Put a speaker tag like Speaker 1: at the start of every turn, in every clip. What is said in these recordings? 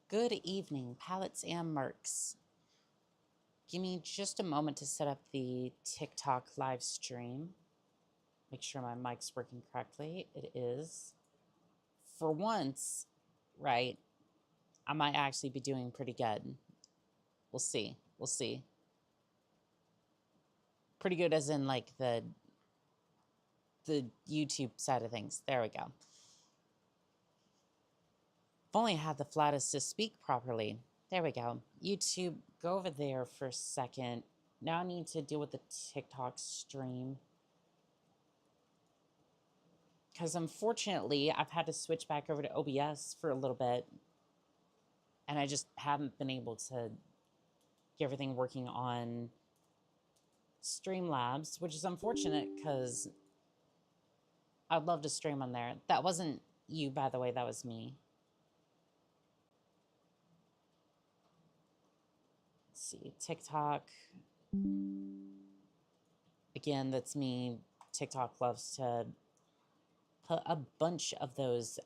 Speaker 1: Good evening, palettes and mercs. Give me just a moment to set up the TikTok live stream. Make sure my mic's working correctly. It is. For once, right, I might actually be doing pretty good. We'll see. We'll see. Pretty good as in like the YouTube side of things. There we go. If only I had the flattest to speak properly. There we go. YouTube, go over there for a second. Now I need to deal with the TikTok stream. Because unfortunately, I've had to switch back over to OBS for a little bit. And I just haven't been able to get everything working on Streamlabs, which is unfortunate because I'd love to stream on there. That wasn't you, by the way, that was me. Let's see, TikTok. Again, that's me. TikTok loves to put a bunch of those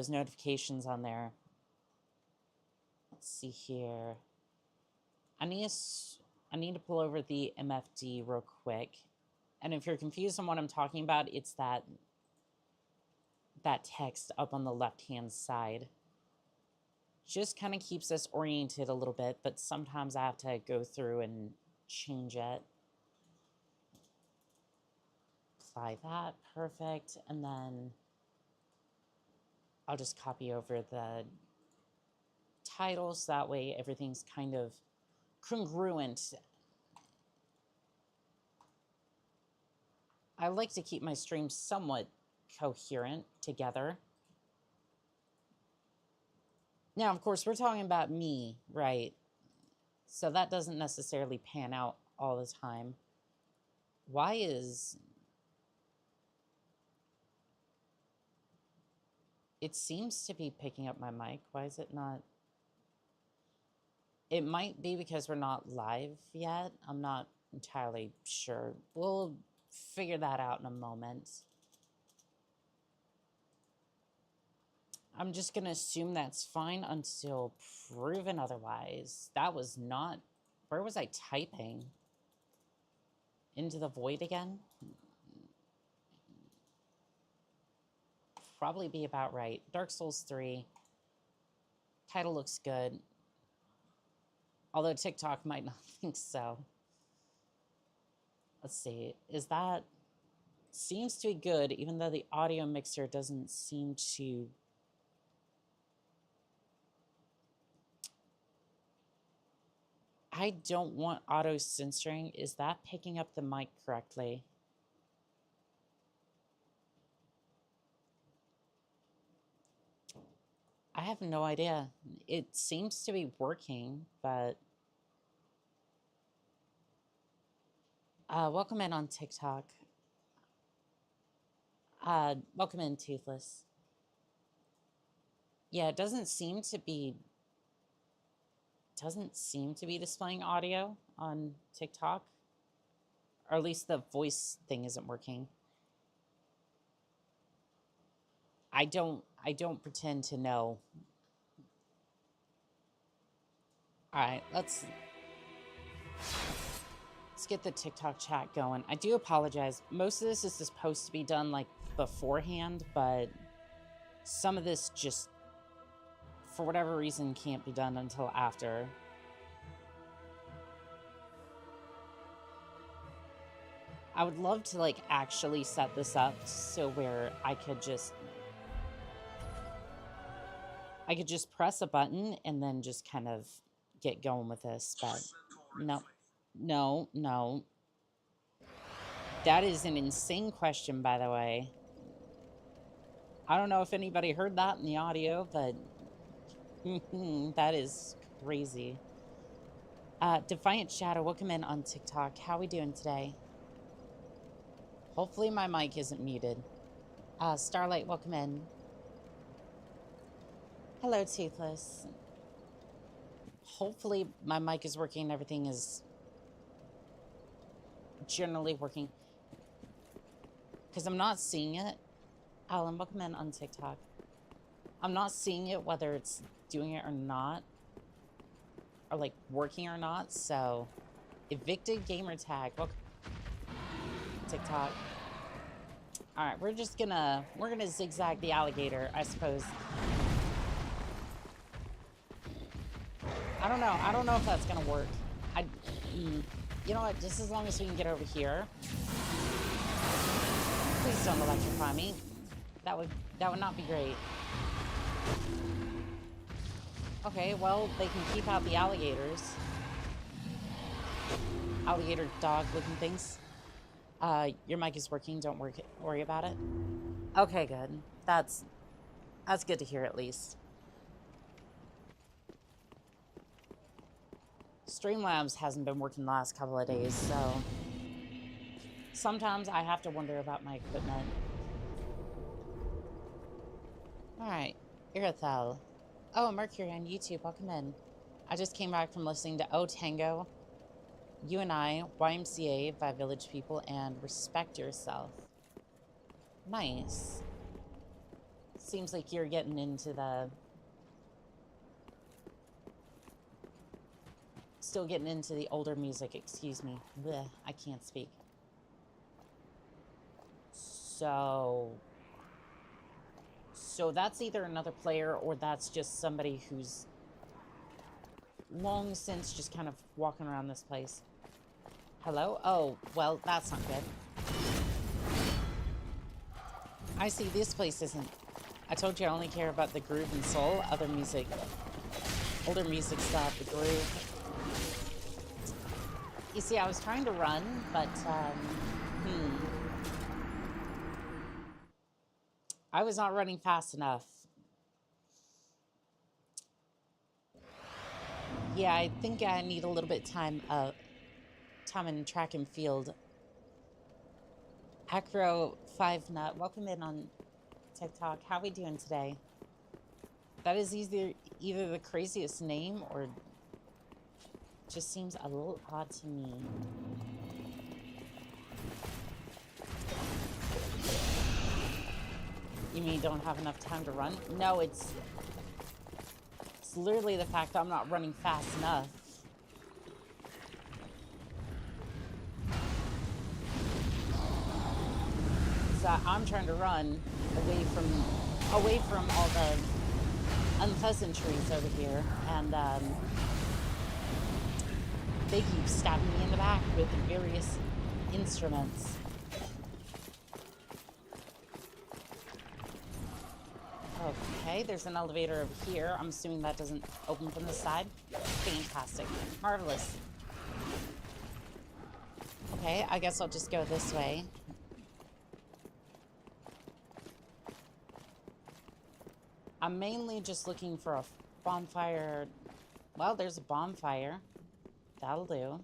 Speaker 1: notifications on there. Let's see here. I need to pull over the MFD real quick. And if you're confused on what I'm talking about, it's that text up on the left-hand side. Just kind of keeps us oriented a little bit, but sometimes I have to go through and change it. Apply that, perfect. And then I'll just copy over the title so that way everything's kind of congruent. I like to keep my streams somewhat coherent together. Now, of course, we're talking about me, right? So that doesn't necessarily pan out all the time. Why is... It seems to be picking up my mic. Why is it not? It might be because we're not live yet. I'm not entirely sure. We'll figure that out in a moment. I'm just going to assume that's fine until proven otherwise. That was not... Where was I typing? Into the void again? Probably be about right. Dark Souls 3. Title looks good. Although TikTok might not think so. Let's see. Is that... Seems to be good, even though the audio mixer doesn't seem to... I don't want auto censoring. Is that picking up the mic correctly? I have no idea. It seems to be working, but... welcome in on TikTok. Welcome in, Toothless. Yeah, it doesn't seem to be displaying audio on TikTok. Or at least the voice thing isn't working. I don't pretend to know. All right, let's get the TikTok chat going. I do apologize. Most of this is supposed to be done like beforehand, but some of this just, for whatever reason, can't be done until after. I would love to like actually set this up so where I could just press a button and then just kind of get going with this, but no. That is an insane question, by the way. I don't know if anybody heard that in the audio, but that is crazy. Defiant Shadow, welcome in on TikTok. How are we doing today? Hopefully my mic isn't muted. Starlight, welcome in. Hello, Toothless. Hopefully my mic is working and everything is generally working. Because I'm not seeing it. Alan, welcome in on TikTok. I'm not seeing it, whether it's doing it or not, or like working or not. So, evicted gamer tag. Welcome TikTok. All right, we're gonna zigzag the alligator, I suppose. I don't know if that's gonna work. You know what? Just as long as we can get over here. Please don't electrify me. That would not be great. Okay, well, they can keep out the alligators. Alligator dog looking things. Your mic is working, don't worry about it. Okay, good. That's good to hear at least. Streamlabs hasn't been working the last couple of days, so sometimes I have to wonder about my equipment. Alright, Irathel. Oh, Mercury on YouTube, welcome in. I just came back from listening to O Tango, You and I, YMCA by Village People, and Respect Yourself. Nice. Seems like you're getting into the... Still getting into the older music, excuse me. Blech, I can't speak. So that's either another player or that's just somebody who's long since just kind of walking around this place. Hello? Oh, well, that's not good. I see this place isn't... I told you I only care about the groove and soul. Other music, older music stuff, the groove. You see, I was trying to run, but, I was not running fast enough. Yeah, I think I need a little bit of time in track and field. Acro 5 Nut, welcome in on TikTok. How we doing today? That is either the craziest name or just seems a little odd to me. You mean you don't have enough time to run? No, it's literally the fact that I'm not running fast enough. So I'm trying to run away from all the unpleasantries over here, and they keep stabbing me in the back with various instruments. Okay, there's an elevator over here. I'm assuming that doesn't open from the side. Fantastic. Marvelous. Okay, I guess I'll just go this way. I'm mainly just looking for a bonfire. Well, there's a bonfire. That'll do.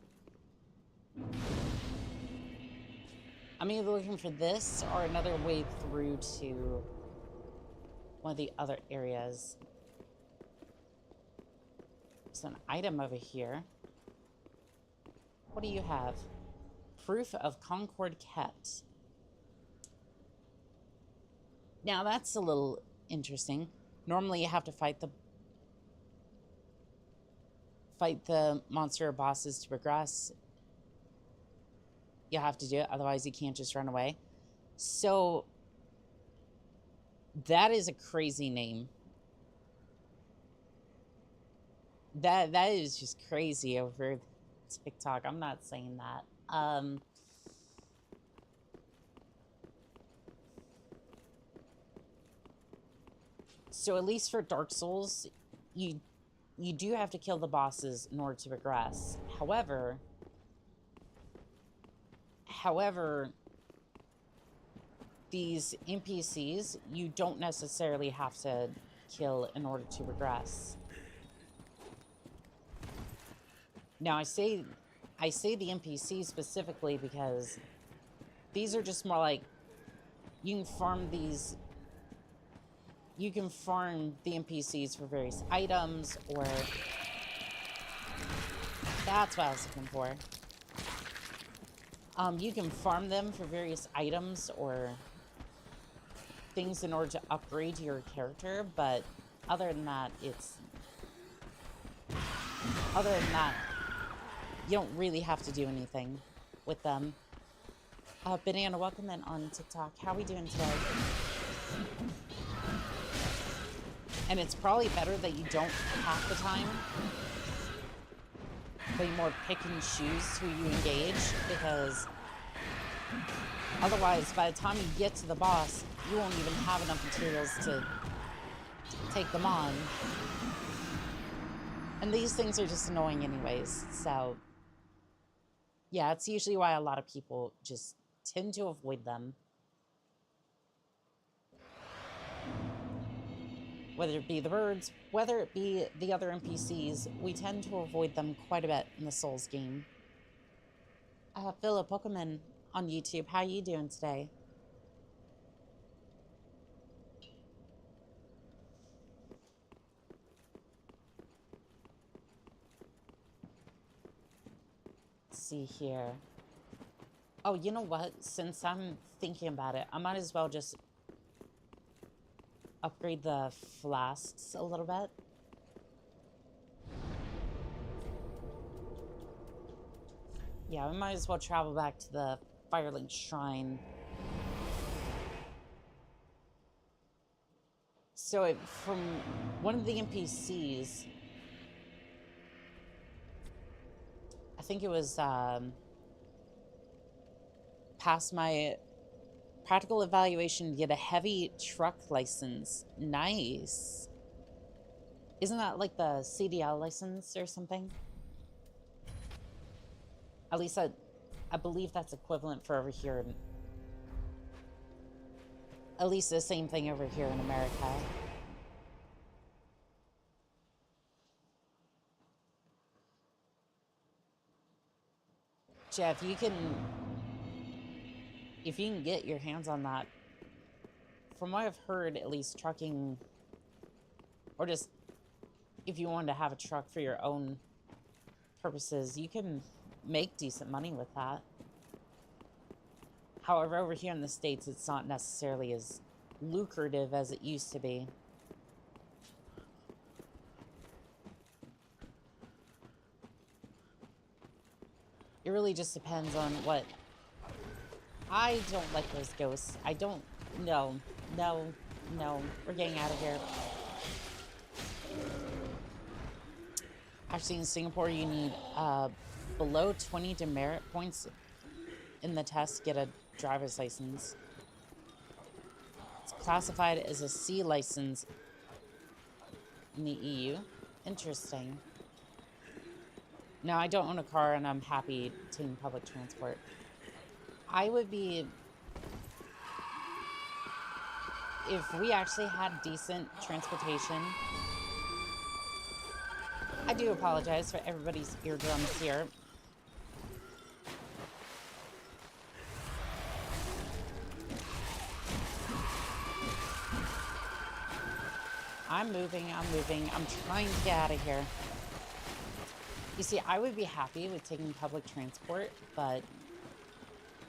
Speaker 1: I'm either looking for this or another way through to one of the other areas. There's an item over here. What do you have? Proof of Concord kept. Now that's a little interesting. Normally you have to fight the monster bosses to progress. You have to do it, otherwise you can't just run away. So that is a crazy name. That is just crazy over TikTok. I'm not saying that. So at least for Dark Souls, you do have to kill the bosses in order to progress. However, these NPCs, you don't necessarily have to kill in order to progress. Now, I say the NPCs specifically because these are just more like, you can farm the NPCs for various items, or that's what I was looking for. You can farm them for various items or things in order to upgrade your character, but other than that, you don't really have to do anything with them. Banana, welcome in on TikTok. How are we doing today? And it's probably better that you don't half the time, but you more pick and choose who you engage, because otherwise, by the time you get to the boss, you won't even have enough materials to take them on. And these things are just annoying anyways, so yeah, it's usually why a lot of people just tend to avoid them. Whether it be the birds, whether it be the other NPCs, we tend to avoid them quite a bit in the Souls game. Philip, welcome in on YouTube. How are you doing today? Let's see here. Oh, you know what? Since I'm thinking about it, I might as well just upgrade the flasks a little bit. Yeah, we might as well travel back to the Firelink Shrine. So from one of the NPCs, I think it was past my practical evaluation to get a heavy truck license. Nice. Isn't that like the CDL license or something? At least I believe that's equivalent for over here. At least the same thing over here in America. Jeff, if you can get your hands on that, from what I've heard, at least trucking, or just if you wanted to have a truck for your own purposes, you can make decent money with that. However, over here in the States, it's not necessarily as lucrative as it used to be. It really just depends on what... I don't like those ghosts. I don't... No. No. No. We're getting out of here. Actually, in Singapore, you need below 20 demerit points in the test to get a driver's license. It's classified as a C license in the EU. Interesting. No, I don't own a car, and I'm happy taking public transport. I would be... If we actually had decent transportation... I do apologize for everybody's eardrums here. I'm moving. I'm trying to get out of here. You see, I would be happy with taking public transport, but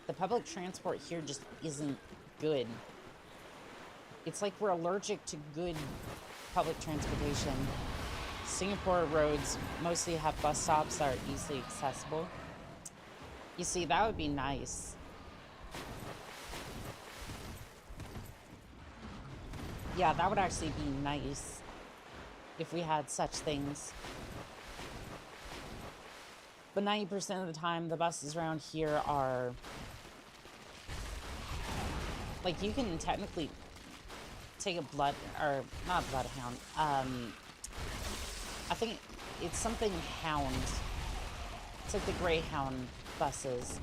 Speaker 1: the public transport here just isn't good. It's like we're allergic to good public transportation. Singapore roads mostly have bus stops that are easily accessible. You see, that would be nice. Yeah, that would actually be nice if we had such things. But 90% of the time, the buses around here are... Like, you can technically take a blood... Or, not a bloodhound. I think it's something hound. It's like the Greyhound buses.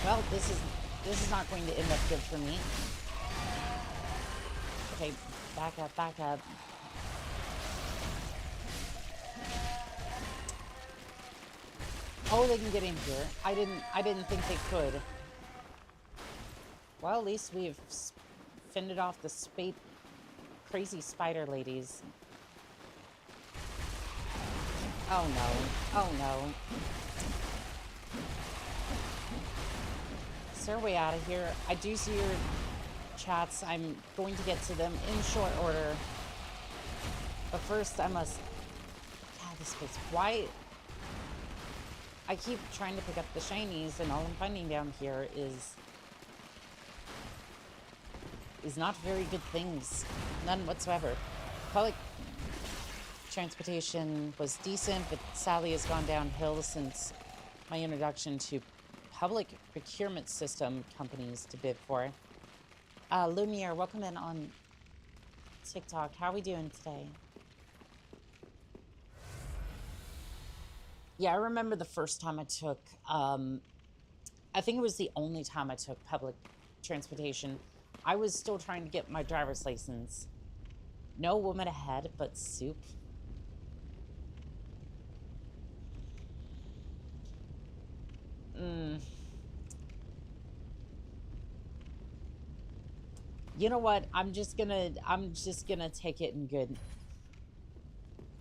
Speaker 1: Well, this is not going to end up good for me. Okay, back up, back up. Oh, they can get in here. I didn't think they could. Well, at least we've fended off the crazy spider ladies. Oh no. Oh no. works our way out of here. I do see your chats. I'm going to get to them in short order. But first, I must... God, this place. Why... I keep trying to pick up the shinies, and all I'm finding down here is not very good things. None whatsoever. Public transportation was decent, but sadly has gone downhill since my introduction to public procurement system companies to bid for. Lumiere, welcome in on TikTok. How are we doing today? Yeah, I remember the first time I took, I think it was the only time I took public transportation. I was still trying to get my driver's license. No woman ahead, but soup. You know what? I'm just gonna take it in good.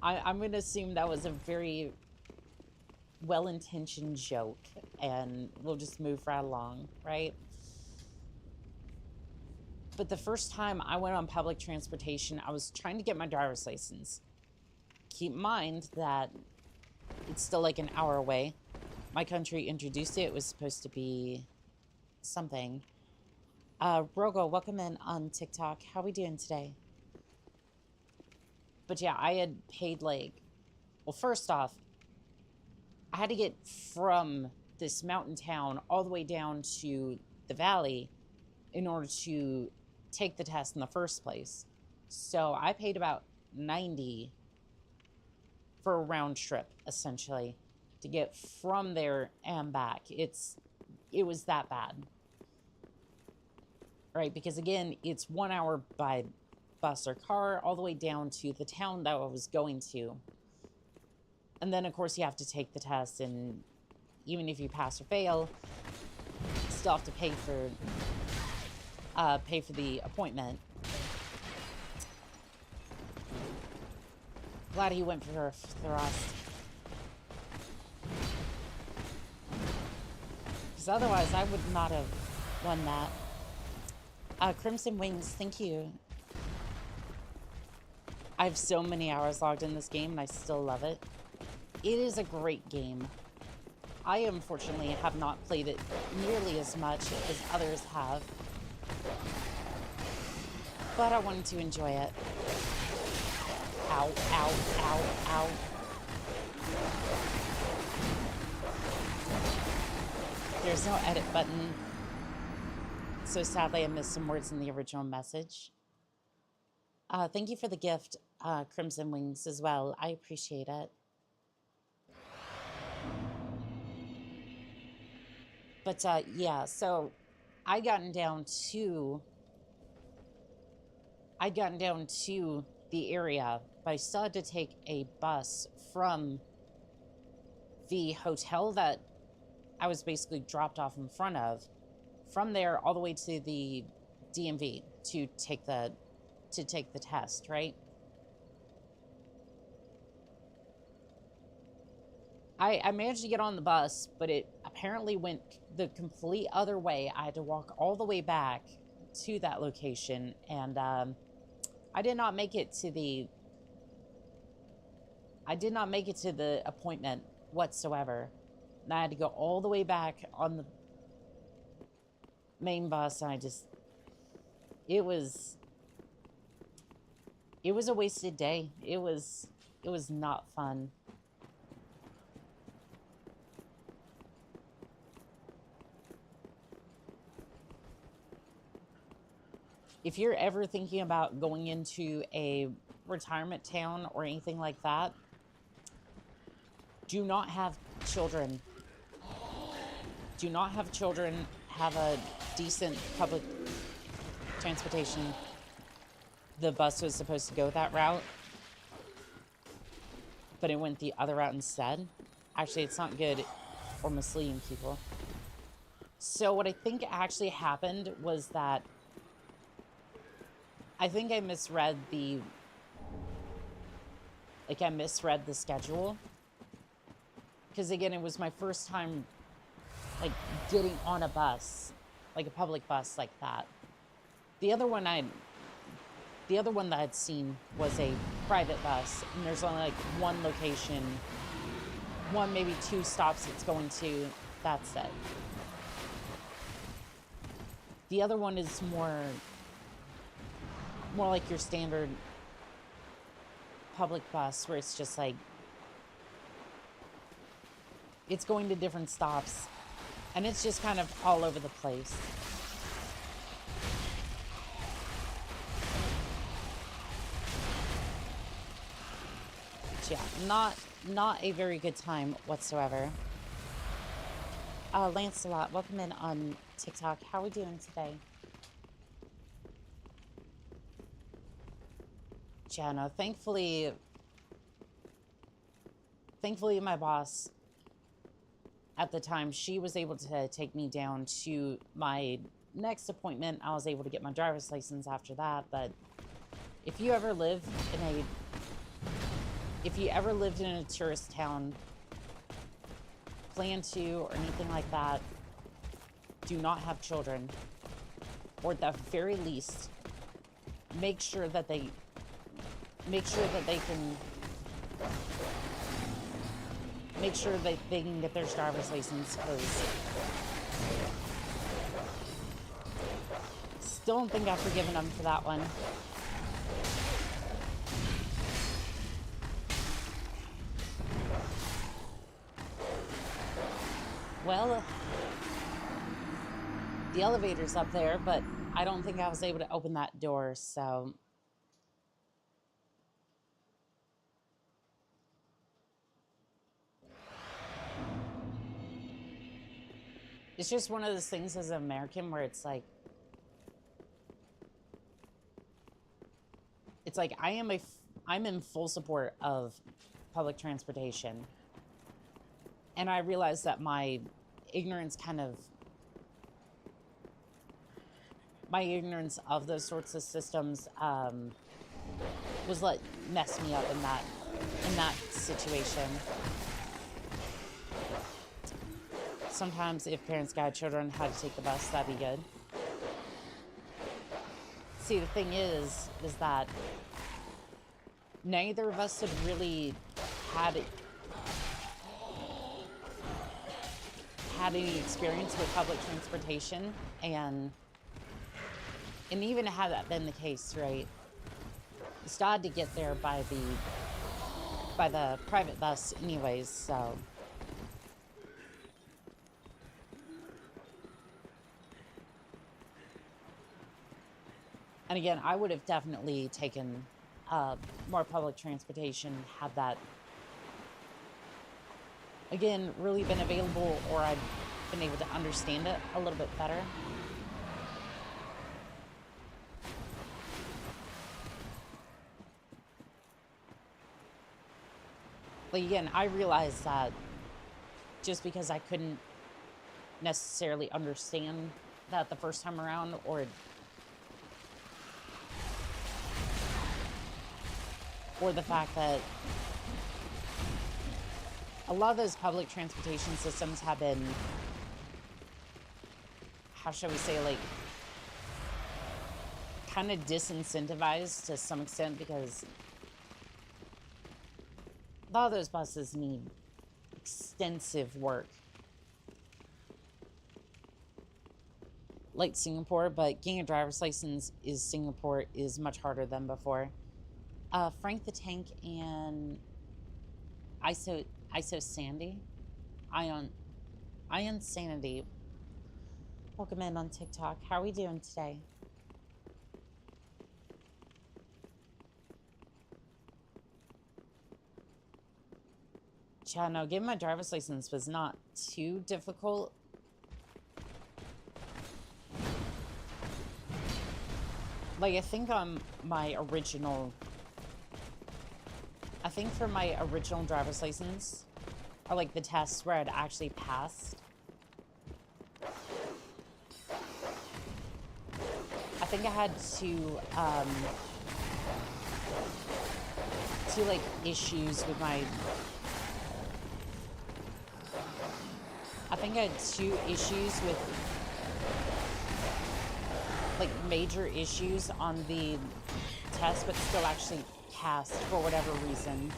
Speaker 1: I'm gonna assume that was a very well-intentioned joke, and we'll just move right along, right? But the first time I went on public transportation, I was trying to get my driver's license. Keep in mind that it's still like an hour away. My country introduced it. It was supposed to be something. Rogo, welcome in on TikTok. How are we doing today? But yeah, I had paid like... Well, first off, I had to get from this mountain town all the way down to the valley in order to take the test in the first place. So I paid about $90 for a round trip, essentially, to get from there and back. It was that bad. Right, because again, it's 1 hour by bus or car all the way down to the town that I was going to. And then, of course, you have to take the test, and even if you pass or fail, you still have to pay for the appointment. Glad he went for thrust. Because otherwise, I would not have won that. Crimson Wings, thank you. I have so many hours logged in this game, and I still love it. It is a great game. I, unfortunately, have not played it nearly as much as others have. But I wanted to enjoy it. Ow, ow, ow, ow. There's no edit button. So sadly, I missed some words in the original message. Thank you for the gift, Crimson Wings, as well. I appreciate it. But yeah, so I'd gotten down to the area, but I still had to take a bus from the hotel that I was basically dropped off in front of, from there all the way to the DMV to take the test, right? I managed to get on the bus, but it apparently went the complete other way. I had to walk all the way back to that location, and I did not make it to the appointment whatsoever. And I had to go all the way back on the main bus, and it was a wasted day. It was not fun. If you're ever thinking about going into a retirement town or anything like that, do not have children. Do not have children. Have a decent public transportation. The bus was supposed to go that route, but it went the other route instead. Actually, it's not good or misleading people. So what I think actually happened was that I think I misread the schedule. Because again, it was my first time like getting on a bus. like a public bus like that. The other one that I'd seen was a private bus, and there's only like one location, one, maybe 2 stops it's going to, that's it. The other one is more like your standard public bus, where it's just like, it's going to different stops, and it's just kind of all over the place. But yeah, not a very good time whatsoever. Lancelot, welcome in on TikTok. How are we doing today? Yeah, no, thankfully my boss at the time, she was able to take me down to my next appointment. I was able to get my driver's license after that. But if you ever lived in a tourist town, plan to, or anything like that, do not have children, or at the very least, make sure that they can get their driver's license, because still don't think I've forgiven them for that one. Well, the elevator's up there, but I don't think I was able to open that door, so... It's just one of those things as an American where it's like I'm in full support of public transportation. And I realized that my ignorance of those sorts of systems was what messed me up in that situation. Sometimes if parents guide children how to take the bus, that'd be good. See, the thing is that neither of us had really had any experience with public transportation, and even had that been the case, right, we still had to get there by the private bus anyways, so... And again, I would have definitely taken more public transportation had that, again, really been available, or I'd been able to understand it a little bit better. But again, I realized that just because I couldn't necessarily understand that the first time around, or the fact that a lot of those public transportation systems have been, how shall we say, like, kind of disincentivized to some extent, because a lot of those buses need extensive work. Like Singapore, but getting a driver's license in Singapore is much harder than before. Frank the Tank and ISO Sandy, Ion Sanity, welcome in on TikTok. How are we doing today? Yeah, no, getting my driver's license was not too difficult. Like, I think for my original driver's license, or like the tests where I'd actually passed, I think I had two like issues with my, I think I had 2 issues with like major issues on the test, but still actually passed for whatever reason.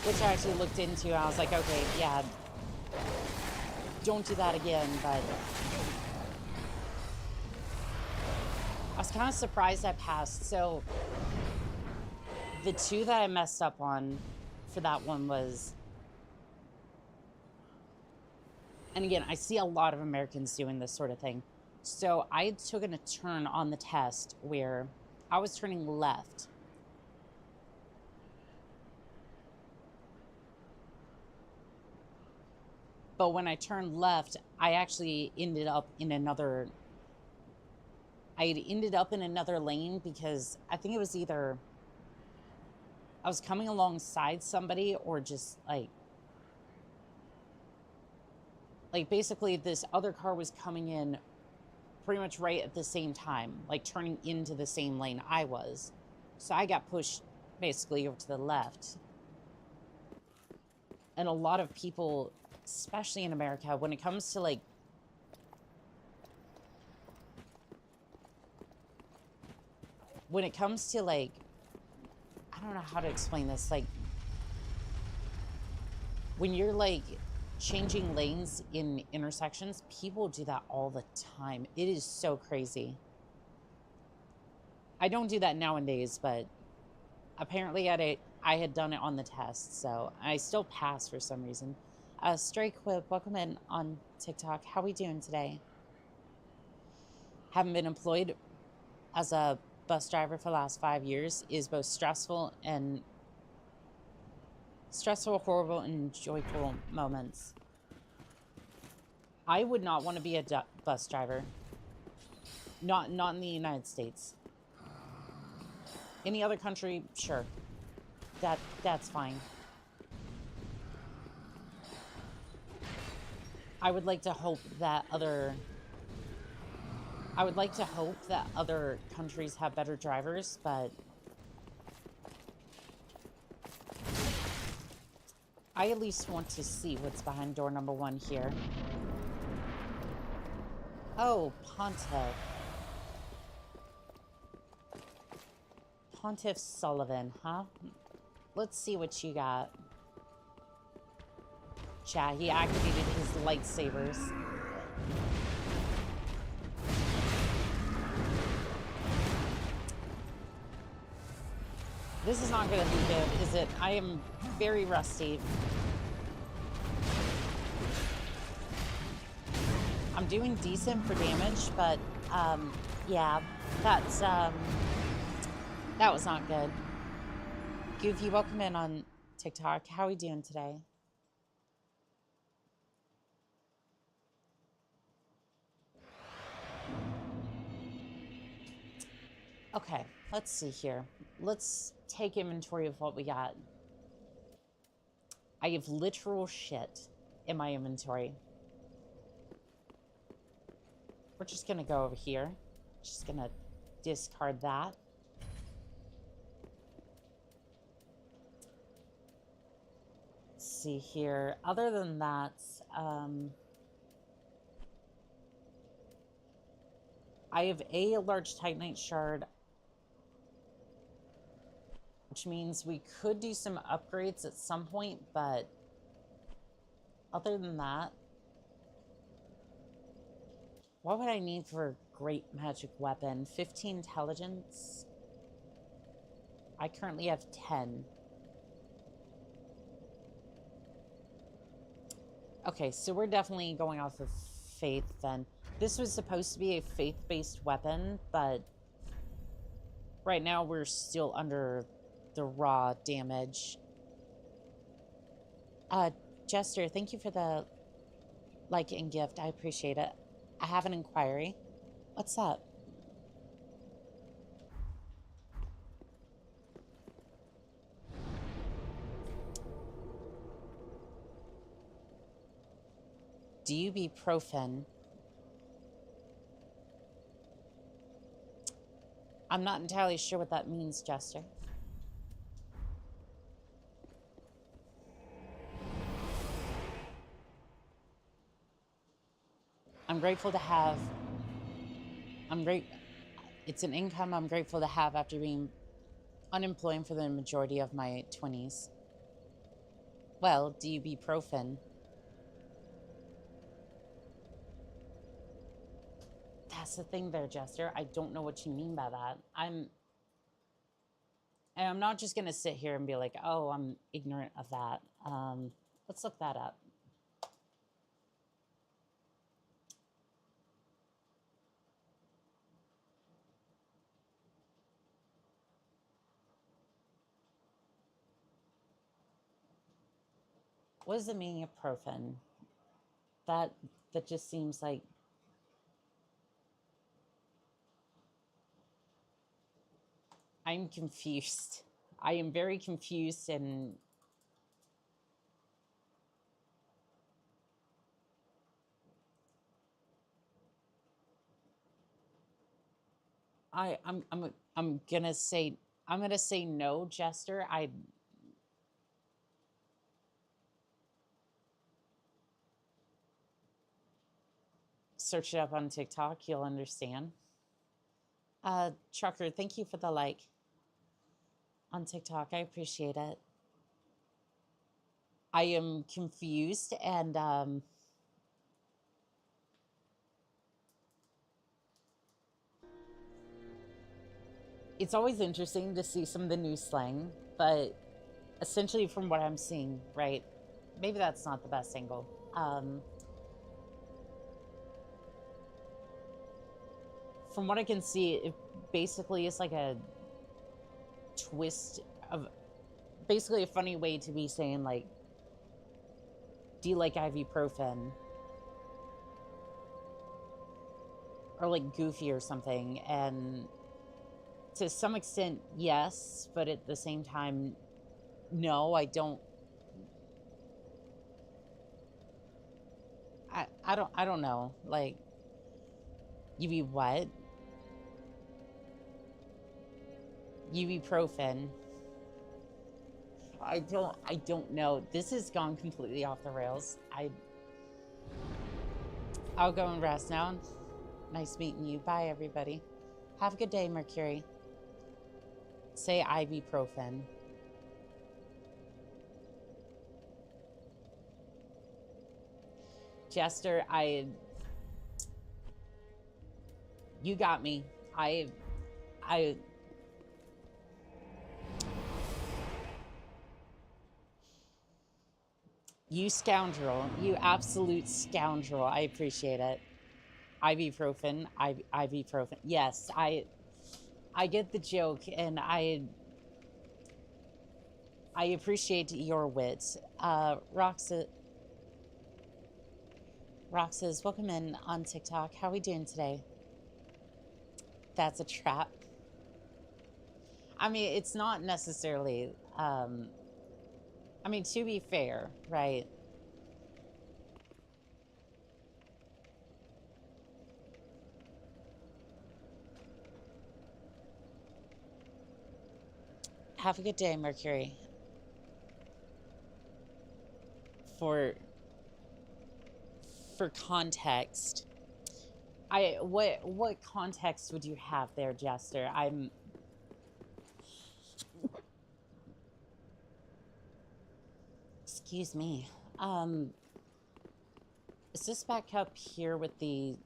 Speaker 1: Which I actually looked into, and I was like, okay, yeah, don't do that again, but I was kind of surprised I passed. So the two that I messed up on for that one was, and again, I see a lot of Americans doing this sort of thing. So I took a turn on the test where I was turning left. But when I turned left, I actually ended up in another, I had ended up in another lane because I think it was either I was coming alongside somebody or just like basically this other car was coming in pretty much right at the same time, like turning into the same lane I was. So I got pushed basically over to the left. And a lot of people, especially in America, when it comes to like I don't know how to explain this, like when you're like changing lanes in intersections, people do that all the time. It is so crazy. I don't do that nowadays, but apparently I had done it on the test, so I still passed for some reason. Stray Quip, welcome in on TikTok. How we doing today? Haven't been employed as a bus driver for the last 5 years. Is both stressful, horrible, and joyful moments. I would not want to be a bus driver. Not in the United States. Any other country, sure. That's fine. I would like to hope that other countries have better drivers, but I at least want to see what's behind door number 1 here. Oh, Pontiff. Pontiff Sullivan, huh? Let's see what you got. Chat, he activated his lightsabers. This is not going to be good, is it? I am very rusty. I'm doing decent for damage, but yeah, that was not good. Goofy, welcome in on TikTok. How are we doing today? Okay, let's see here. Let's take inventory of what we got. I have literal shit in my inventory. We're just gonna go over here. Just gonna discard that. Let's see here. Other than that, I have a large Titanite shard, which means we could do some upgrades at some point, but other than that, what would I need for a great magic weapon? 15 intelligence. I currently have 10. Okay, so we're definitely going off of faith then. This was supposed to be a faith-based weapon, but right now we're still under the raw damage. Jester, thank you for the like and gift. I appreciate it. I have an inquiry. What's up? Do you be profan? I'm not entirely sure what that means, Jester. I'm grateful to have, I'm great. It's an income I'm grateful to have after being unemployed for the majority of my 20s. Well, ibuprofen. That's the thing there, Jester. I don't know what you mean by that. And I'm not just going to sit here and be like, oh, I'm ignorant of that. Let's look that up. What is the meaning of profen? That just seems like I'm confused. I am very confused and I'm gonna say no, Jester. I search it up on TikTok, you'll understand. Trucker, thank you for the like on TikTok. I appreciate it. I am confused and it's always interesting to see some of the new slang, but essentially from what I'm seeing, right? Maybe that's not the best angle. From what I can see, it basically is like a twist of basically a funny way to be saying like, do you like ibuprofen? Or like goofy or something. And to some extent, yes, but at the same time, no, I don't. I don't know. Like, you be what? Ibuprofen. I don't know. This has gone completely off the rails. I'll go and rest now. Nice meeting you. Bye, everybody. Have a good day, Mercury. Say ibuprofen. Jester, you got me. You scoundrel. You absolute scoundrel. I appreciate it. Ibuprofen. Ibuprofen. Yes, I get the joke, and I appreciate your wit. Roxas, welcome in on TikTok. How are we doing today? That's a trap. I mean, it's not necessarily, I mean, to be fair, right? Have a good day, Mercury. For context, what context would you have there, Jester? Excuse me. Is this back up here with the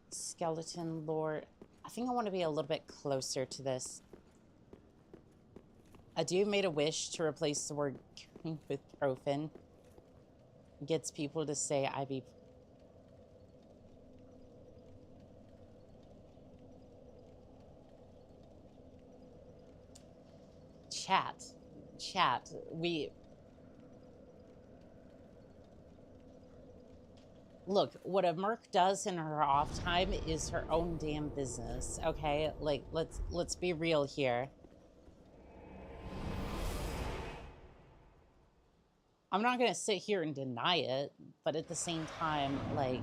Speaker 1: skeleton lore? I think I want to be a little bit closer to this. A dude made a wish to replace the word with profen. Gets people to say IV. Chat. Look, what a merc does in her off time is her own damn business, okay? Like, let's be real here. I'm not gonna sit here and deny it, but at the same time, like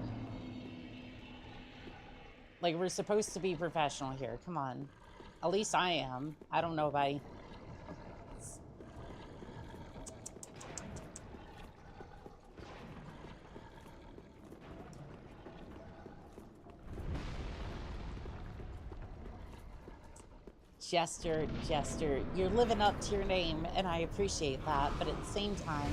Speaker 1: we're supposed to be professional here. Come on. At least I am. I don't know if I... Jester, you're living up to your name, and I appreciate that, but at the same time,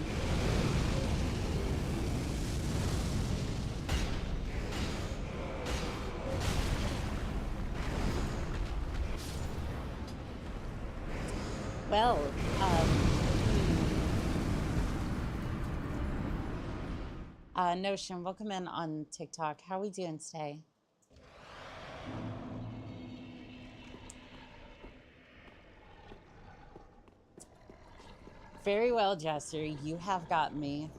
Speaker 1: well, Notion, welcome in on TikTok. How are we doing today? Very well, Jester. You have got me.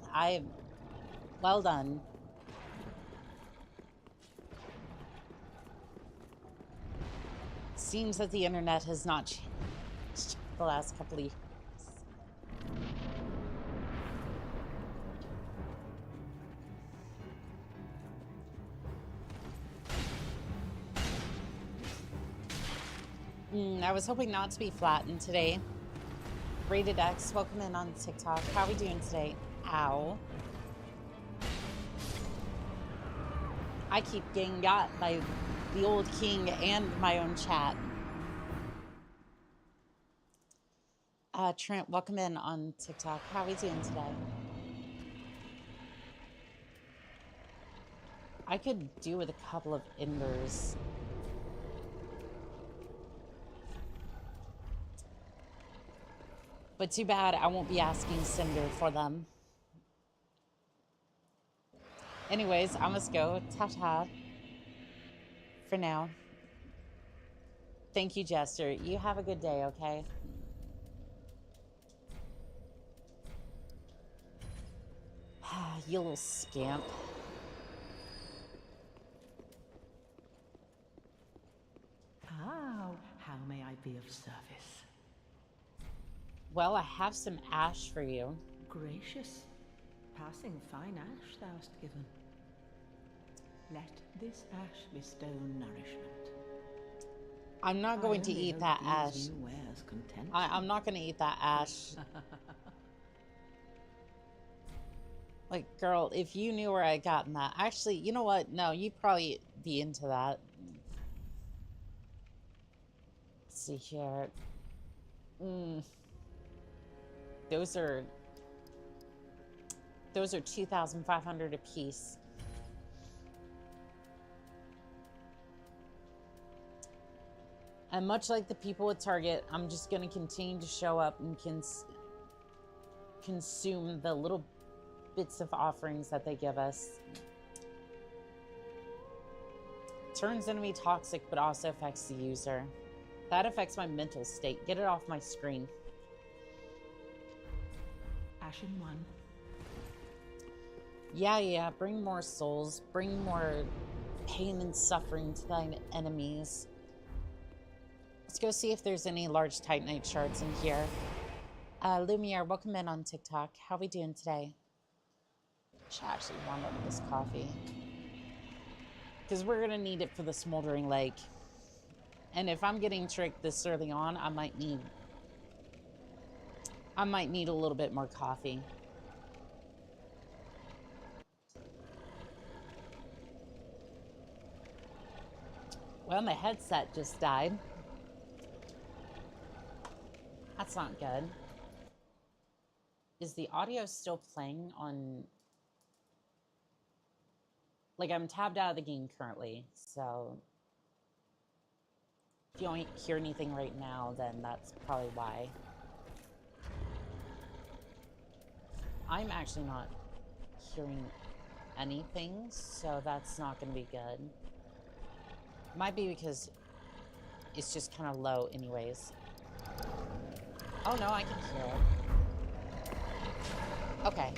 Speaker 1: Well done. Seems that the internet has not changed the last couple of years. I was hoping not to be flattened today. Rated X, welcome in on TikTok. How are we doing today? Ow. I keep getting got by the old king and my own chat. Trent, welcome in on TikTok. How are we doing today? I could do with a couple of embers. But too bad I won't be asking Cinder for them. Anyways, I must go. Ta-ta. For now. Thank you, Jester. You have a good day, okay? You little scamp.
Speaker 2: How may I be of service?
Speaker 1: Well, I have some ash for you.
Speaker 2: Gracious. Passing fine ash thou'st given. Let this ash bestow nourishment.
Speaker 1: I'm not going to eat that ash. I'm not going to eat that ash. Like, girl, if you knew where I gotten that. Actually, you know what? No, you'd probably be into that. Let's see here. Those are 2,500 a piece. And much like the people at Target, I'm just going to continue to show up and consume the little bits of offerings that they give us. Turns into me toxic, but also affects the user. That affects my mental state. Get it off my screen.
Speaker 2: Ashen one.
Speaker 1: Yeah, bring more souls. Bring more pain and suffering to thine enemies. Let's go see if there's any large Titanite shards in here. Lumiere, welcome in on TikTok. How are we doing today? Should actually warm up this coffee. Because we're going to need it for the smoldering lake. And if I'm getting tricked this early on, I might need a little bit more coffee. Well, my headset just died. That's not good. Is the audio still playing on... Like, I'm tabbed out of the game currently, so... If you don't hear anything right now, then that's probably why. I'm actually not hearing anything, so that's not going to be good. Might be because it's just kind of low anyways. Oh no, I can hear it. Okay.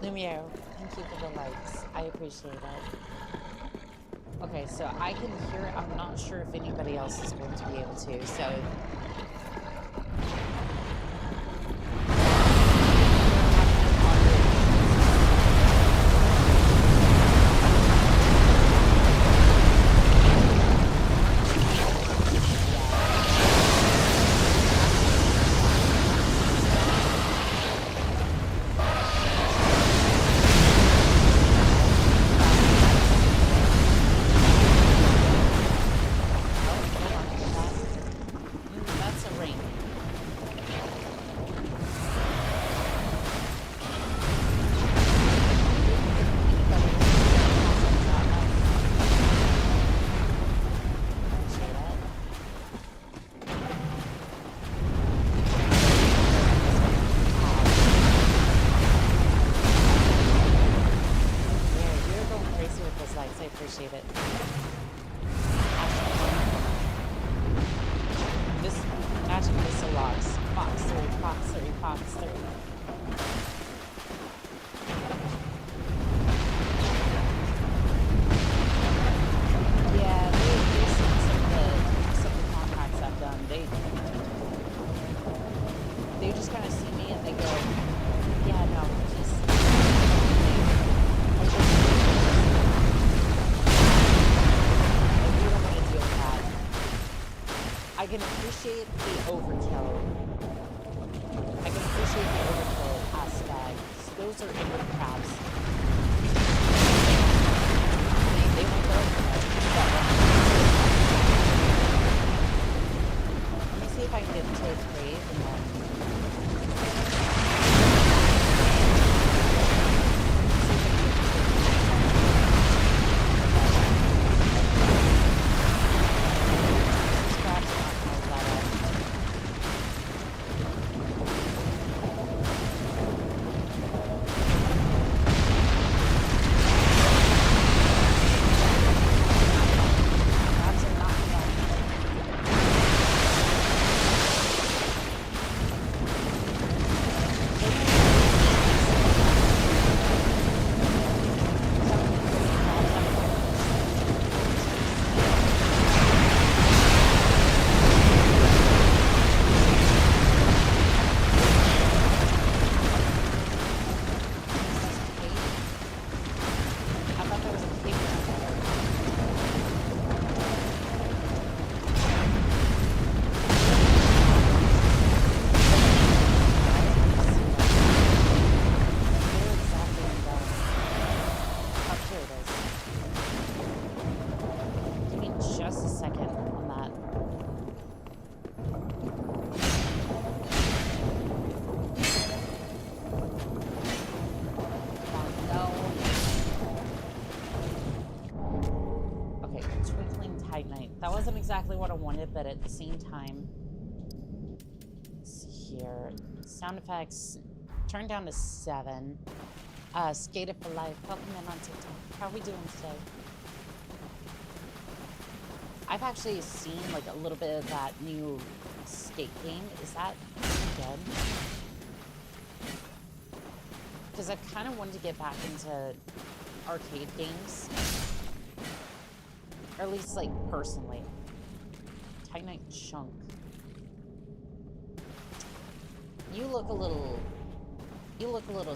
Speaker 1: Lumiere, thank you for the likes. I appreciate it. Okay, so I can hear it. I'm not sure if anybody else is going to be able to, so... Thanks, I appreciate it. This magic missile logs. Fox 3, Fox 3, Fox 3. Yeah, they've seen some of the contracts I've done. They just kind of see me and they go, yeah, no, just we don't want to deal with that. I can appreciate the overkill. I can appreciate the overkill aspect. Those are inward crabs. They won't go for Let me see if I can get into its grave and then... That wasn't exactly what I wanted, but at the same time, let's see here. Sound effects, turn down to 7. Skated for life, welcome in on TikTok. How are we doing today? I've actually seen like a little bit of that new skate game. Is that good? Because I kind of wanted to get back into arcade games. Or at least, like, personally. Titanite chunk. You look a little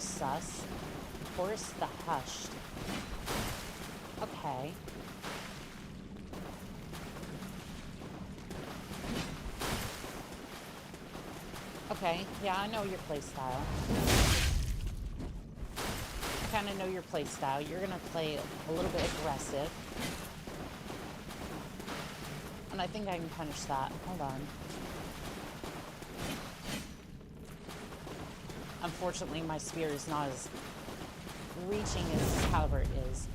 Speaker 1: sus. Force the hushed. Okay. Okay, yeah, I know your playstyle. I kind of know your playstyle. You're gonna play a little bit aggressive. And I think I can punish that. Hold on. Unfortunately, my spear is not as reaching as Halbert is.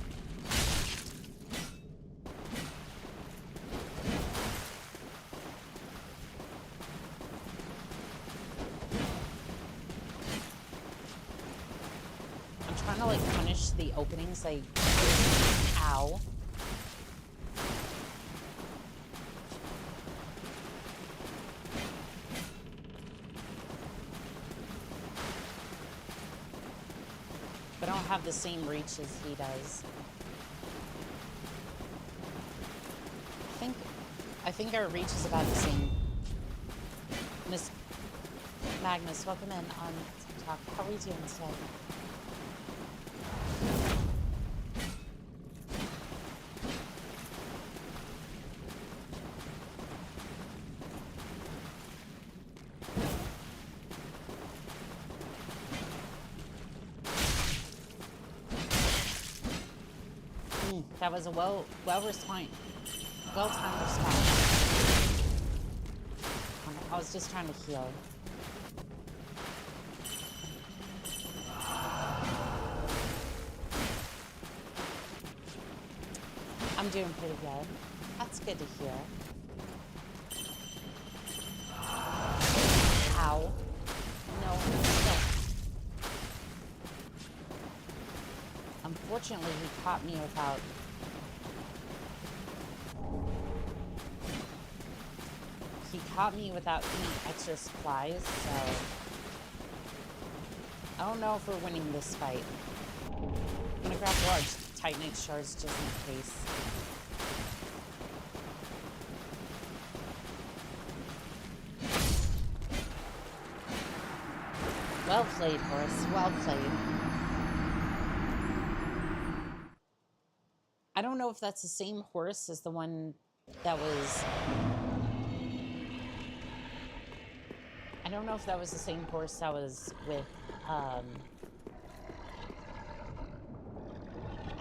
Speaker 1: I'm trying to, like, punish the openings, like, ow. I don't have the same reach as he does. I think our reach is about the same. Miss Magnus, welcome in on TikTok. How are we doing today? That was a well-timed response. I was just trying to heal. I'm doing pretty good. That's good to hear. Ow. No. Unfortunately, he caught me without he caught me without any extra supplies, so I don't know if we're winning this fight. I'm gonna grab large titanite shards just in case. Well played, Horace. Well played. I don't know if that's the same horse as the one that was... I don't know if that was the same horse that was with, I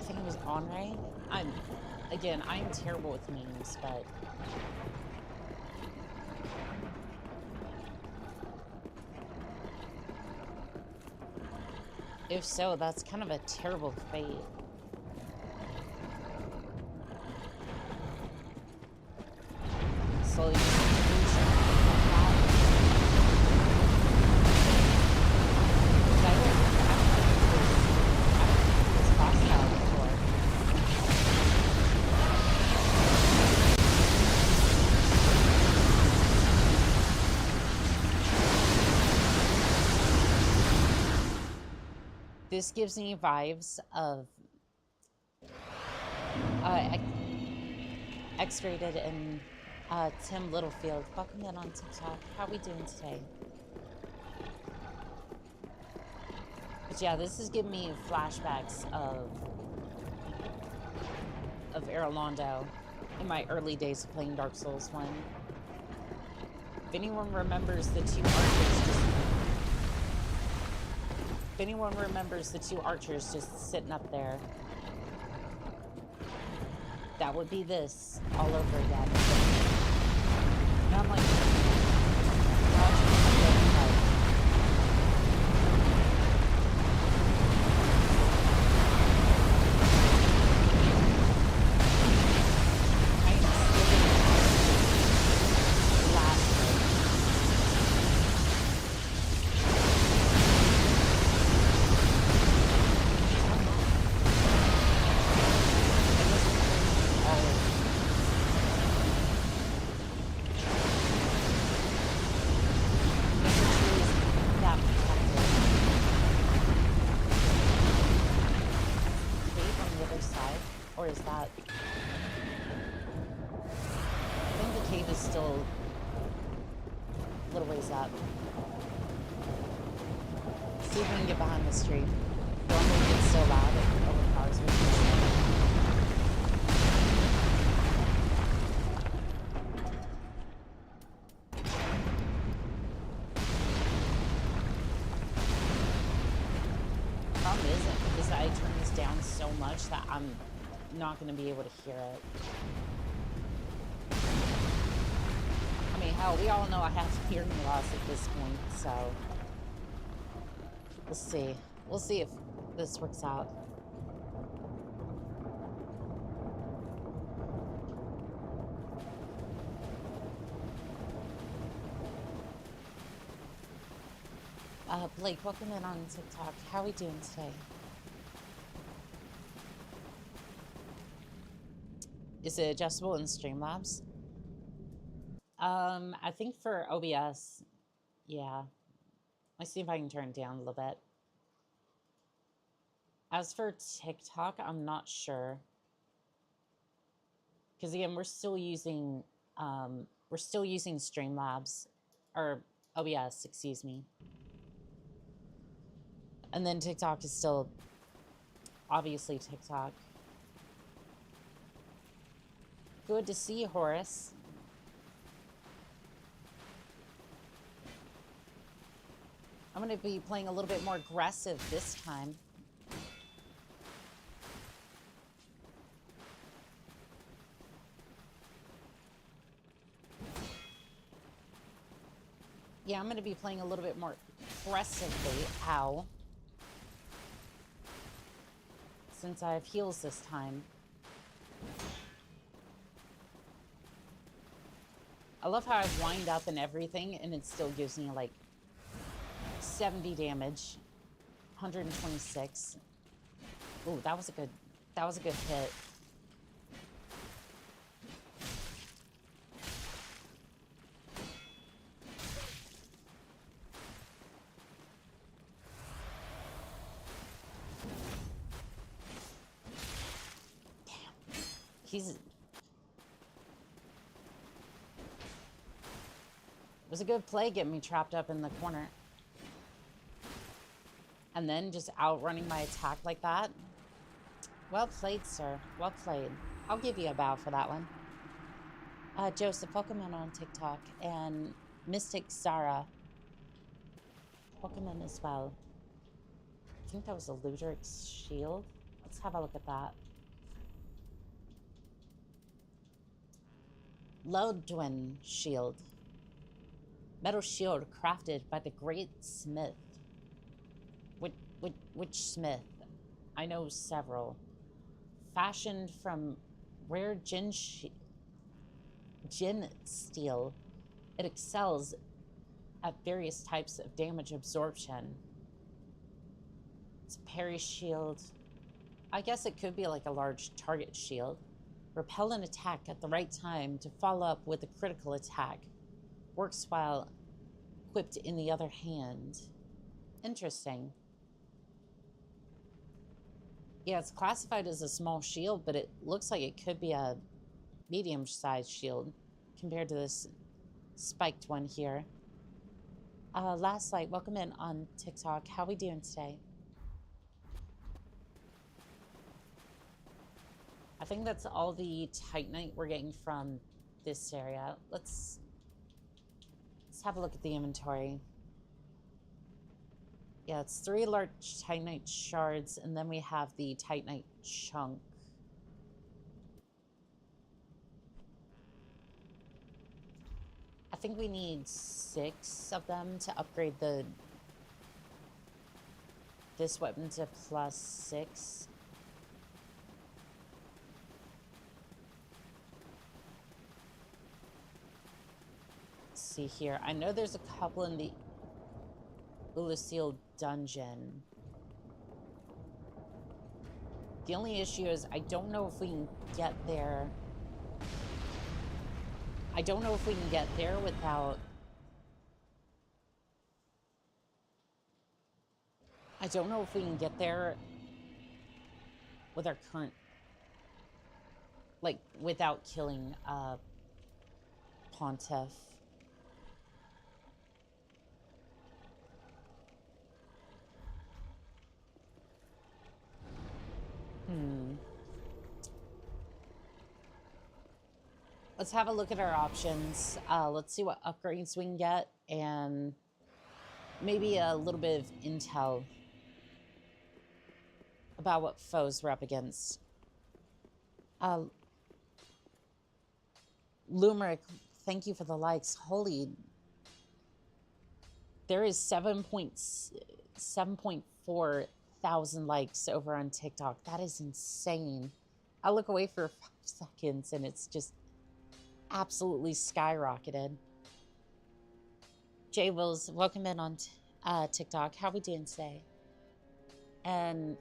Speaker 1: think it was Henri. I'm terrible with names, but... If so, that's kind of a terrible fate. Slowly this gives me vibes of X-Rated and Tim Littlefield. Welcome in on TikTok. How are we doing today? But yeah, this is giving me flashbacks of Erlondo in my early days of playing Dark Souls 1. If anyone remembers the two archers If anyone remembers the two archers just sitting up there, that would be this all over again. And I'm like, that I'm not going to be able to hear it. I mean, hell, we all know I have hearing loss at this point, so we'll see. We'll see if this works out. Blake, welcome in on TikTok. How are we doing today? Is it adjustable in Streamlabs? I think for OBS, yeah. Let's see if I can turn it down a little bit. As for TikTok, I'm not sure. Because again, we're still using Streamlabs, or OBS, excuse me. And then TikTok is still obviously TikTok. Good to see you, Horace. I'm going to be playing a little bit more aggressive this time. Yeah, I'm going to be playing a little bit more aggressively. Ow. Since I have heals this time. I love how I wind up and everything, and it still gives me like 70 damage, 126. Ooh, that was a good hit. He's... It was a good play getting me trapped up in the corner. And then just outrunning my attack like that. Well played, sir. Well played. I'll give you a bow for that one. Joseph, welcome in on TikTok. And Mystic Zara, welcome in as well. I think that was a Ludric's shield. Let's have a look at that. Lodwin shield. Metal shield crafted by the great smith. Which smith? I know several. Fashioned from rare gin steel, it excels at various types of damage absorption. It's a parry shield. I guess it could be like a large target shield. Repel an attack at the right time to follow up with a critical attack. Works while equipped in the other hand. Interesting. Yeah, it's classified as a small shield, but it looks like it could be a medium-sized shield compared to this spiked one here. Last Light, welcome in on TikTok. How we doing today? I think that's all the Titanite we're getting from this area. Let's have a look at the inventory. Yeah, it's 3 large Titanite shards, and then we have the Titanite chunk. I think we need 6 of them to upgrade this weapon to +6. Let's see here. I know there's a couple in the Lucille dungeon. The only issue is I don't know if we can get there. I don't know if we can get there without... I don't know if we can get there with our current... Like, without killing Pontiff. Let's have a look at our options. Let's see what upgrades we can get, and maybe a little bit of intel about what foes we're up against. Lumeric, thank you for the likes. Holy, there is 7.4 thousand likes over on TikTok. That is insane. I look away for 5 seconds and it's just absolutely skyrocketed. Jay Wills, welcome in on TikTok. How we doing today? And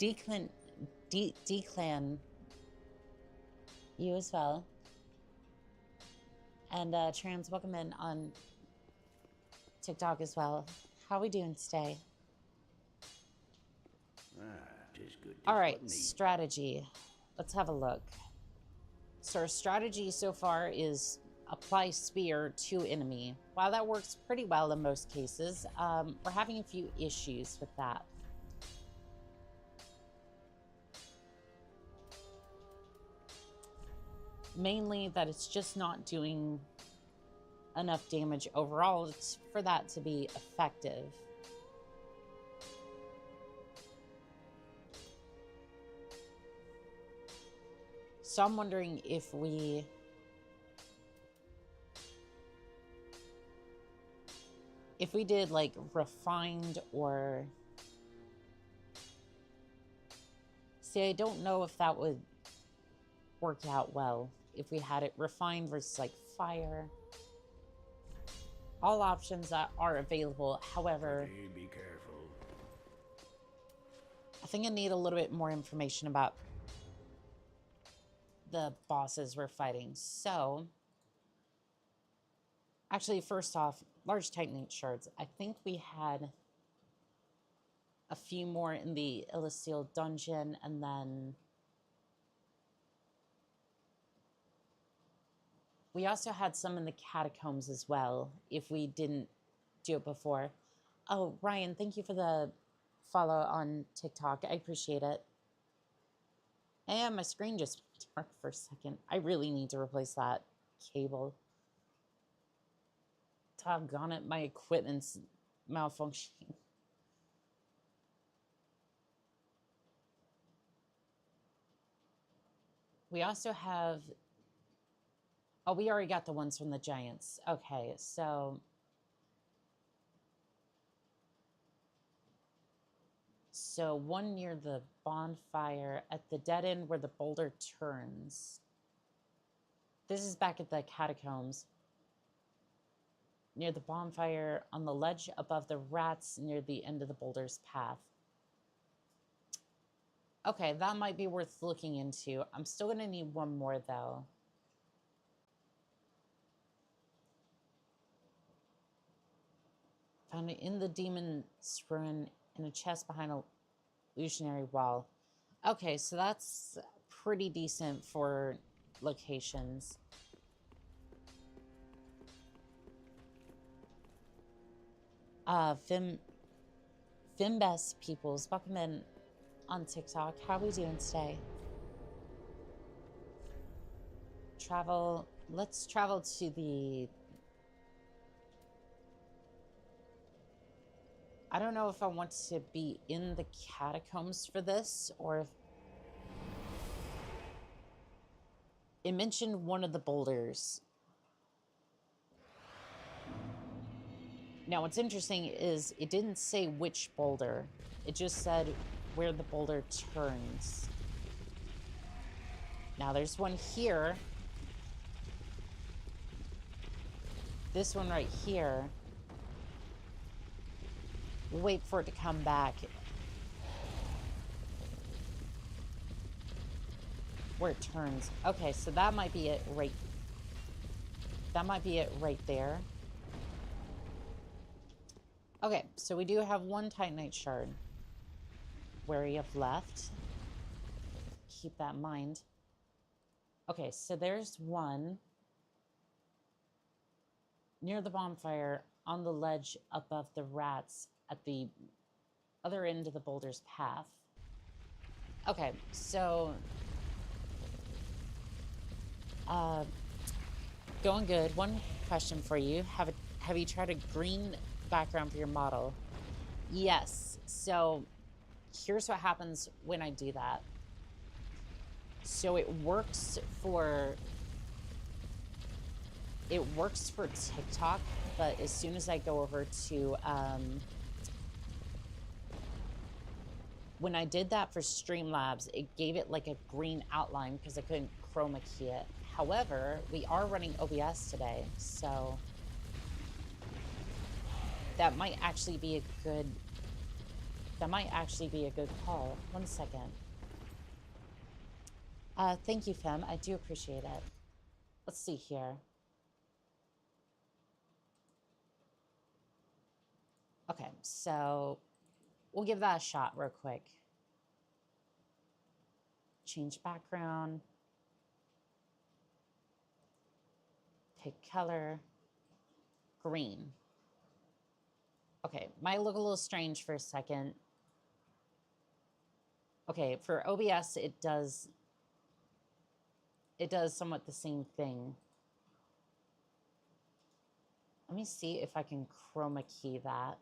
Speaker 1: Declan, you as well. And Trans, welcome in on TikTok as well. How we doing today? All right, strategy. Let's have a look. So our strategy so far is apply spear to enemy. While that works pretty well in most cases, we're having a few issues with that. Mainly that it's just not doing enough damage overall for that to be effective. So I'm wondering if we did like refined or... See, I don't know if that would work out well if we had it refined versus like fire. All options that are available, however,
Speaker 3: be careful.
Speaker 1: I think I need a little bit more information about the bosses we're fighting. So, actually, first off, large Titanite shards. I think we had a few more in the Illusial dungeon, and then We also had some in the catacombs as well, if we didn't do it before. Oh, Ryan, thank you for the follow on TikTok. I appreciate it. And my screen just went dark for a second. I really need to replace that cable. Doggone it, my equipment's malfunctioning. We also have... Oh, we already got the ones from the giants. Okay, so... So one near the bonfire at the dead end where the boulder turns. This is back at the catacombs. Near the bonfire on the ledge above the rats near the end of the boulder's path. Okay, that might be worth looking into. I'm still going to need one more, though. Found it in the demon's ruin in a chest behind a illusionary wall. Okay, so that's pretty decent for locations. Fimbest peoples, welcome in on TikTok. How are we doing today? Let's travel to the... I don't know if I want to be in the catacombs for this, or if... It mentioned one of the boulders. Now, what's interesting is it didn't say which boulder. It just said where the boulder turns. Now, there's one here. This one right here. We'll wait for it to come back. Where it turns. Okay, so that might be it right... That might be it right there. Okay, so we do have one Titanite shard. Where we have left. Keep that in mind. Okay, so there's one. Near the bonfire, on the ledge above the rats at the other end of the boulder's path. Okay, so... going good. One question for you. Have you tried a green background for your model? Yes. So here's what happens when I do that. So it works for TikTok, but as soon as I go over to when I did that for Streamlabs, it gave it like a green outline because I couldn't chroma key it. However, we are running OBS today, so that might actually be a good call. 1 second. Thank you, Fem. I do appreciate it. Let's see here. Okay, so we'll give that a shot real quick. Change background. Pick color. Green. Okay, might look a little strange for a second. Okay, for OBS, it does somewhat the same thing. Let me see if I can chroma key that.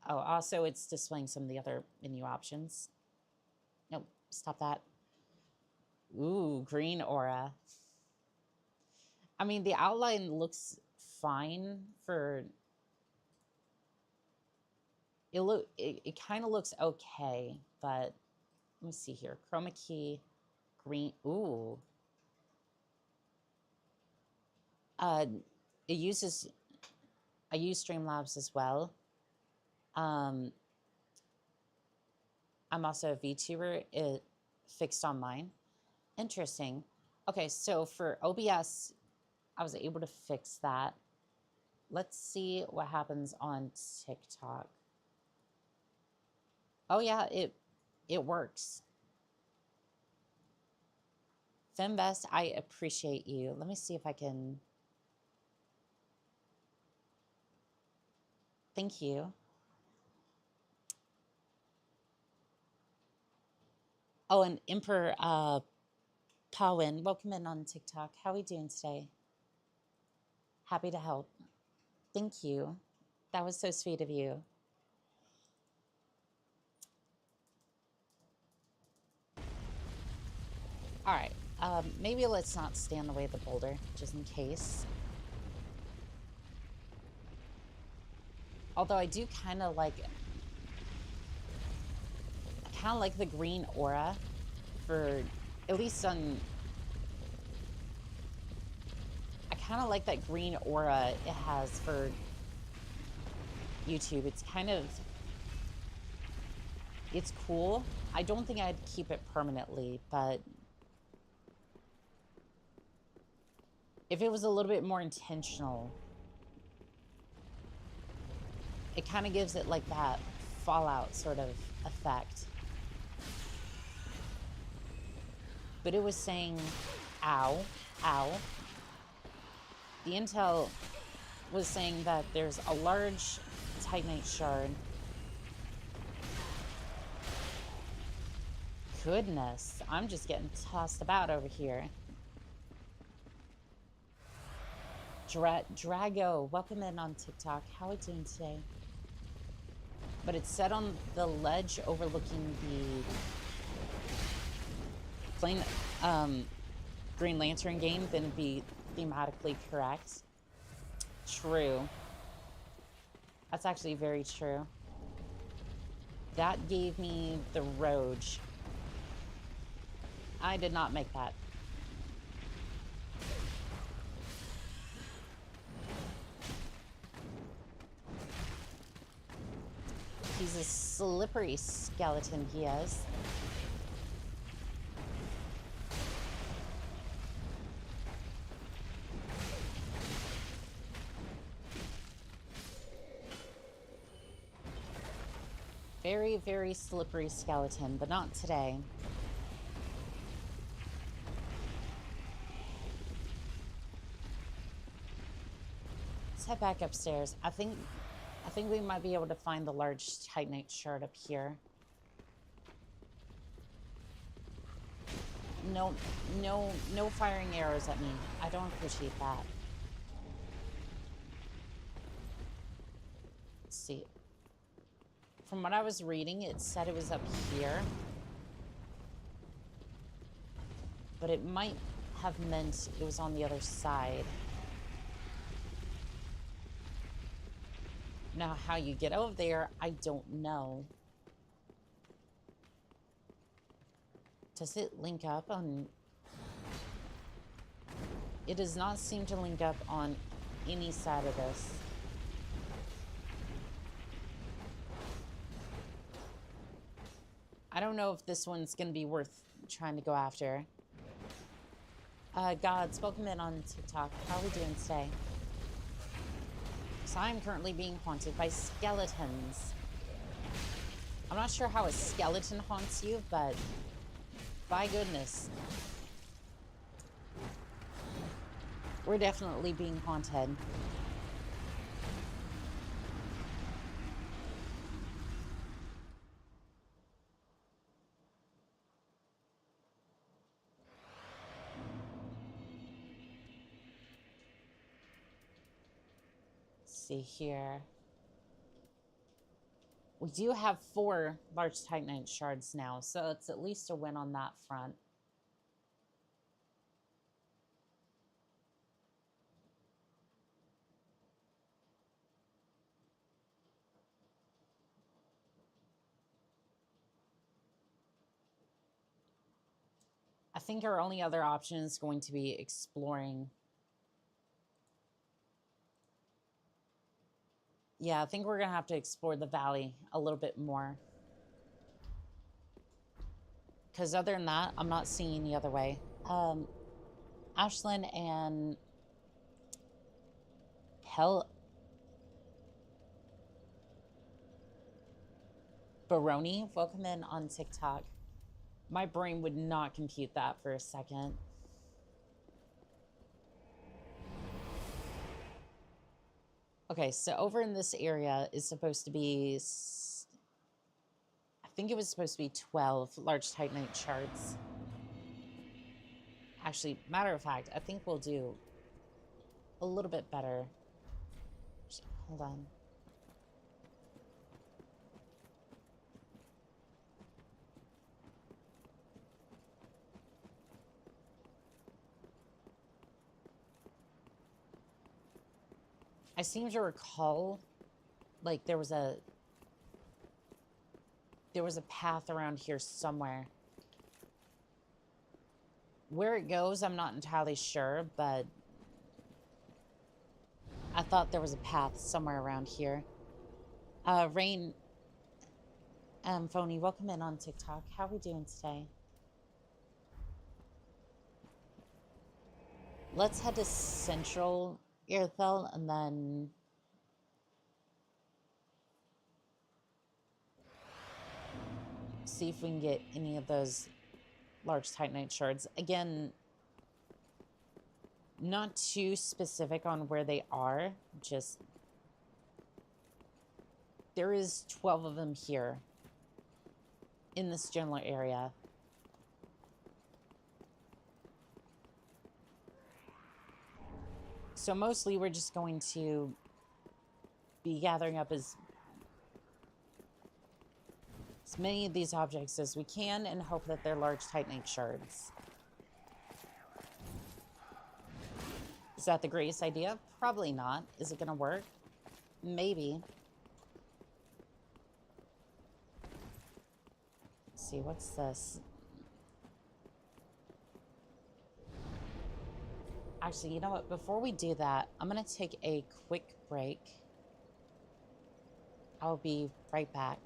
Speaker 1: Oh, also it's displaying some of the other menu options. Nope, stop that. Ooh, green aura. I mean, the outline looks fine for... It kind of looks okay, but let me see here. Chroma key, green. Ooh. I use Streamlabs as well. I'm also a VTuber. It fixed on mine. Interesting. Okay, so for OBS, I was able to fix that. Let's see what happens on TikTok. Oh yeah, it works. Fembest, I appreciate you. Let me see if I can. Thank you. Oh, and Emperor Pawin, welcome in on TikTok. How are we doing today? Happy to help. Thank you. That was so sweet of you. All right. Maybe let's not stay in the way of the boulder, just in case. Although I do kind of like the green aura for, at least on, I kind of like that green aura it has for YouTube. It's kind of, it's cool. I don't think I'd keep it permanently, but if it was a little bit more intentional, it kind of gives it like that Fallout sort of effect. But it was saying, ow, ow. The intel was saying that there's a large Titanite shard. Goodness, I'm just getting tossed about over here. Drago, welcome in on TikTok. How are we doing today? But it's set on the ledge overlooking the plain Green Lantern game, then it'd be thematically correct. True. That's actually very true. That gave me the Roge. I did not make that. He's a slippery skeleton, he is. Very, very slippery skeleton, but not today. Let's head back upstairs. I think we might be able to find the large Titanite shard up here. No firing arrows at me. I don't appreciate that. Let's see. From what I was reading, it said it was up here. But it might have meant it was on the other side. Now, how you get over there, I don't know. Does it link up on... It does not seem to link up on any side of this. I don't know if this one's going to be worth trying to go after. Gods, welcome in on TikTok. How are we doing today? So I'm currently being haunted by skeletons. I'm not sure how a skeleton haunts you, but by goodness. We're definitely being haunted. See here. We do have 4 large Titanite shards now, so it's at least a win on that front. I think our only other option is going to be exploring. Yeah, I think we're going to have to explore the valley a little bit more. Because other than that, I'm not seeing any other way. Ashlyn and Baroni, welcome in on TikTok. My brain would not compute that for a second. Okay, so over in this area is supposed to be, I think it was supposed to be 12 large titanite shards. Actually, matter of fact, I think we'll do a little bit better. Hold on. I seem to recall, like, there was a path around here somewhere. Where it goes, I'm not entirely sure, but I thought there was a path somewhere around here. Rain, Phony, welcome in on TikTok. How are we doing today? Let's head to Central Earthel and then see if we can get any of those large titanite shards. Again, not too specific on where they are, just there is 12 of them here in this general area. So mostly we're just going to be gathering up as many of these objects as we can and hope that they're large titanite shards. Is that the greatest idea? Probably not. Is it going to work? Maybe. Let's see, what's this? Actually, you know what? Before we do that, I'm going to take a quick break. I'll be right back.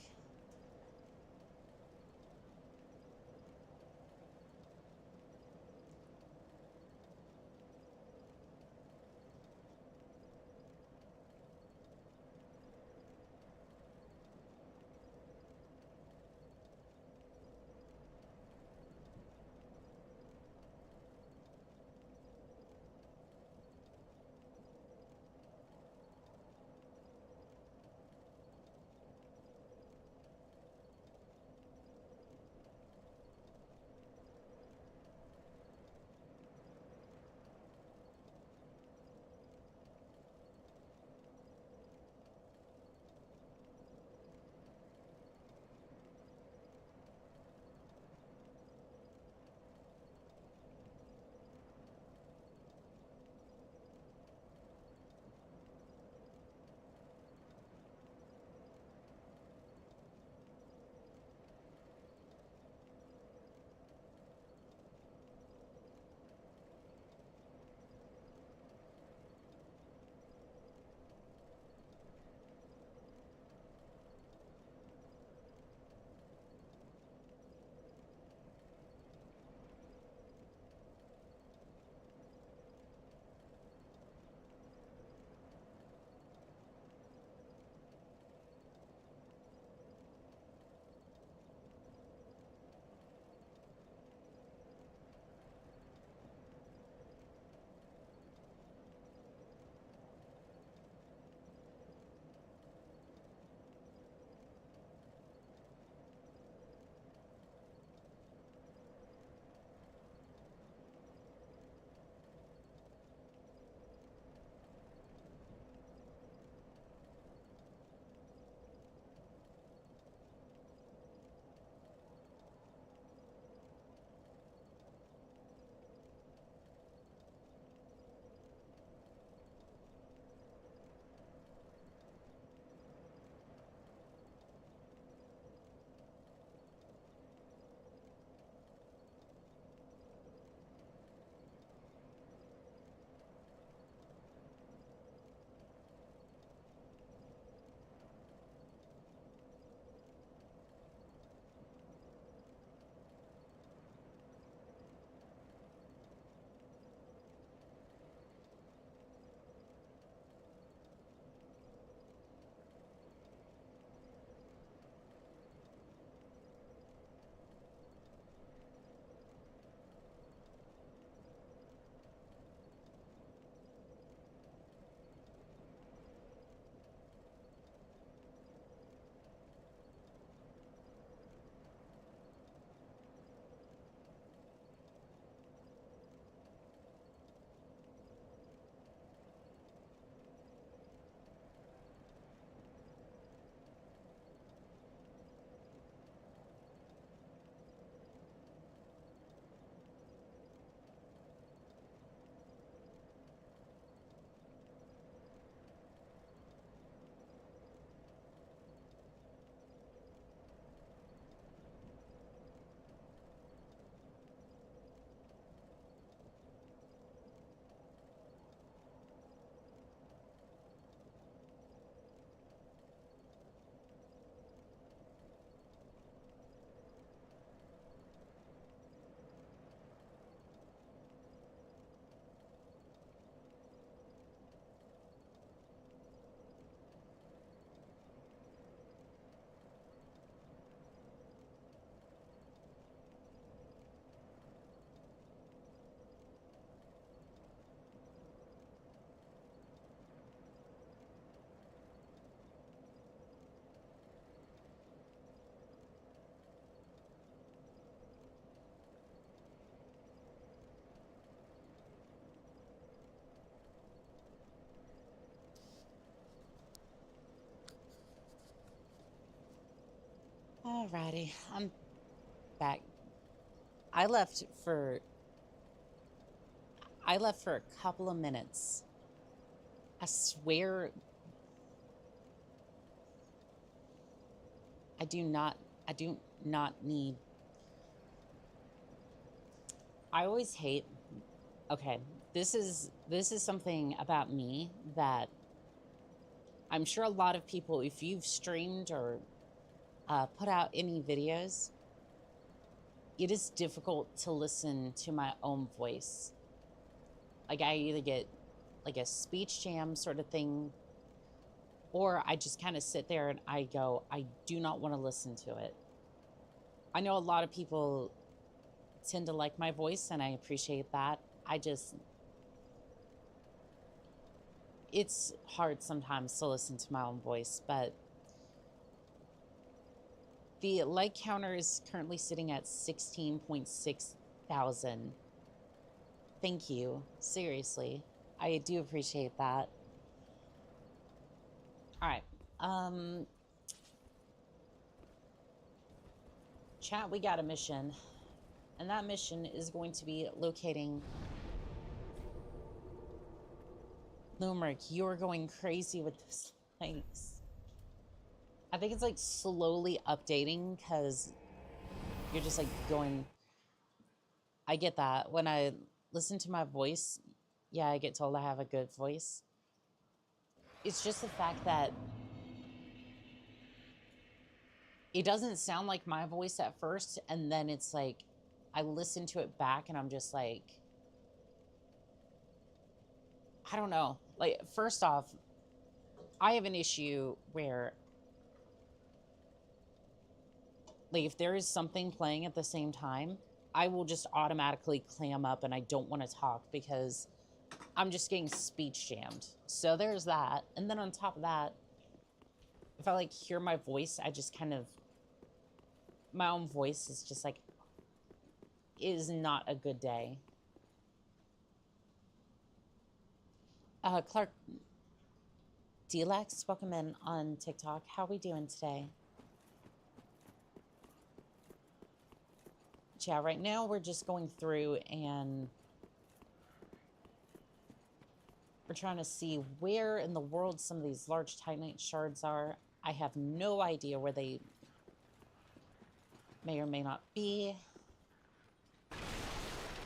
Speaker 1: Alrighty, I'm back. I left for a couple of minutes. I swear I do not need. I always hate. Okay, this is something about me that I'm sure a lot of people, if you've streamed or put out any videos, it is difficult to listen to my own voice. Like, I either get like a speech jam sort of thing, or I just kind of sit there and I go, I do not want to listen to it. I know a lot of people tend to like my voice, and I appreciate that. It's hard sometimes to listen to my own voice, but the like counter is currently sitting at 16.6 thousand. Thank you. Seriously. I do appreciate that. All right. Chat, we got a mission. And that mission is going to be locating Lumeric. You're going crazy with this links. I think it's like slowly updating because you're just like going. I get that. When I listen to my voice, yeah, I get told I have a good voice. It's just the fact that it doesn't sound like my voice at first, and then it's like I listen to it back and I'm just like, I don't know. Like, first off, I have an issue where, like, if there is something playing at the same time, I will just automatically clam up and I don't want to talk because I'm just getting speech jammed. So there's that. And then on top of that, if I like hear my voice, I just kind of, my own voice is just like, is not a good day. Clark Delax, welcome in on TikTok. How are we doing today? Yeah, right now we're just going through and we're trying to see where in the world some of these large Titanite shards are. I have no idea where they may or may not be.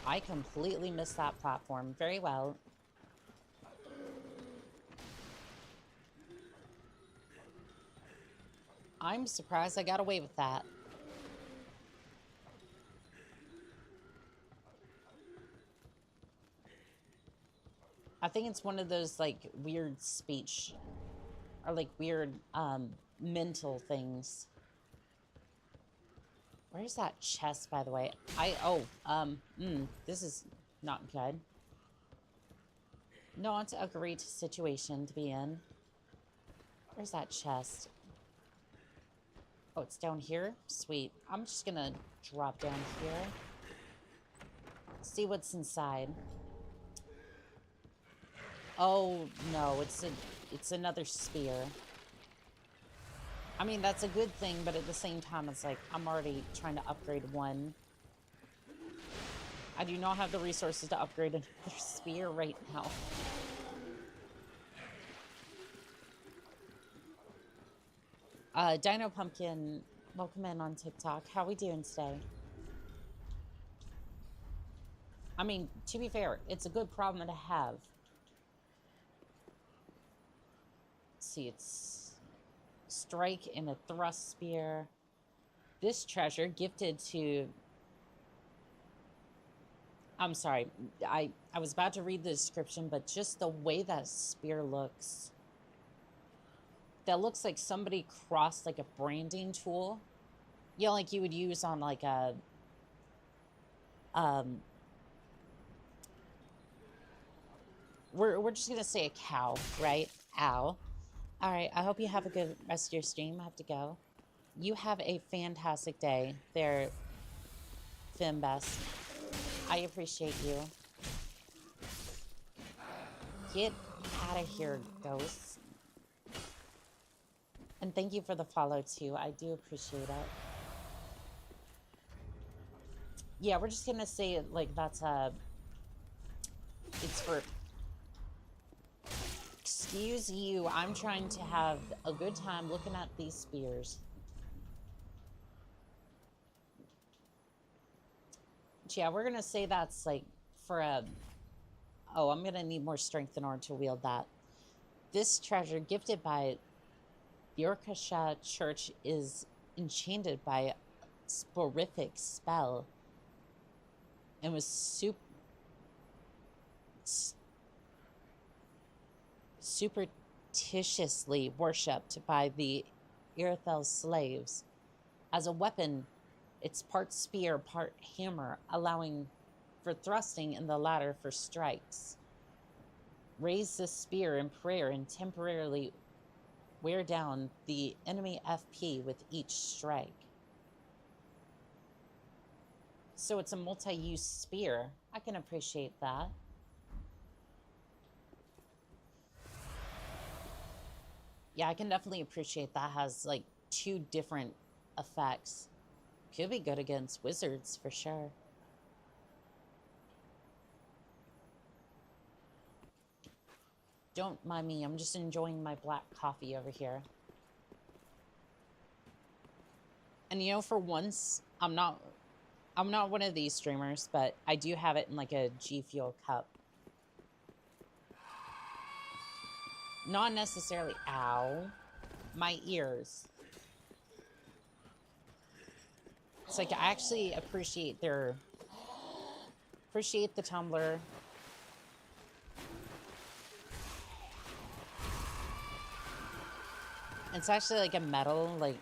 Speaker 1: I completely missed that platform. Very well. I'm surprised I got away with that. I think it's one of those like weird speech or like weird mental things. Where's that chest, by the way? This is not good. Not a great situation to be in. Where's that chest? Oh, it's down here? Sweet. I'm just gonna drop down here. See what's inside. Oh, no, it's another spear. I mean, that's a good thing, but at the same time, it's like, I'm already trying to upgrade one. I do not have the resources to upgrade another spear right now. Dino Pumpkin, welcome in on TikTok. How we doing today? I mean, to be fair, it's a good problem to have. Let's see, it's strike and a thrust spear. This treasure gifted to... I'm sorry, I was about to read the description, but just the way that spear looks... That looks like somebody crossed like a branding tool. You know, like you would use on like a... We're just gonna say a cow, right? Ow. All right, I hope you have a good rest of your stream. I have to go. You have a fantastic day there, Fimbest. I appreciate you. Get out of here, ghosts. And thank you for the follow, too. I do appreciate it. Yeah, we're just gonna say it like that's it's for, excuse you, I'm trying to have a good time looking at these spears. But yeah, we're gonna say that's like for a, oh, I'm gonna need more strength in order to wield that. This treasure gifted by the Orkasha Church is enchanted by a sporific spell and was superstitiously worshipped by the Irithel's slaves. As a weapon, it's part spear, part hammer, allowing for thrusting and the latter for strikes. Raise the spear in prayer and temporarily wear down the enemy FP with each strike. So it's a multi-use spear. I can appreciate that. Yeah, I can definitely appreciate that has like 2 different effects. Could be good against wizards for sure. Don't mind me, I'm just enjoying my black coffee over here. And you know, for once, I'm not one of these streamers, but I do have it in like a G Fuel cup. Not necessarily, ow, my ears. It's like I actually appreciate the tumbler. It's actually like a metal, like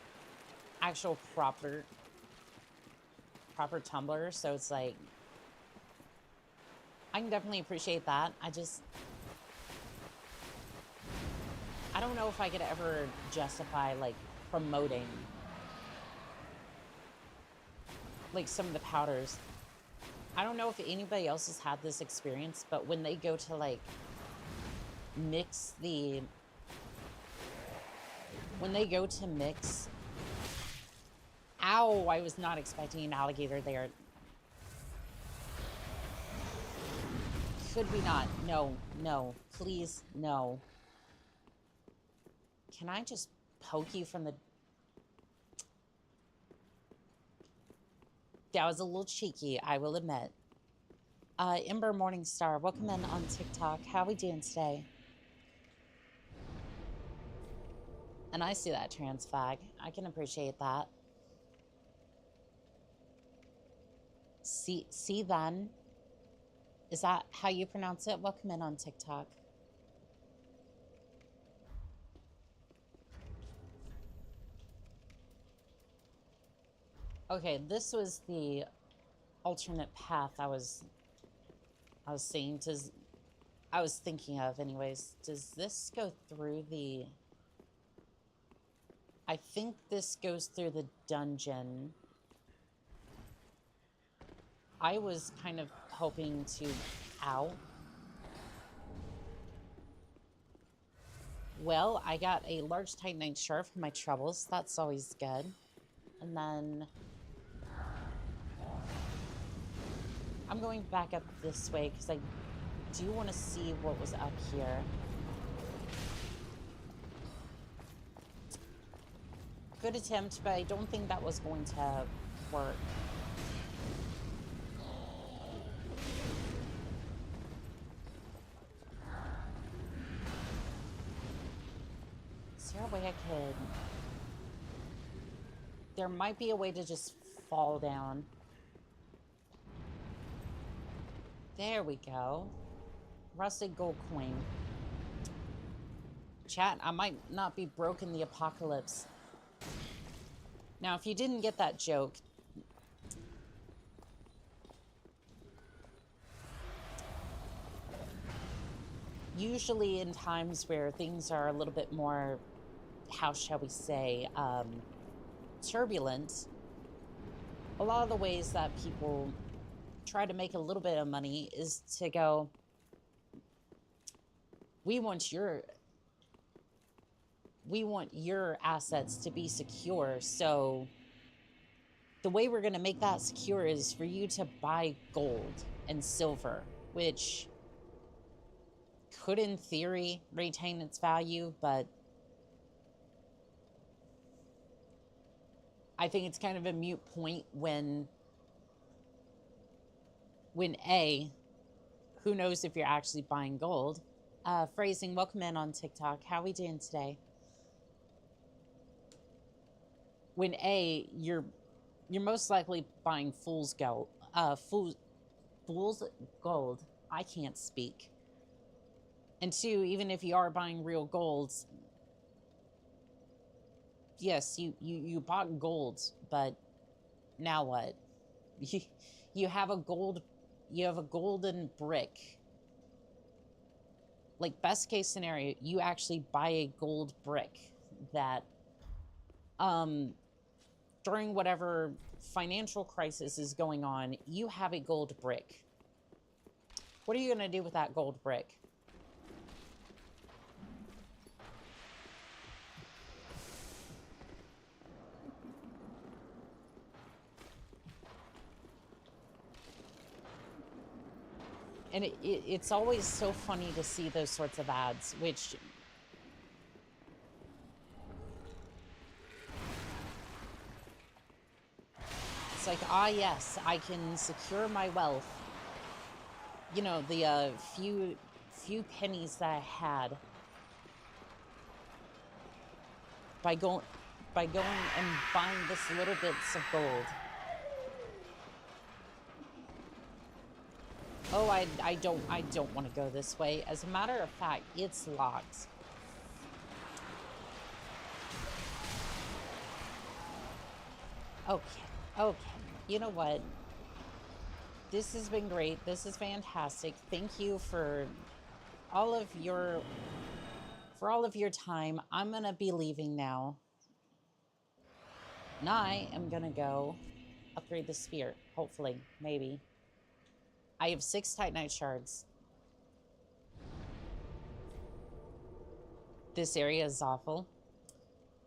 Speaker 1: actual proper tumbler, so it's like I can definitely appreciate that. I don't know if I could ever justify like promoting like some of the powders. I don't know if anybody else has had this experience, but when they go to like mix ow, I was not expecting an alligator there. Could we not? No, please, no. Can I just poke you from the... That was a little cheeky, I will admit. Ember Morningstar, welcome in on TikTok. How are we doing today? And I see that trans flag. I can appreciate that. See then? Is that how you pronounce it? Welcome in on TikTok. Okay, this was the alternate path I was thinking of anyways. Does this go through the... I think this goes through the dungeon. I was kind of hoping to... Ow. Well, I got a large titanite shard for my troubles. That's always good. And then... I'm going back up this way because I do want to see what was up here. Good attempt, but I don't think that was going to work. Is there a way I could... There might be a way to just fall down. There we go. Rusted gold coin. Chat, I might not be broke in the apocalypse. Now, if you didn't get that joke, usually in times where things are a little bit more, how shall we say, turbulent, a lot of the ways that people try to make a little bit of money is to go, we want your assets to be secure, so the way we're going to make that secure is for you to buy gold and silver, which could, in theory, retain its value, but I think it's kind of a moot point when A, who knows if you're actually buying gold. Phrasing, welcome in on TikTok. How we doing today? When A, you're most likely buying fool's gold. Fool's gold. I can't speak. And two, even if you are buying real golds, yes, you bought gold, but now what? You have a golden brick. Like, best case scenario, you actually buy a gold brick that during whatever financial crisis is going on, you have a gold brick. What are you going to do with that gold brick? And it's always so funny to see those sorts of ads, which... It's like, ah, yes, I can secure my wealth. You know, the few pennies that I had by going and buying this little bits of gold. Oh, I don't want to go this way. As a matter of fact, it's locked. Okay. You know what? This has been great. This is fantastic. Thank you for all of your time. I'm gonna be leaving now. And I am gonna go upgrade the spear. Hopefully, maybe. I have 6 Titanite shards. This area is awful.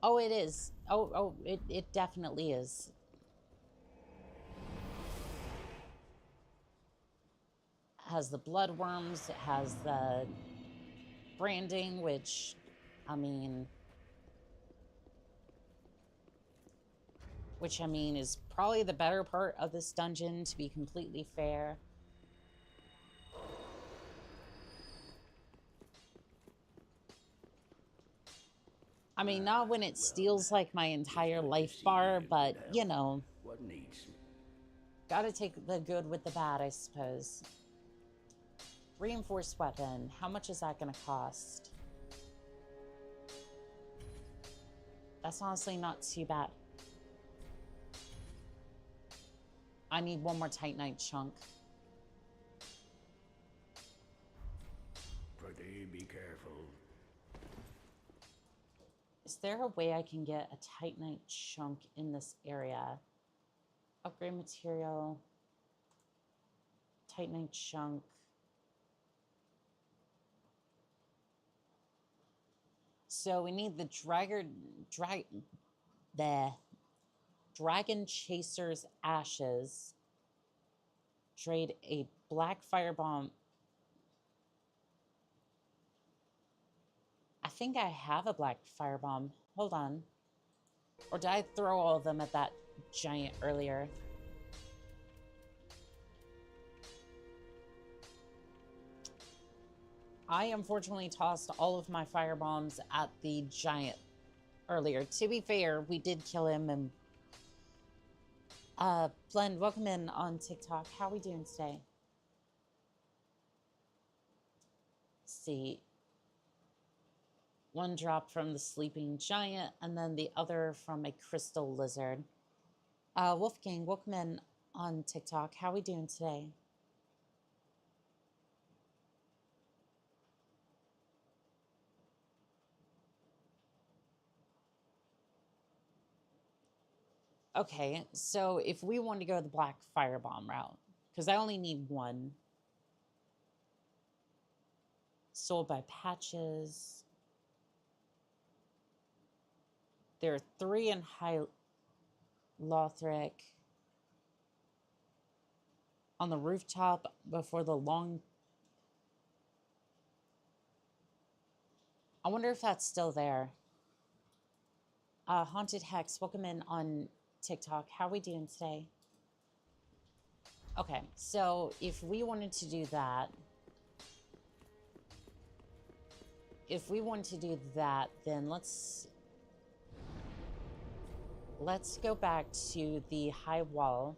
Speaker 1: Oh, it is. It definitely is. It has the bloodworms. It has the branding, which, I mean, is probably the better part of this dungeon, to be completely fair. I mean, not when it steals, like, my entire life bar, but, you know.
Speaker 3: What needs?
Speaker 1: Gotta take the good with the bad, I suppose. Reinforced weapon. How much is that gonna cost? That's honestly not too bad. I need one more Titanite chunk.
Speaker 3: Pretty be careful.
Speaker 1: Is there a way I can get a Titanite chunk in this area? Upgrade material. Titanite chunk. So we need the Dragon Chaser's ashes. Trade a black firebomb. I think I have a black firebomb. Hold on. Or did I throw all of them at that giant earlier? I unfortunately tossed all of my firebombs at the giant earlier. To be fair, we did kill him. And Blend, welcome in on TikTok. How are we doing today? Let's see. One drop from the sleeping giant, and then the other from a crystal lizard. Wolfgang, welcome in on TikTok. How are we doing today? Okay, so if we want to go the black firebomb route, because I only need one. Sold by patches. There are 3 in High Lothric. on the rooftop before the long... I wonder if that's still there. Haunted Hex, welcome in on TikTok. How are we doing today? Okay, so if we wanted to do that, then let's go back to the high wall.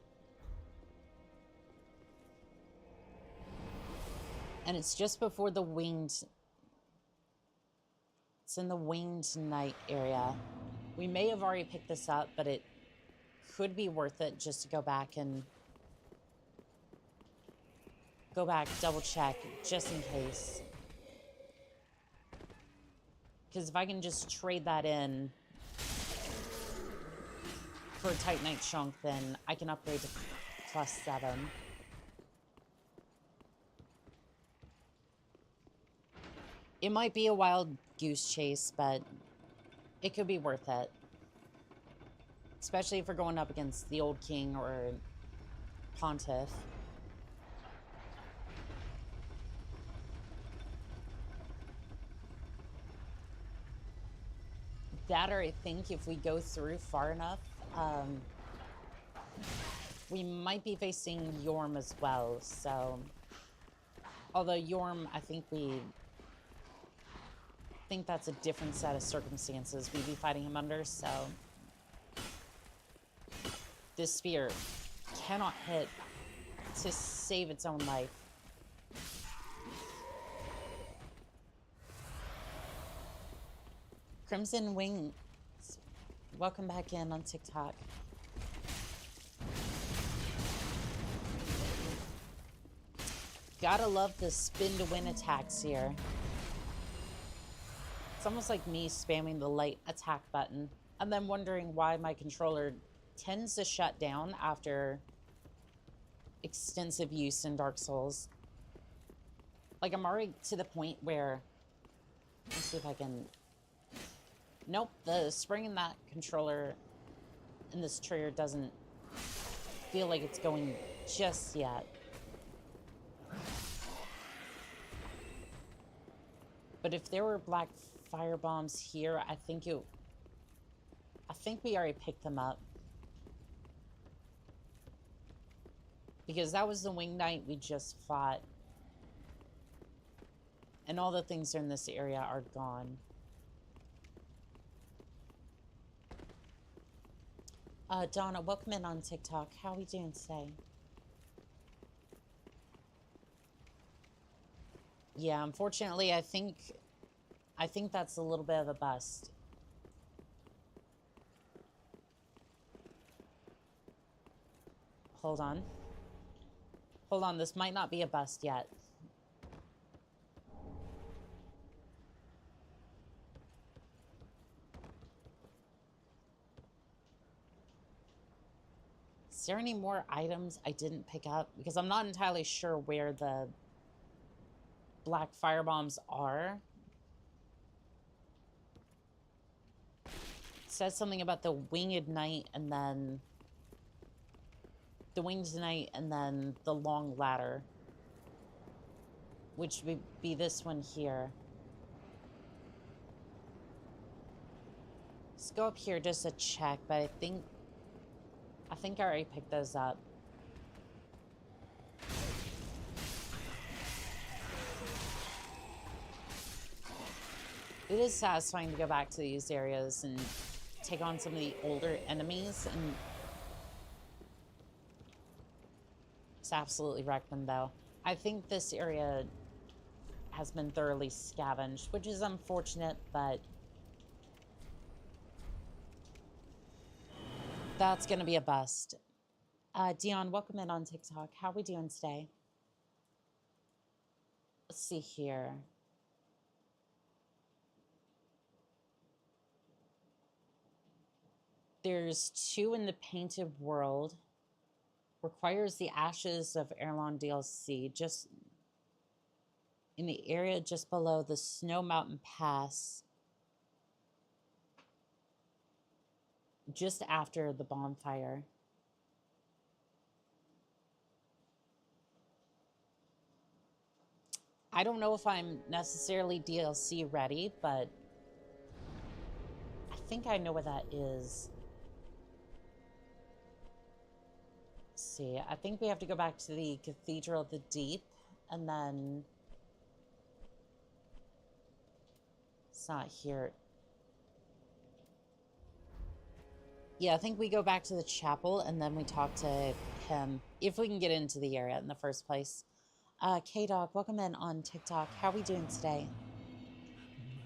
Speaker 1: And it's just before the winged... It's in the winged night area. We may have already picked this up, but it could be worth it just to go back and... double check, just in case. Because if I can just trade that in for a Titanite chunk, then I can upgrade to +7. It might be a wild goose chase, but it could be worth it. Especially if we're going up against the Old King or Pontiff. That, or I think if we go through far enough, we might be facing Yorm as well, so... Although Yorm, I think that's a different set of circumstances we'd be fighting him under, so... This spear cannot hit to save its own life. Crimson Wings, welcome back in on TikTok. Gotta love the spin to win attacks here. It's almost like me spamming the light attack button and then wondering why my controller tends to shut down after extensive use in Dark Souls. Like, I'm already to the point where... Let's see if I can... Nope, the spring in that controller and this trigger doesn't feel like it's going just yet. But if there were black fire bombs here, I think we already picked them up. Because that was the Wing Knight we just fought. And all the things in this area are gone. Donna, welcome in on TikTok. How are we doing today? Yeah, unfortunately, I think that's a little bit of a bust. Hold on. Hold on, this might not be a bust yet. Is there any more items I didn't pick up? Because I'm not entirely sure where the black firebombs are. It says something about the Winged Knight and then... The Winged Knight and then the Long Ladder. Which would be this one here. Let's go up here just to check, but I think I already picked those up. It is satisfying to go back to these areas and take on some of the older enemies, and it's absolutely wrecked them though. I think this area has been thoroughly scavenged, which is unfortunate, but that's gonna be a bust. Dion, welcome in on TikTok. How are we doing today? Let's see here. There's 2 in the Painted World. Requires the Ashes of Erlon DLC. Just in the area just below the Snow Mountain Pass. Just after the bonfire. I don't know if I'm necessarily DLC ready, but I think I know what that is. Let's see, I think we have to go back to the Cathedral of the Deep, and then... It's not here. Yeah, I think we go back to the chapel, and then we talk to him, if we can get into the area in the first place. K-Dog, welcome in on TikTok. How are we doing today?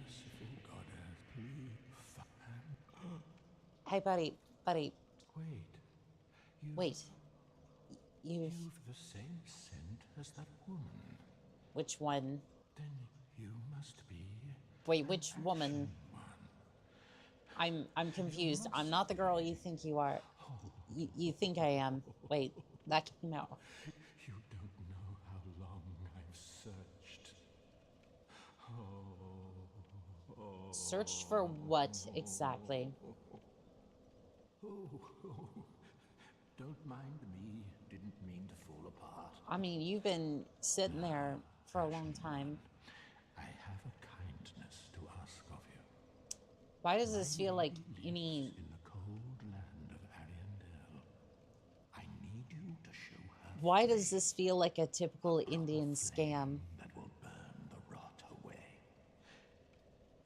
Speaker 3: Merciful goddess, please.
Speaker 1: Hey, buddy.
Speaker 3: Wait.
Speaker 1: Wait. You've...
Speaker 3: You've the same scent as that woman.
Speaker 1: Which one?
Speaker 3: Then you must be...
Speaker 1: Wait, which woman? I'm confused. I'm not the girl you think you are. You think I am. Wait, that came out.
Speaker 3: You don't know how long I've searched.
Speaker 1: Searched for what exactly?
Speaker 3: Don't mind me. Didn't mean to fall apart.
Speaker 1: I mean, you've been sitting there for a long time.
Speaker 3: I have a kindness to ask of you.
Speaker 1: Why does this feel like any...
Speaker 3: In the cold land of Ariandel, I need you to show her.
Speaker 1: Why does this feel like a typical Indian scam?
Speaker 3: That will burn the rot away.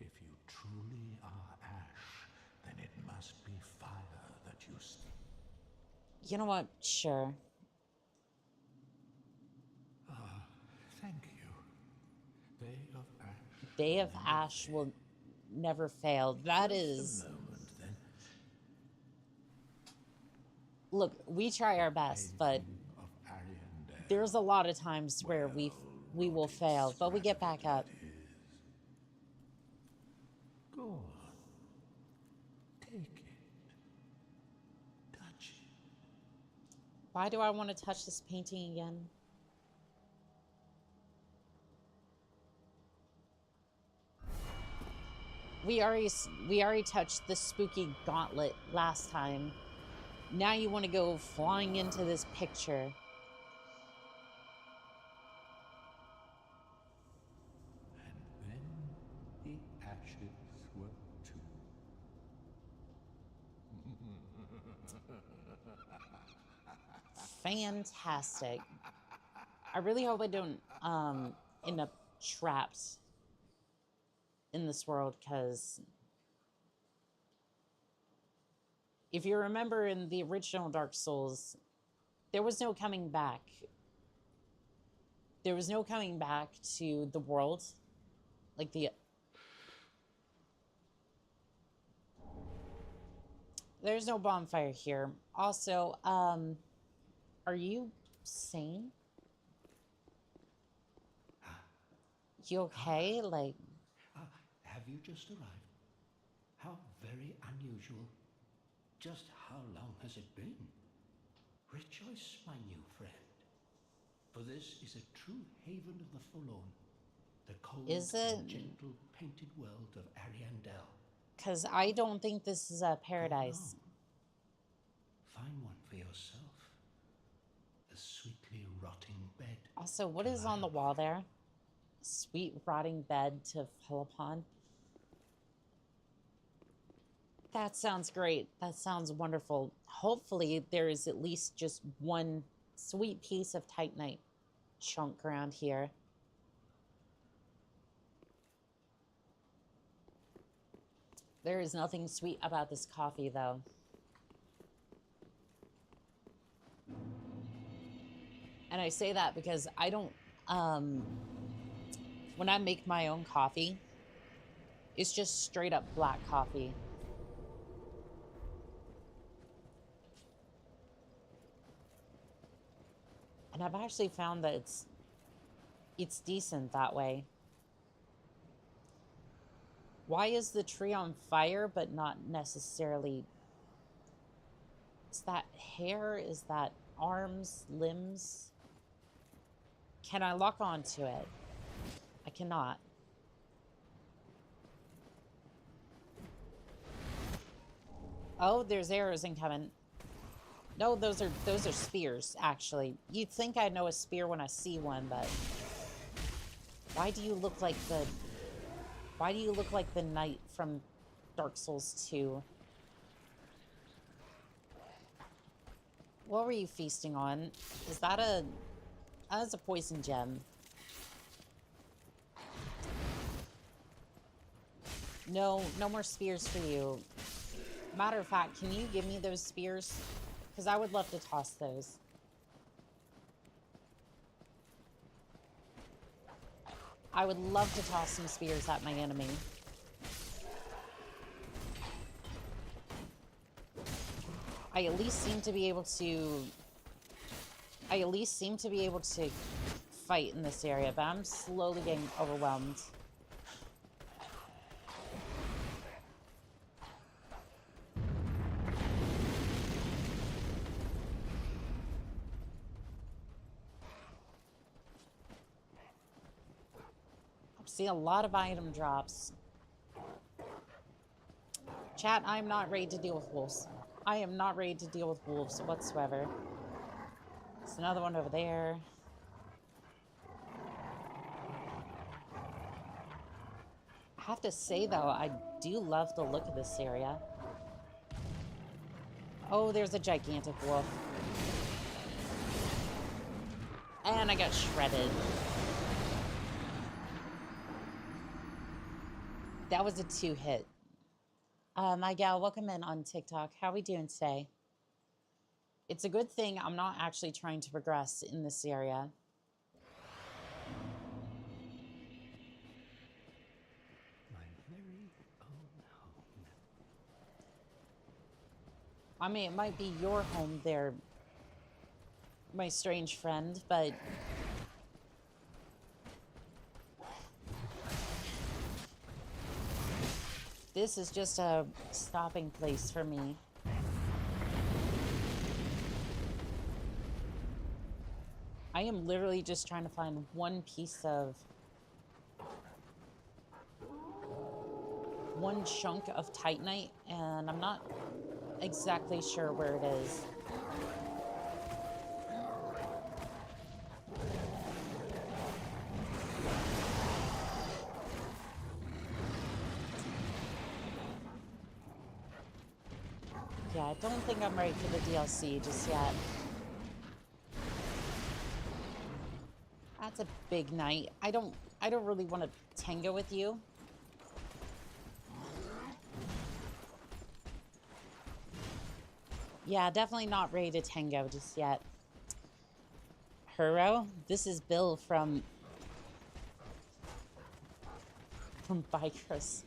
Speaker 3: If you truly are ash, then it must be fire that you speak.
Speaker 1: You know what? Sure.
Speaker 3: Thank you. Bay of Ash.
Speaker 1: Bay of Ash will never fail. That is...
Speaker 3: Just a moment, then.
Speaker 1: Look, we try our best, but
Speaker 3: Of Ariandel.
Speaker 1: there's a lot of times where we will fail, but we get back up.
Speaker 3: Go on. Take it. Touch it.
Speaker 1: Why do I want to touch this painting again? We already touched the spooky gauntlet last time. Now you want to go flying into this picture.
Speaker 3: And then the ashes were too.
Speaker 1: Fantastic. I really hope I don't end up trapped in this world, because if you remember in the original Dark Souls, there was no coming back. There was no coming back to the world. Like the... There's no bonfire here. Also, are you sane? You okay? Like...
Speaker 3: Have you just arrived? How very unusual. Just how long has it been? Rejoice, my new friend. For this is a true haven of the forlorn. The cold and gentle painted world of Ariandel.
Speaker 1: Because I don't think this is a paradise.
Speaker 3: Find one for yourself. A sweetly rotting bed.
Speaker 1: Also, what is on the wall there? Sweet rotting bed to fall upon. That sounds great. That sounds wonderful. Hopefully there is at least just one sweet piece of Titanite chunk around here. There is nothing sweet about this coffee, though. And I say that because I don't... when I make my own coffee, it's just straight up black coffee. And I've actually found that it's decent that way. Why is the tree on fire, but not necessarily... Is that hair? Is that arms, limbs? Can I lock onto it? I cannot. Oh, there's arrows incoming. No, those are spears, actually. You'd think I'd know a spear when I see one, but... Why do you look like the... Why do you look like the knight from Dark Souls 2? What were you feasting on? Is that a... That is a poison gem. No, no more spears for you. Matter of fact, can you give me those spears? Because I would love to toss those. I would love to toss some spears at my enemy. I at least seem to be able to... I at least seem to be able to fight in this area, but I'm slowly getting overwhelmed. I'm seeing a lot of item drops. Chat, I am not ready to deal with wolves. I am not ready to deal with wolves whatsoever. There's another one over there. I have to say, though, I do love the look of this area. Oh, there's a gigantic wolf. And I got shredded. That was a 2-hit. My gal, welcome in on TikTok. How are we doing today? It's a good thing I'm not actually trying to progress in this area.
Speaker 3: My very own home.
Speaker 1: I mean, it might be your home there, my strange friend, but... This is just a stopping place for me. I am literally just trying to find one piece of... one chunk of Titanite, and I'm not exactly sure where it is. Yeah, I don't think I'm ready for the DLC just yet. That's a big night. I don't really want to tango with you. Yeah, definitely not ready to tango just yet. Huro, this is Bill from Bikers.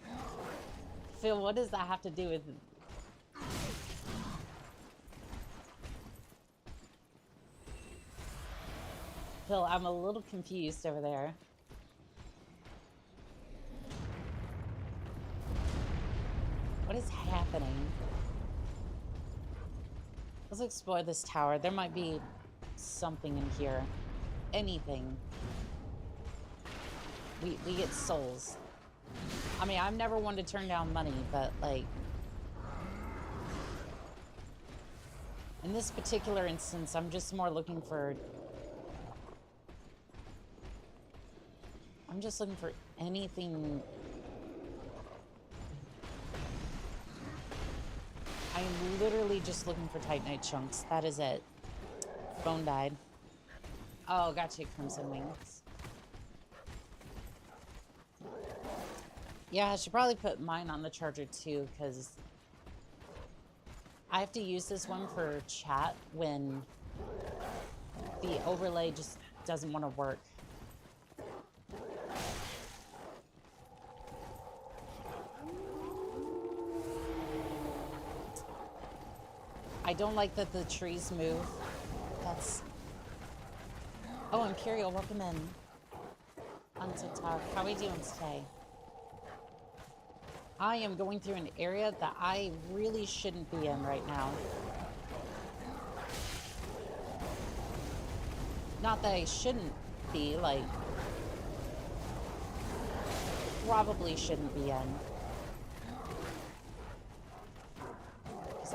Speaker 1: Phil, what does that have to do with... Phil, I'm a little confused over there. What is happening? Let's explore this tower. There might be something in here. Anything. We get souls. I mean, I've never wanted to turn down money, but like... in this particular instance, I'm just more looking for... I'm just looking for anything. I'm literally just looking for Titanite chunks. That is it. Phone died. Oh, gotcha, Crimson Wings. Yeah, I should probably put mine on the charger too, because I have to use this one for chat when the overlay just doesn't want to work. I don't like that the trees move. That's... Oh, Imperial, welcome in on TikTok. How are we doing today? I am going through an area that I really shouldn't be in right now. Not that I shouldn't be, like... probably shouldn't be in.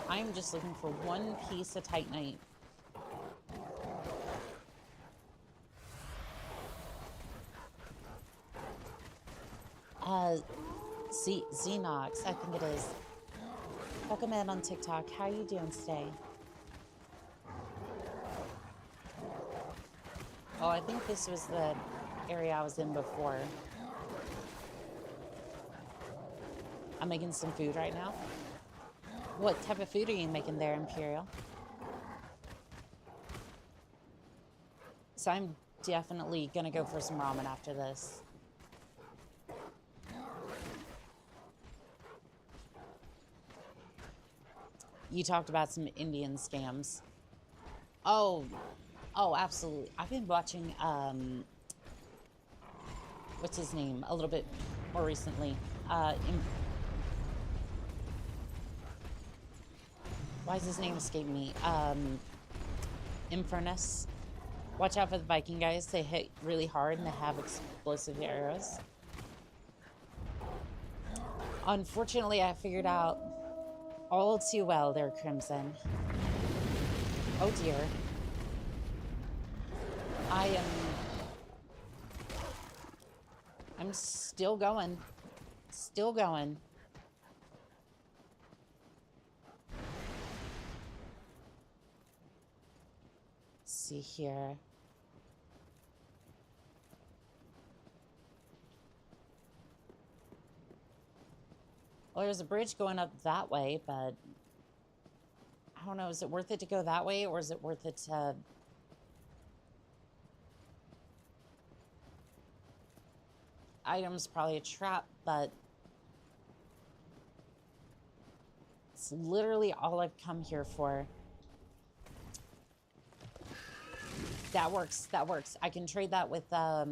Speaker 1: I'm just looking for one piece of Titanite. Xenox, I think it is. Welcome in on TikTok. How are you doing today? Oh, I think this was the area I was in before. I'm making some food right now. What type of food are you making there, Imperial? So I'm definitely gonna go for some ramen after this. You talked about some Indian scams. Oh, absolutely. I've been watching, what's his name? A little bit more recently. Why does his name escape me? Infernus. Watch out for the Viking guys. They hit really hard and they have explosive arrows. Unfortunately, I figured out all too well there, Crimson. Oh dear. I'm still going. Still going. Let's see here. Well, there's a bridge going up that way, but I don't know. Is it worth it to go that way, or is it worth it to... Item's probably a trap, but it's literally all I've come here for. That works. That works. I can trade that with I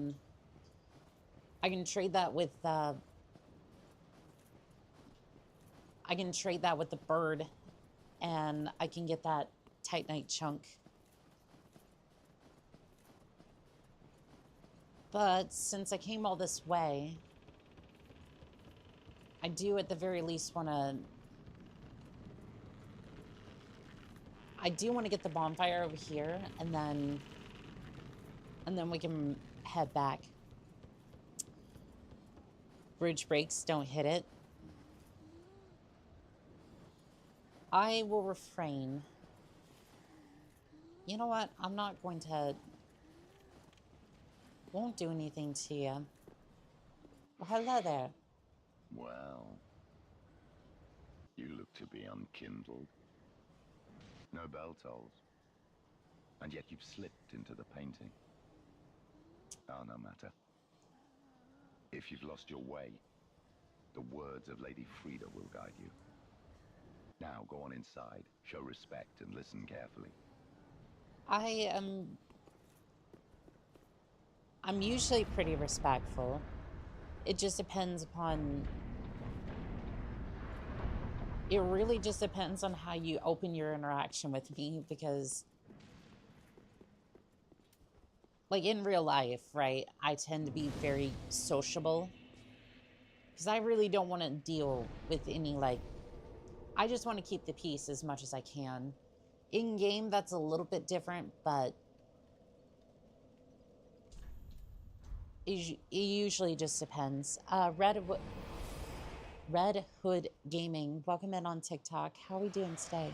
Speaker 1: can trade that with the bird, and I can get that Titanite chunk. But since I came all this way, I do at the very least want to... I do want to get the bonfire over here, and then we can head back. Bridge breaks, don't hit it. I will refrain. You know what? I'm not going to... Won't do anything to you. Well, hello there.
Speaker 4: Well, you look to be unkindled. No bell tolls. And yet you've slipped into the painting. Oh, no matter. If you've lost your way, the words of Lady Frida will guide you. Now, go on inside, show respect, and listen carefully.
Speaker 1: I'm usually pretty respectful. It just depends upon... It really just depends on how you open your interaction with me, because... Like, in real life, right, I tend to be very sociable. Because I really don't want to deal with any, like... I just want to keep the peace as much as I can. In-game, that's a little bit different, but... It usually just depends. Red Hood Gaming, welcome in on TikTok. How are we doing today?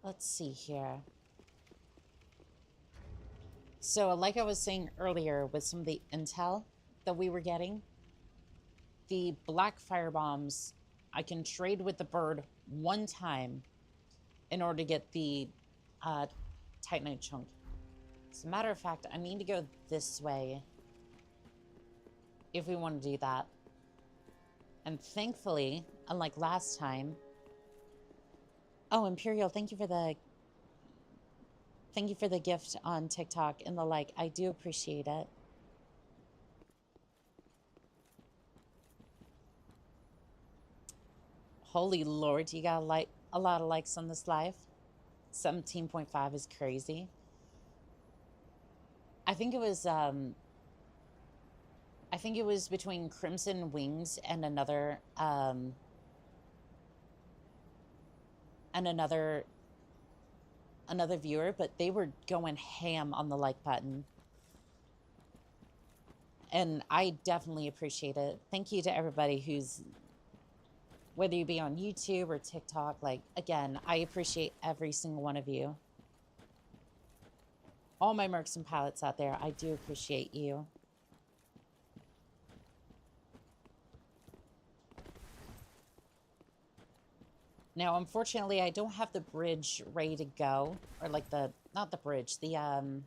Speaker 1: Let's see here. So, like I was saying earlier with some of the intel that we were getting, the black firebombs, I can trade with the bird one time in order to get the Titanite chunk. As a matter of fact, I need to go this way if we want to do that. And thankfully, unlike last time... Oh, Imperial, thank you for the gift on TikTok and the like. I do appreciate it. Holy Lord, you got a lot of likes on this live. 17.5 is crazy. I think it was between Crimson Wings and another another viewer, but they were going ham on the like button. And I definitely appreciate it. Thank you to everybody who's, whether you be on YouTube or TikTok, like, again, I appreciate every single one of you. All my mercs and pilots out there, I do appreciate you. Now, unfortunately, I don't have the bridge ready to go, or like the, not the bridge, the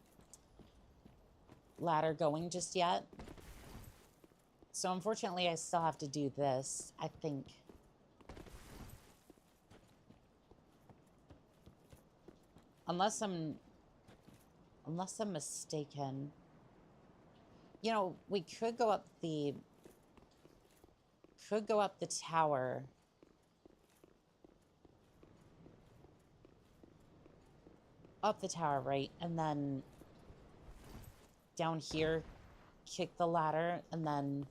Speaker 1: ladder going just yet. So unfortunately, I still have to do this, I think. Unless I'm mistaken. You know, we could go up the tower. Up the tower, right? And then down here, kick the ladder, and then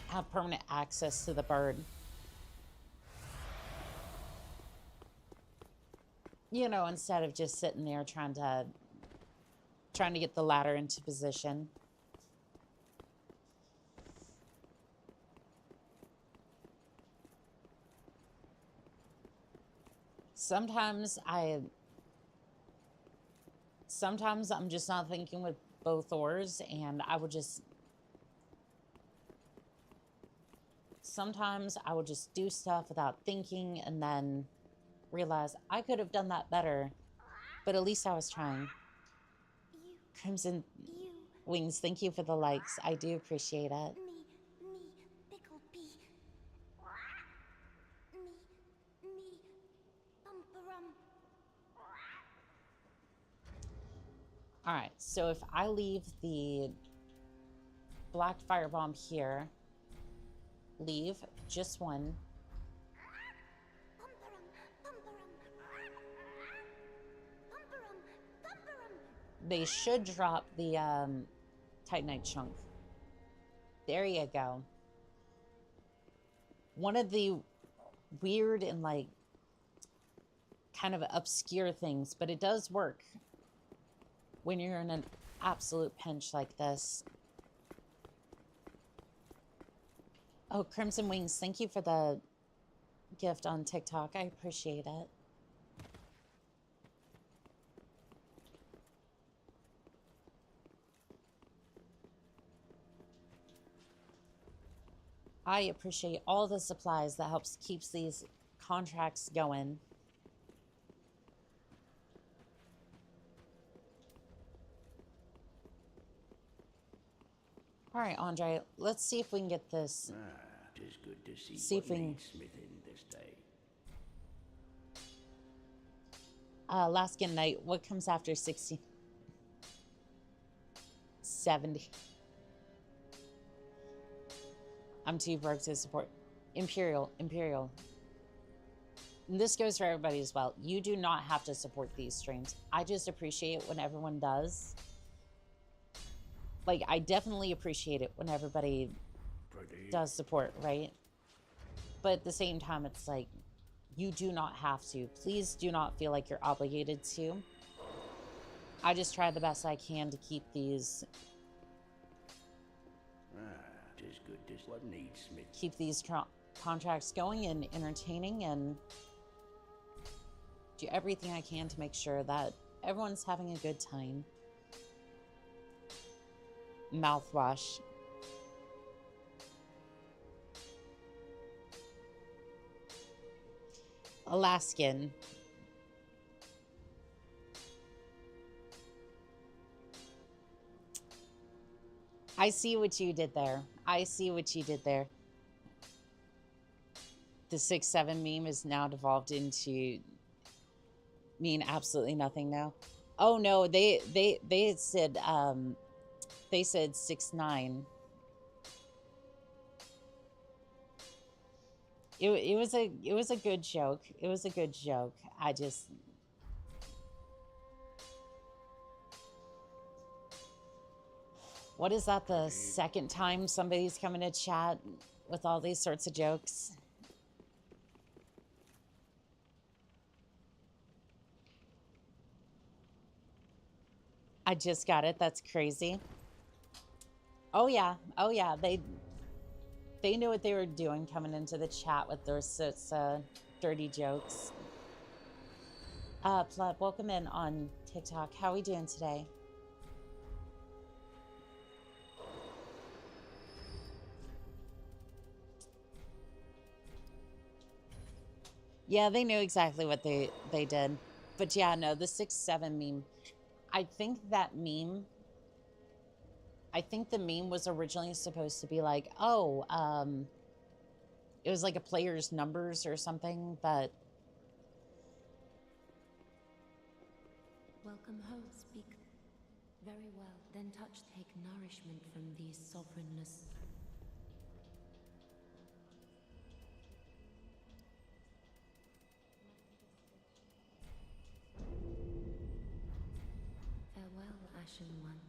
Speaker 1: have permanent access to the bird. You know, instead of just sitting there trying to get the ladder into position. Sometimes I'm just not thinking with both oars, and I would just, sometimes I would just do stuff without thinking and then realize I could have done that better, but at least I was trying. Crimson Wings, thank you for the likes. I do appreciate it. All right, so if I leave the black firebomb here, leave just one. They should drop the Titanite chunk. There you go. One of the weird and like kind of obscure things, but it does work when you're in an absolute pinch like this. Oh, Crimson Wings, thank you for the gift on TikTok. I appreciate it. I appreciate all the supplies that helps keeps these contracts going. All right, Andre, let's see if we can get this.
Speaker 3: Tis good to see
Speaker 1: if we can.
Speaker 3: smithing this day.
Speaker 1: Alaskan Night, what comes after 60? 70. I'm too broke to support. Imperial. And this goes for everybody as well. You do not have to support these streams. I just appreciate it when everyone does. Like, I definitely appreciate it when everybody does support, right? But at the same time, it's like, you do not have to. Please do not feel like you're obligated to. I just try the best I can to keep these...
Speaker 3: Tis good to what needs smith.
Speaker 1: Keep these contracts going and entertaining, and do everything I can to make sure that everyone's having a good time. Mouthwash. Alaskan. I see what you did there. I see what you did there. The 6-7 meme is now devolved into mean absolutely nothing now. Oh no, they said 6-9. It was a good joke. It was a good joke. I just... What is that, the second time somebody's coming to chat with all these sorts of jokes? I just got it. That's crazy. Oh yeah. Oh yeah. They knew what they were doing coming into the chat with those dirty jokes. Pleb, welcome in on TikTok. How are we doing today? Yeah, they knew exactly what they did. But yeah, no, the 6-7 meme. I think the meme was originally supposed to be like, oh, it was like a player's numbers or something, but
Speaker 5: Welcome home, speak. Very well, then touch take nourishment from these sovereignness. Farewell, Ashen One.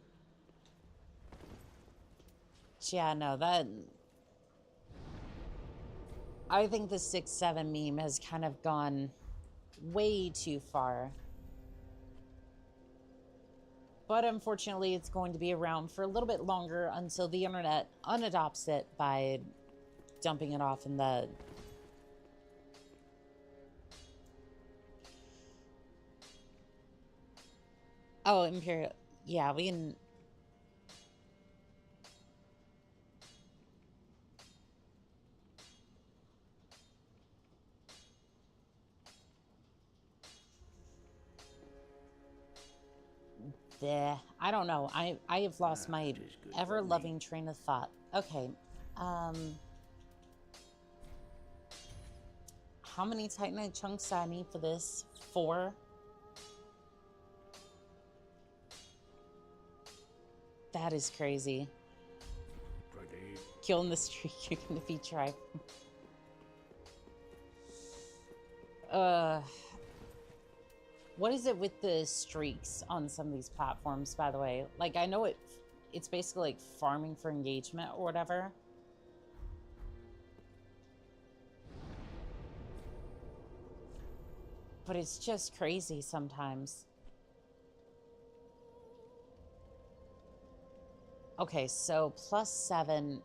Speaker 1: yeah, no, that... I think the 6-7 meme has kind of gone way too far. But unfortunately, it's going to be around for a little bit longer until the internet unadopts it by dumping it off in the... Oh, Imperial. Yeah, we can... I don't know. I have lost my ever-loving train of thought. Okay. How many Titanite chunks do I need for this? 4? That is crazy. Killing the streak, you're gonna be trying. What is it with the streaks on some of these platforms, by the way? Like, I know it's basically like farming for engagement or whatever. But it's just crazy sometimes. Okay, so +7.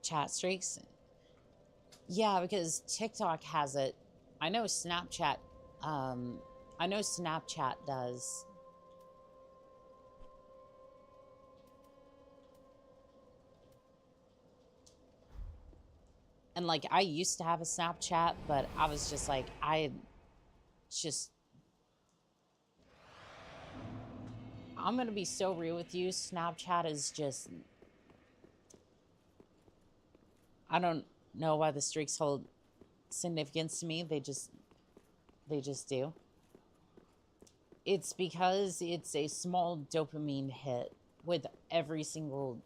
Speaker 1: Chat streaks. Yeah, because TikTok has it. I know Snapchat does. And like, I used to have a Snapchat, but I was just like, I'm gonna be so real with you. Snapchat is just, I don't know why the streaks hold significance to me. They just do. It's because it's a small dopamine hit with every single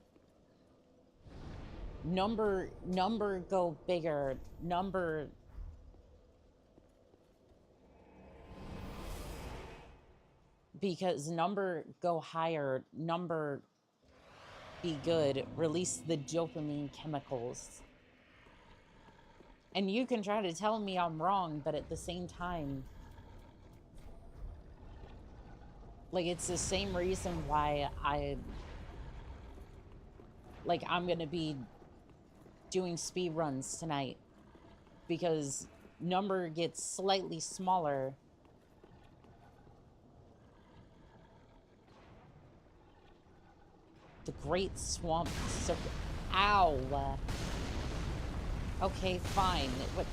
Speaker 1: number go bigger, number because number go higher, number be good, release the dopamine chemicals. And you can try to tell me I'm wrong, but at the same time, like, it's the same reason why I'm gonna be doing speed runs tonight, because number gets slightly smaller. The Great Swamp Circuit. Ow. Okay, fine. What?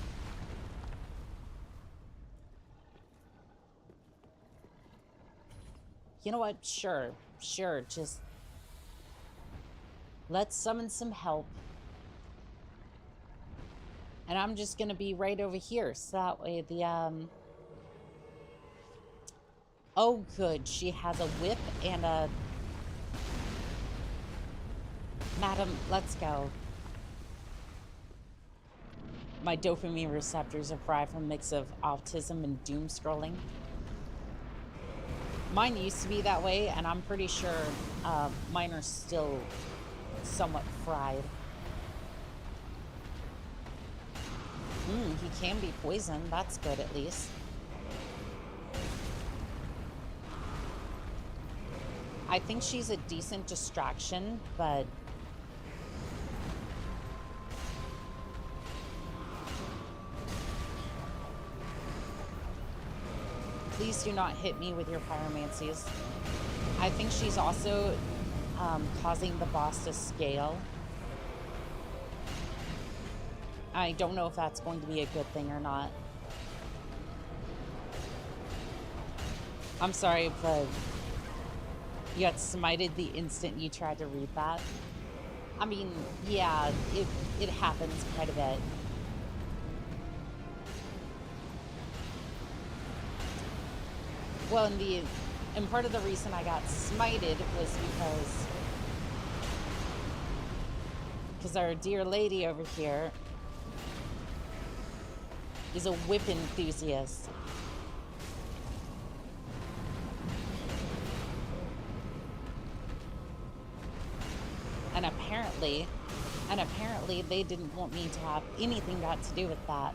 Speaker 1: You know what? Sure. Just let's summon some help. And I'm just gonna be right over here, so that way the oh good, she has a whip and a... Madam, let's go. My dopamine receptors are fried from a mix of autism and doom scrolling. Mine used to be that way, and I'm pretty sure mine are still somewhat fried. He can be poisoned. That's good, at least. I think she's a decent distraction, but please do not hit me with your pyromancies. I think she's also causing the boss to scale. I don't know if that's going to be a good thing or not. I'm sorry, but you got smited the instant you tried to read that. I mean, yeah, it happens quite a bit. Well, and part of the reason I got smited was because our dear lady over here is a whip enthusiast. And apparently they didn't want me to have anything got to do with that.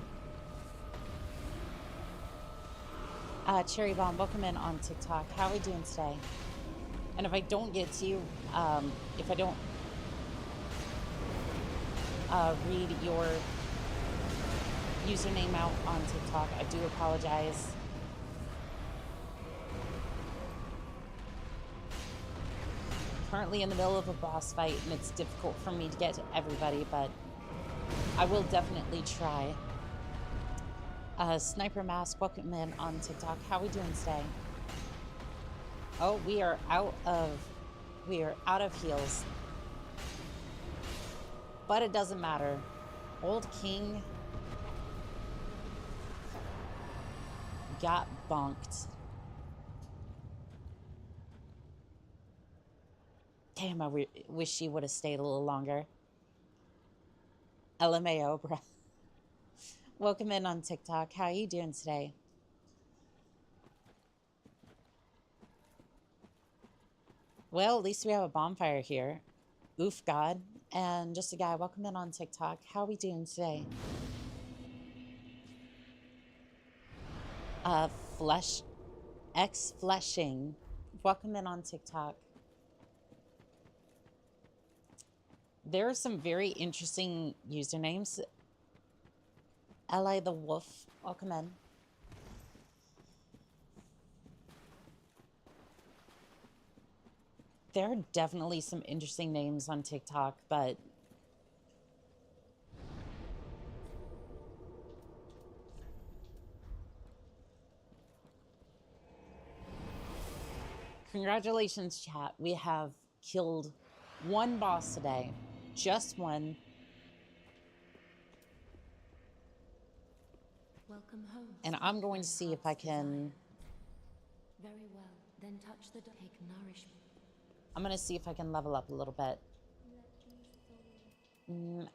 Speaker 1: Cherry Bomb, welcome in on TikTok. How are we doing today? And if I don't get to you, if I don't read your username out on TikTok, I do apologize. Currently in the middle of a boss fight, and it's difficult for me to get to everybody, but I will definitely try. Sniper Mask, welcome in on TikTok. How are we doing today? Oh, we are out of heals. But it doesn't matter. Old King got bonked. Damn, I wish she would have stayed a little longer. LMAO, bro. Welcome in on TikTok. How are you doing today? Well, at least we have a bonfire here. Oof, God. And just a guy. Welcome in on TikTok. How are we doing today? Fleshing. Welcome in on TikTok. There are some very interesting usernames. Eli the Wolf, welcome in. There are definitely some interesting names on TikTok, but congratulations, chat. We have killed one boss today. Just one.
Speaker 5: Welcome home.
Speaker 1: And I'm going to see if I can...
Speaker 5: Very well. Then touch the take nourishment.
Speaker 1: I'm going to see if I can level up a little bit.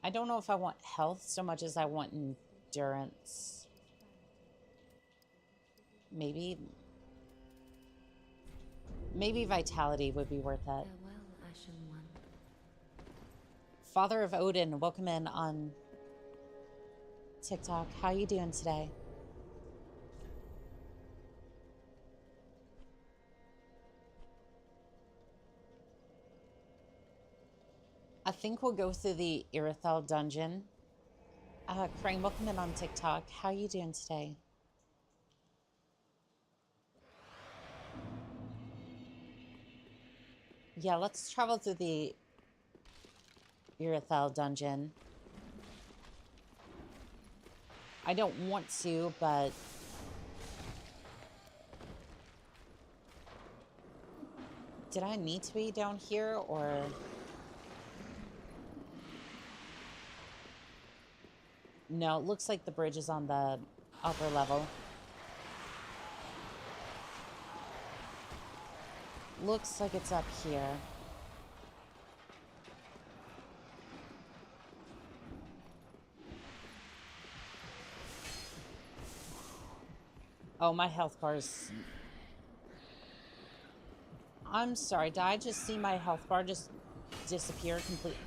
Speaker 1: I don't know if I want health so much as I want endurance. Maybe vitality would be worth it.
Speaker 5: Farewell, Ashen One.
Speaker 1: Father of Odin, welcome in on TikTok. How are you doing today? I think we'll go through the Irithel dungeon. Crane, welcome in on TikTok. How are you doing today? Yeah, let's travel through the Irithel dungeon. I don't want to, but... Did I need to be down here, or... No, it looks like the bridge is on the upper level. Looks like it's up here. Oh, my health bar's... I'm sorry, did I just see my health bar just disappear completely?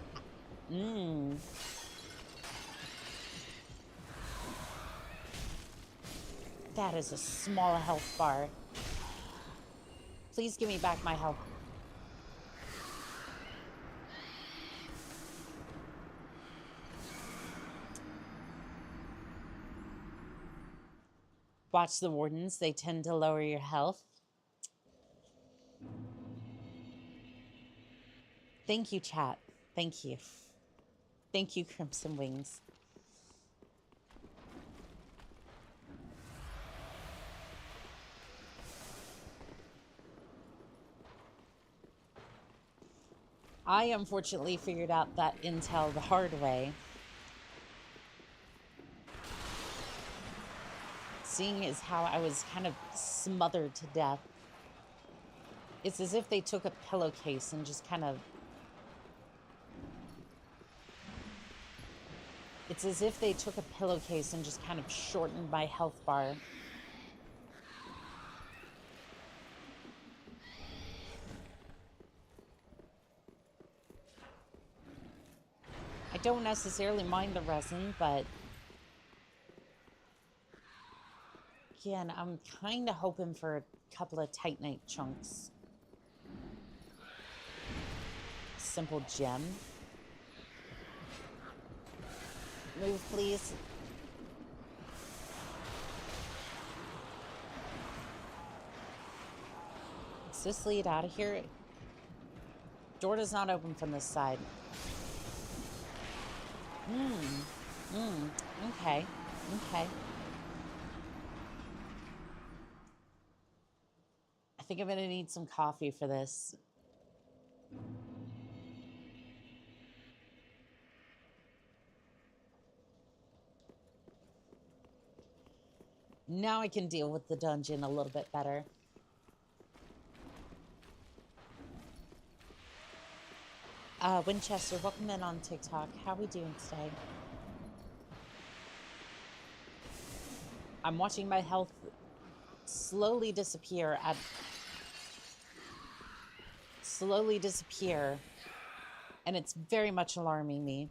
Speaker 1: That is a small health bar. Please give me back my health. Watch the wardens. They tend to lower your health. Thank you, chat. Thank you. Thank you, Crimson Wings. I unfortunately figured out that intel the hard way. Seeing as how I was kind of smothered to death. It's as if they took a pillowcase and just kind of... It's as if they took a pillowcase and just kind of shortened my health bar. I don't necessarily mind the resin, but... Again, I'm kind of hoping for a couple of Titanite chunks. Simple gem. Move, please. Let's just lead out of here. Door does not open from this side. Okay. Okay. I think I'm gonna need some coffee for this. Now I can deal with the dungeon a little bit better. Winchester, welcome in on TikTok. How we doing today? I'm watching my health slowly disappear and it's very much alarming me.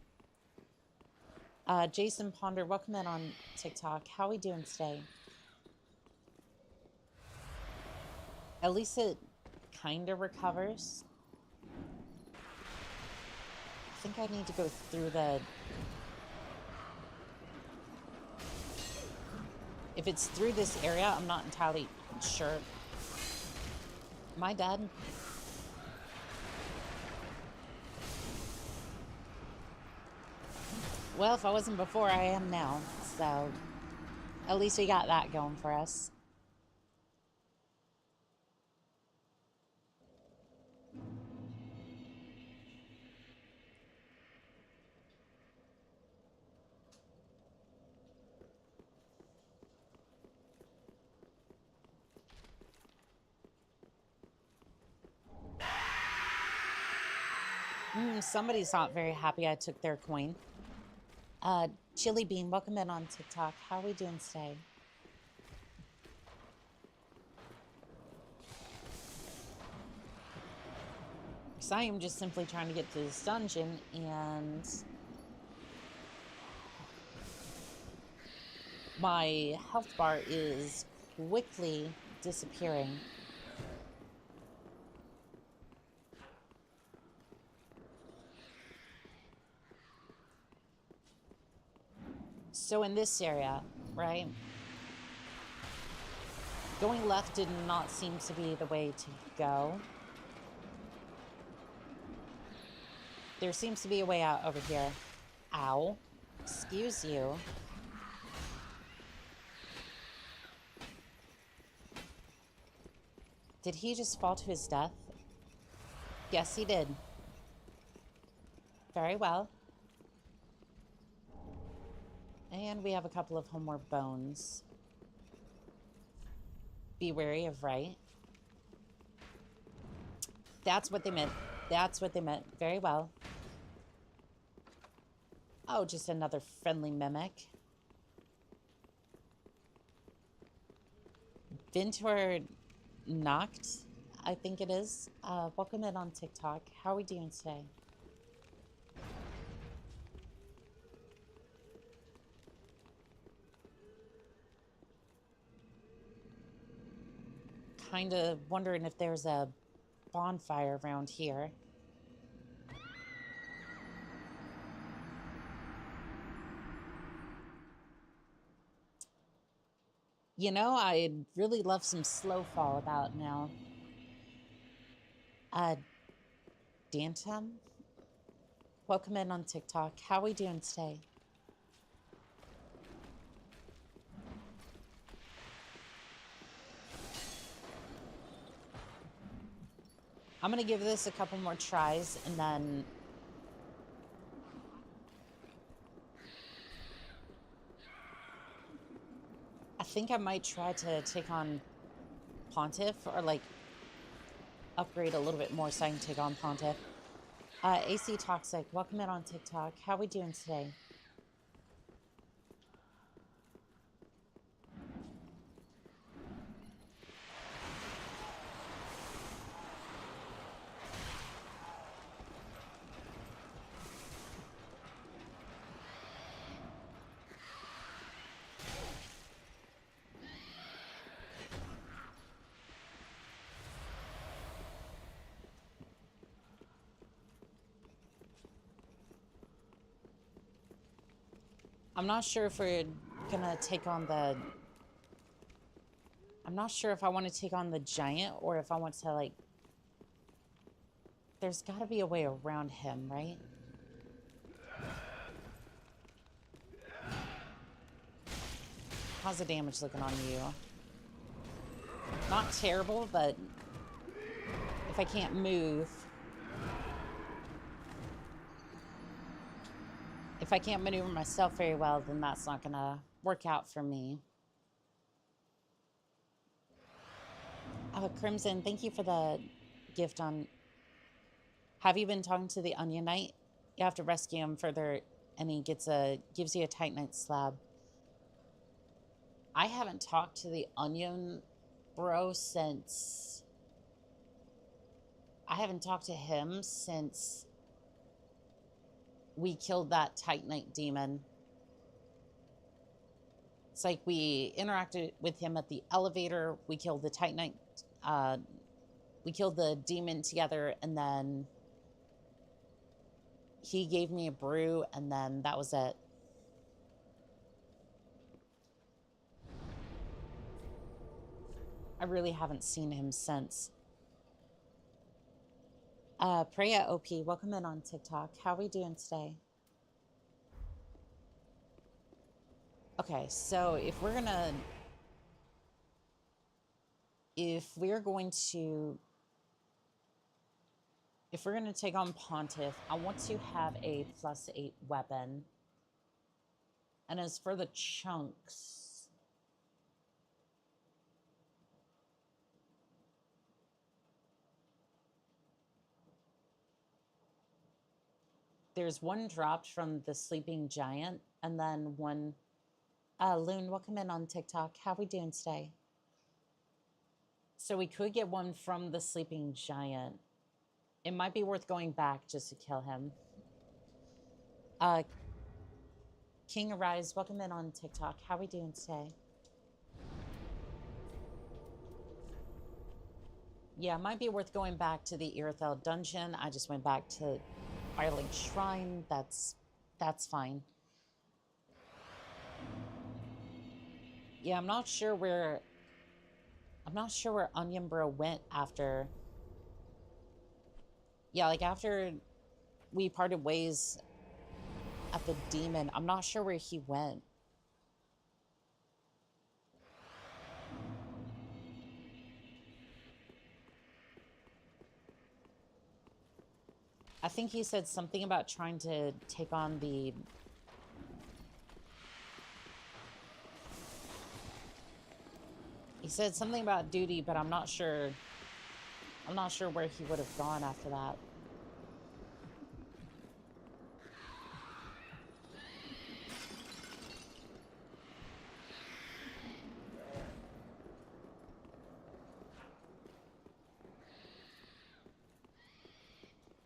Speaker 1: Jason Ponder, welcome in on TikTok. How we doing today? At least it kind of recovers. I think I need to go through the... If it's through this area, I'm not entirely sure. Am I dead? Well, if I wasn't before, I am now. So, at least we got that going for us. Somebody's not very happy I took their coin. Chili Bean, welcome in on TikTok. How are we doing today? Because I am just simply trying to get to this dungeon, and my health bar is quickly disappearing. So in this area, right? Going left did not seem to be the way to go. There seems to be a way out over here. Ow. Excuse you. Did he just fall to his death? Yes, he did. Very well. And we have a couple of homeward bones. Be wary of right. That's what they meant. That's what they meant. Very well. Oh, just another friendly mimic. Vintor Knocked, I think it is. Welcome in on TikTok. How are we doing today? Kind of wondering if there's a bonfire around here. You know, I'd really love some slow fall about now. Dantum, welcome in on TikTok. How we doing today? I'm gonna give this a couple more tries and then I think I might try to take on Pontiff or like upgrade a little bit more so I can take on Pontiff. AC Toxic, welcome in on TikTok. How we doing today? I'm not sure if we're gonna take on the... I'm not sure if I want to take on the giant or if I want to, like... There's gotta be a way around him, right? How's the damage looking on you? Not terrible, but if I can't move... If I can't maneuver myself very well, then that's not gonna work out for me. Oh, Crimson, thank you for the gift on... Have you been talking to the Onion Knight? You have to rescue him further, and he gives you a Titanite slab. I haven't talked to the Onion Bro since... I haven't talked to him since we killed that Titanite demon. It's like we interacted with him at the elevator. We killed the Titanite. We killed the demon together, and then he gave me a brew, and then that was it. I really haven't seen him since. Preya OP, welcome in on TikTok. How are we doing today? Okay, so if we're going to take on Pontiff, I want to have a +8 weapon. And as for the chunks, there's one dropped from the Sleeping Giant, and then one... Loon, welcome in on TikTok. How we doing today? So we could get one from the Sleeping Giant. It might be worth going back just to kill him. King Arise, welcome in on TikTok. How we doing today? Yeah, it might be worth going back to the Irithel dungeon. I just went back to Firelink Shrine. That's fine. Yeah, I'm not sure where Onion Bro went after. Yeah, like after we parted ways at the demon, I'm not sure where he went. I think he said something about trying to take on the... He said something about duty, but I'm not sure. I'm not sure where he would have gone after that.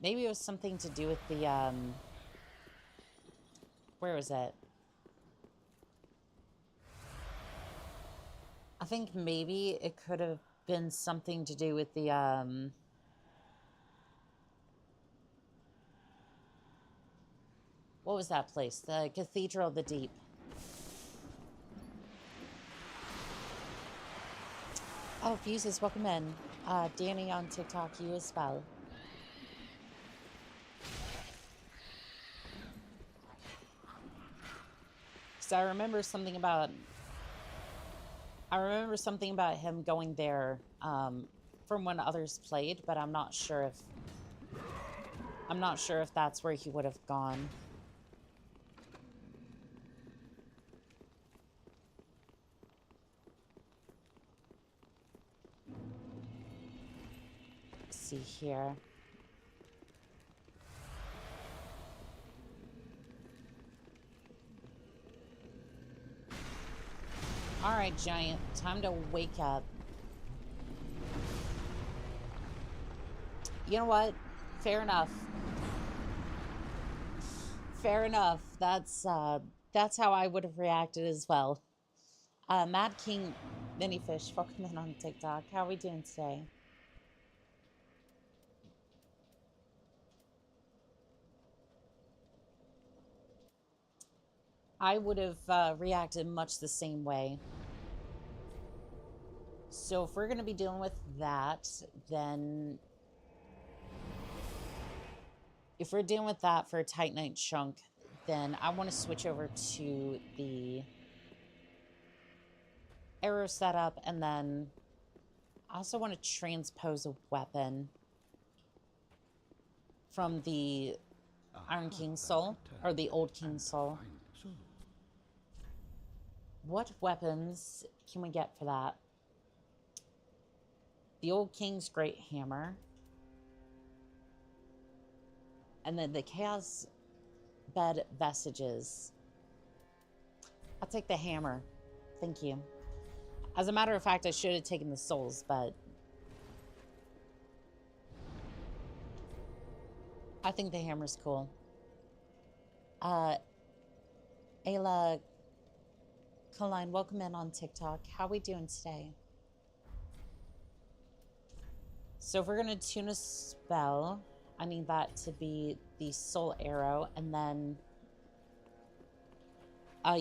Speaker 1: Maybe it was something to do with the, where was it? I think maybe it could have been something to do with the, what was that place? The Cathedral of the Deep. Oh, Fuses, welcome in. Danny on TikTok, you as well. So I remember something about him going there from when others played, but I'm not sure if that's where he would have gone. Let's see here. All right, Giant, time to wake up. You know what? Fair enough. Fair enough. That's how I would have reacted as well. Mad King Minifish, welcome in on TikTok. How are we doing today? I would have reacted much the same way. So if we're going to be dealing with that, then if we're dealing with that for a Titanite chunk, then I want to switch over to the arrow setup, and then I also want to transpose a weapon from the Iron King Soul, or the Old King Soul. What weapons can we get for that? The Old King's Great Hammer. And then the Chaos Bed Vestiges. I'll take the hammer. Thank you. As a matter of fact, I should have taken the souls, but I think the hammer's cool. Ayla Colline, welcome in on TikTok. How are we doing today? So if we're going to tune a spell, I need that to be the soul arrow, and then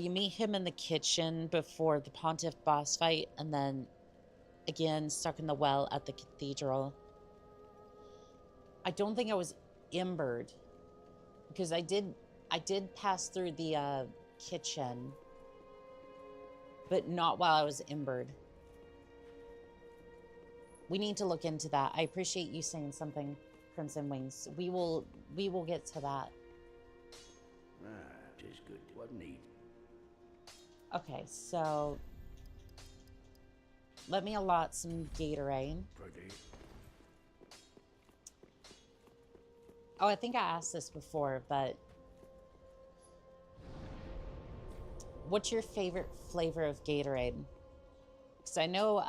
Speaker 1: you meet him in the kitchen before the Pontiff boss fight, and then again stuck in the well at the cathedral. I don't think I was embered, because I did pass through the kitchen, but not while I was embered. We need to look into that. I appreciate you saying something, Crimson Wings. We will get to that.
Speaker 3: Tis good. What need?
Speaker 1: Okay, so let me allot some Gatorade.
Speaker 3: Pretty.
Speaker 1: Oh, I think I asked this before, but what's your favorite flavor of Gatorade? Because I know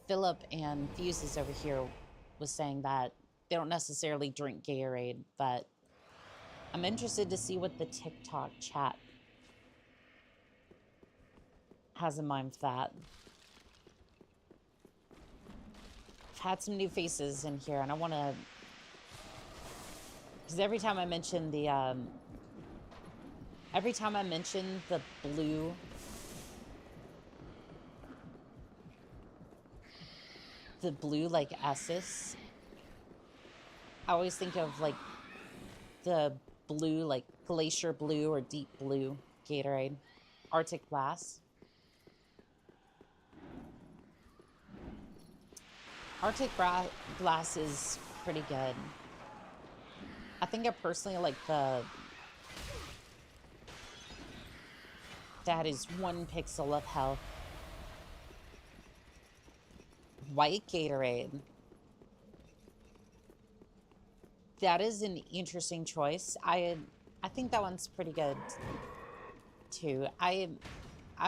Speaker 1: Philip and Fuses over here was saying that they don't necessarily drink Gatorade, but I'm interested to see what the TikTok chat has in mind for that. I've had some new faces in here, and I want to, because every time I mention the blue like Essus, I always think of like the blue, like glacier blue or deep blue Gatorade. Arctic Blast. Arctic Blast is pretty good. I think I personally like that is 1 pixel of health. White Gatorade. That is an interesting choice. I think that one's pretty good too. I'm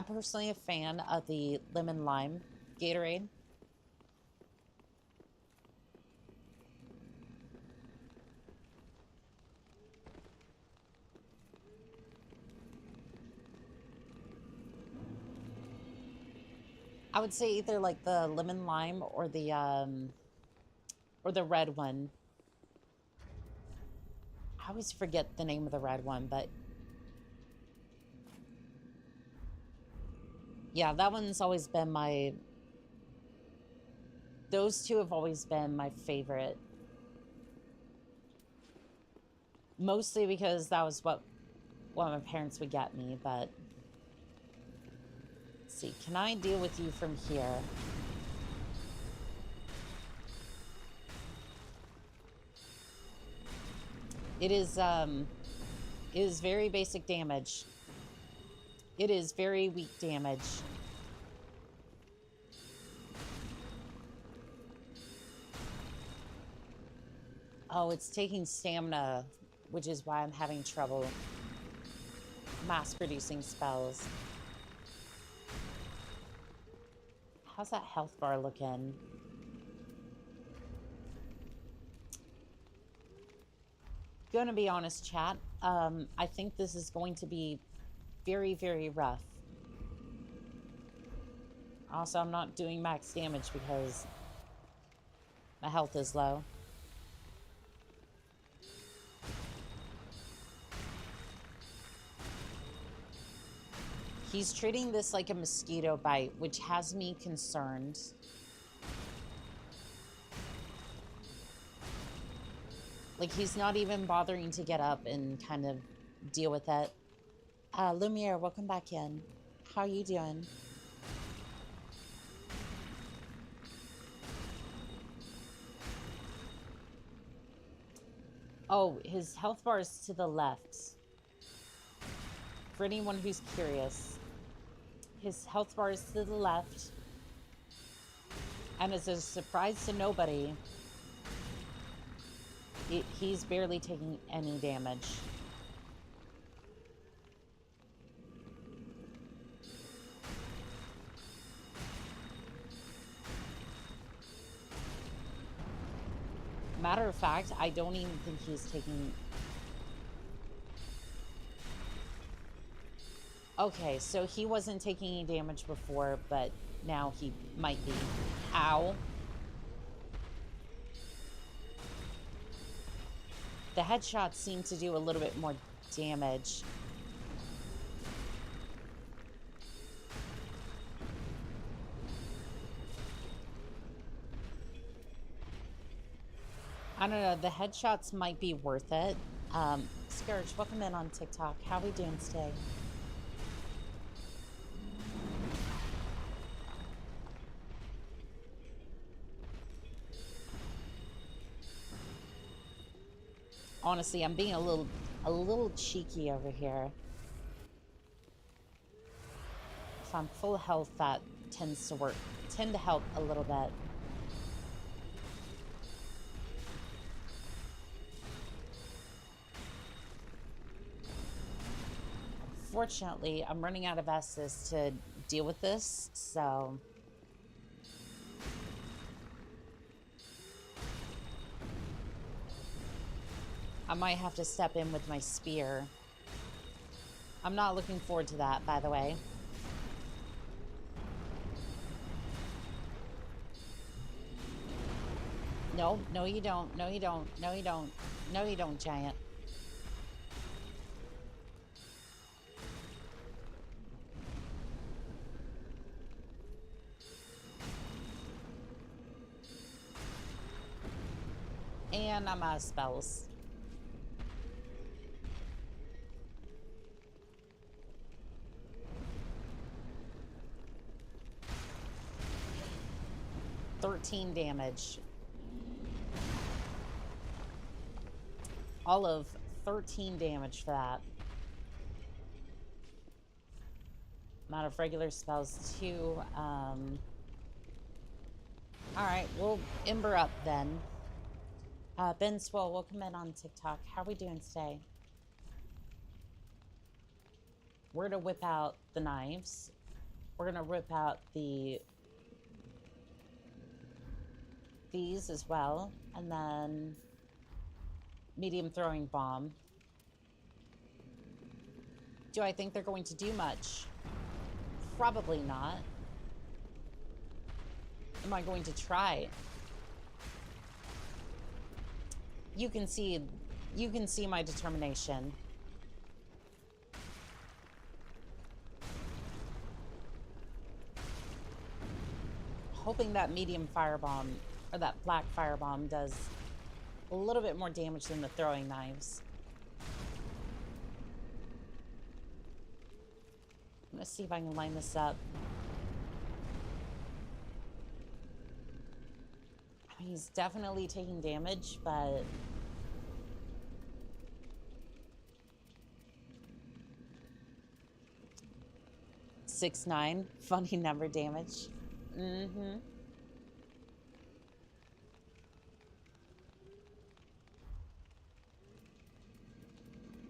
Speaker 1: personally a fan of the lemon lime Gatorade. I would say either like the lemon lime or the red one. I always forget the name of the red one, but yeah, that one's always been my Those two have always been my favorite. Mostly because that was what my parents would get me, but... Let's see, can I deal with you from here? It is very basic damage. It is very weak damage. Oh, it's taking stamina, which is why I'm having trouble mass-producing spells. How's that health bar looking? Gonna be honest, chat. I think this is going to be very, very rough. Also, I'm not doing max damage because my health is low. He's treating this like a mosquito bite, which has me concerned. Like, he's not even bothering to get up and kind of deal with it. Lumiere, welcome back in. How are you doing? Oh, his health bar is to the left. For anyone who's curious, his health bar is to the left. And as a surprise to nobody, he's barely taking any damage. Matter of fact, I don't even think he's taking... Okay, so he wasn't taking any damage before, but now he might be. Ow. The headshots seem to do a little bit more damage. I don't know, the headshots might be worth it. Scourge, welcome in on TikTok. How are we doing today? Honestly, I'm being a little cheeky over here. If I'm full health, that tend to help a little bit. Fortunately, I'm running out of Estus to deal with this, so... I might have to step in with my spear. I'm not looking forward to that, by the way. No, no you don't. No you don't. No you don't. No you don't, giant. And I'm out of spells. $13 damage. All of 13 damage for that. Amount of regular spells too. Alright, we'll Ember up then. Ben Swell, welcome in on TikTok. How are we doing today? We're gonna whip out the knives. We're gonna rip out these as well, and then medium throwing bomb. Do I think they're going to do much? Probably not. Am I going to try? You can see my determination. hoping that medium firebomb, or that black firebomb, does a little bit more damage than the throwing knives. I'm gonna see if I can line this up. I mean, he's definitely taking damage, but... (6-9) funny number damage. Mm-hmm.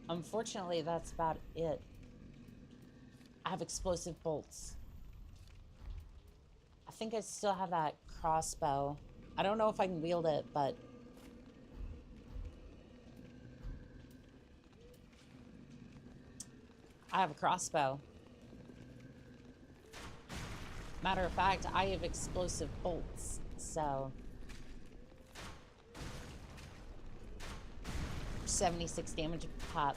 Speaker 1: Unfortunately, that's about it. I have explosive bolts. I think I still have that crossbow. I don't know if I can wield it, but... I have a crossbow. Matter of fact, I have explosive bolts, so... 76 damage a pop.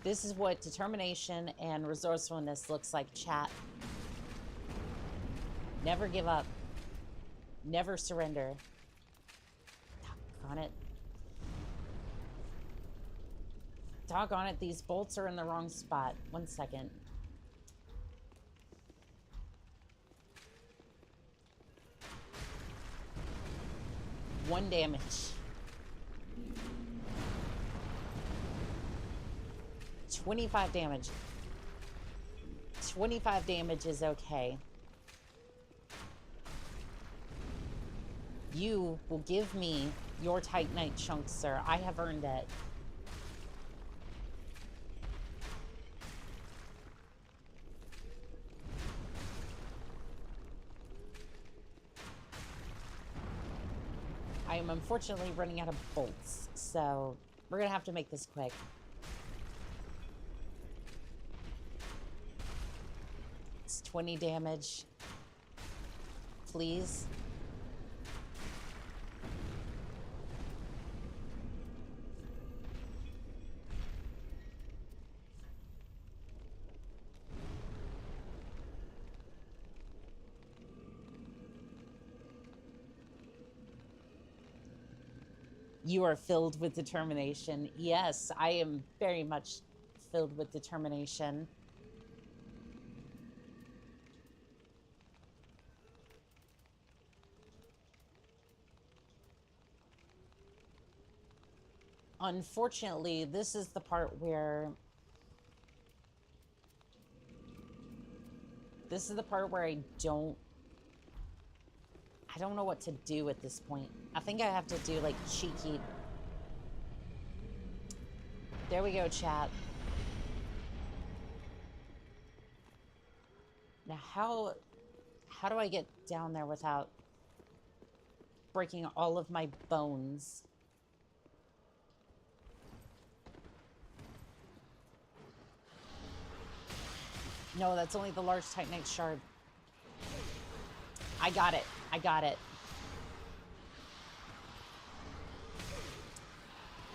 Speaker 1: This is what determination and resourcefulness looks like, chat. Never give up. Never surrender. Doggone it. Doggone it, these bolts are in the wrong spot. 1 second. One damage. 25 damage. 25 damage is okay. You will give me your Titanite chunk, sir. I have earned it. I am unfortunately running out of bolts, so we're gonna have to make this quick. It's 20 damage. Please. You are filled with determination. Yes, I am very much filled with determination. Unfortunately, this is the part where... This is the part where I don't know what to do at this point. I think I have to do, like, cheeky... There we go, chat. Now, how do I get down there without breaking all of my bones? No, that's only the large Titanite shard. I got it. I got it.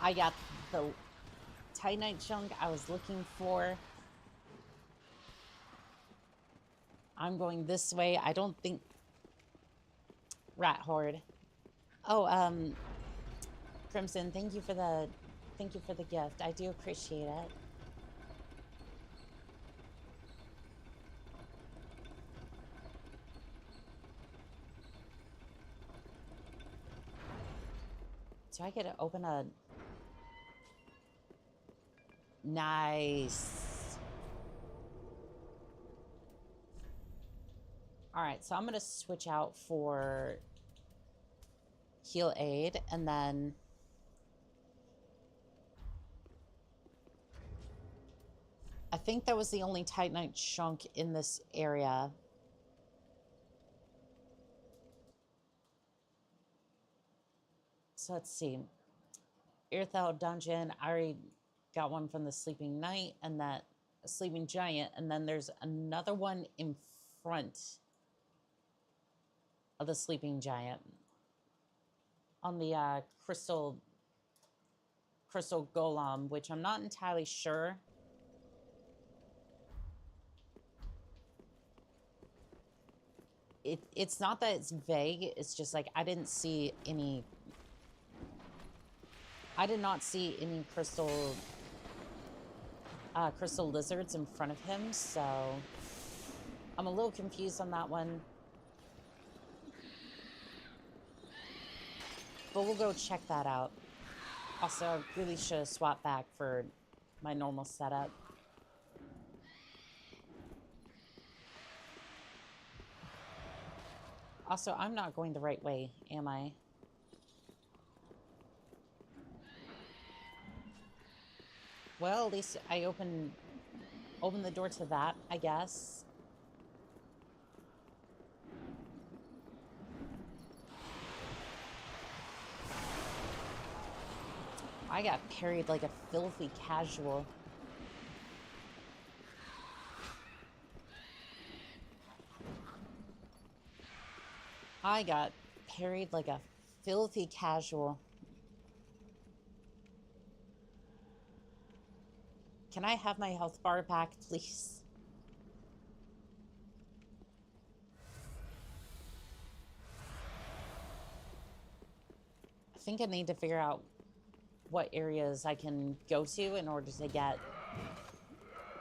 Speaker 1: I got the Titanite chunk I was looking for. I'm going this way. I don't think... Rat Horde. Oh, Crimson, thank you for the gift. I do appreciate it. Do I get to open a... Nice. All right, so I'm going to switch out for heal aid, and then... I think that was the only Titanite chunk in this area. So let's see. Earthel Dungeon, I already got one from the Sleeping Knight and that Sleeping Giant, and then there's another one in front of the Sleeping Giant on the crystal golem, which I'm not entirely sure. it's not that it's vague, it's just like I didn't see any. I did not see any crystal lizards in front of him, so I'm a little confused on that one. But we'll go check that out. Also, I really should have swapped back for my normal setup. Also, I'm not going the right way, am I? Well, at least I opened the door to that, I guess. I got parried like a filthy casual. I got parried like a filthy casual. Can I have my health bar back, please? I think I need to figure out what areas I can go to in order to get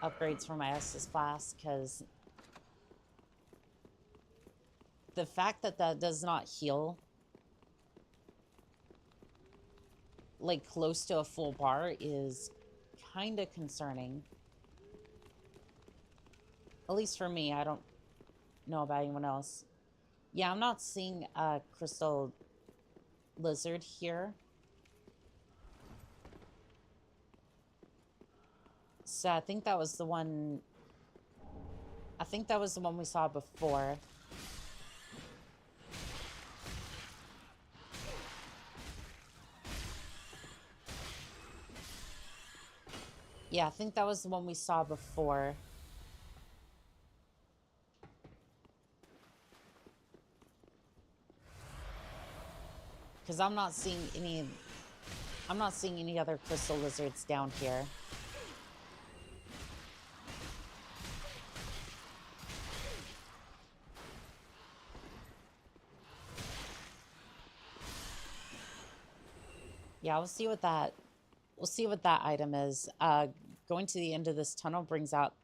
Speaker 1: upgrades for my Estus Flask, because the fact that that does not heal like close to a full bar is kind of concerning. At least for me, I don't know about anyone else. Yeah, I'm not seeing a crystal lizard here. So I think that was the one. I think that was the one we saw before. Yeah, I think that was the one we saw before. Because I'm not seeing any other crystal lizards down here. Yeah, we'll see what that item is. Going to the end of this tunnel brings out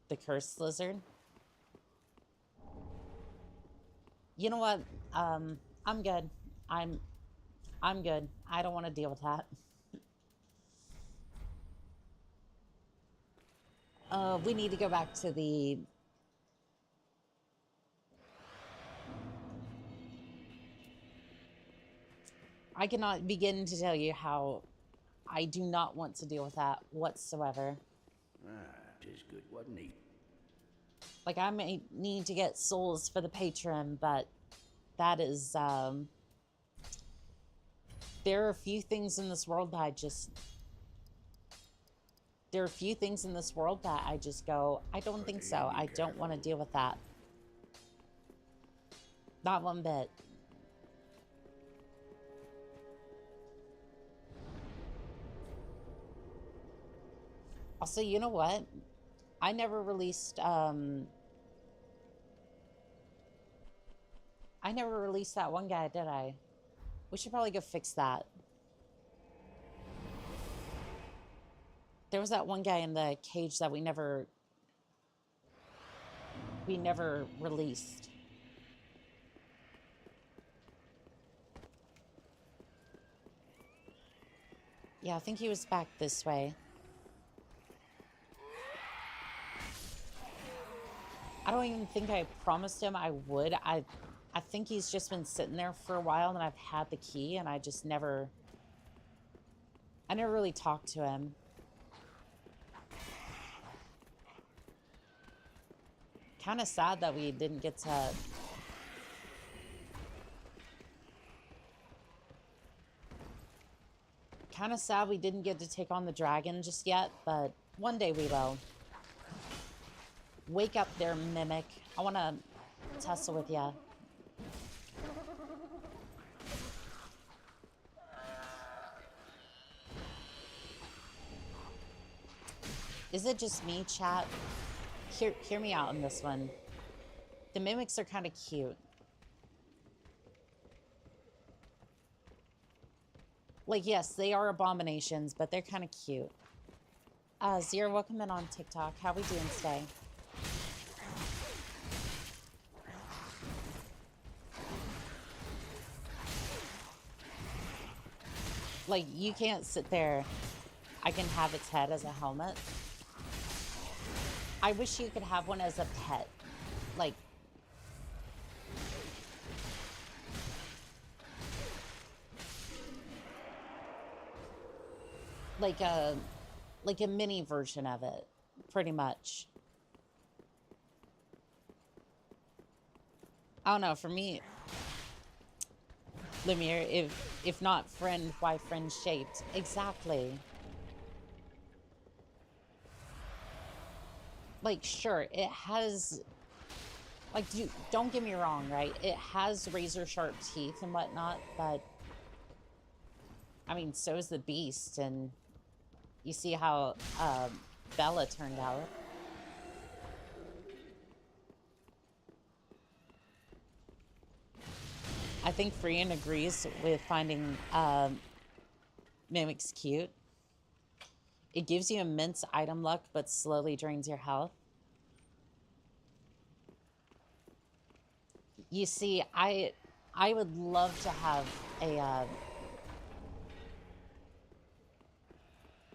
Speaker 1: the cursed lizard. You know what? I'm good. I'm good. I don't want to deal with that. We need to go back to the... I cannot begin to tell you how I do not want to deal with that whatsoever.
Speaker 3: Tis good, wasn't he?
Speaker 1: Like, I may need to get souls for the Patron, but that is, there are a few things in this world that I just... There are a few things in this world that I just go, I don't think so. I don't want to deal with that. Not one bit. Also, you know what? I never released that one guy, did I? We should probably go fix that. There was that one guy in the cage that we never released. Yeah, I think he was back this way. I don't even think I promised him I would. I think he's just been sitting there for a while, and I've had the key, and I never really talked to him. Kind of sad that we didn't get to... Kind of sad we didn't get to take on the dragon just yet, but one day we will. Wake up there, Mimic. I want to tussle with ya. Is it just me, chat? Hear me out on this one. The mimics are kind of cute. Like, yes, they are abominations, but they're kind of cute. Zero, welcome in on TikTok. How we doing today? Like, you can't sit there. I can have its head as a helmet. I wish you could have one as a pet. Like, like a mini version of it, pretty much. I don't know, for me, Lemire, if not friend, why friend shaped? Exactly. Like, sure, it has, like, don't get me wrong, right? It has razor sharp teeth and whatnot, but I mean, so is the beast, and you see how Bella turned out. I think Freyan agrees with finding mimics cute. It gives you immense item luck, but slowly drains your health. You see, I would love to have a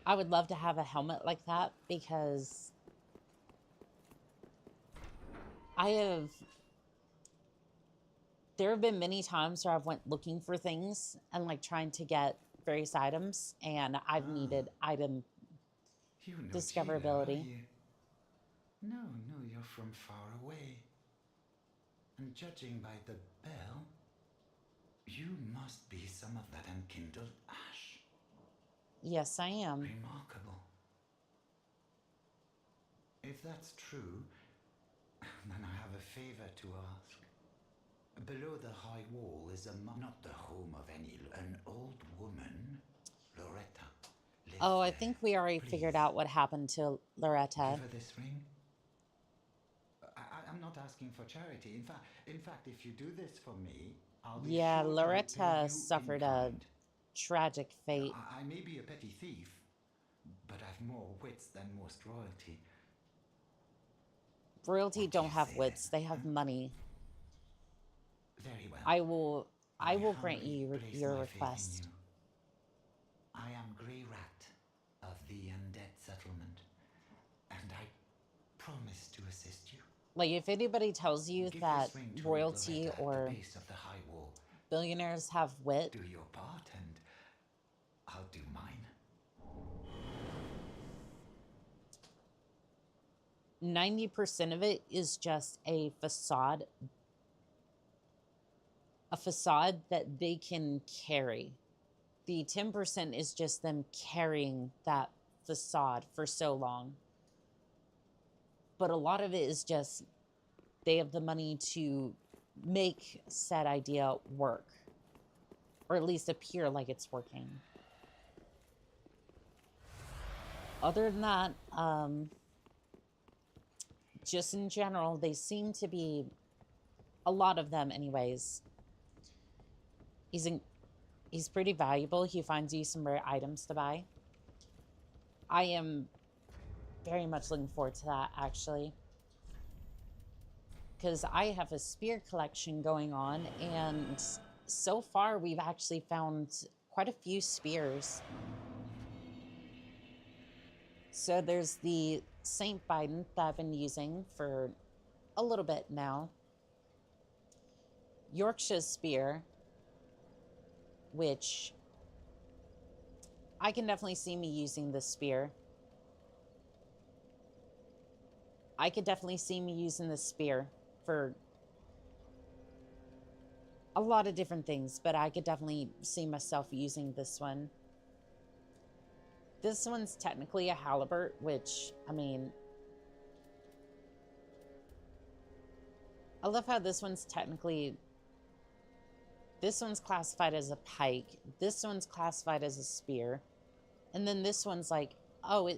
Speaker 1: I would love to have a helmet like that, because there have been many times where I've went looking for things and like trying to get various items, and I've needed item
Speaker 6: You know
Speaker 1: discoverability.
Speaker 6: Chile, are you? No, no, you're from far away. And judging by the bell, you must be some of that unkindled ash.
Speaker 1: Yes, I am.
Speaker 6: Remarkable. If that's true, then I have a favor to ask. Below the high wall is not the home of an old woman, Loretta.
Speaker 1: Oh, I think we already figured out what happened to Loretta.
Speaker 6: Give her this ring. I'm not asking for charity. In fact, if you do this for me, I'll be
Speaker 1: Yeah,
Speaker 6: sure to
Speaker 1: Loretta
Speaker 6: repay you
Speaker 1: suffered
Speaker 6: in
Speaker 1: a
Speaker 6: kind.
Speaker 1: tragic fate.
Speaker 6: I may be a petty thief, but I've more wits than most royalty.
Speaker 1: Royalty
Speaker 6: What do
Speaker 1: don't
Speaker 6: you
Speaker 1: have
Speaker 6: say
Speaker 1: wits;
Speaker 6: then,
Speaker 1: they have
Speaker 6: huh?
Speaker 1: money.
Speaker 6: Very well.
Speaker 1: I will grant
Speaker 6: humbly
Speaker 1: you
Speaker 6: place
Speaker 1: your
Speaker 6: my faith in
Speaker 1: request.
Speaker 6: you. I am Grey Rat of the Undead Settlement, and I promise to assist you.
Speaker 1: Like, if anybody tells you
Speaker 6: Give
Speaker 1: that
Speaker 6: this ring to
Speaker 1: royalty
Speaker 6: Loretta at
Speaker 1: or
Speaker 6: the base of the high wall.
Speaker 1: billionaires have wit,
Speaker 6: Do your part, and I'll do mine.
Speaker 1: 90% of it is just a facade that they can carry. The 10% is just them carrying that facade for so long. But a lot of it is just they have the money to make said idea work, or at least appear like it's working. Other than that, just in general, they seem to be, a lot of them anyways. He's pretty valuable. He finds you some rare items to buy. I am very much looking forward to that, actually, because I have a spear collection going on, and so far we've actually found quite a few spears. So there's the St. Biden that I've been using for a little bit now. Yorkshire spear, which I can definitely see me using this spear. I could definitely see me using this spear for a lot of different things, but I could definitely see myself using this one. This one's technically a halberd, which, I mean, I love how this one's classified as a pike, this one's classified as a spear, and then this one's like, oh,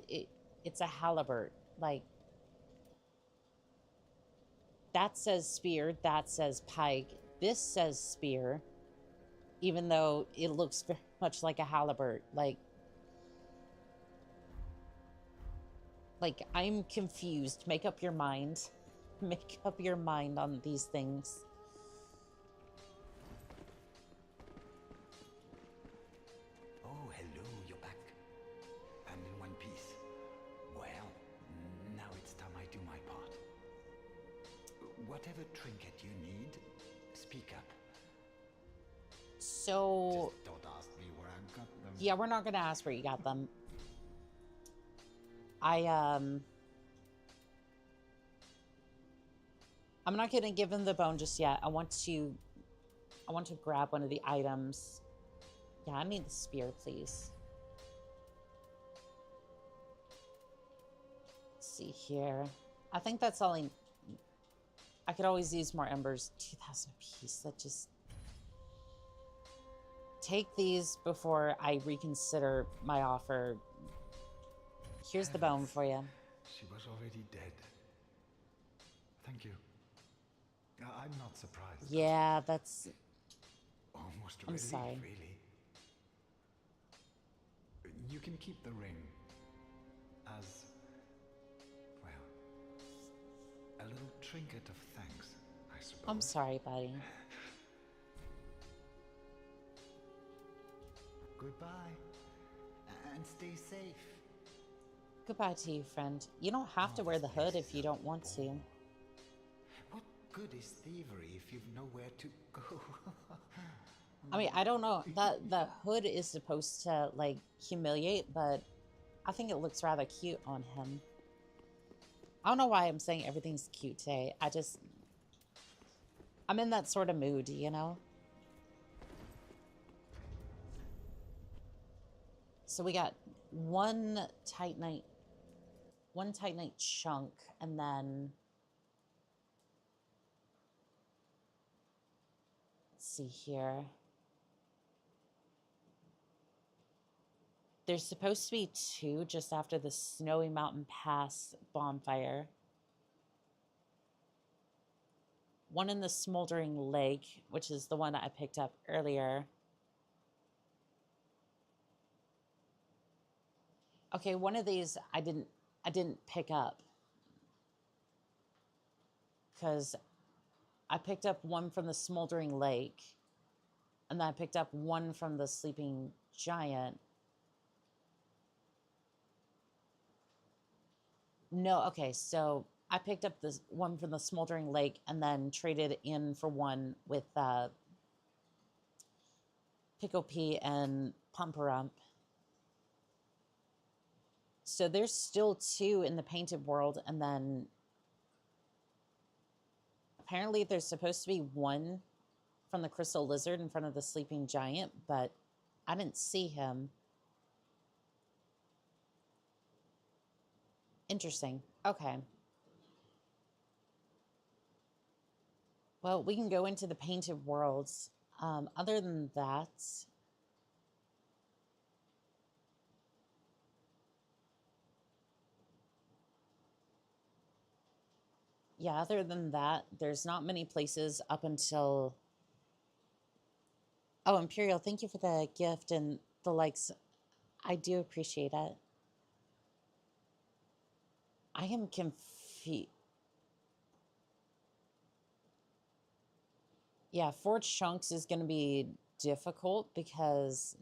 Speaker 1: it's a halberd. Like, that says spear, that says pike. This says spear, even though it looks very much like a halberd. Like, I'm confused. Make up your mind. Make up your mind on these things.
Speaker 6: Oh, hello, you're back. And in one piece. Well, now it's time I do my part. Whatever trinket you need, speak up.
Speaker 1: So...
Speaker 6: Just don't ask me where I got them.
Speaker 1: Yeah, we're not going to ask where you got them. I'm not going to give him the bone just yet. I want to grab one of the items. Yeah, I need the spear, please. Let's see here. I think that's all I could always use more embers. 2,000 a piece. That just... Take these before I reconsider my offer. Here's the bone for you.
Speaker 6: She was already dead. Thank you. I'm not surprised.
Speaker 1: Yeah, that's...
Speaker 6: Almost
Speaker 1: I'm
Speaker 6: relief,
Speaker 1: sorry.
Speaker 6: really. You can keep the ring as, well, a little trinket of thanks, I suppose.
Speaker 1: I'm sorry, buddy.
Speaker 6: Goodbye, and stay safe.
Speaker 1: Goodbye to you, friend. You don't have to wear the hood if you don't want to.
Speaker 6: What good is thievery if you've nowhere to go?
Speaker 1: I mean, I don't know. The hood is supposed to, like, humiliate, but I think it looks rather cute on him. I don't know why I'm saying everything's cute today. I'm in that sort of mood, you know? So we got one Titanite chunk, and then let's see here. There's supposed to be two just after the Snowy Mountain Pass bonfire. One in the Smoldering Lake, which is the one that I picked up earlier. Okay, one of these I didn't pick up because I picked up one from the Smoldering Lake, and then I picked up one from the Sleeping Giant. No, okay, so I picked up this one from the Smoldering Lake and then traded in for one with Pickle Pea and Pumperump. So there's still two in the painted world, and then apparently there's supposed to be one from the Crystal Lizard in front of the Sleeping Giant, but I didn't see him. Interesting. Okay. Well, we can go into the painted worlds. Other than that... Yeah, other than that, there's not many places up until... Oh, Imperial, thank you for the gift and the likes. I do appreciate it. I am confused. Yeah, 4 chunks is going to be difficult because...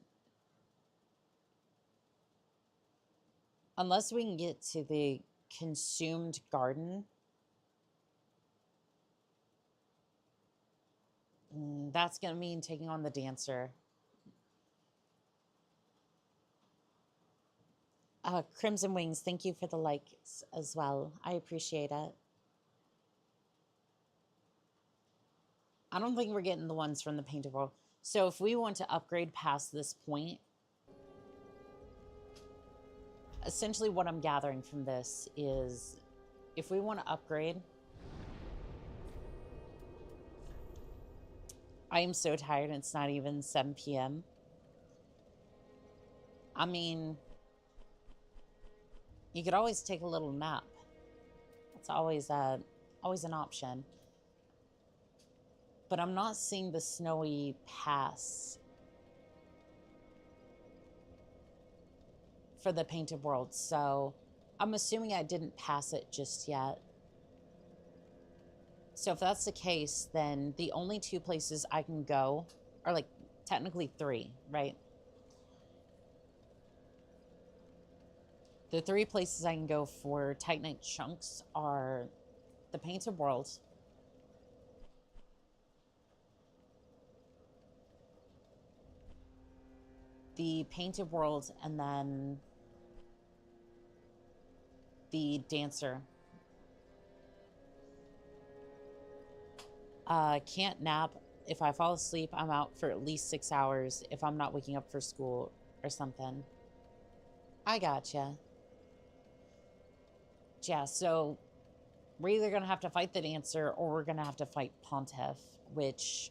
Speaker 1: Unless we can get to the consumed garden... That's going to mean taking on the dancer. Crimson Wings, thank you for the likes as well. I appreciate it. I don't think we're getting the ones from the painted world. So if we want to upgrade past this point, essentially what I'm gathering from this is if we want to upgrade... I am so tired and it's not even 7 p.m. I mean, you could always take a little nap. It's always always an option. But I'm not seeing the snowy pass for the painted world, so I'm assuming I didn't pass it just yet. So if that's the case, then the only two places I can go are, like, technically three, right? The three places I can go for Titanite chunks are the painted world, the painted world, and then the dancer. Can't nap. If I fall asleep, I'm out for at least 6 hours if I'm not waking up for school or something. I gotcha. Yeah, so we're either going to have to fight the dancer or we're going to have to fight Pontiff, which...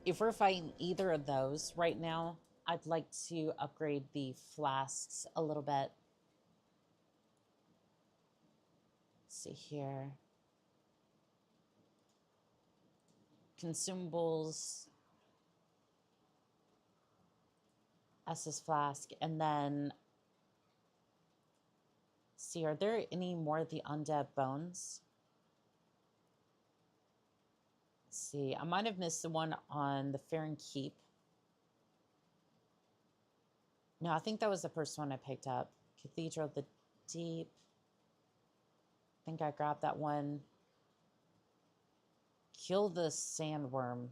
Speaker 1: if we're fighting either of those right now, I'd like to upgrade the flasks a little bit. Let's see here. Consumables. Estus flask. And then... see, are there any more of the undead bones? Let's see, I might have missed the one on the Farron Keep. No, I think that was the first one I picked up. Cathedral of the Deep. I think I grabbed that one. Kill the sandworm.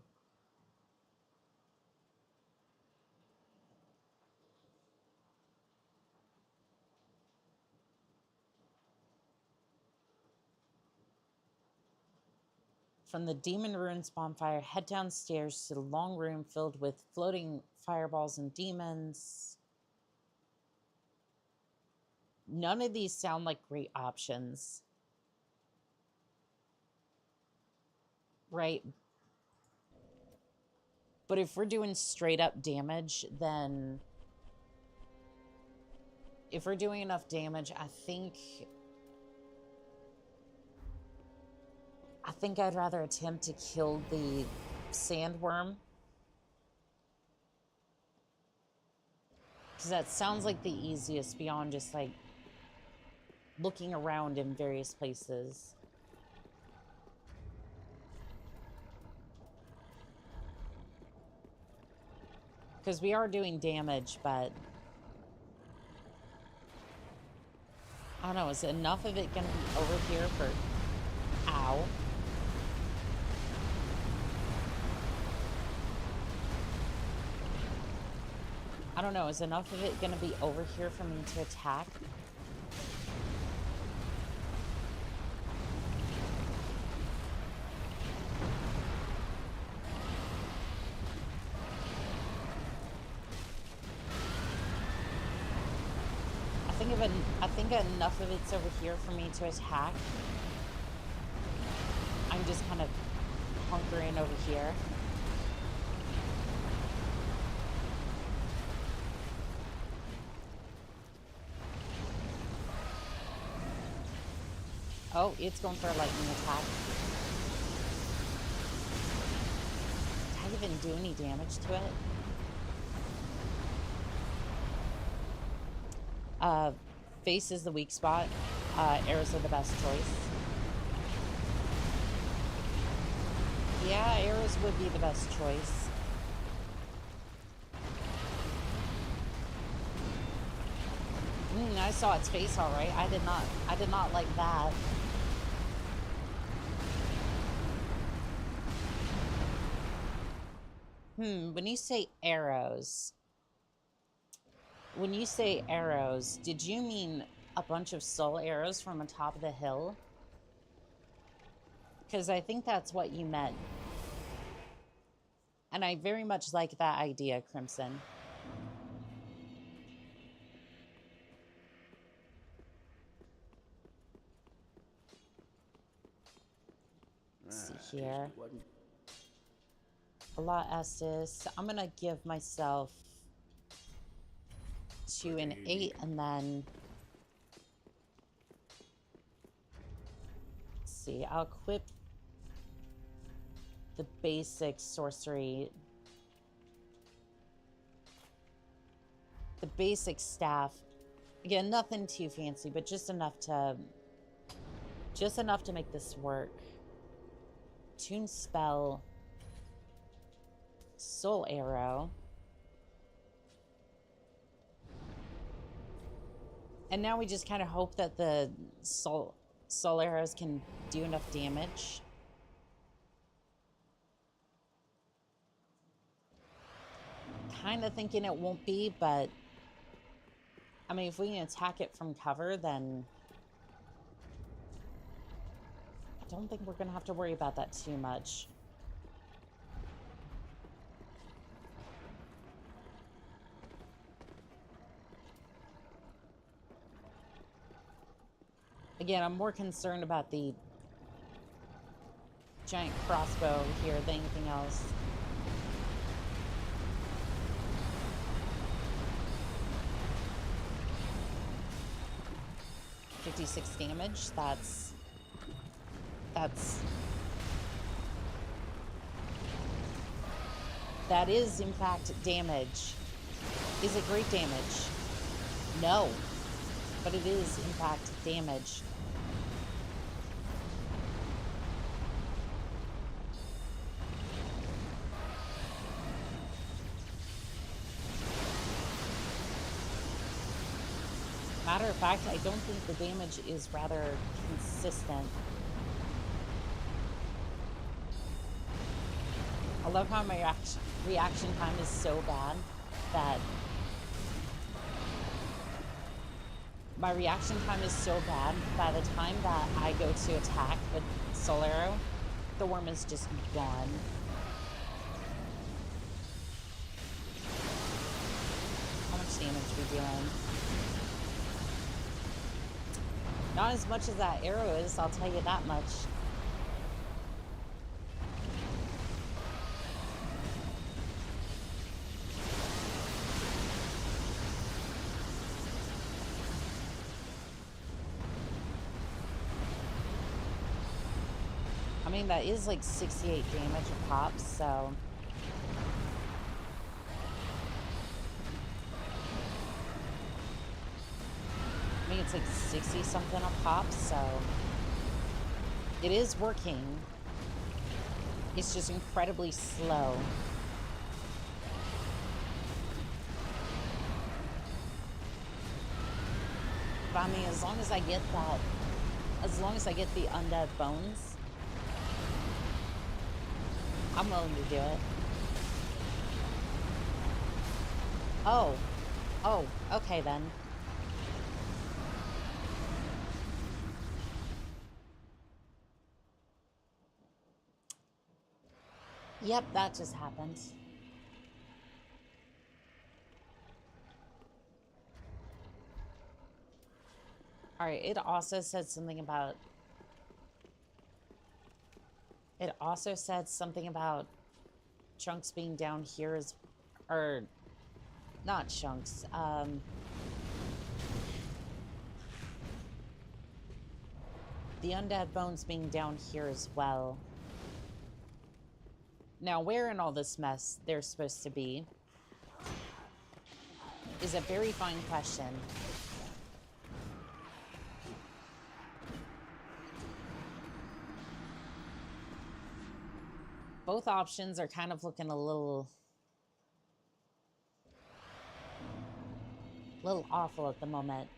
Speaker 1: From the Demon Ruins bonfire, head downstairs to the long room filled with floating fireballs and demons. None of these sound like great options. Right? But if we're doing straight up damage, then... if we're doing enough damage, I think I'd rather attempt to kill the sandworm. Because that sounds like the easiest beyond just, like, looking around in various places. Because we are doing damage, but... I don't know, is enough of it going to be over here for... ow. I don't know, is enough of it going to be over here for me to attack? I think enough of it's over here for me to attack. I'm just kind of hunkering over here. Oh, it's going for a lightning attack. Did I even do any damage to it? Face is the weak spot. Arrows are the best choice. Yeah, arrows would be the best choice. I saw its face all right. I did not like that. When you say arrows, did you mean a bunch of soul arrows from the top of the hill? Because I think that's what you meant. And I very much like that idea, Crimson. Let's see here. A lot Estus. I'm gonna give myself 2 and 8, and then let's see, I'll equip the basic sorcery, the basic staff. Again, nothing too fancy, but just enough to make this work. Tune spell, soul arrow. And now we just kind of hope that the soul arrows can do enough damage. Kind of thinking it won't be, but I mean, if we can attack it from cover, then I don't think we're gonna have to worry about that too much. Again, I'm more concerned about the giant crossbow here than anything else. $56 damage. That is in fact damage. Is it great damage? No, but it is in fact damage. Matter of fact, I don't think the damage is rather consistent. I love how my reaction time is so bad that by the time that I go to attack with Soul Arrow, the worm is just gone. How much damage are we doing? Not as much as that arrow is, I'll tell you that much. I mean, that is like 68 damage a pop, so... I mean, it's like 60 something a pop, so it is working. It's just incredibly slow. But I mean, as long as I get the undead bones, I'm willing to do it. Oh, okay then. Yep, that just happened. All right, it also said something about chunks being down here as, or not chunks, the undead bones being down here as well. Now, where in all this mess they're supposed to be is a very fine question. Both options are kind of looking a little awful at the moment.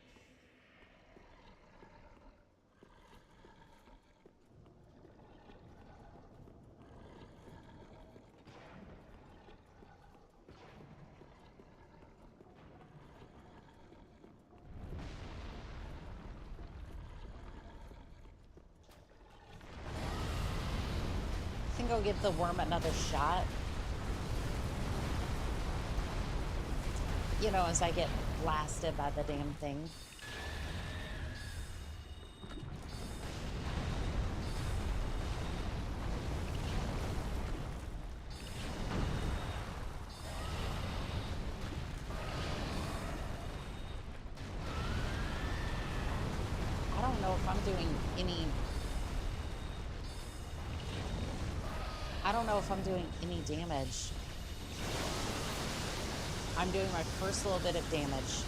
Speaker 1: I think I'll give the worm another shot. You know, as I get blasted by the damn thing. any... I don't know if I'm doing any damage. I'm doing my first little bit of damage.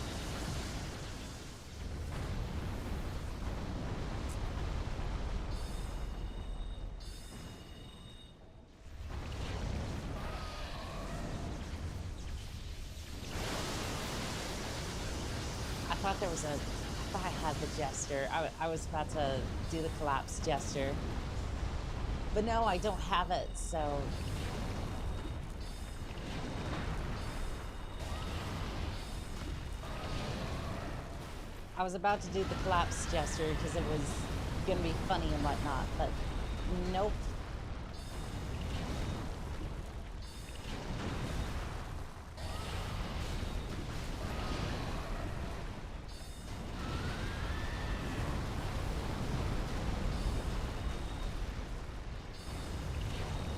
Speaker 1: I thought there was a... I thought I had the Jester. I was about to do the collapse Jester. But no, I don't have it, so... I was about to do the collapse Jester because it was going to be funny and whatnot, but nope.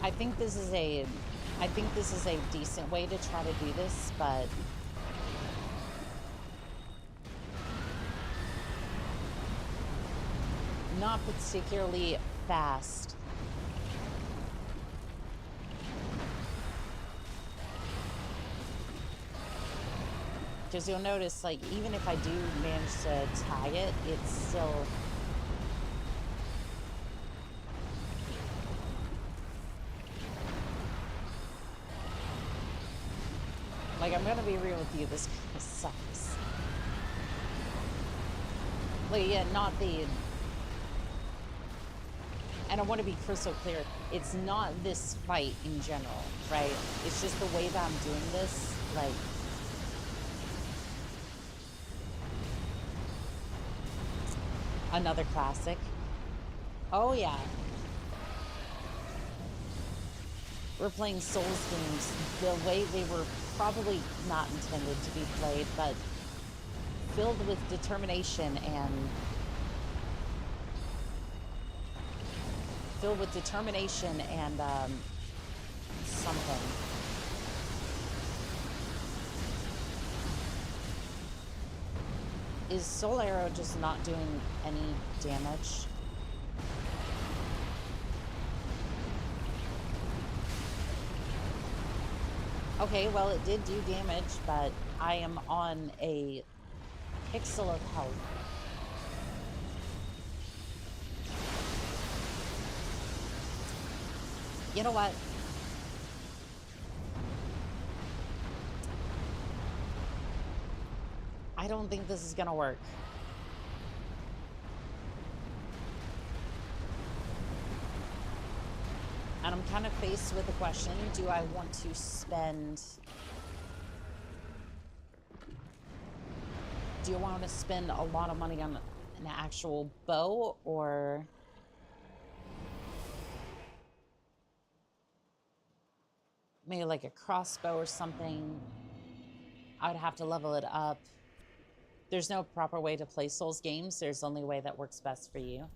Speaker 1: I think this is a decent way to try to do this, but not particularly fast. Because you'll notice, like, even if I do manage to tag it, it's still... Like, I'm gonna be real with you, this kind of sucks. Like, yeah, not the... And I want to be crystal clear, it's not this fight in general, right? It's just the way that I'm doing this, like... Another classic. Oh, yeah. We're playing Souls games the way they were probably not intended to be played, but filled with determination and something. Is Soul Arrow just not doing any damage? Okay, well, it did do damage, but I am on a pixel of health. You know what? I don't think this is gonna work. And I'm kind of faced with the question, do I want to spend... Do you want to spend a lot of money on an actual bow, or... maybe like a crossbow or something? I would have to level it up. There's no proper way to play Souls games. There's only a way that works best for you.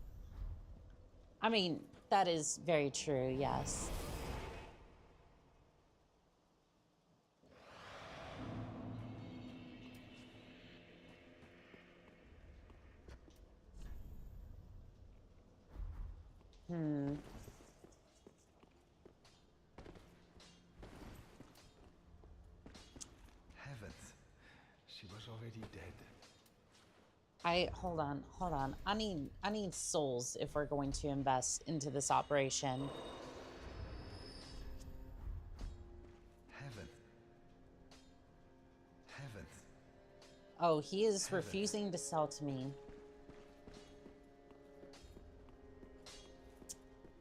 Speaker 1: I mean, that is very true, yes.
Speaker 3: Heavens, she was already dead.
Speaker 1: Hold on. I need souls if we're going to invest into this operation.
Speaker 3: Heavens.
Speaker 1: Oh, he is refusing to sell to me.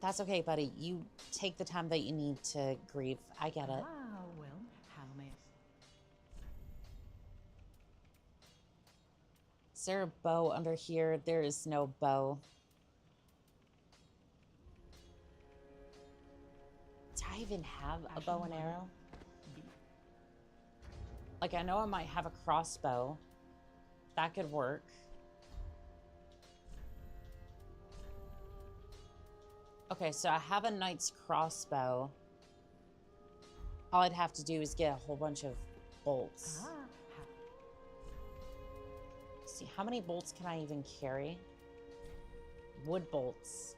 Speaker 1: That's okay, buddy. You take the time that you need to grieve. I get it.
Speaker 2: Ah, well, how may I...
Speaker 1: Is there a bow under here? There is no bow. Do I even have a bow and arrow? Like, I know I might have a crossbow. That could work. Okay, so I have a knight's crossbow. All I'd have to do is get a whole bunch of bolts. See, how many bolts can I even carry? Wood bolts.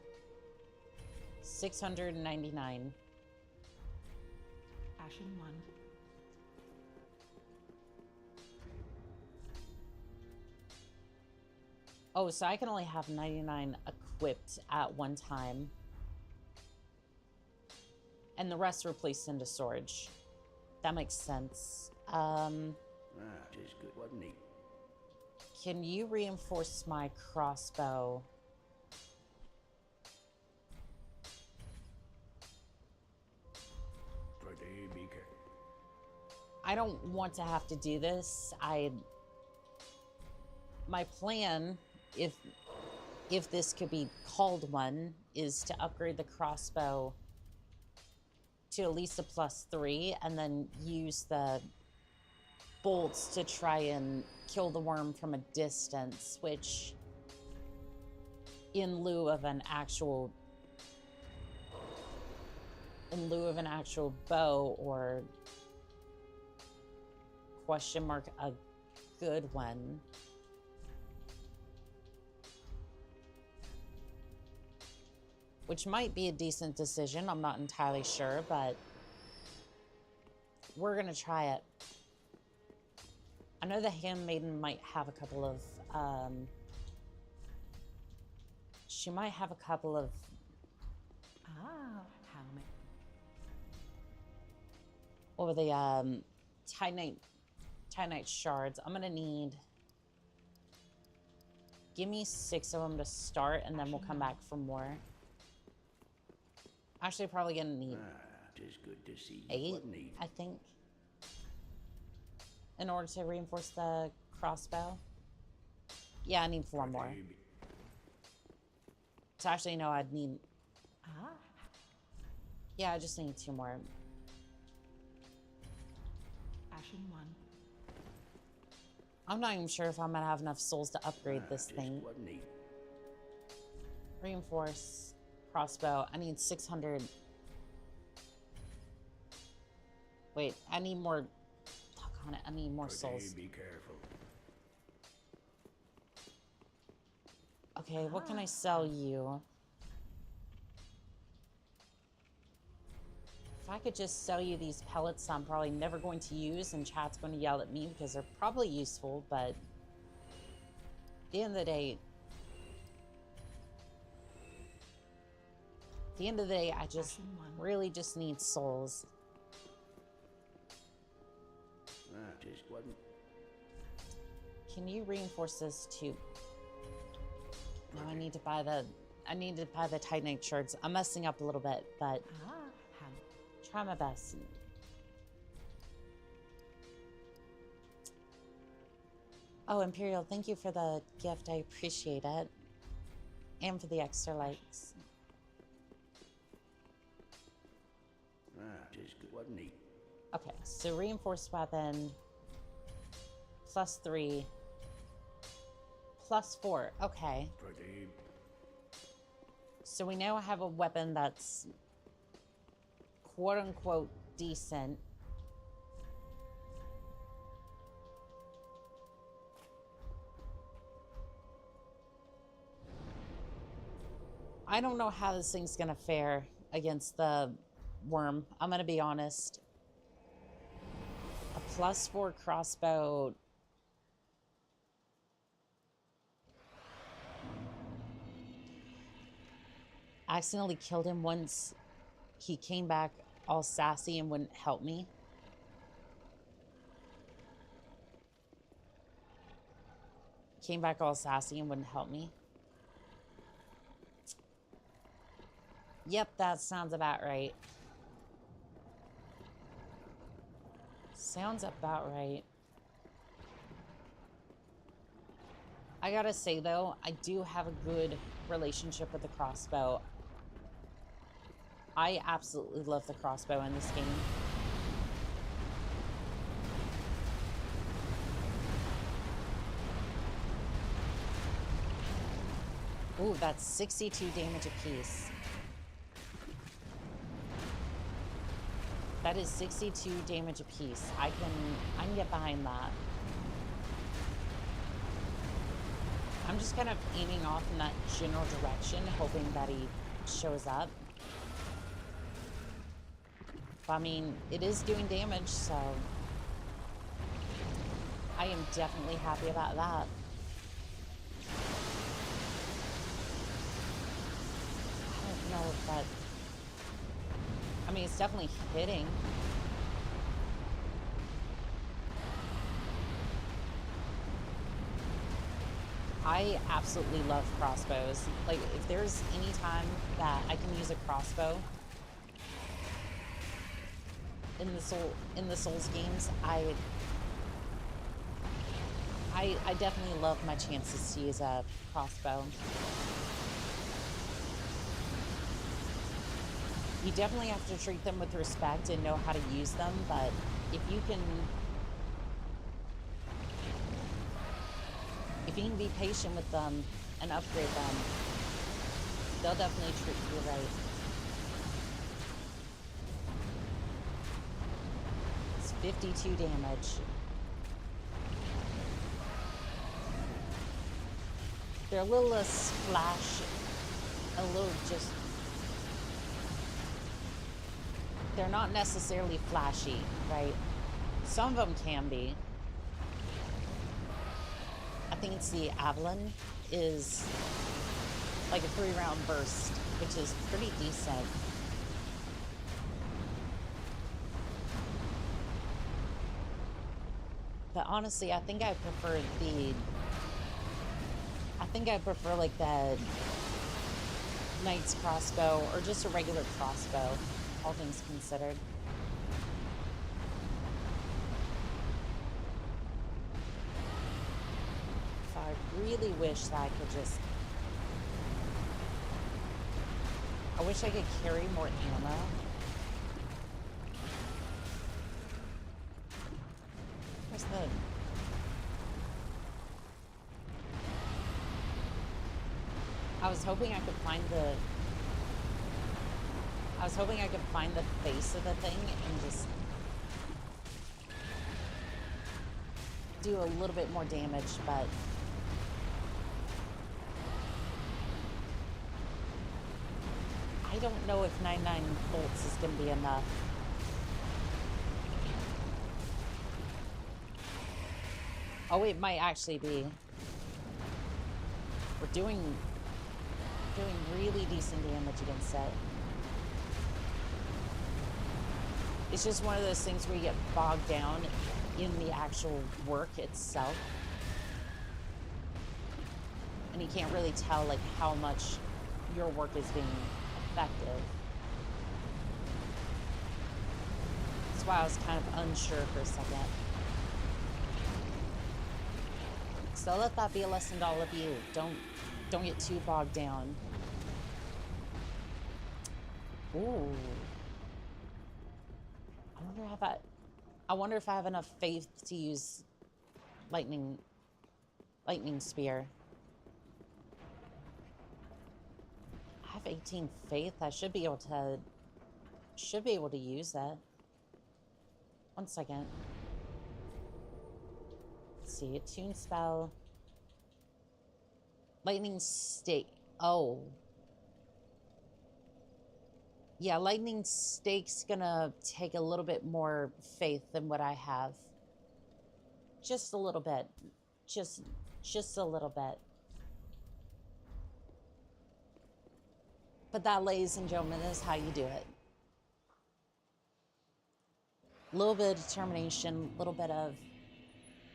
Speaker 1: 699.
Speaker 2: Ashen 1.
Speaker 1: Oh, so I can only have 99 equipped at one time. And the rest were placed into storage. That makes sense.
Speaker 3: Just good, wasn't he?
Speaker 1: Can you reinforce my crossbow?
Speaker 3: Pretty be careful.
Speaker 1: I don't want to have to do this. My plan, if this could be called one, is to upgrade the crossbow to at least a +3 and then use the bolts to try and kill the worm from a distance, which in lieu of an actual bow or question mark a good one. Which might be a decent decision. I'm not entirely sure, but we're gonna try it. I know the handmaiden might have a couple of, she might have a couple of,
Speaker 2: Ah, how many?
Speaker 1: or the, Titanite shards. I'm gonna need, give me 6 of them to start, and then we'll come back for more. Actually, probably gonna need
Speaker 3: Just good to see you,
Speaker 1: 8,
Speaker 3: wasn't he?
Speaker 1: I think, in order to reinforce the crossbow. Yeah, I need 4 more.
Speaker 3: Pretty be-
Speaker 1: So actually, no, I'd need,
Speaker 2: Ah,
Speaker 1: yeah, I just need 2 more.
Speaker 2: Ashen 1.
Speaker 1: I'm not even sure if I'm gonna have enough souls to upgrade this
Speaker 3: just
Speaker 1: thing.
Speaker 3: wasn't he?
Speaker 1: Reinforce crossbow. I need 600. Wait, I need more. Doggone it, I need more souls.
Speaker 3: Be careful.
Speaker 1: Okay, what can I sell you? If I could just sell you these pellets I'm probably never going to use, and chat's going to yell at me because they're probably useful, but at the end of the day, I just
Speaker 2: Ashen 1.
Speaker 1: really just need souls.
Speaker 3: Just wasn't.
Speaker 1: Can you reinforce this too? No, I need to buy the Titanite shards. I'm messing up a little bit, but
Speaker 2: Ah, how?
Speaker 1: try my best. Oh, Imperial, thank you for the gift. I appreciate it. And for the extra likes.
Speaker 3: Just good, wasn't he?
Speaker 1: Okay, so reinforced weapon, +3, +4. Okay.
Speaker 3: Pretty.
Speaker 1: So we now have a weapon that's quote unquote decent. I don't know how this thing's gonna fare against the worm. I'm gonna be honest. A +4 crossbow. I accidentally killed him once. He came back all sassy and wouldn't help me. Came back all sassy and wouldn't help me. Yep, that sounds about right. Sounds about right. I gotta say though, I do have a good relationship with the crossbow. I absolutely love the crossbow in this game. Ooh, that's 62 damage apiece. That is 62 damage apiece. I can get behind that. I'm just kind of aiming off in that general direction, hoping that he shows up. But, I mean, it is doing damage, so I am definitely happy about that. I don't know if that... I mean, it's definitely hitting. I absolutely love crossbows. Like, if there's any time that I can use a crossbow in the Souls games, I definitely love my chances to use a crossbow. You definitely have to treat them with respect and know how to use them, but if you can be patient with them and upgrade them, they'll definitely treat you right. It's 52 damage. They're a little less splash, a little just... They're not necessarily flashy, right? Some of them can be. I think it's the Avalon is like a 3-round burst, which is pretty decent. But honestly, I think I prefer like the Knight's crossbow or just a regular crossbow, all things considered. I really wish that I could just... I wish I could carry more ammo. Where's the... I was hoping I could find the... I was hoping I could find the face of the thing and just do a little bit more damage, but I don't know if 99 bolts is going to be enough. Oh, it might actually be. We're doing really decent damage against it. It's just one of those things where you get bogged down in the actual work itself. And you can't really tell like how much your work is being effective. That's why I was kind of unsure for a second. So let that be a lesson to all of you. Don't get too bogged down. Ooh. I wonder if I have enough faith to use lightning spear. I have 18 faith. I should be able to use that. One second. Let's see, attune spell. Lightning stake. Oh. Yeah, lightning stake's gonna take a little bit more faith than what I have. Just a little bit. Just a little bit. But that, ladies and gentlemen, is how you do it. A little bit of determination, a little bit of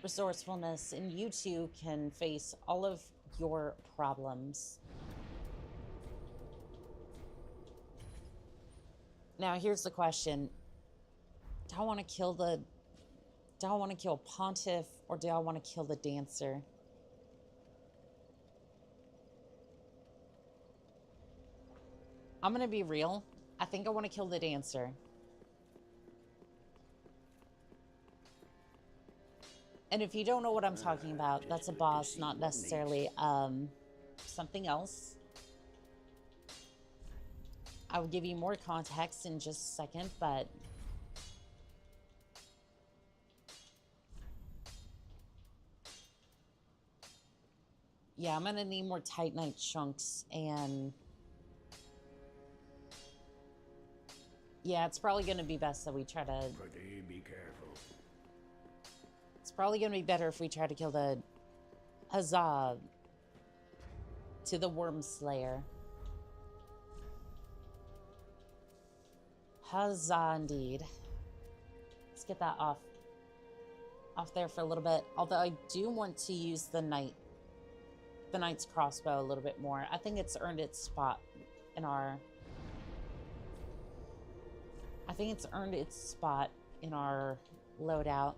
Speaker 1: resourcefulness, and you too can face all of your problems. Now, here's the question. Do I want to kill Pontiff, or do I want to kill the dancer? I'm going to be real. I think I want to kill the dancer. And if you don't know what I'm talking about, that's a boss, not necessarily something else. I will give you more context in just a second, but Yeah, I'm gonna need more Titanite chunks, and yeah, it's probably gonna be best that we try to.
Speaker 3: Pretty be careful.
Speaker 1: It's probably gonna be better if we try to kill the Huzzah to the Worm Slayer. Huzzah, indeed. Let's get that off there for a little bit. Although I do want to use the knight's crossbow a little bit more. I think it's earned its spot in our. I think it's earned its spot in our loadout.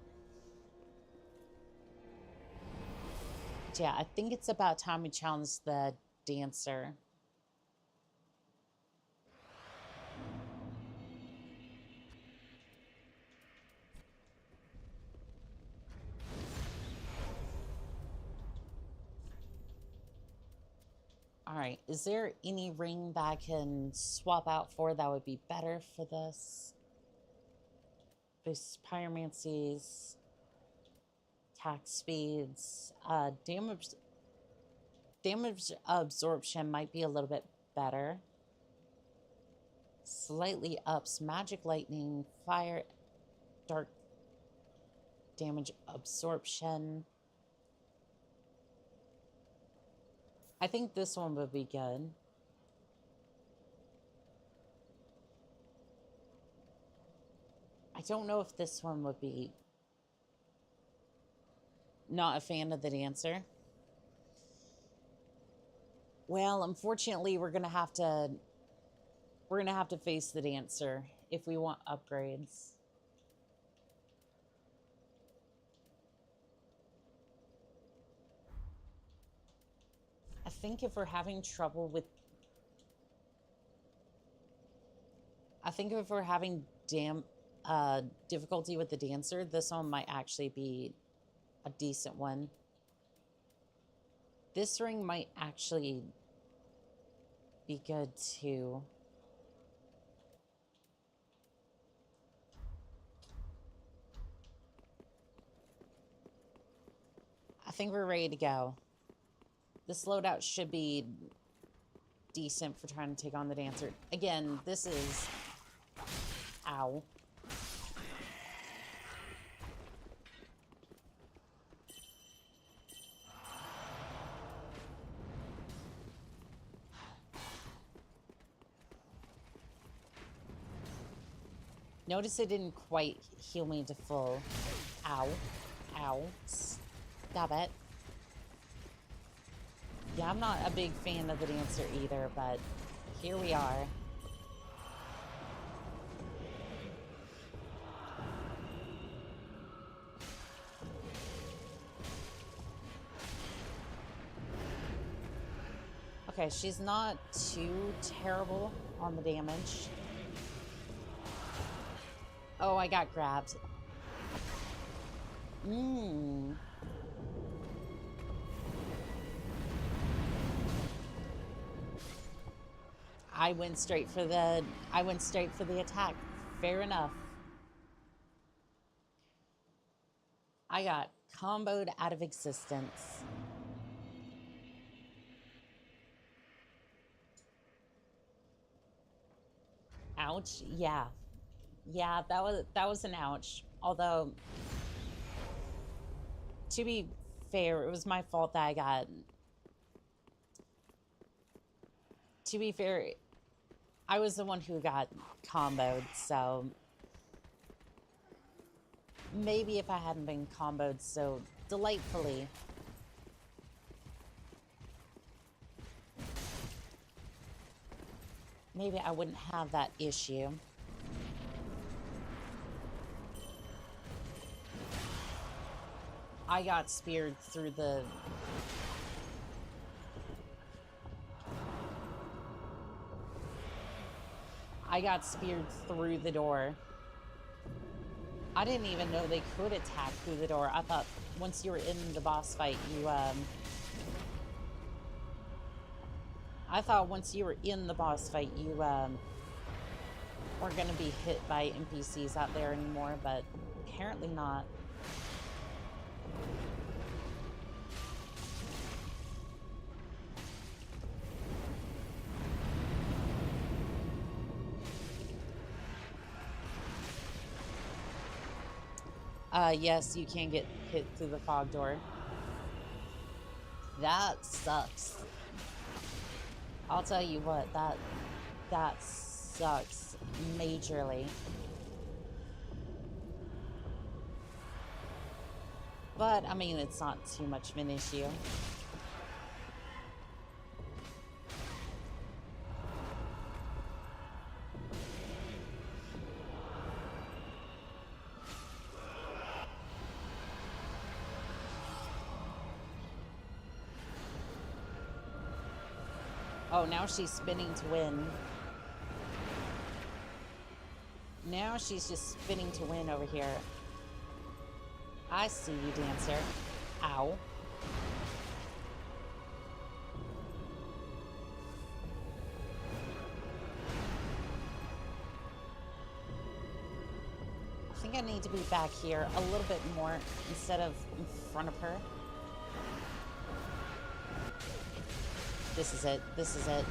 Speaker 1: But yeah, I think it's about time we challenge the dancer. All right, is there any ring that I can swap out for that would be better for this? Boost pyromancies, attack speeds, damage absorption might be a little bit better. Slightly ups magic lightning, fire, dark damage absorption. I think this one would be good. I don't know if this one would be. Not a fan of the dancer. Well, unfortunately, we're gonna have to face the dancer if we want upgrades. I think if we're having trouble with... I think if we're having difficulty with the dancer, this one might actually be a decent one. This ring might actually be good too. I think we're ready to go. This loadout should be decent for trying to take on the dancer. Again, this is... Ow. Notice it didn't quite heal me to full. Ow. Ow. Stop it. Yeah, I'm not a big fan of the dancer either, but here we are. Okay, she's not too terrible on the damage. Oh, I got grabbed. I went straight for the attack. Fair enough. I got comboed out of existence. Ouch. Yeah. Yeah, that was an ouch. Although, to be fair, it was my fault that I got... To be fair, I was the one who got comboed, so... Maybe if I hadn't been comboed so delightfully... Maybe I wouldn't have that issue. I got speared through the... I got speared through the door. I didn't even know they could attack through the door. I thought once you were in the boss fight, I thought once you were in the boss fight, you weren't going to be hit by NPCs out there anymore, but apparently not. Yes, you can get hit through the fog door. That sucks. I'll tell you what, that sucks majorly. But, I mean, it's not too much of an issue. Oh, now she's spinning to win. Now she's just spinning to win over here. I see you, Dancer. Ow. I think I need to be back here a little bit more instead of in front of her. This is it. This is it.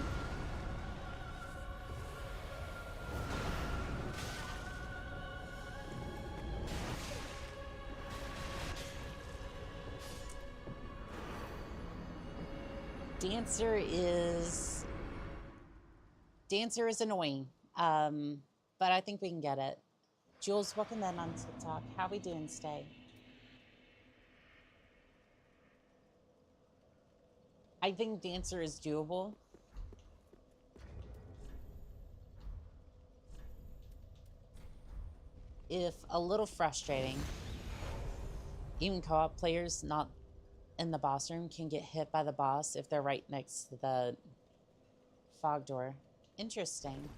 Speaker 1: Dancer is annoying, but I think we can get it. Jules, welcome in on TikTok. How we doing today? I think Dancer is doable. If a little frustrating. Even co-op players not in the boss room can get hit by the boss if they're right next to the fog door. Interesting.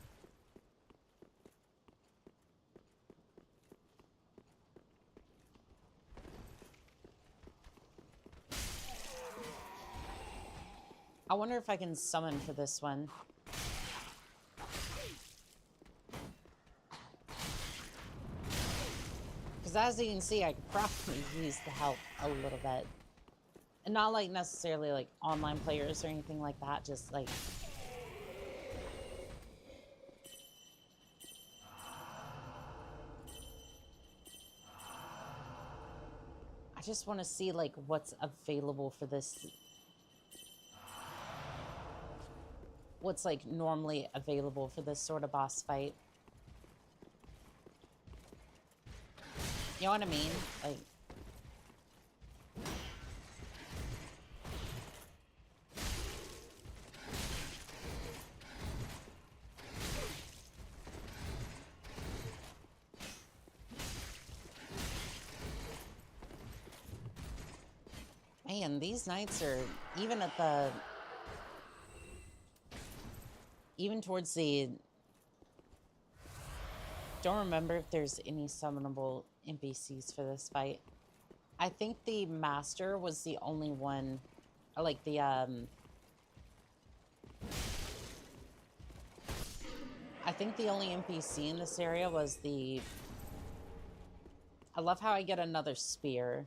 Speaker 1: I wonder if I can summon for this one. Because as you can see, I could probably use the help a little bit. And not like necessarily like online players or anything like that, just like... I just want to see like what's available for this. What's like normally available for this sort of boss fight. You know what I mean? Like... Man, these nights are even at the... Even towards the... Don't remember if there's any summonable NPCs for this fight. I think the Master was the only one... Or like the, I think the only NPC in this area was the... I love how I get another spear.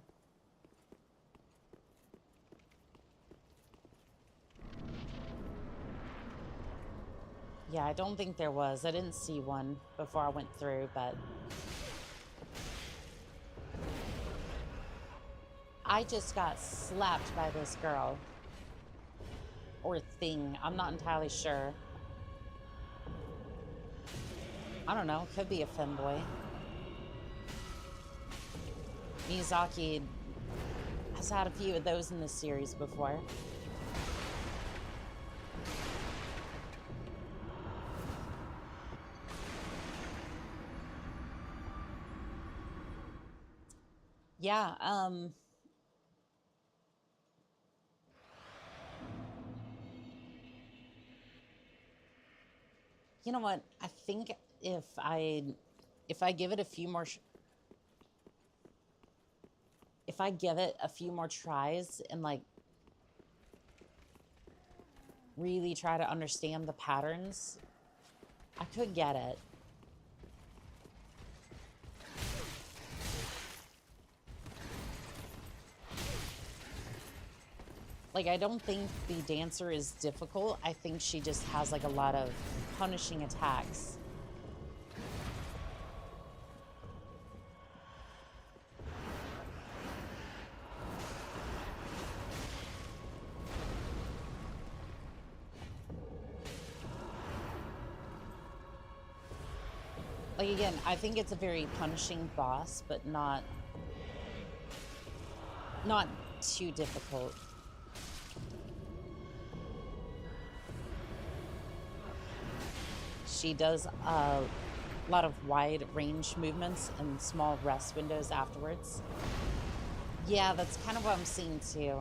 Speaker 1: Yeah, I don't think there was. I didn't see one before I went through, but... I just got slapped by this girl. Or thing. I'm not entirely sure. I don't know. Could be a femboy. Miyazaki has had a few of those in this series before. Yeah, you know what? I think if I give it a few more if I give it a few more tries and like really try to understand the patterns, I could get it. Like, I don't think the Dancer is difficult. I think she just has, like, a lot of punishing attacks. Like, again, I think it's a very punishing boss, but not too difficult. She does a lot of wide range movements and small rest windows afterwards. Yeah, that's kind of what I'm seeing too.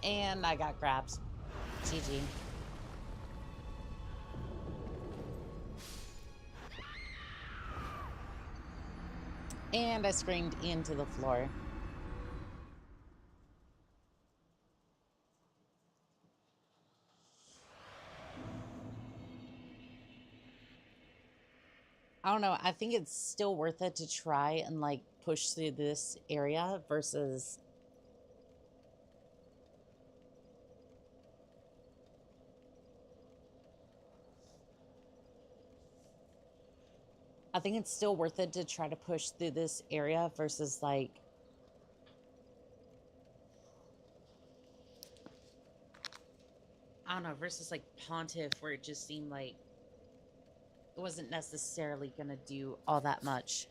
Speaker 1: And I got grabbed. GG. And I screamed into the floor. I don't know. I think it's still worth it to try and like push through this area versus I think it's still worth it to try to push through this area versus like I don't know, versus like Pontiff where it just seemed like it wasn't necessarily gonna do all that much.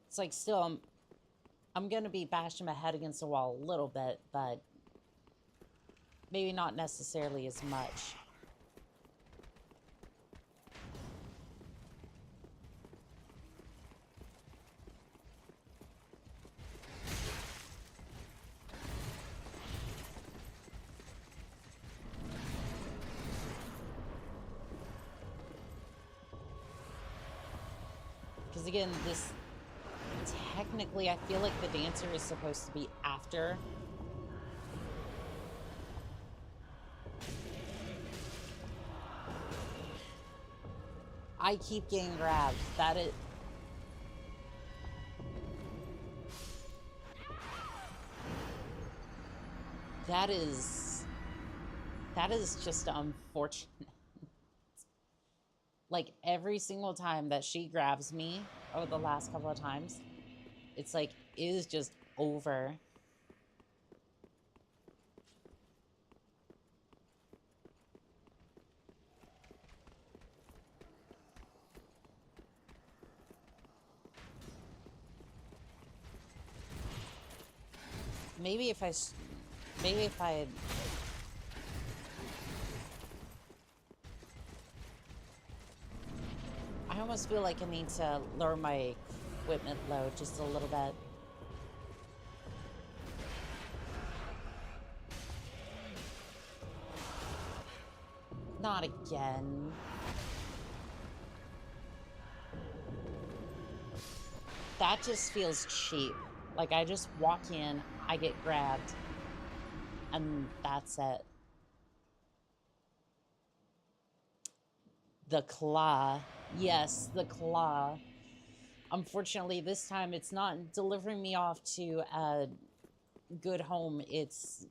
Speaker 1: It's like still I'm gonna be bashing my head against the wall a little bit, but maybe not necessarily as much. Because again, this technically I feel like the dancer is supposed to be after. I keep getting grabbed. That is just unfortunate. Like every single time that she grabs me over the last couple of times, it's like it is just over. Maybe if I almost feel like I need to lower my equipment load just a little bit. Not again. That just feels cheap. Like I just walk in, I get grabbed, and that's it. The claw. Yes, the claw. Unfortunately, this time it's not delivering me off to a good home. It's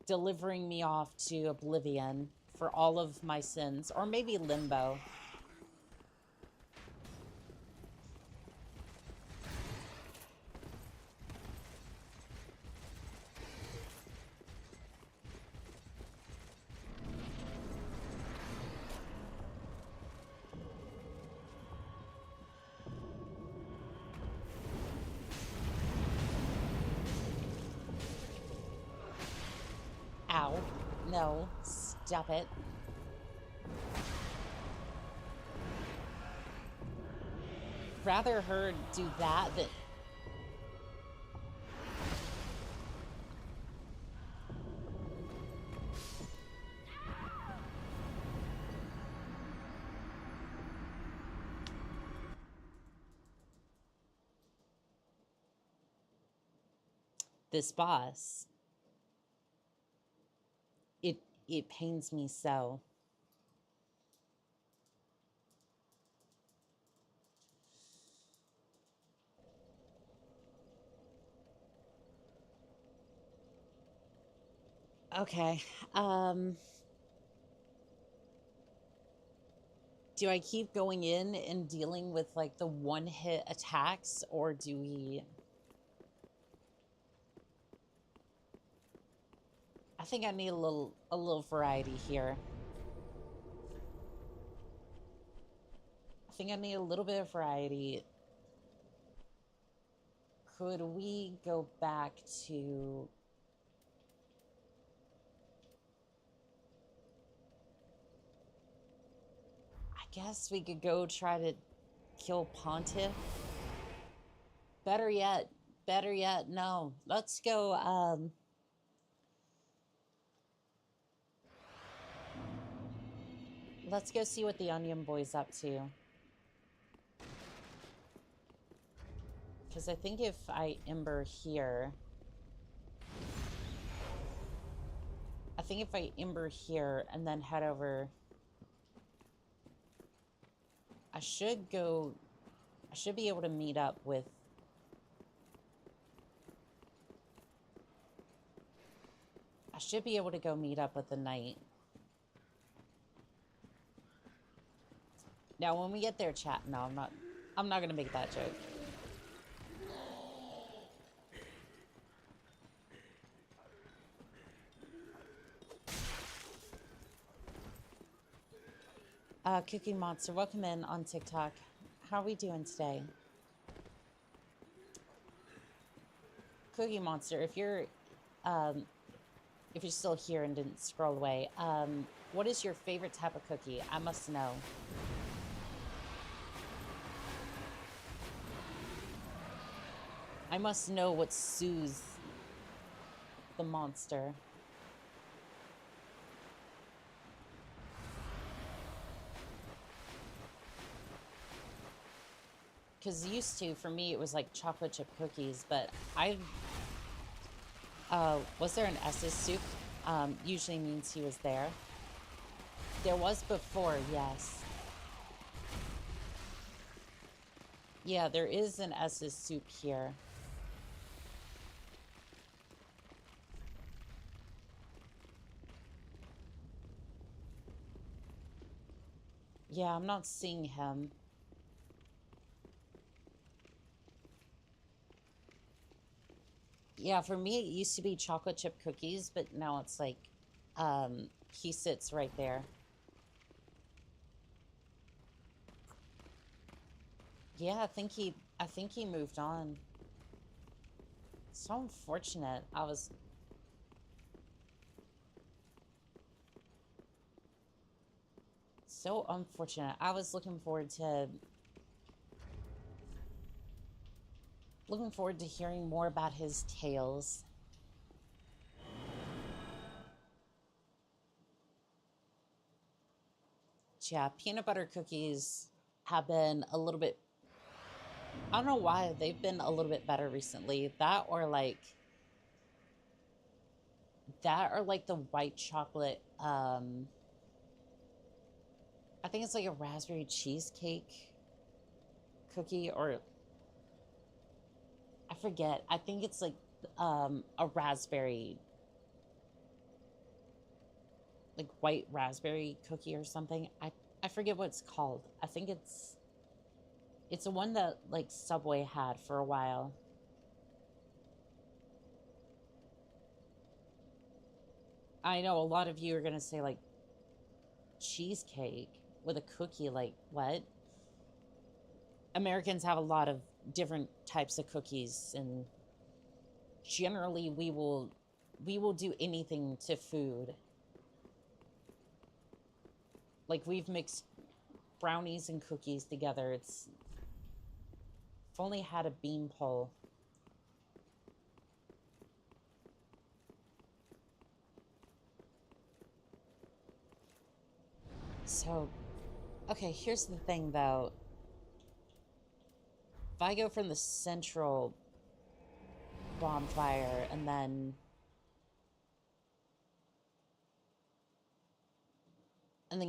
Speaker 1: delivering me off to oblivion for all of my sins. Or maybe limbo. Ow. No. Stop it. Rather her do that than... This boss. It pains me so. Okay. Do I keep going in and dealing with like the one-hit attacks, or do we... I think I need a little variety here. I think I need a little bit of variety. Could we go back to... I guess we could go try to kill Pontiff. Better yet, no. Let's go, let's go see what the Onion Boy's up to. Because I think if I Ember here... I think if I Ember here and then head over... I should be able to meet up with... I should be able to go meet up with the Knight. Now, when we get there, chat... No, I'm not gonna make that joke. Cookie Monster, welcome in on TikTok. How are we doing today? Cookie Monster, if you're still here and didn't scroll away, what is your favorite type of cookie? I must know. I must know what soothes the monster. Because used to, for me, it was like chocolate chip cookies, but was there an S's soup? Usually means he was there. There was before, yes. Yeah, there is an S's soup here. Yeah, I'm not seeing him. Yeah, for me, it used to be chocolate chip cookies, but now it's like, he sits right there. Yeah, I think he moved on. So unfortunate. So unfortunate. I was looking forward to hearing more about his tales. Yeah, peanut butter cookies have been a little bit... I don't know why, they've been a little bit better recently. That or like the white chocolate, I think it's like a raspberry cheesecake cookie, or I forget. I think it's like a raspberry, like white raspberry cookie or something. I forget what it's called. I think it's the one that like Subway had for a while. I know a lot of you are gonna say like cheesecake with a cookie, like what? Americans have a lot of different types of cookies, and generally we will do anything to food. Like we've mixed brownies and cookies together. If only had a bean pole. So, okay, here's the thing though. If I go from the central bonfire and then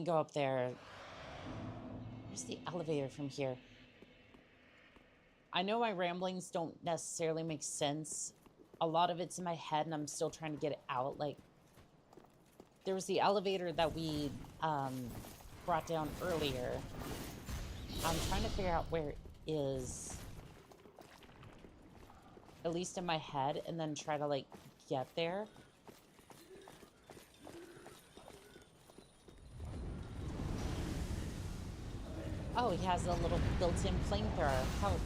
Speaker 1: go up there, where's the elevator from here? I know my ramblings don't necessarily make sense. A lot of it's in my head and I'm still trying to get it out. Like, there was the elevator that we brought down earlier. I'm trying to figure out where it is, at least in my head, and then try to, like, get there. Oh, he has a little built-in flamethrower. Help.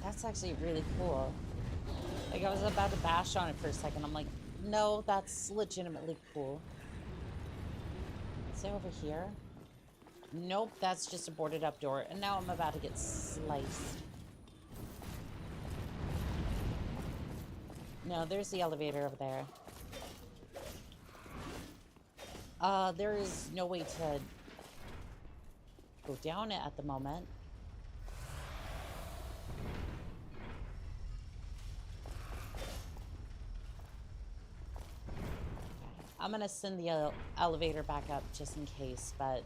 Speaker 1: That's actually really cool. Like, I was about to bash on it for a second. I'm like, no, that's legitimately cool. Is it over here? Nope, that's just a boarded up door. And now I'm about to get sliced. No, there's the elevator over there. There is no way to go down it at the moment. I'm gonna send the elevator back up just in case, but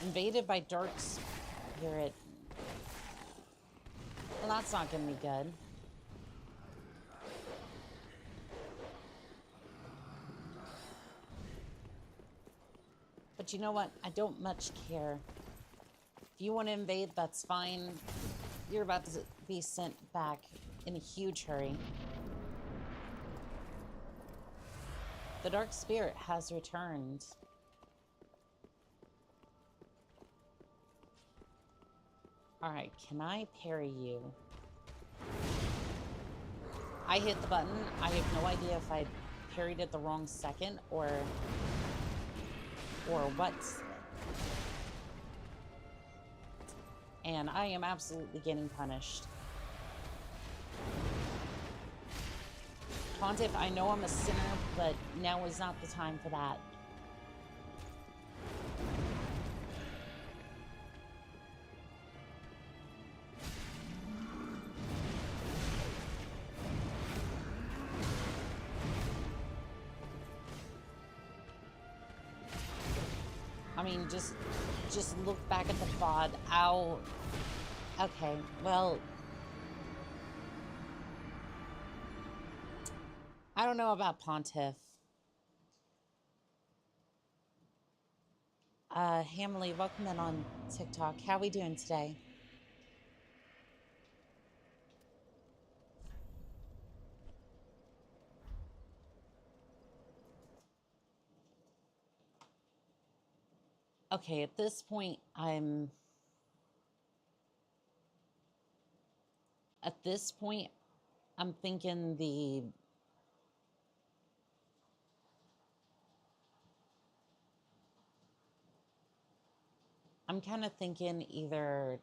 Speaker 1: invaded by dark spirit. Well, that's not gonna be good. But you know what? I don't much care. If you want to invade, that's fine. You're about to be sent back in a huge hurry. The dark spirit has returned. Alright, can I parry you? I hit the button. I have no idea if I parried it the wrong second or what. And I am absolutely getting punished. Pontiff, I know I'm a sinner, but now is not the time for that. I mean, just look back at the VOD. Ow. Okay, well, I don't know about Pontiff. Hamley, welcome in on TikTok. How we doing today? Okay, at this point, I'm thinking I'm kind of thinking either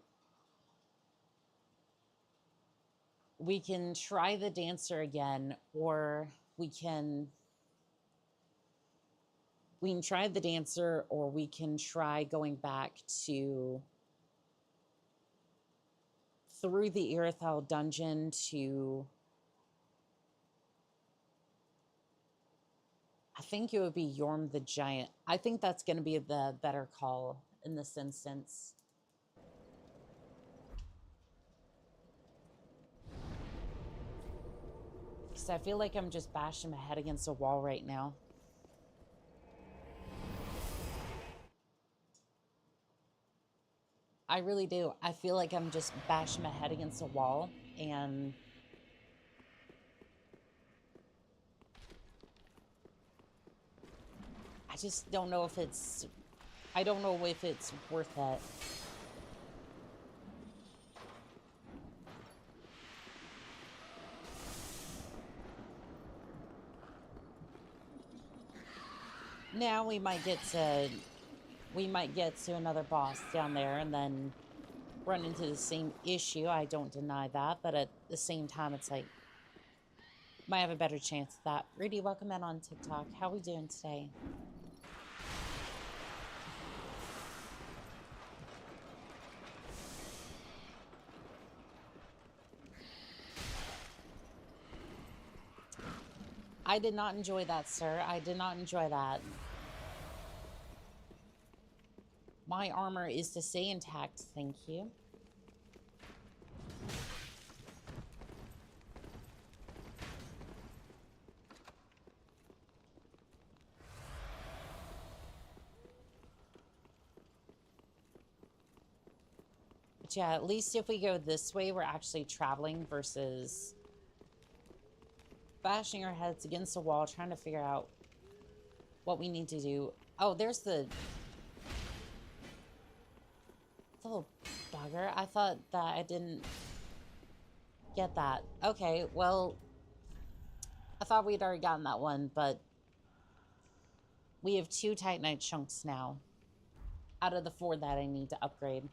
Speaker 1: we can try the dancer again, or we can try the dancer, or we can try going back to through the Irithel dungeon to, I think it would be Yorm the Giant. I think that's going to be the better call in this instance. Because I feel like I'm just bashing my head against a wall right now. I really do. I feel like I'm just bashing my head against a wall, and I just don't know if it's, I don't know if it's worth it. Now we might get to another boss down there and then run into the same issue. I don't deny that, but at the same time, it's like, might have a better chance of that. Rudy, welcome in on TikTok. How we doing today? I did not enjoy that, sir. I did not enjoy that. My armor is to stay intact, thank you. Yeah, at least if we go this way, we're actually traveling versus bashing our heads against the wall, trying to figure out what we need to do. Oh, there's the little bugger. I thought that I didn't get that. Okay, well, I thought we'd already gotten that one, but we have 2 Titanite chunks now out of the 4 that I need to upgrade.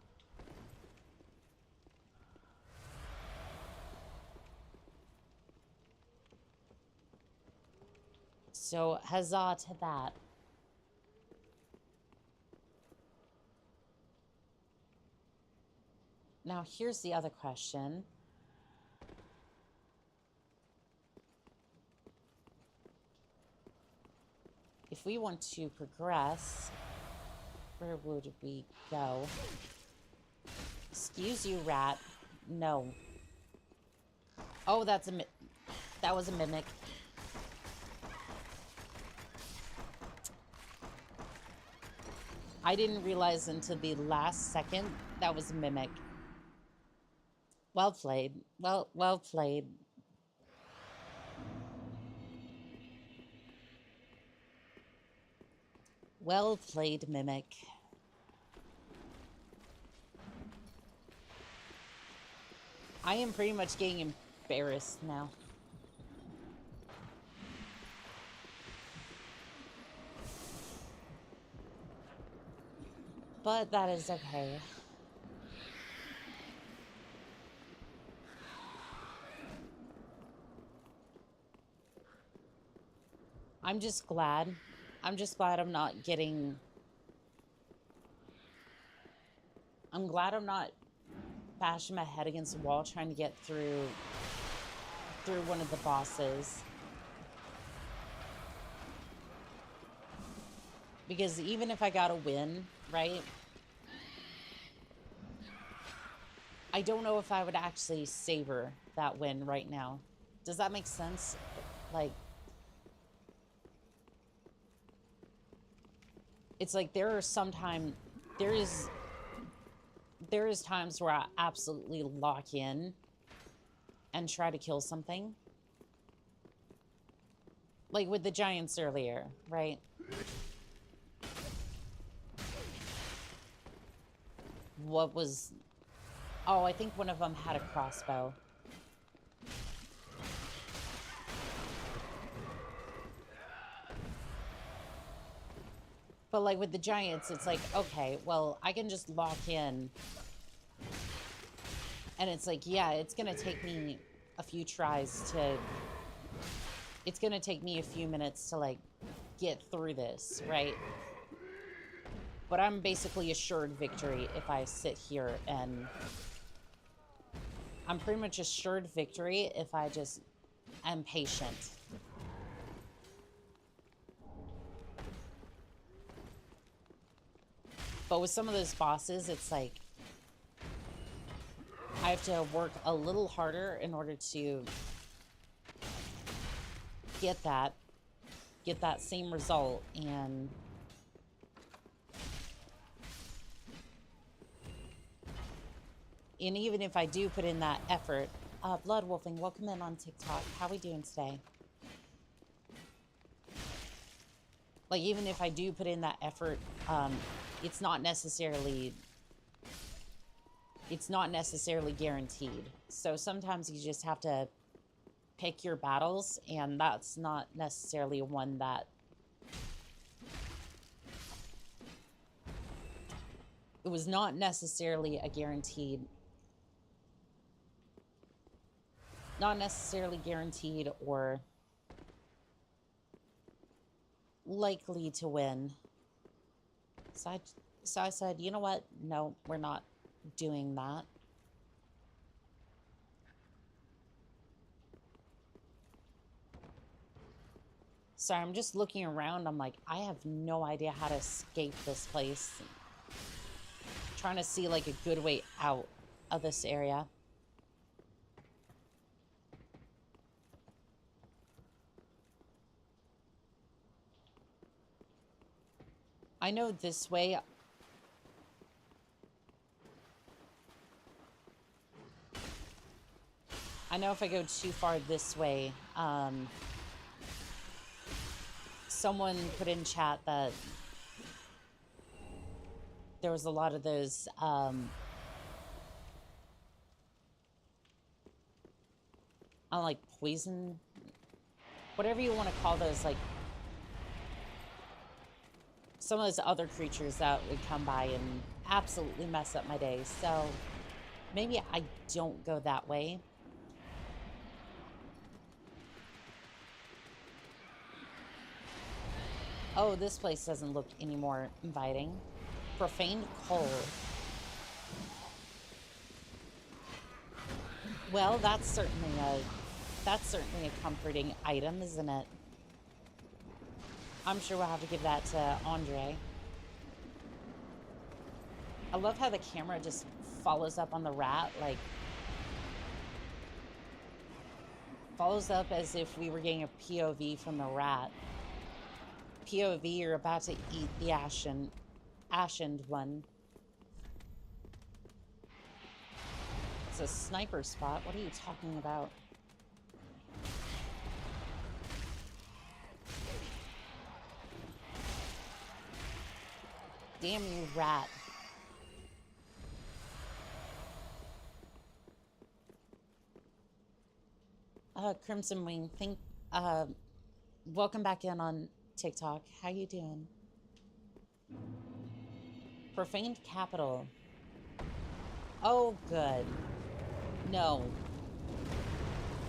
Speaker 1: So, huzzah to that. Now, here's the other question. If we want to progress, where would we go? Excuse you, rat. No. Oh, that was a mimic. I didn't realize until the last second that was a mimic. Well played. Well played. Well played, mimic. I am pretty much getting embarrassed now. But that is okay. I'm just glad. I'm just glad I'm not getting... I'm glad I'm not bashing my head against the wall trying to get through one of the bosses. Because even if I got a win, right? I don't know if I would actually savor that win right now. Does that make sense? Like, it's like there is times where I absolutely lock in and try to kill something. Like with the giants earlier, right? What was... Oh, I think one of them had a crossbow. But like with the giants, it's like, okay, well, I can just lock in. And it's like, yeah, it's going to take me a few tries to... It's going to take me a few minutes to, like, get through this, right? But I'm basically assured victory if I sit here and... I'm pretty much assured victory if I just am patient. But with some of those bosses, it's like... I have to work a little harder in order to get that same result. And even if I do put in that effort, Blood Wolfing, welcome in on TikTok. How we doing today? Like, even if I do put in that effort, it's not necessarily guaranteed. So sometimes you just have to pick your battles, and that's not necessarily one that... It was not necessarily a guaranteed... Not necessarily guaranteed or likely to win. So I said, you know what? No, we're not doing that. Sorry, I'm just looking around. I'm like, I have no idea how to escape this place. Trying to see like a good way out of this area. I know this way. I know if I go too far this way, someone put in chat that there was a lot of those, like poison, whatever you want to call those, like some of those other creatures that would come by and absolutely mess up my day. So maybe I don't go that way. Oh, this place doesn't look any more inviting. Profaned coal. Well, that's certainly a comforting item, isn't it? I'm sure we'll have to give that to Andre. I love how the camera just follows up on the rat, like follows up as if we were getting a POV from the rat. POV, you're about to eat the ashened one. It's a sniper spot. What are you talking about? Damn you, rat. Crimson Wing, welcome back in on TikTok. How you doing? Profaned capital. Oh, good. No.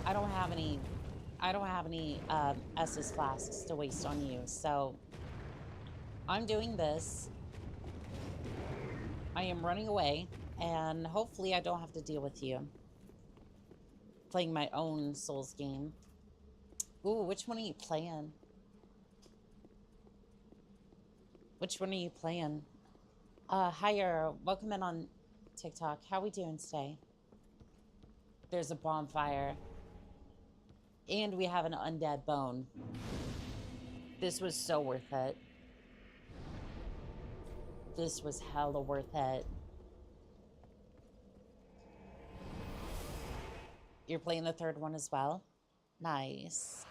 Speaker 1: I don't have any Estus flasks to waste on you, so I'm doing this. I am running away, and hopefully I don't have to deal with you. Playing my own Souls game. Ooh, which one are you playing? Which one are you playing? Hi, Arrow. Welcome in on TikTok. How we doing today? There's a bonfire. And we have an undead bone. This was so worth it. This was hella worth it. You're playing the third one as well? Nice.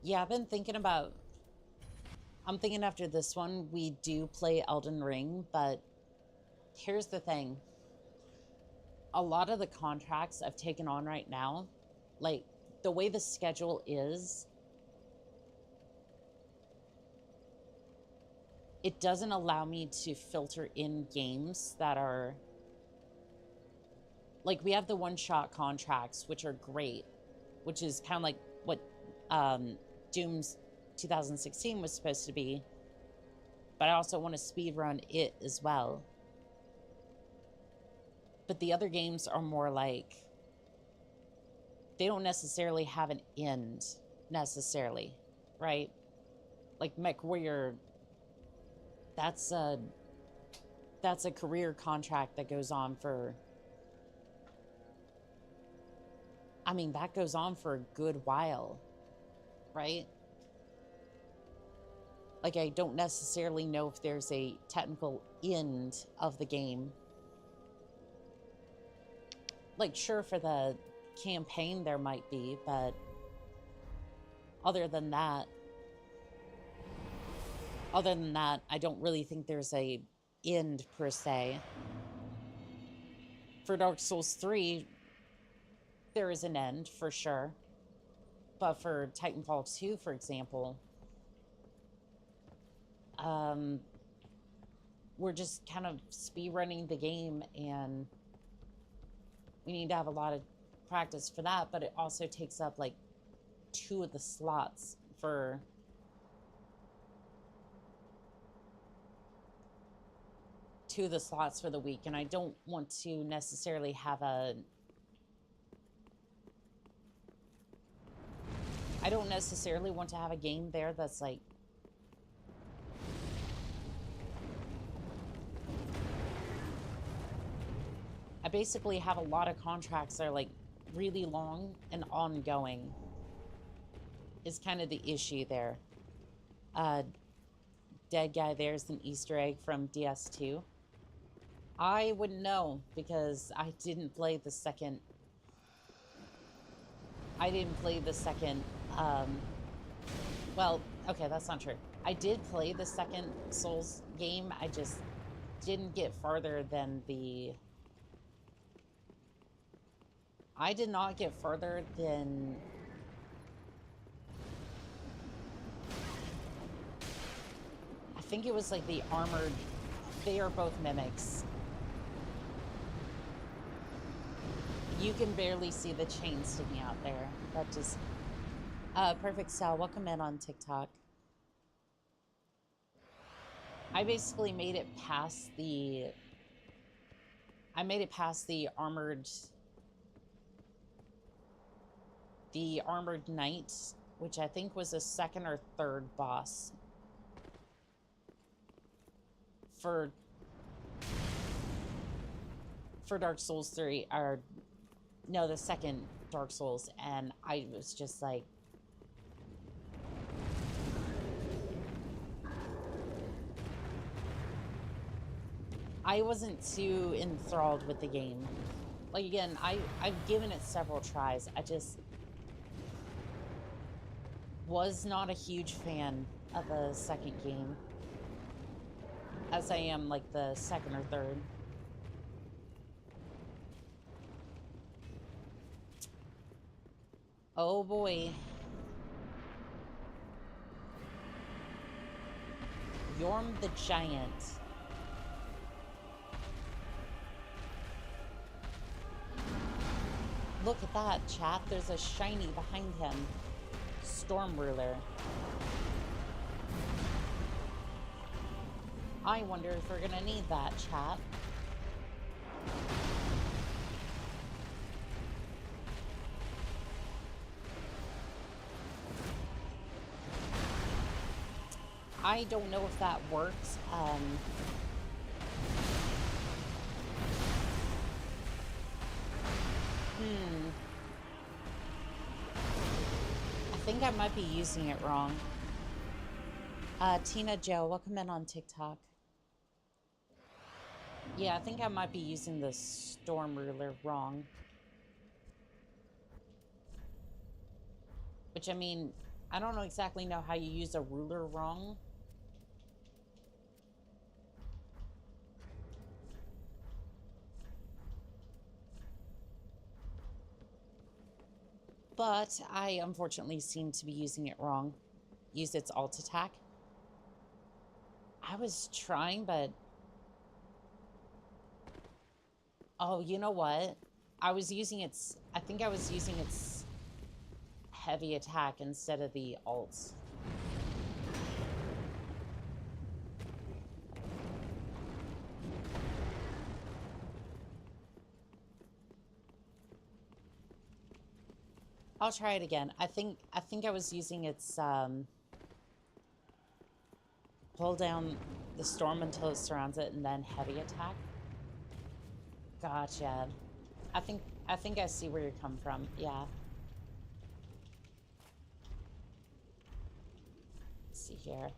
Speaker 1: Yeah, I've been thinking about... I'm thinking after this one, we do play Elden Ring, but here's the thing. A lot of the contracts I've taken on right now, like, the way the schedule is, it doesn't allow me to filter in games that are... Like, we have the one-shot contracts, which are great, which is kind of like what Doom's 2016 was supposed to be. But I also want to speedrun it as well. But the other games are more like... They don't necessarily have an end, necessarily, right? Like MechWarrior... That's a career contract that goes on for... I mean, that goes on for a good while, right? Like, I don't necessarily know if there's a technical end of the game. Like, sure, for the campaign there might be, but other than that, I don't really think there's a end per se. For Dark Souls 3, there is an end for sure. But for Titanfall 2, for example, we're just kind of speedrunning the game, and we need to have a lot of practice for that, but it also takes up like 2 of the slots for... two of the slots for the week, and I don't want to necessarily have a... I don't necessarily want to have a game there that's like... I basically have a lot of contracts that are like really long and ongoing. Is kind of the issue there. Dead guy, there's an Easter egg from DS2. I wouldn't know because I didn't play the second. I didn't play the second. Well, okay, that's not true. I did play the second Souls game. I just didn't get farther than the. I did not get further than. I think it was like the armored. They are both mimics. You can barely see the chain sticking out there. That just... Perfect Sal, welcome in on TikTok. I basically made it past the... I made it past the armored... The armored knight, which I think was a second or third boss. For Dark Souls 3, or... No, the second Dark Souls, and I was just like... I wasn't too enthralled with the game. Like, again, I've given it several tries. I just was not a huge fan of the second game, as I am, like, the second or third. Oh boy. Yorm the Giant. Look at that, chat. There's a shiny behind him. Storm Ruler. I wonder if we're gonna need that, chat. I don't know if that works. I think I might be using it wrong. Tina Joe, welcome in on TikTok. Yeah, I think I might be using the Storm Ruler wrong. Which, I mean, I don't exactly know how you use a ruler wrong. But I unfortunately seem to be using it wrong. Use its alt attack. I was trying, but... Oh, you know what? I was using its... I think I was using its heavy attack instead of the alts. I'll try it again. I think I was using its pull down the storm until it surrounds it and then heavy attack. Gotcha. I think I see where you're coming from. Yeah. Let's see here.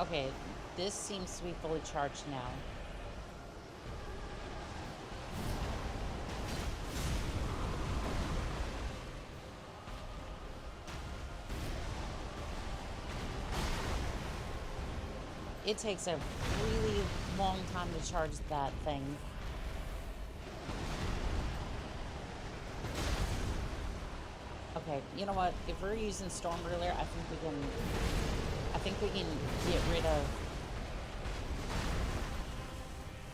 Speaker 1: Okay, this seems to be fully charged now. It takes a really long time to charge that thing. Okay, you know what? If we're using Storm Ruler, I think we can get rid of...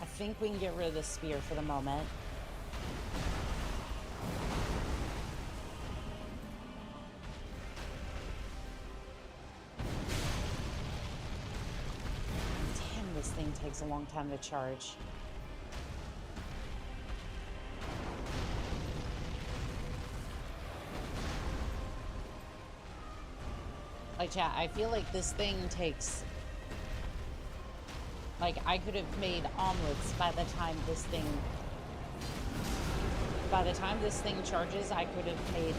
Speaker 1: I think we can get rid of the spear for the moment. Damn, this thing takes a long time to charge. Like, chat, I feel like this thing takes... Like, I could have made omelets by the time this thing By the time this thing charges, I could have made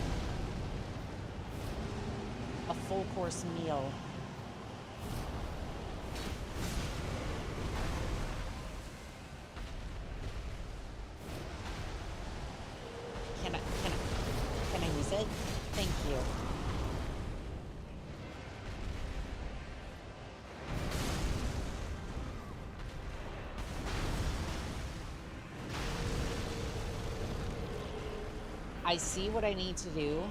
Speaker 1: a full course meal. Can I use it? Thank you. I see what I need to do,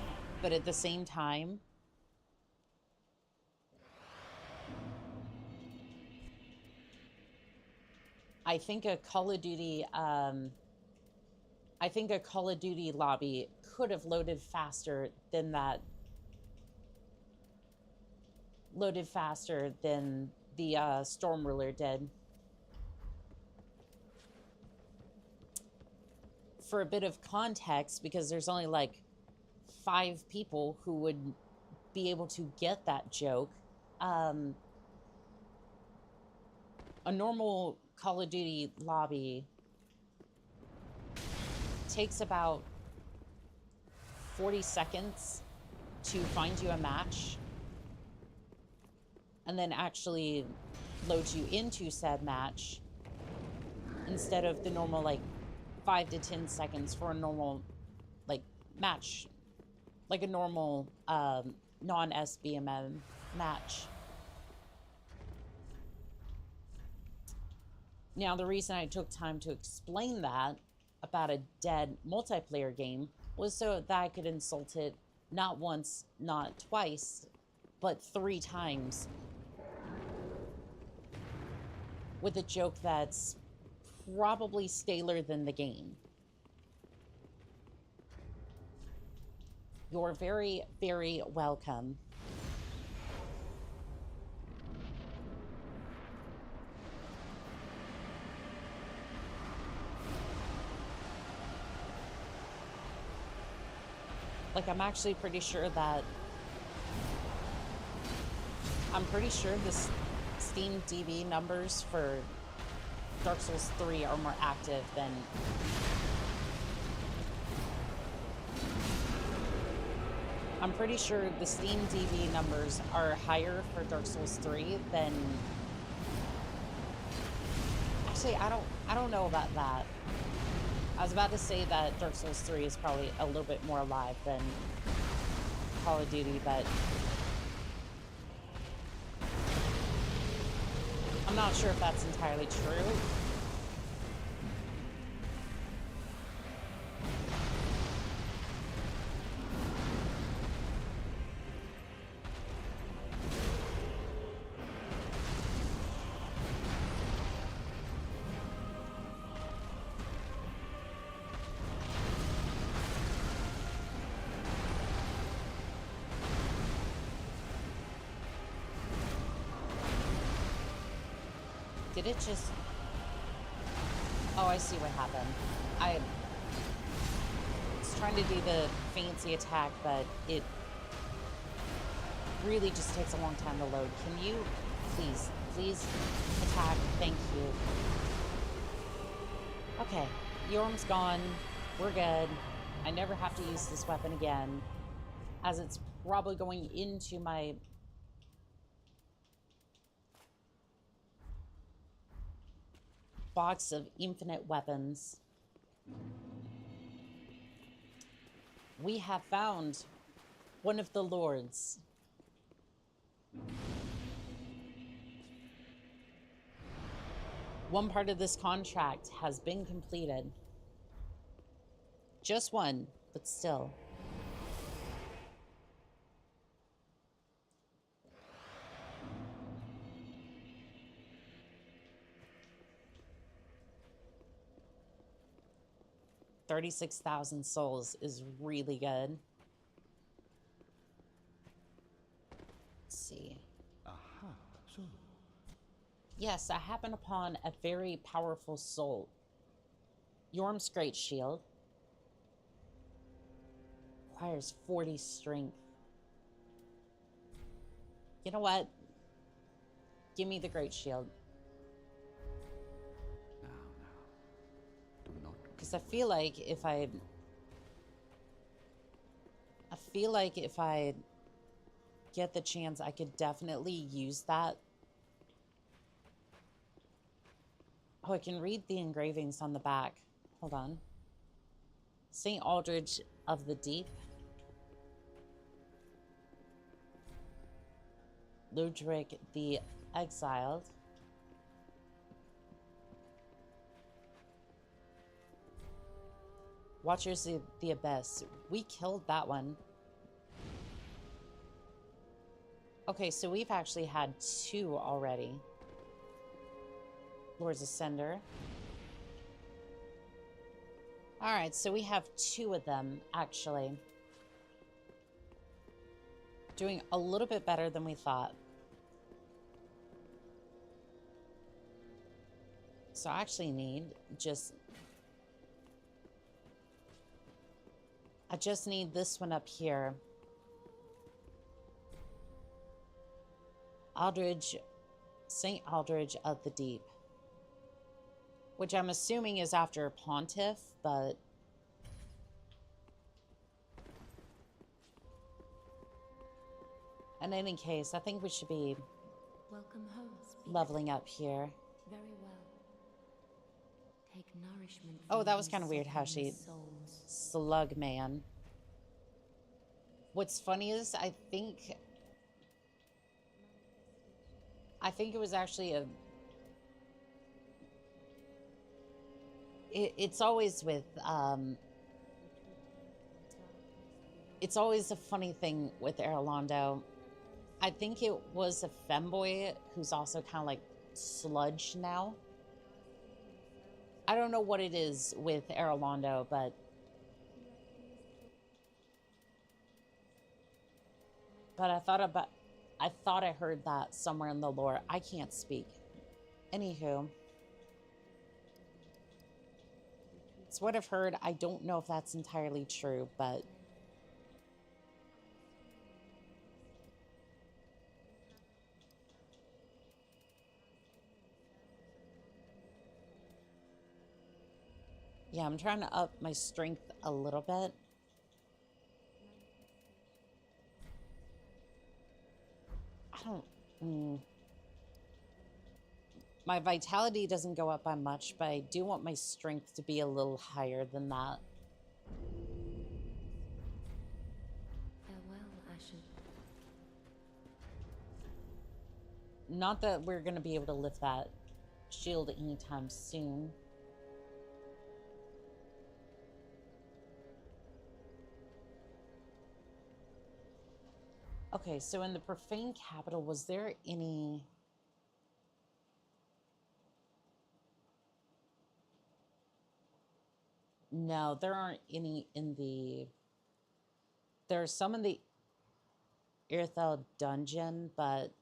Speaker 1: but at the same time, I think a Call of Duty, lobby could have loaded faster than that. Loaded faster than the Storm Ruler did. For a bit of context, because there's only like 5 people who would be able to get that joke. A normal Call of Duty lobby takes about 40 seconds to find you a match and then actually loads you into said match instead of the normal like 5 to 10 seconds for a normal like match, like a normal non-SBMM match. Now, the reason I took time to explain that about a dead multiplayer game was so that I could insult it not once, not twice, but 3 times with a joke that's probably staler than the game. You're very, very welcome. Like, I'm actually pretty sure that... I'm pretty sure this Steam DB numbers for Dark Souls 3 are more active than... I'm pretty sure the Steam DB numbers are higher for Dark Souls 3 than... Actually, I don't know about that. I was about to say that Dark Souls 3 is probably a little bit more alive than Call of Duty, but I'm not sure if that's entirely true. Did it just... Oh, I see what happened. I was trying to do the fancy attack, but it really just takes a long time to load. Can you please attack? Thank you. Okay, Yorm's gone. We're good. I never have to use this weapon again, as it's probably going into my... box of infinite weapons. We have found one of the lords. One part of this contract has been completed. Just one, but still. $36,000 souls is really good. Let's see.
Speaker 3: Aha, so
Speaker 1: Yes, I happen upon a very powerful soul. Yorm's Great Shield requires 40 strength. You know what? Give me the Great Shield.
Speaker 3: now, do not.
Speaker 1: Because I feel like if I feel like if I get the chance, I could definitely use that. Oh, I can read the engravings on the back. Hold on. St. Aldridge of the Deep. Ludwig the Exiled. Watchers of the Abyss. We killed that one. Okay, so we've actually had 2 already. Lord's Ascender. Alright, so we have 2 of them, actually. Doing a little bit better than we thought. So I actually need just... I just need this one up here. Aldridge, St. Aldridge of the Deep. Which I'm assuming is after Pontiff, but... in any case, I think we should be
Speaker 5: Welcome home, speaker.
Speaker 1: leveling up here.
Speaker 5: Very well. Take nourishment
Speaker 1: Oh,
Speaker 5: from
Speaker 1: that was
Speaker 5: these
Speaker 1: kind of weird how she...
Speaker 5: suffering souls.
Speaker 1: Slug man. What's funny is I think it was actually a... It's always with... it's always a funny thing with Erlondo. I think it was a femboy who's also kind of like sludge now. I don't know what it is with Erlondo, but... But I thought I heard that somewhere in the lore. I can't speak. Anywho. It's what I've heard. I don't know if that's entirely true, but... yeah, I'm trying to up my strength a little bit. I don't... My vitality doesn't go up by much, but I do want my strength to be a little higher than that.
Speaker 5: Farewell, Ashen.
Speaker 1: Not that we're going to be able to lift that shield anytime soon. Okay, so in the Profane Capital, was there any... No, there aren't any in the... There are some in the Irithel dungeon, but...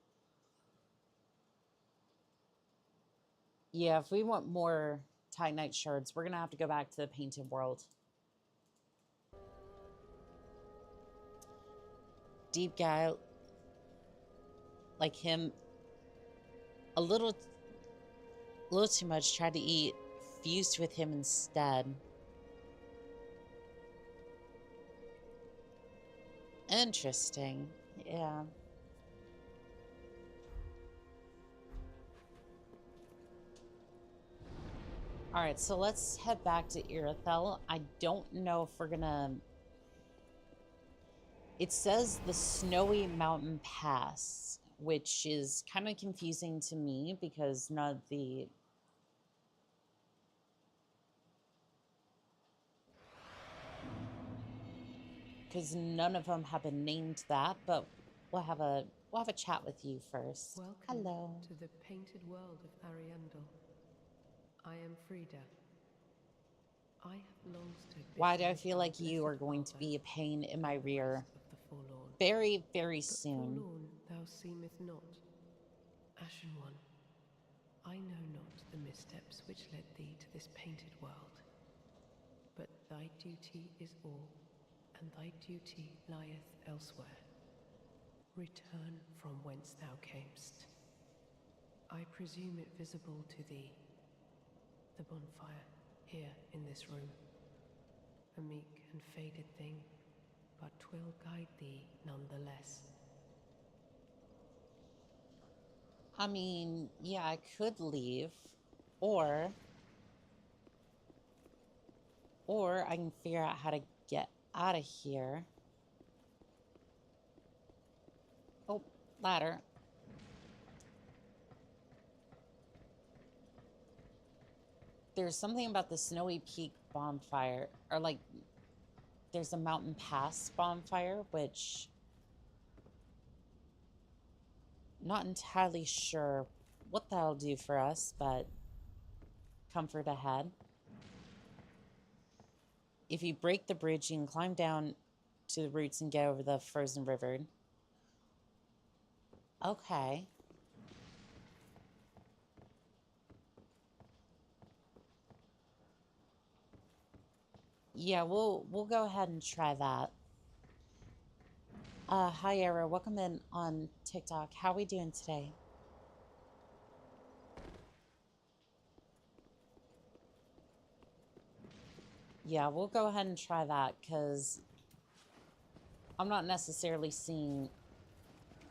Speaker 1: yeah, if we want more Titanite shards, we're going to have to go back to the Painted World. Deep guy like him, a little too much, tried to eat, fused with him instead. Interesting. Yeah. Alright, so let's head back to Irithel. I don't know if we're gonna... It says the Snowy Mountain Pass, which is kind of confusing to me because none of the... because none of them have been named that, but we'll have a chat with you first.
Speaker 7: Welcome
Speaker 1: Hello.
Speaker 7: to the painted world of Ariandel. I am Frida. I have long stood.
Speaker 1: Why do I feel like you are going to be a pain in my rear
Speaker 7: Of the forlorn.
Speaker 1: very, very
Speaker 7: But
Speaker 1: soon?
Speaker 7: forlorn thou seemeth not. Ashen one, I know not the missteps which led thee to this painted world. But thy duty is all, and thy duty lieth elsewhere. Return from whence thou camest. I presume it visible to thee, the bonfire here in this room. A meek and faded thing, but 'twill guide thee nonetheless.
Speaker 1: I mean, yeah, I could leave, or I can figure out how to get out of here. Oh, ladder. There's something about the Snowy Peak bonfire, or like, there's a Mountain Pass bonfire, which not entirely sure what that'll do for us, but comfort ahead. If you break the bridge, you can climb down to the roots and get over the frozen river. Okay. Yeah, we'll go ahead and try that. Hi Era, welcome in on TikTok. How are we doing today? Yeah, we'll go ahead and try that because I'm not necessarily seeing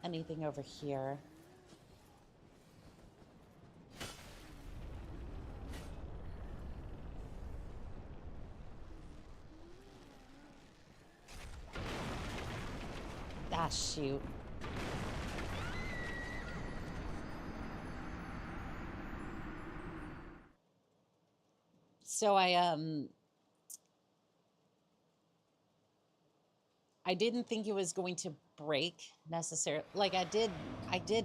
Speaker 1: anything over here. Ah, shoot. So I didn't think it was going to break necessarily. Like I did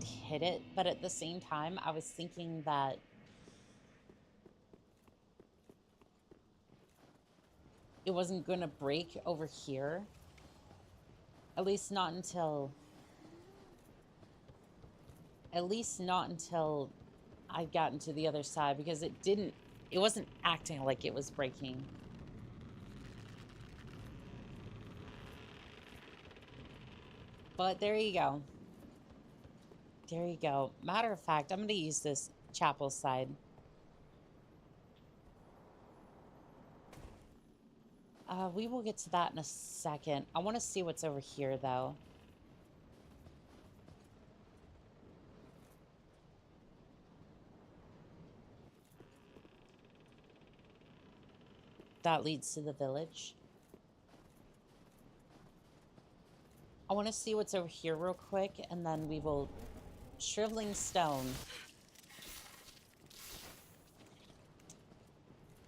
Speaker 1: hit it, but at the same time, I was thinking that it wasn't going to break over here. At least not until I got into the other side, because it wasn't acting like it was breaking. But there you go. There you go. Matter of fact, I'm going to use this chapel side. We will get to that in a second. I want to see what's over here, though. That leads to the village. I want to see what's over here real quick, and then we will... Shriveling stone.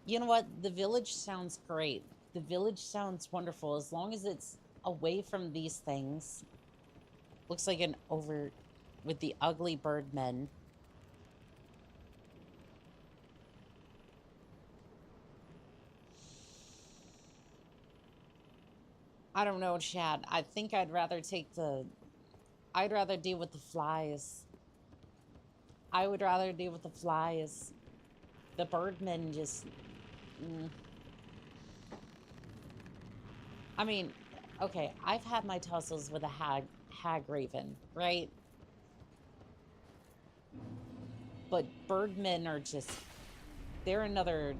Speaker 1: You know what? The village sounds great. The village sounds wonderful, as long as it's away from these things. Looks like an over... with the ugly birdmen. I don't know, Chad. I think I'd rather take the... I'd rather deal with the flies. I would rather deal with the flies. The birdmen just... I mean, okay, I've had my tussles with a hag raven, right? But birdmen are just... They're another...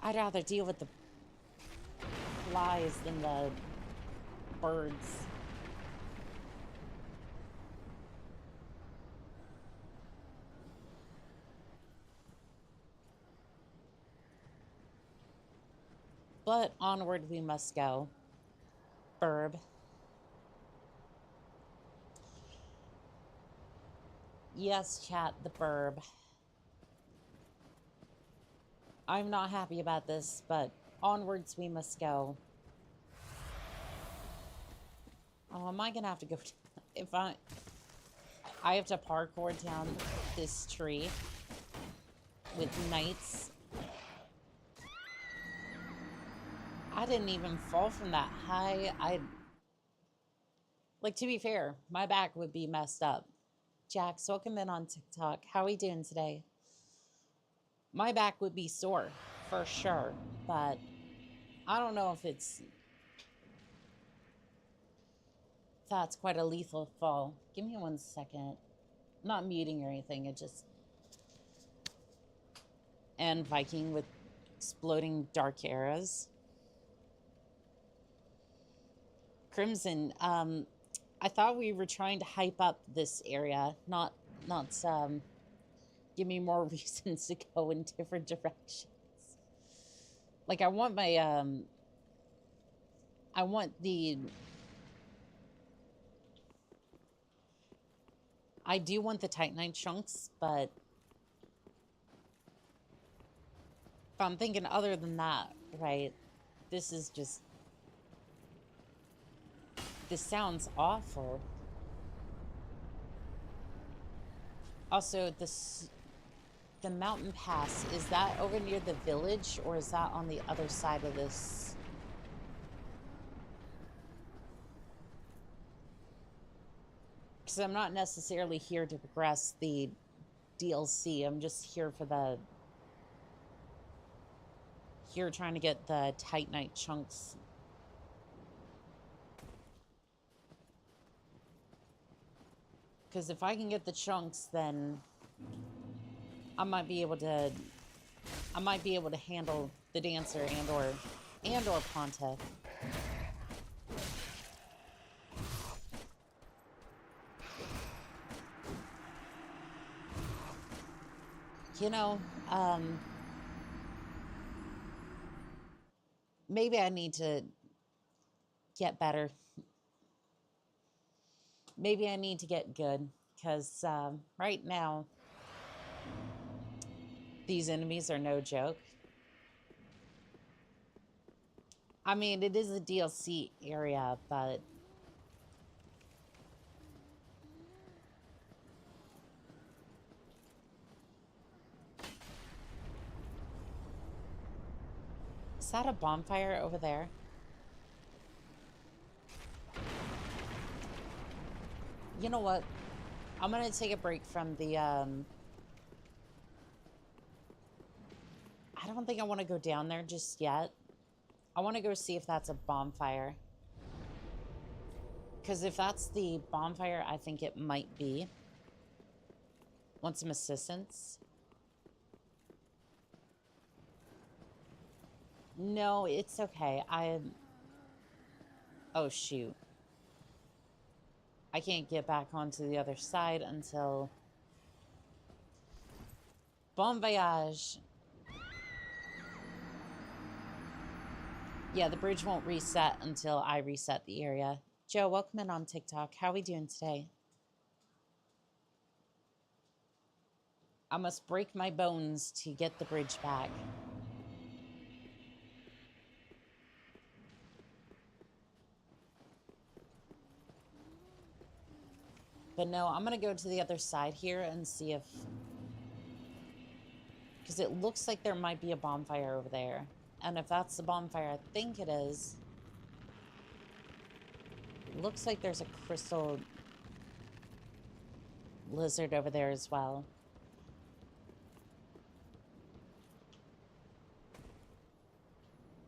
Speaker 1: I'd rather deal with the flies than the birds. But onward we must go. Burb. Yes, chat, the burb. I'm not happy about this, but onwards we must go. Oh, am I gonna have to go... If I have to parkour down this tree with knights. I didn't even fall from that high. Like, to be fair, my back would be messed up. Jax, welcome in on TikTok. How are we doing today? My back would be sore, for sure. But I don't know if that's quite a lethal fall. Give me 1 second. Not muting or anything, it just... And Viking with exploding dark arrows. Crimson, I thought we were trying to hype up this area, not give me more reasons to go in different directions. Like I want my I want the I do want the Titanite chunks, but if I'm thinking other than that, right? This is just this sounds awful. Also, the mountain pass, is that over near the village or is that on the other side of this? Because I'm not necessarily here to progress the DLC. I'm just here for the... Here trying to get the Titanite chunks. Because if I can get the chunks, then I might be able to handle the Dancer and or Pontiff. You know, maybe I need to get better. Maybe I need to get good, because right now, these enemies are no joke. I mean, it is a DLC area, but... Is that a bonfire over there? You know what? I'm gonna take a break from the, I don't think I want to go down there just yet. I want to go see if that's a bonfire. Because if that's the bonfire, I think it might be. Want some assistance? No, it's okay. Oh, shoot. I can't get back onto the other side until... Bon voyage. Yeah, the bridge won't reset until I reset the area. Joe, welcome in on TikTok. How are we doing today? I must break my bones to get the bridge back. But no, I'm going to go to the other side here and see if... Because it looks like there might be a bonfire over there. And if that's the bonfire, I think it is. It looks like there's a crystal lizard over there as well.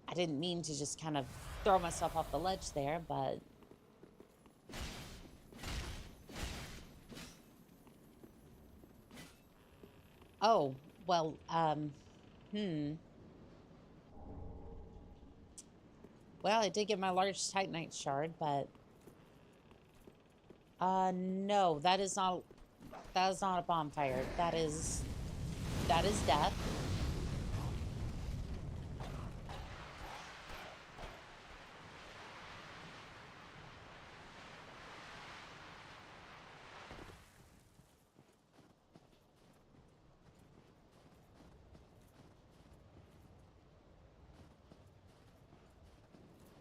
Speaker 1: I didn't mean to just kind of throw myself off the ledge there, but... Oh, well, Well, I did get my large Titanite shard, but... no, that is not a bonfire. That is death.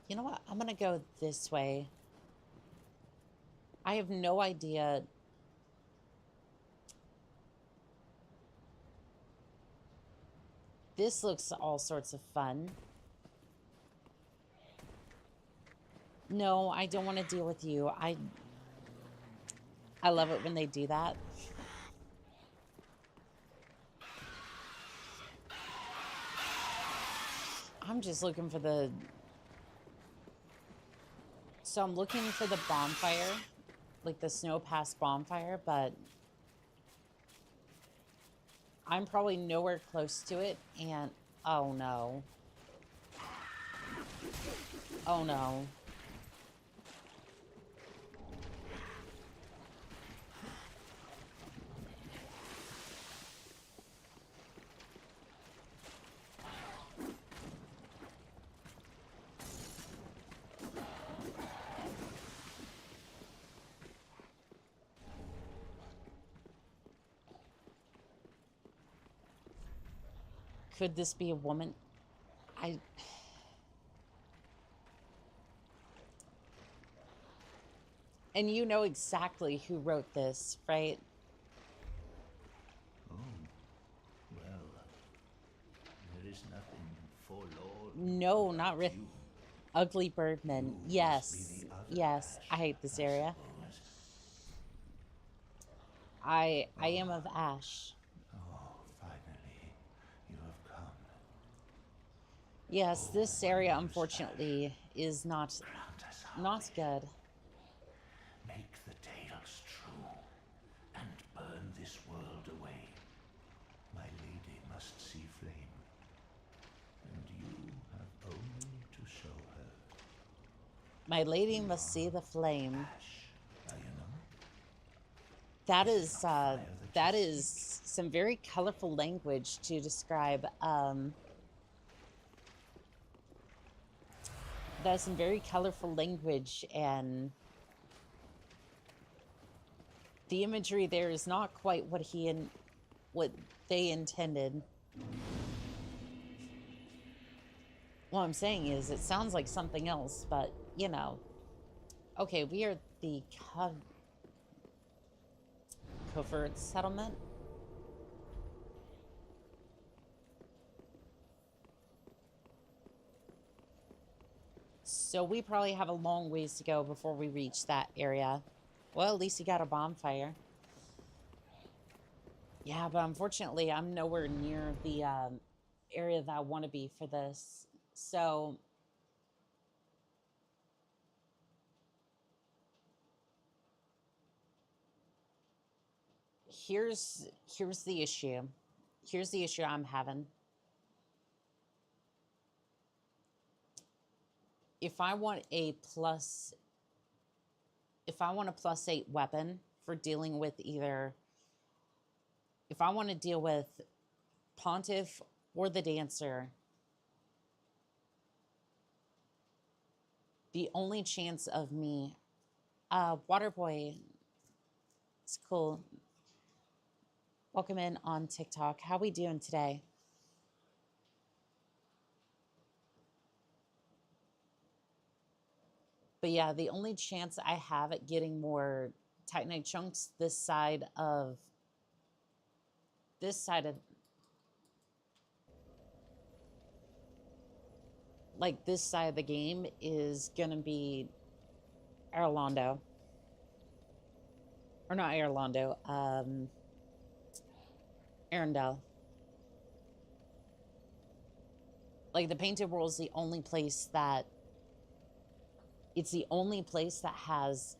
Speaker 1: You know what? I'm gonna go this way. I have no idea. This looks all sorts of fun. No, I don't want to deal with you. I love it when they do that. I'm just looking for the... So I'm looking for the bonfire, like the Snow Pass bonfire, but I'm probably nowhere close to it, and Oh no. Oh no. Could this be a woman? And you know exactly who wrote this, right?
Speaker 3: Oh, well, there is nothing forlorn.
Speaker 1: No,
Speaker 3: about
Speaker 1: not really.
Speaker 3: you.
Speaker 1: Ugly Birdman.
Speaker 3: You must be
Speaker 1: Yes.
Speaker 3: the other
Speaker 1: Yes. I
Speaker 3: Ash,
Speaker 1: hate this
Speaker 3: I
Speaker 1: area.
Speaker 3: suppose.
Speaker 1: I am of Ash.
Speaker 3: Oh, finally, you have come.
Speaker 1: Yes, this
Speaker 3: Oh,
Speaker 1: area
Speaker 3: wondrous
Speaker 1: unfortunately is not
Speaker 3: Grant us our wish.
Speaker 1: good.
Speaker 3: Make the tales true, and burn this world away. My lady must see flame, and you have only to show her.
Speaker 1: My lady must see the flame.
Speaker 3: Ash, are you not?
Speaker 1: That
Speaker 3: Is it
Speaker 1: is
Speaker 3: not fire
Speaker 1: that
Speaker 3: you
Speaker 1: is
Speaker 3: seek?
Speaker 1: some very colorful language to describe that's some very colorful language, and the imagery there is not quite what they intended. What I'm saying is it sounds like something else, but you know. Okay, we are the covert settlement. So we probably have a long ways to go before we reach that area. Well, at least you got a bonfire. Yeah, but unfortunately, I'm nowhere near the area that I want to be for this. So here's the issue. Here's the issue I'm having. If I want a +8 weapon for dealing with either, if I want to deal with Pontiff or the Dancer, the only chance of me, Waterboy, it's cool. Welcome in on TikTok. How we doing today? But yeah, the only chance I have at getting more Titanite chunks this side of like this side of the game is gonna be Erlondo. Or not Erlondo, Arendelle. Like the Painted World is the only place that has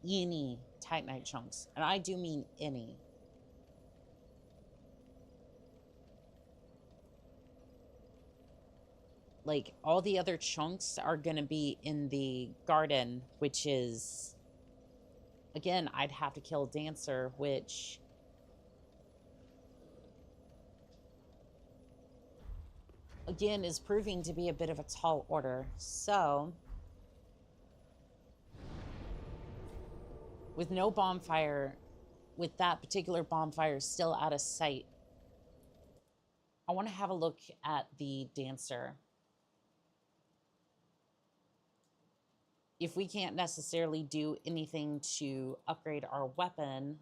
Speaker 1: any Titanite chunks. And I do mean any. Like all the other chunks are gonna be in the garden, which is, again, I'd have to kill Dancer, which again is proving to be a bit of a tall order. So with no bonfire, with that particular bonfire still out of sight, I want to have a look at the Dancer. If we can't necessarily do anything to upgrade our weapon,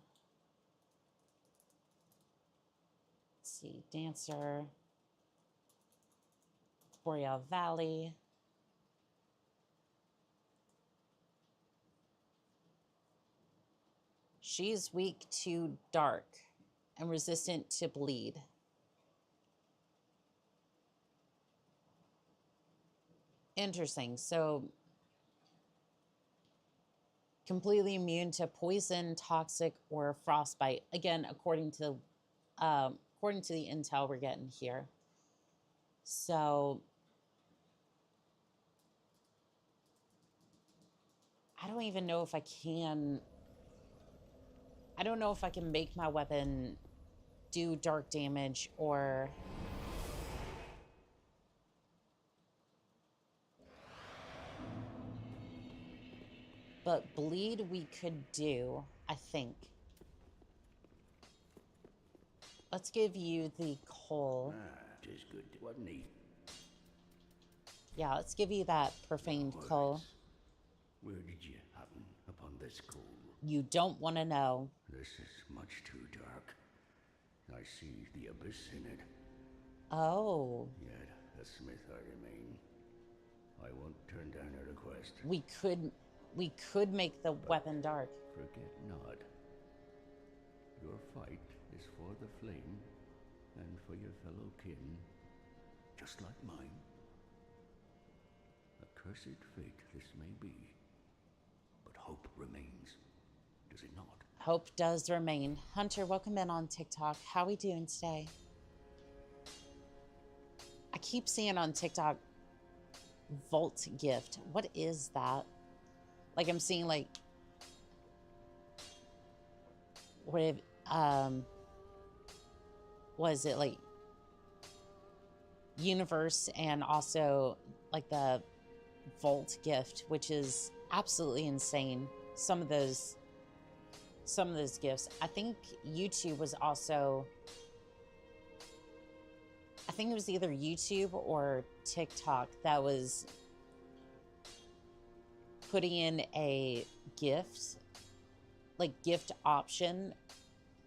Speaker 1: let's see, Dancer, Boreal Valley. She's weak to dark and resistant to bleed. Interesting. So completely immune to poison, toxic, or frostbite. Again, according to the intel we're getting here. So I don't even know if I can. I don't know if I can make my weapon do dark damage or... But bleed we could do, I think. Let's give you the coal.
Speaker 3: Just good, wasn't he?
Speaker 1: Yeah, let's give you that profaned coal.
Speaker 3: Where did you happen upon this coal?
Speaker 1: You don't want to know.
Speaker 3: This is much too dark. I see the abyss in it.
Speaker 1: Oh.
Speaker 3: Yet a smith I remain. I won't turn down a request.
Speaker 1: We could make the weapon dark.
Speaker 3: Forget not. Your fight is for the flame and for your fellow kin, just like mine. A cursed fate this may be, but hope remains, does it not?
Speaker 1: Hope does remain. Hunter, welcome in on TikTok. How we doing today? I keep seeing on TikTok Vault gift. What is that? Like I'm seeing like what if was it like universe and also like the Vault gift, which is absolutely insane. Some of those gifts. I think YouTube was also, I think it was either YouTube or TikTok that was putting in a gift, like gift option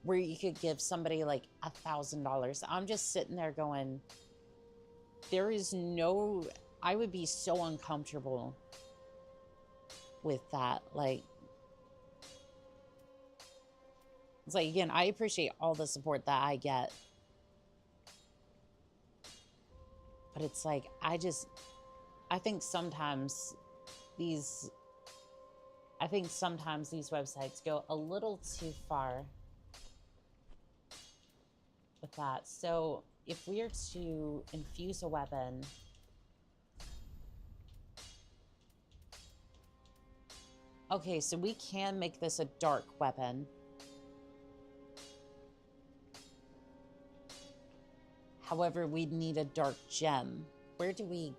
Speaker 1: where you could give somebody like $1,000. I'm just sitting there going, there is no, I would be so uncomfortable with that. Like, it's like, again, I appreciate all the support that I get. But it's like, I think sometimes these websites go a little too far with that. So if we are to infuse a weapon, okay, so we can make this a dark weapon. However, we'd need a dark gem. Where do we...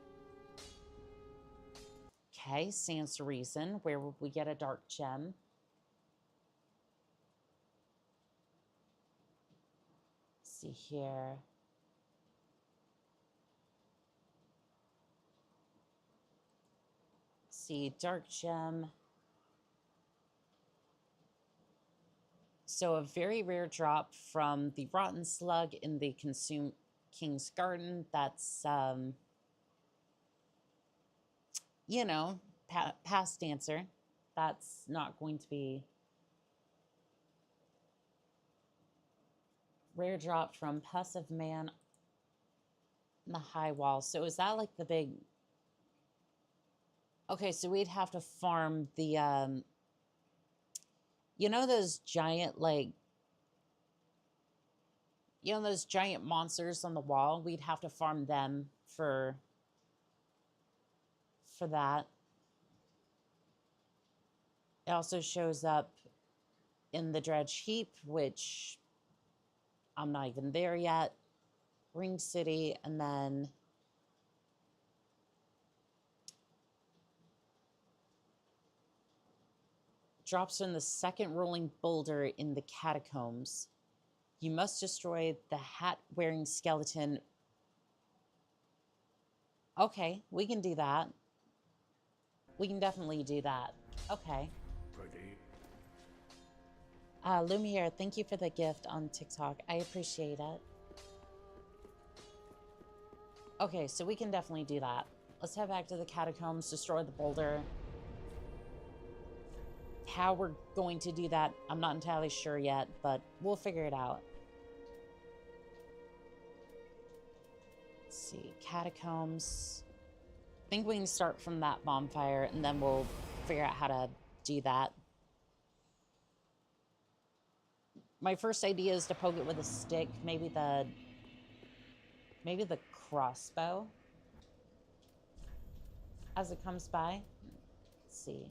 Speaker 1: Okay, stands to reason. Where would we get a dark gem? Let's see here. Let's see, dark gem. So a very rare drop from the rotten slug in the consumed King's Garden. That's, you know, past answer. That's not going to be rare drop from Pus of Man in the High Wall. So is that like the big... Okay, so we'd have to farm the, you know those giant, like, you know those giant monsters on the wall? We'd have to farm them for that. It also shows up in the Dredge Heap, which I'm not even there yet. Ring City, and then drops in the second rolling boulder in the Catacombs. You must destroy the hat-wearing skeleton. Okay, we can do that. We can definitely do that. Okay. Lumiere, thank you for the gift on TikTok. I appreciate it. Okay, so we can definitely do that. Let's head back to the Catacombs, destroy the boulder. How we're going to do that, I'm not entirely sure yet, but we'll figure it out. Let's see, Catacombs. I think we can start from that bonfire, and then we'll figure out how to do that. My first idea is to poke it with a stick. Maybe the crossbow as it comes by. Let's see.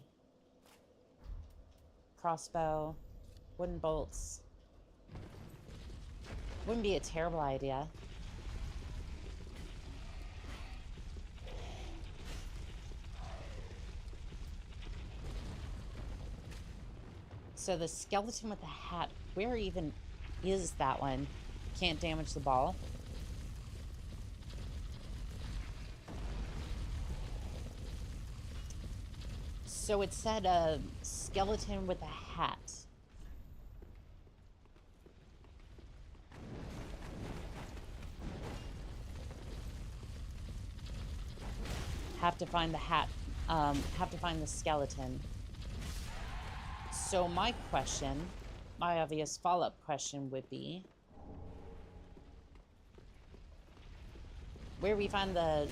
Speaker 1: Crossbow, wooden bolts. Wouldn't be a terrible idea. So the skeleton with the hat, where even is that one? Can't damage the ball. So it said a skeleton with a hat. Have to find the hat. Have to find the skeleton. So my question, my obvious follow-up question would be, where we find the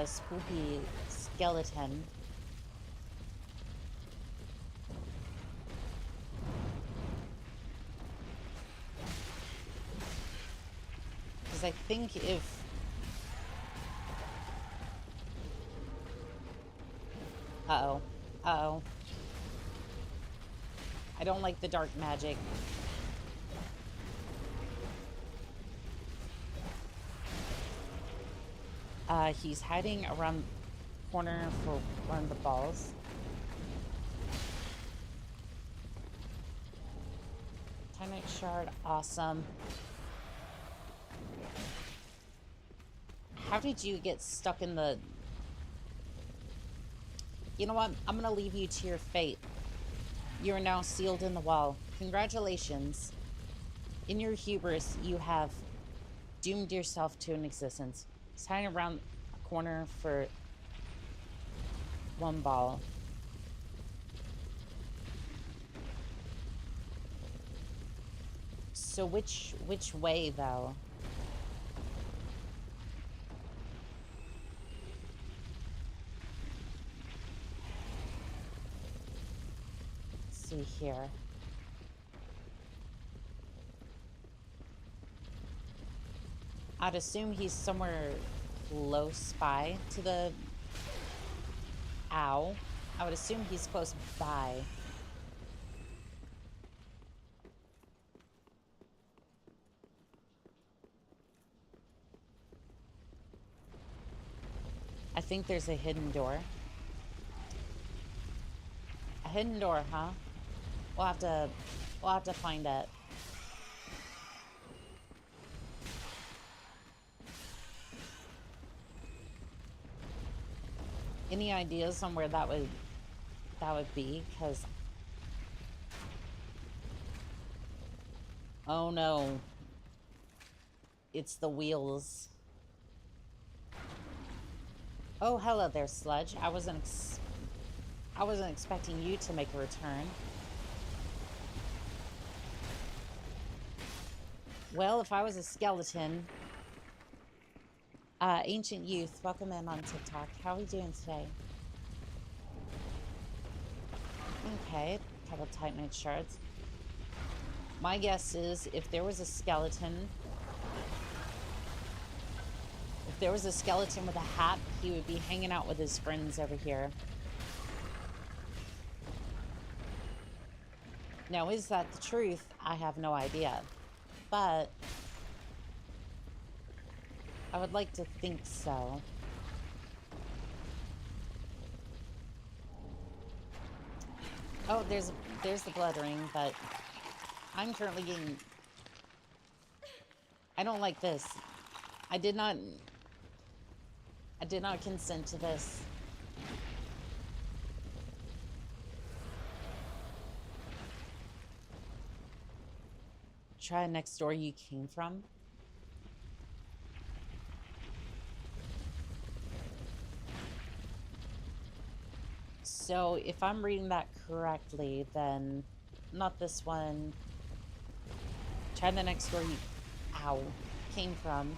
Speaker 1: spooky skeleton. Because I think if... Uh-oh. Uh-oh. I don't like the dark magic. He's hiding around the corner for one of the balls. Titanite shard, awesome. How did you get stuck in the... You know what? I'm gonna leave you to your fate. You are now sealed in the wall. Congratulations. In your hubris, you have doomed yourself to an existence. It's hiding around a corner for one ball. So which way, though? Let's see here. I'd assume he's somewhere close by to the... Ow. I would assume he's close by. I think there's a hidden door. A hidden door, huh? We'll have to find it. Any ideas on where that would be? Because... Oh no. It's the wheels. Oh, hello there, Sludge. I wasn't expecting you to make a return. Well, if I was a skeleton... Ancient Youth, welcome in on TikTok. How are we doing today? Okay, a couple Titanite shards. My guess is if there was a skeleton... If there was a skeleton with a hat, he would be hanging out with his friends over here. Now, is that the truth? I have no idea. But... I would like to think so. Oh, there's the blood ring, but I'm currently getting... I don't like this. I did not consent to this. Try next door you came from. So, if I'm reading that correctly, then not this one. Try the next door you, came from.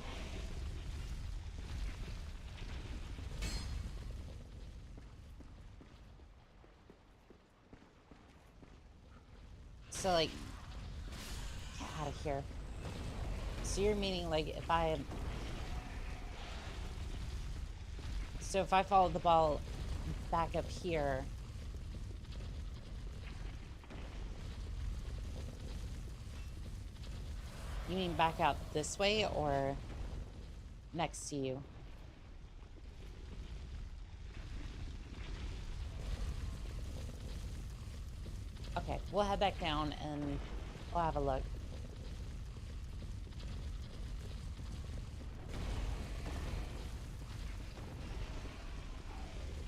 Speaker 1: So, like, get out of here. So you're meaning like if I... So if I follow the ball back up here... You mean back out this way or next to you? Okay, we'll head back down and we'll have a look.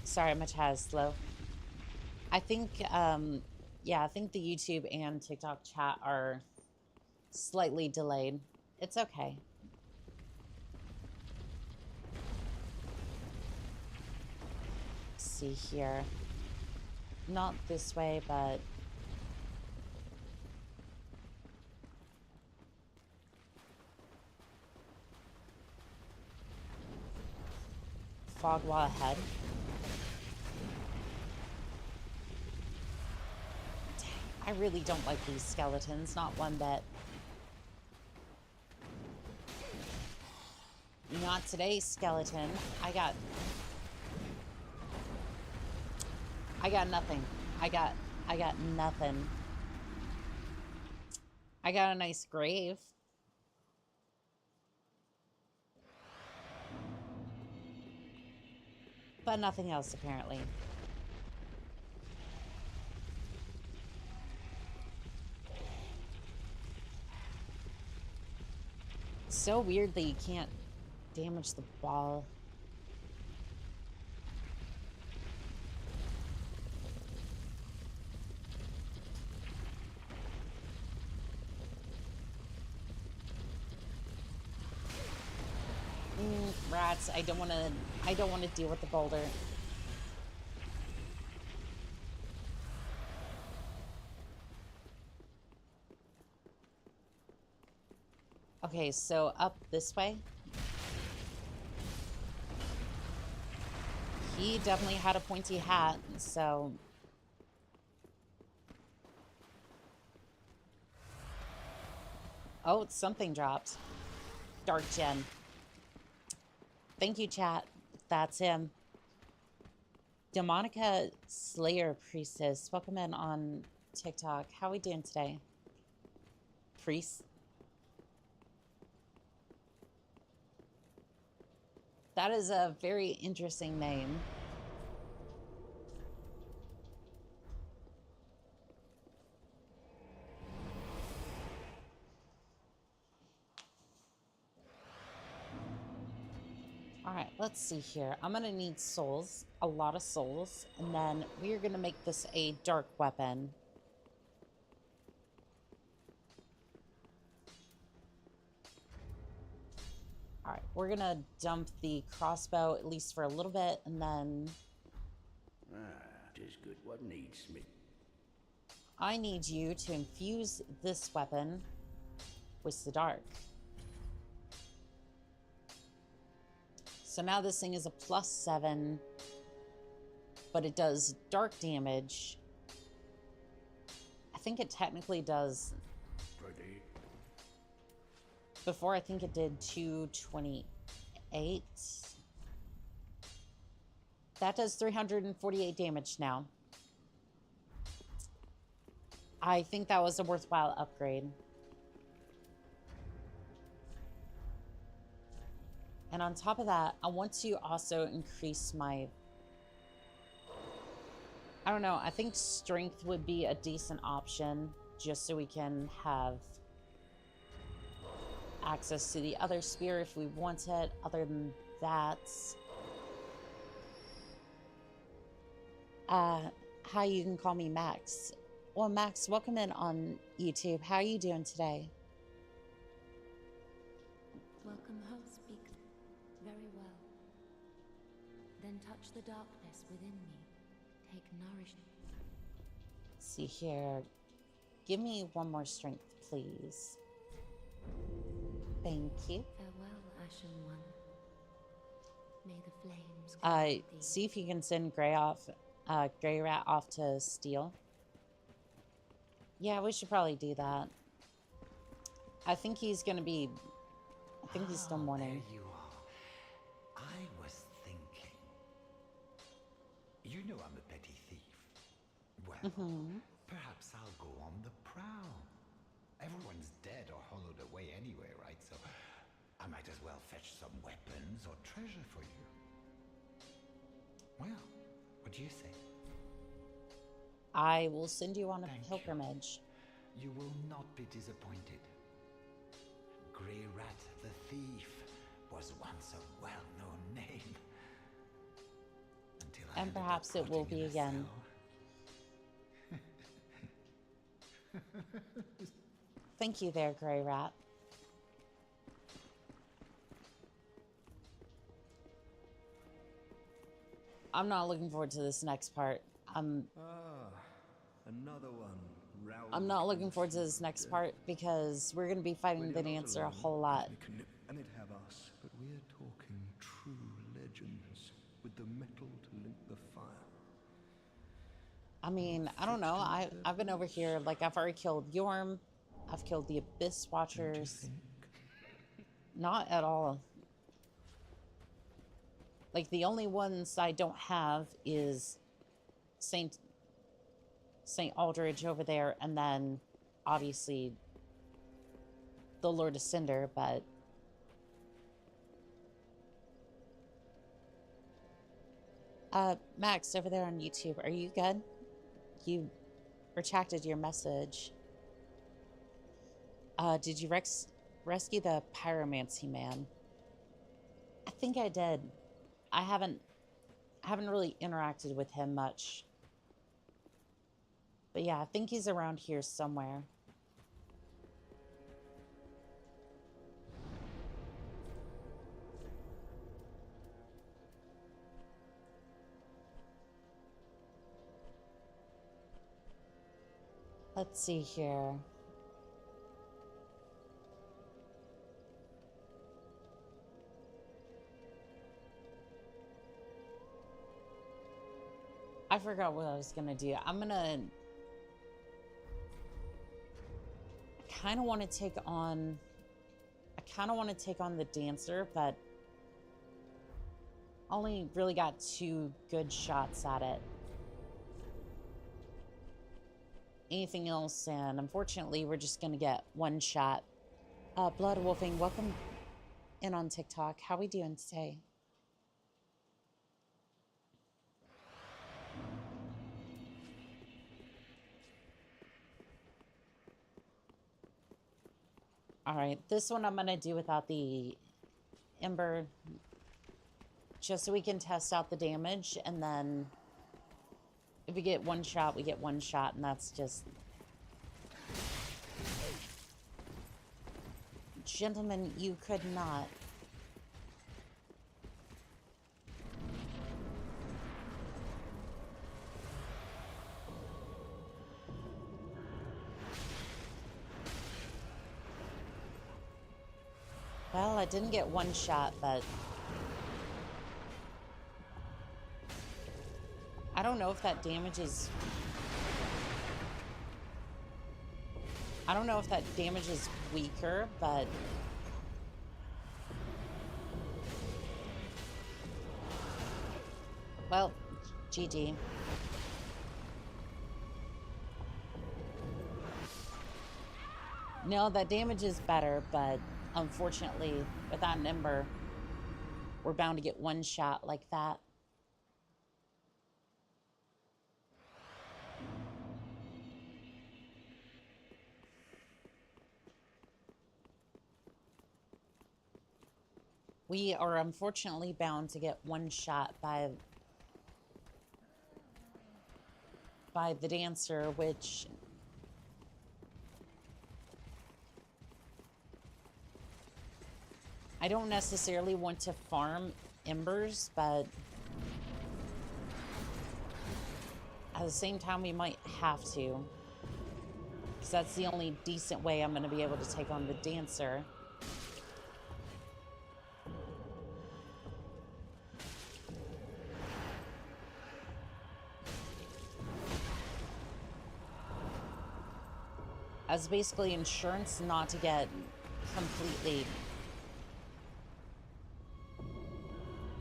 Speaker 1: Sorry, my chat is slow. I think, yeah, I think the YouTube and TikTok chat are slightly delayed. It's okay. Let's see here. Not this way, but... Fog wall ahead. Dang, I really don't like these skeletons, not one bit. Not today, skeleton. I got nothing. I got nothing. I got a nice grave. But nothing else, apparently. So weird that you can't damage the ball. Rats, I don't want to deal with the boulder. Okay, so up this way. He definitely had a pointy hat, so... Oh, something dropped. Dark Gen. Thank you, chat. That's him. Demonica Slayer Priestess. Welcome in on TikTok. How are we doing today? Priest. That is a very interesting name. All right, let's see here. I'm gonna need souls, a lot of souls, and then we're gonna make this a dark weapon. All right, we're gonna dump the crossbow at least for a little bit, and then...
Speaker 3: Tis good what needs me.
Speaker 1: I need you to infuse this weapon with the dark. So now this thing is a +7, but it does dark damage. I think it technically does...
Speaker 3: Pretty.
Speaker 1: Before, I think it did 228. That does 348 damage now. I think that was a worthwhile upgrade. And on top of that, I want to also increase my... I don't know, I think strength would be a decent option, just so we can have access to the other spear if we want it. Other than that... Hi, you can call me Max. Well, Max, welcome in on YouTube. How are you doing today?
Speaker 5: Welcome host speaks very well. Then touch the darkness within me. Take nourishment.
Speaker 1: Let's see here. Give me one more strength, please. Thank you.
Speaker 5: Farewell, Ashen One. May the flames guide thee.
Speaker 1: See if you can send Grey Rat off to steal. Yeah, we should probably do that. I think he's gonna be I think he's still mourning.
Speaker 6: There you are. I was thinking. You know I'm a petty thief. Well, perhaps I'll go on the prowl. Everyone's dead or hollowed away anyway, right? So I might as well fetch some weapons or treasure for you. Well, what do you say?
Speaker 1: I will send you on a
Speaker 6: Thank you.
Speaker 1: pilgrimage.
Speaker 6: You will not be disappointed. Grey Rat the Thief was once a well-known name. Until I
Speaker 1: And
Speaker 6: ended up
Speaker 1: perhaps it will
Speaker 6: rotting
Speaker 1: be
Speaker 6: in a
Speaker 1: again.
Speaker 6: cell.
Speaker 1: Thank you there, Grey Rat. I'm not looking forward to this next part.
Speaker 8: Another one.
Speaker 1: I'm not looking forward to this next part because we're going to be fighting the Dancer a whole lot.
Speaker 8: And it have us, but we're talking true legends with the metal to link the fire.
Speaker 1: I mean, I don't know. I've been over here, like, I've already killed Yorm. I've killed the Abyss Watchers. Not at all. Like, the only ones I don't have is Saint Aldridge over there, and then, obviously, the Lord of Cinder, but... Max, over there on YouTube, are you good? You retracted your message. Did you rescue the pyromancy man? I think I did. I haven't really interacted with him much. But yeah, I think he's around here somewhere. Let's see here. I forgot what I was gonna do. I kind of want to take on the Dancer, but only really got 2 good shots at it. Anything else, and unfortunately we're just gonna get 1 shot. Blood Wolfing, welcome in on TikTok. How we doing today? All right, this one I'm gonna do without the Ember, just so we can test out the damage, and then if we get 1 shot, we get 1 shot, and that's just... Gentlemen, you could not. Well, I didn't get 1 shot, but... I don't know if that damage is... I don't know if that damage is weaker, but... Well, GG. No, that damage is better, but unfortunately, without an Ember, we're bound to get 1 shot like that. We are unfortunately bound to get 1 shot by the Dancer, which... I don't necessarily want to farm Embers, but at the same time, we might have to. Because that's the only decent way I'm going to be able to take on the Dancer. As basically insurance not to get completely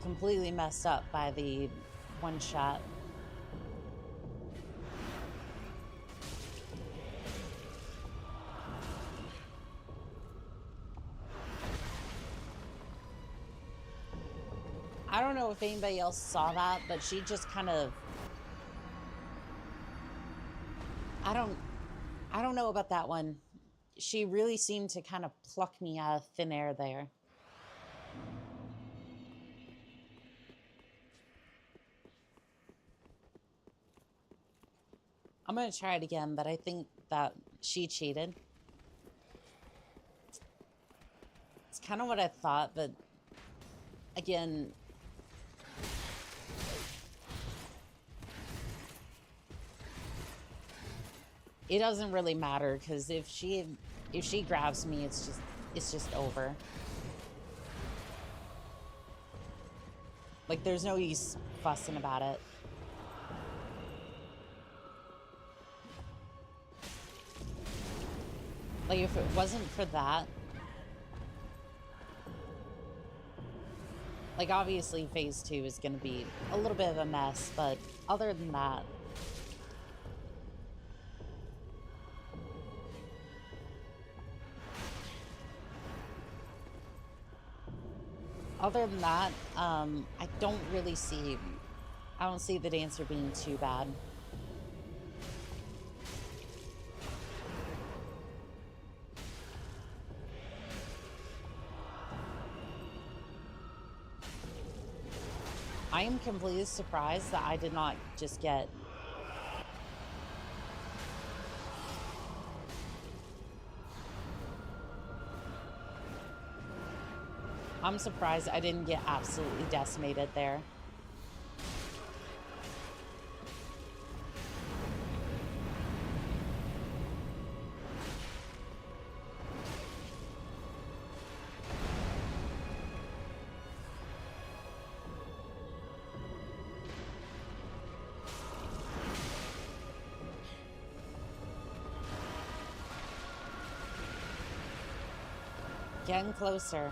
Speaker 1: completely messed up by the one shot. I don't know if anybody else saw that, but she just kind of... I don't know about that one. She really seemed to kind of pluck me out of thin air there. I'm going to try it again, but I think that she cheated. It's kind of what I thought, but again... It doesn't really matter, because if she grabs me, it's just over. Like, there's no use fussing about it. Like, if it wasn't for that, like, obviously phase 2 is going to be a little bit of a mess, but other than that, I don't really see... I don't see the dancer being too bad. I am completely surprised that I did not just get... I'm surprised I didn't get absolutely decimated there. Getting closer.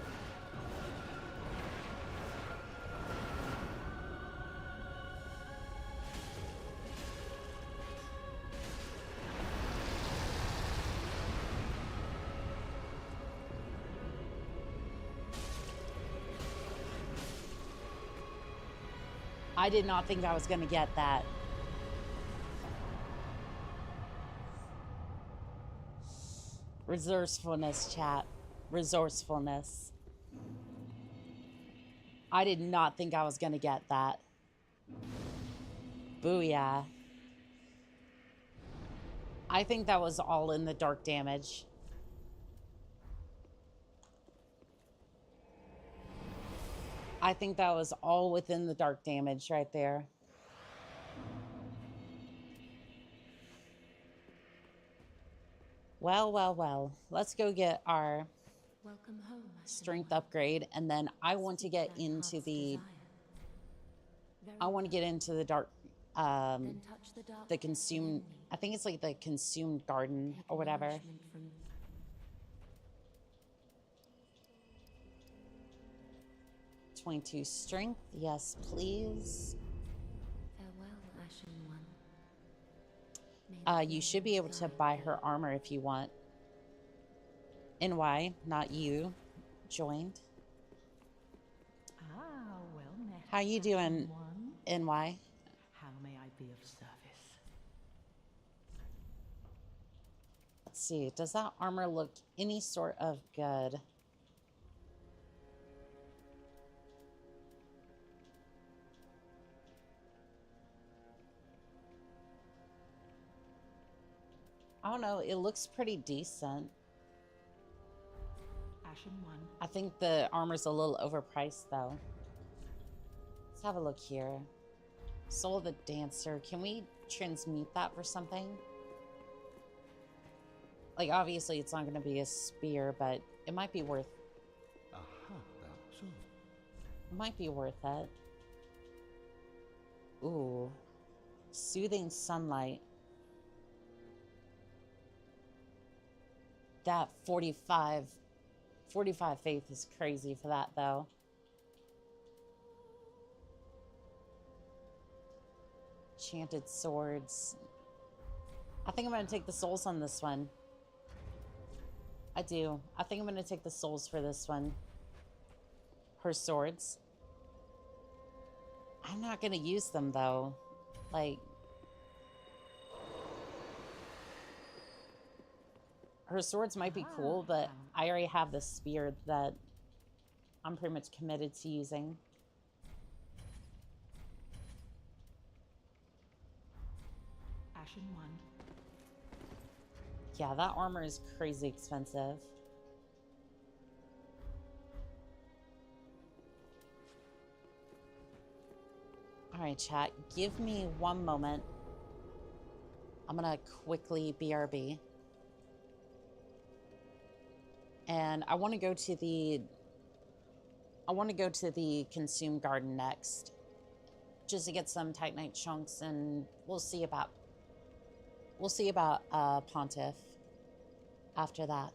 Speaker 1: I did not think I was going to get that. Resourcefulness, chat. Resourcefulness. I did not think I was going to get that. Booyah. I think that was all in the dark damage. I think that was all within the dark damage right there. Well, well, well. Let's go get our
Speaker 5: Welcome home,
Speaker 1: strength upgrade, and then I want to get into the... I want to get into the dark... the consumed... I think it's like the consumed garden or whatever. 22 strength, yes, please.
Speaker 5: Farewell, Ashen One.
Speaker 1: You should be able to buy her armor if you want. NY, not you, joined.
Speaker 2: Ah, well met.
Speaker 1: How you doing,
Speaker 2: Ashen One.
Speaker 1: NY?
Speaker 2: How may I be of service?
Speaker 1: Let's see, does that armor look any sort of good? I don't know, it looks pretty decent.
Speaker 2: Ashen One.
Speaker 1: I think the armor's a little overpriced though. Let's have a look here. Soul of the Dancer, can we transmute that for something? Like, obviously it's not gonna be a spear, but it might be worth...
Speaker 8: Aha, that's all.
Speaker 1: It might be worth it. Ooh. Soothing Sunlight. That 45 faith is crazy for that, though. enchanted swords. I think I'm going to take the souls on this one. I do. I think I'm going to take the souls for this one. Her swords. I'm not going to use them, though. Like... Her swords might be cool, but I already have the spear that I'm pretty much committed to using.
Speaker 2: Ashen one.
Speaker 1: Yeah, that armor is crazy expensive. Alright, chat. Give me one moment. I'm gonna quickly BRB. And I want to go to the... I want to go to the Consume Garden next. Just to get some Titanite chunks, and we'll see about... We'll see about Pontiff after that.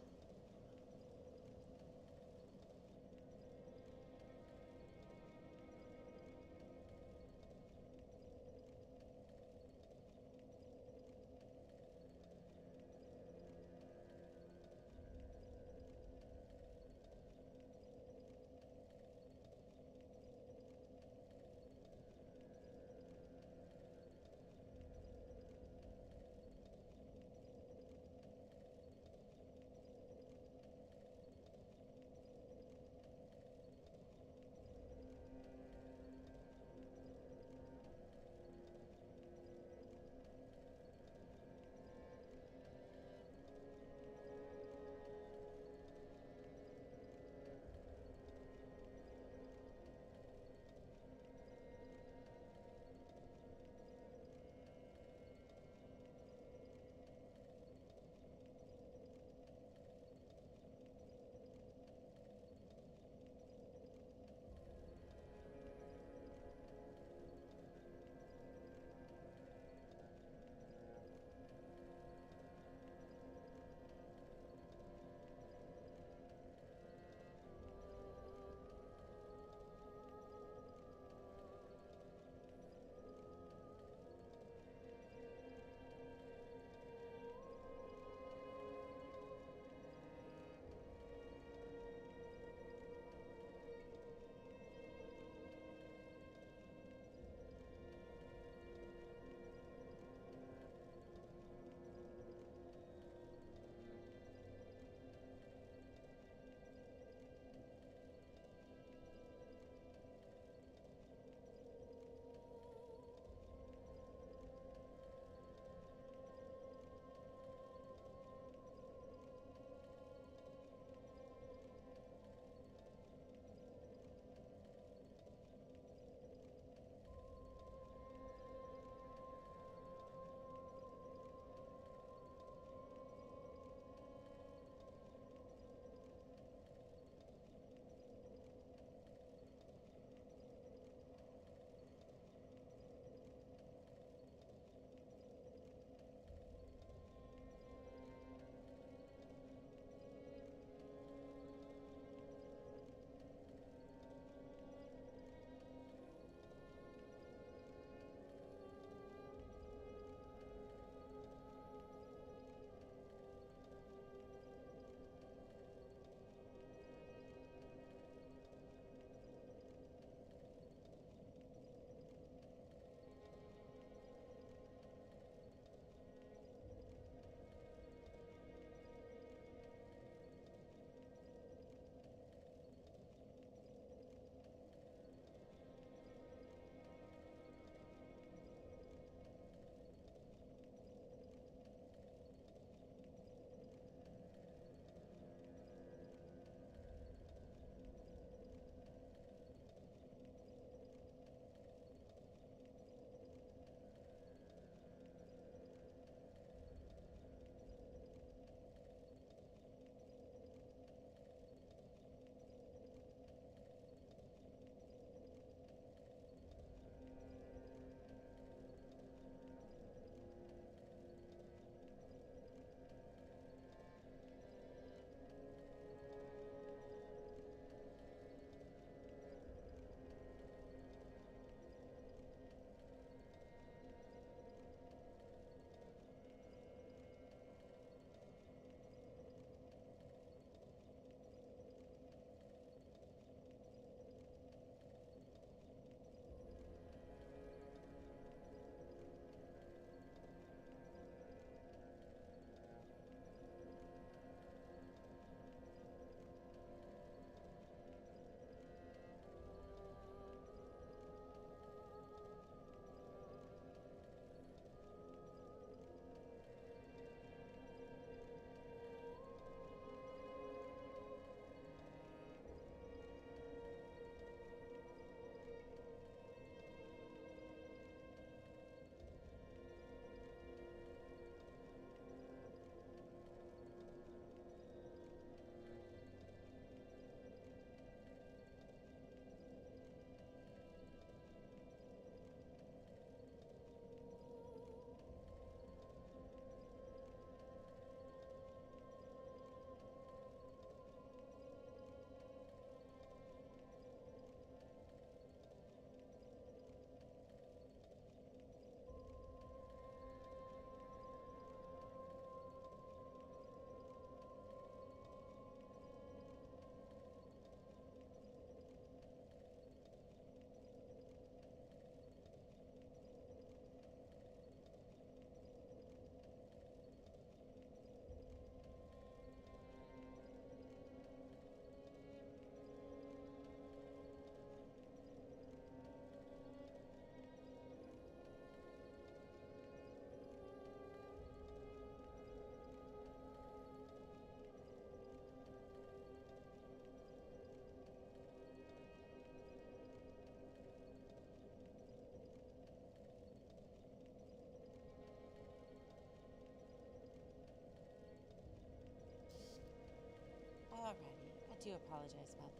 Speaker 1: do apologize about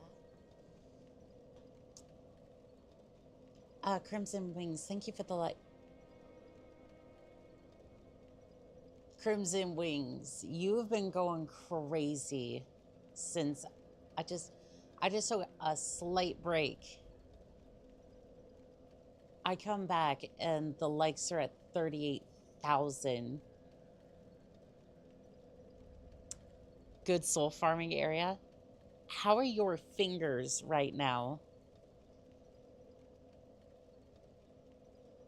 Speaker 1: that. Crimson Wings, thank you for the like. Crimson Wings, you have been going crazy since I just took a slight break. I come back and the likes are at 38,000. Good soul farming area. How are your fingers right now?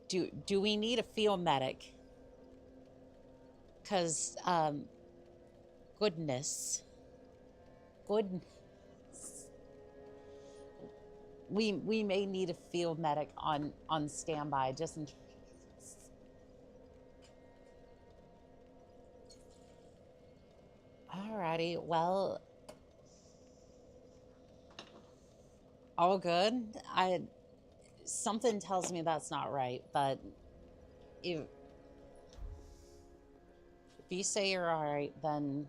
Speaker 1: Do we need a field medic? Because, goodness. We may need a field medic on standby just in case. Alrighty, well, all good. Something tells me that's not right, but if you say you're all right, then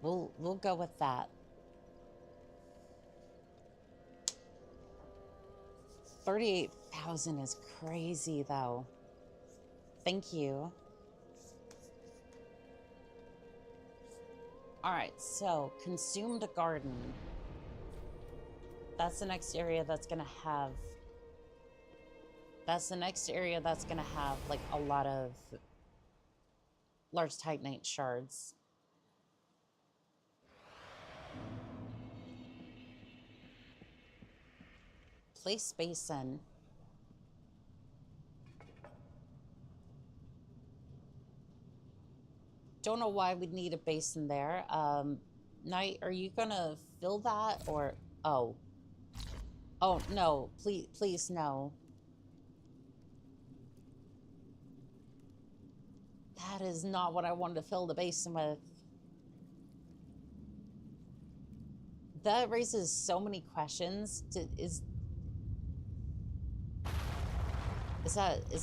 Speaker 1: we'll go with that. 38,000 is crazy, though. Thank you. All right, so consumed garden. That's the next area that's gonna have. That's the next area that's gonna have like a lot of large titanite shards. Place basin. Don't know why we'd need a basin there. Knight, are you gonna fill that or oh no, please no. That is not what I wanted to fill the basin with. That raises so many questions. Is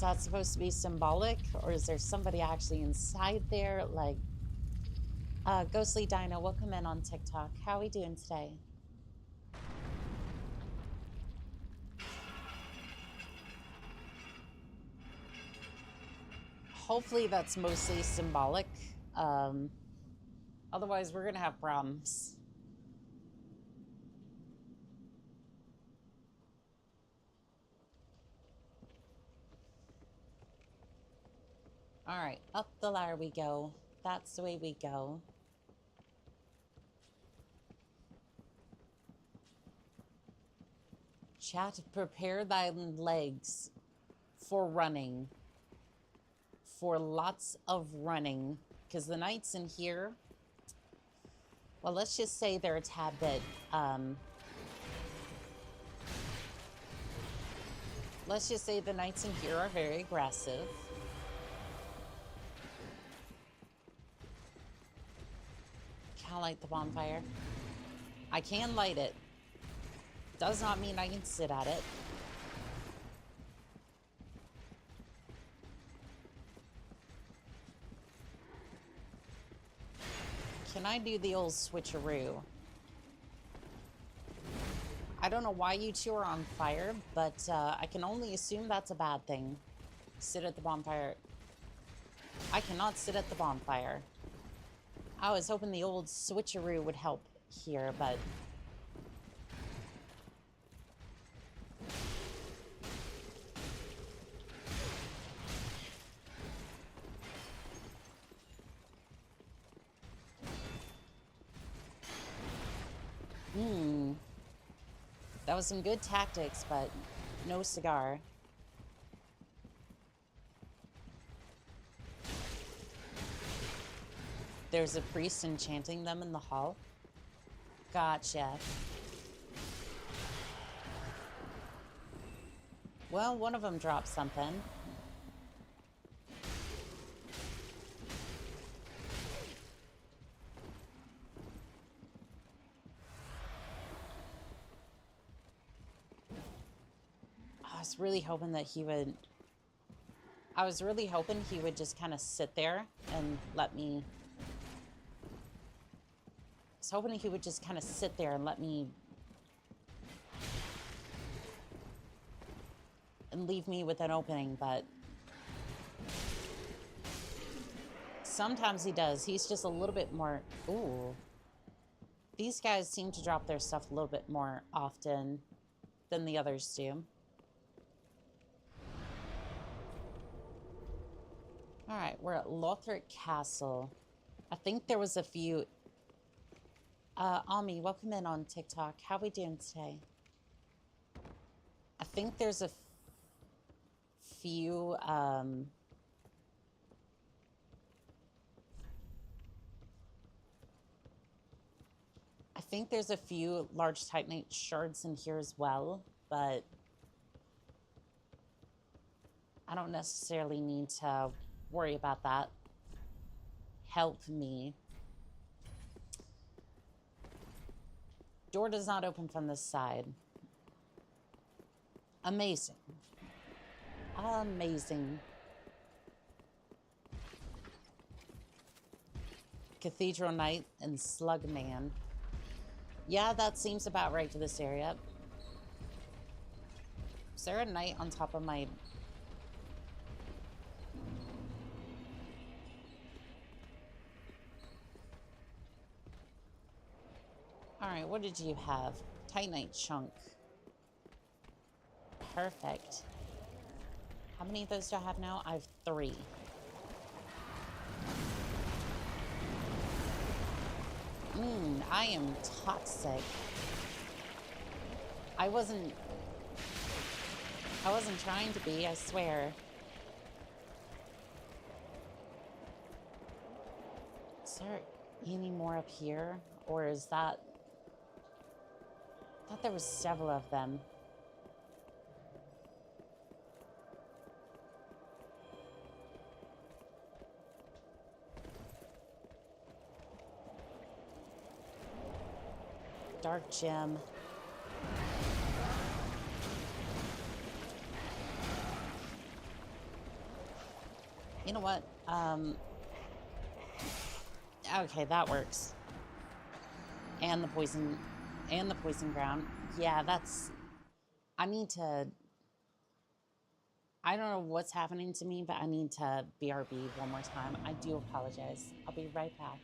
Speaker 1: that supposed to be symbolic, or is there somebody actually inside there? Like, Ghostly Dino, welcome in on TikTok. How are we doing today? Hopefully that's mostly symbolic. Otherwise, we're gonna have problems. All right, up the ladder we go. That's the way we go. Chat, prepare thy legs for running. For lots of running. Because the knights in here, well, let's just say they're a tad bit, let's just say the knights in here are very aggressive. Can I light the bonfire? I can light it. Does not mean I can sit at it. Can I do the old switcheroo? I don't know why you two are on fire, but I can only assume that's a bad thing. Sit at the bonfire. I cannot sit at the bonfire. I was hoping the old switcheroo would help here, but... That was some good tactics, but no cigar. There's a priest enchanting them in the hall. Gotcha. Well, one of them dropped something. I was really hoping that he would... I was really hoping he would just kind of sit there and let me was hoping he would just kind of sit there and let me... and leave me with an opening, but... sometimes he does. He's just a little bit more... Ooh. These guys seem to drop their stuff a little bit more often than the others do. Alright, we're at Lothric Castle. I think there was a few... Ami, welcome in on TikTok. How we doing today? I think there's a few... I think there's a few large Titanite shards in here as well, but I don't necessarily need to worry about that. Help me. Door does not open from this side. Amazing. Amazing. Cathedral Knight and Slugman. Yeah, that seems about right for this area. Is there a knight on top of my... Alright, what did you have? Titanite chunk. Perfect. How many of those do I have now? I have 3. I am toxic. I wasn't trying to be, I swear. Is there any more up here? Or is that... I thought there was several of them. Dark gem. You know what? Okay, that works. And the poison ground. Yeah, that's... I need to... I don't know what's happening to me, but I need to BRB one more time. I do apologize. I'll be right back.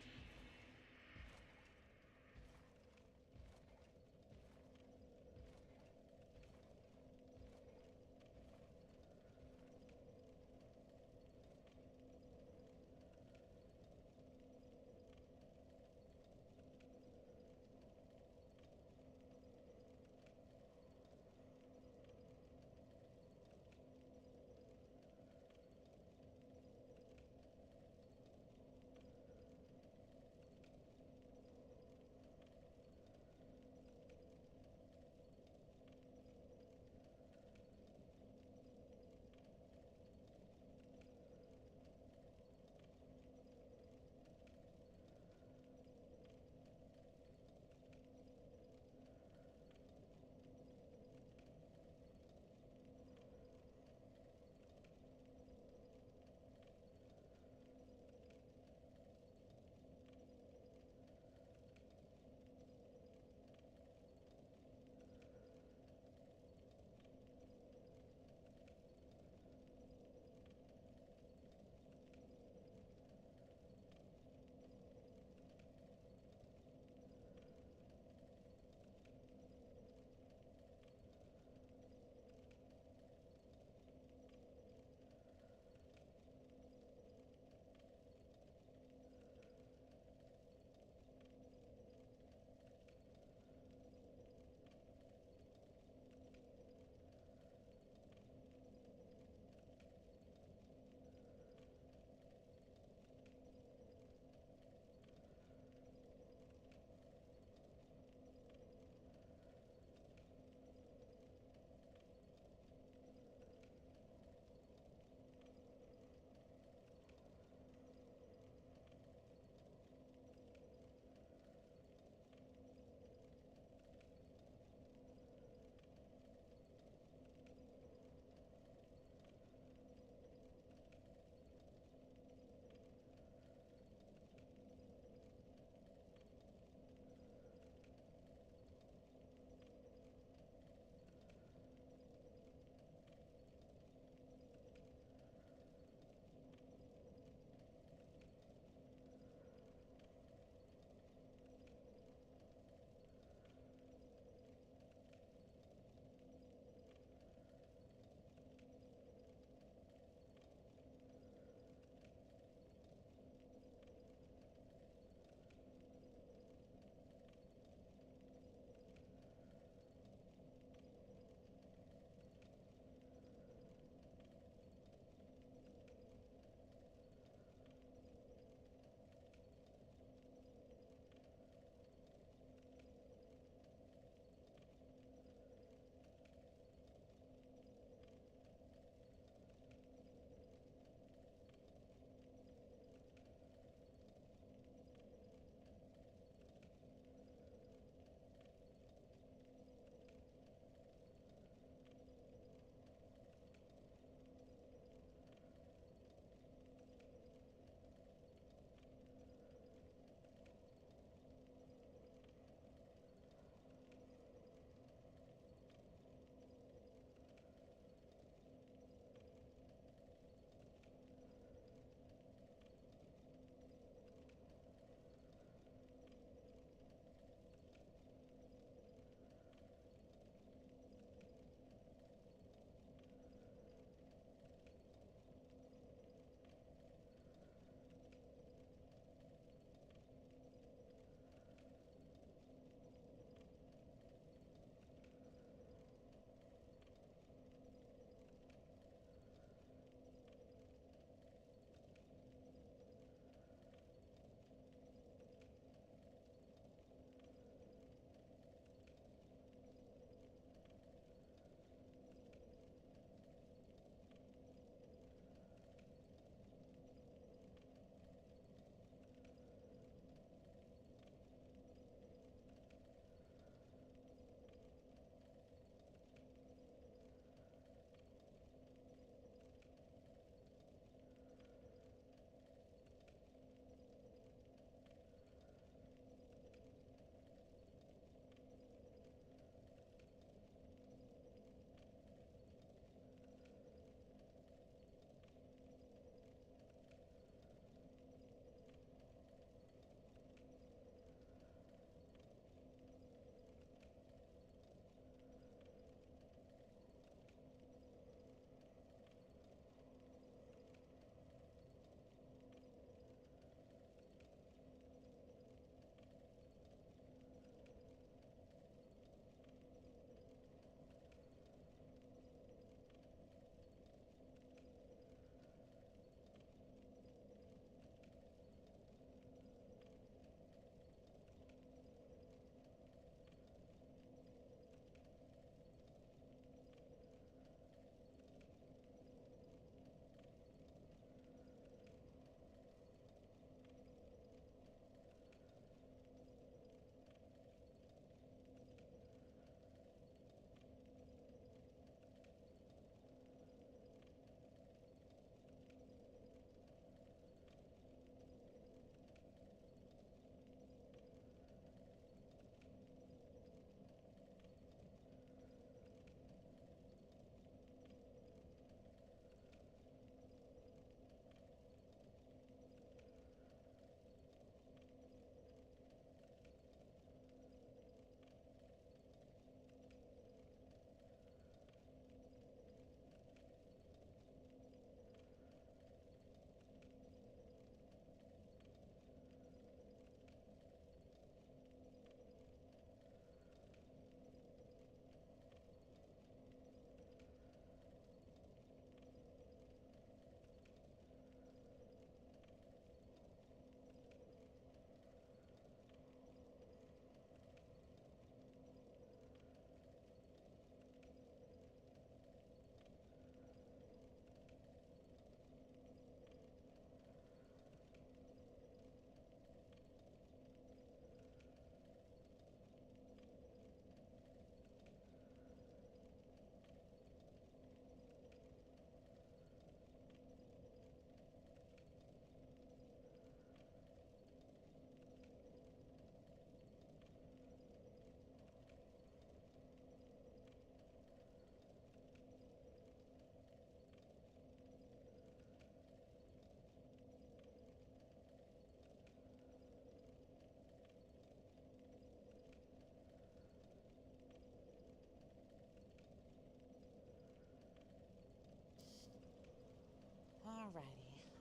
Speaker 1: Alrighty,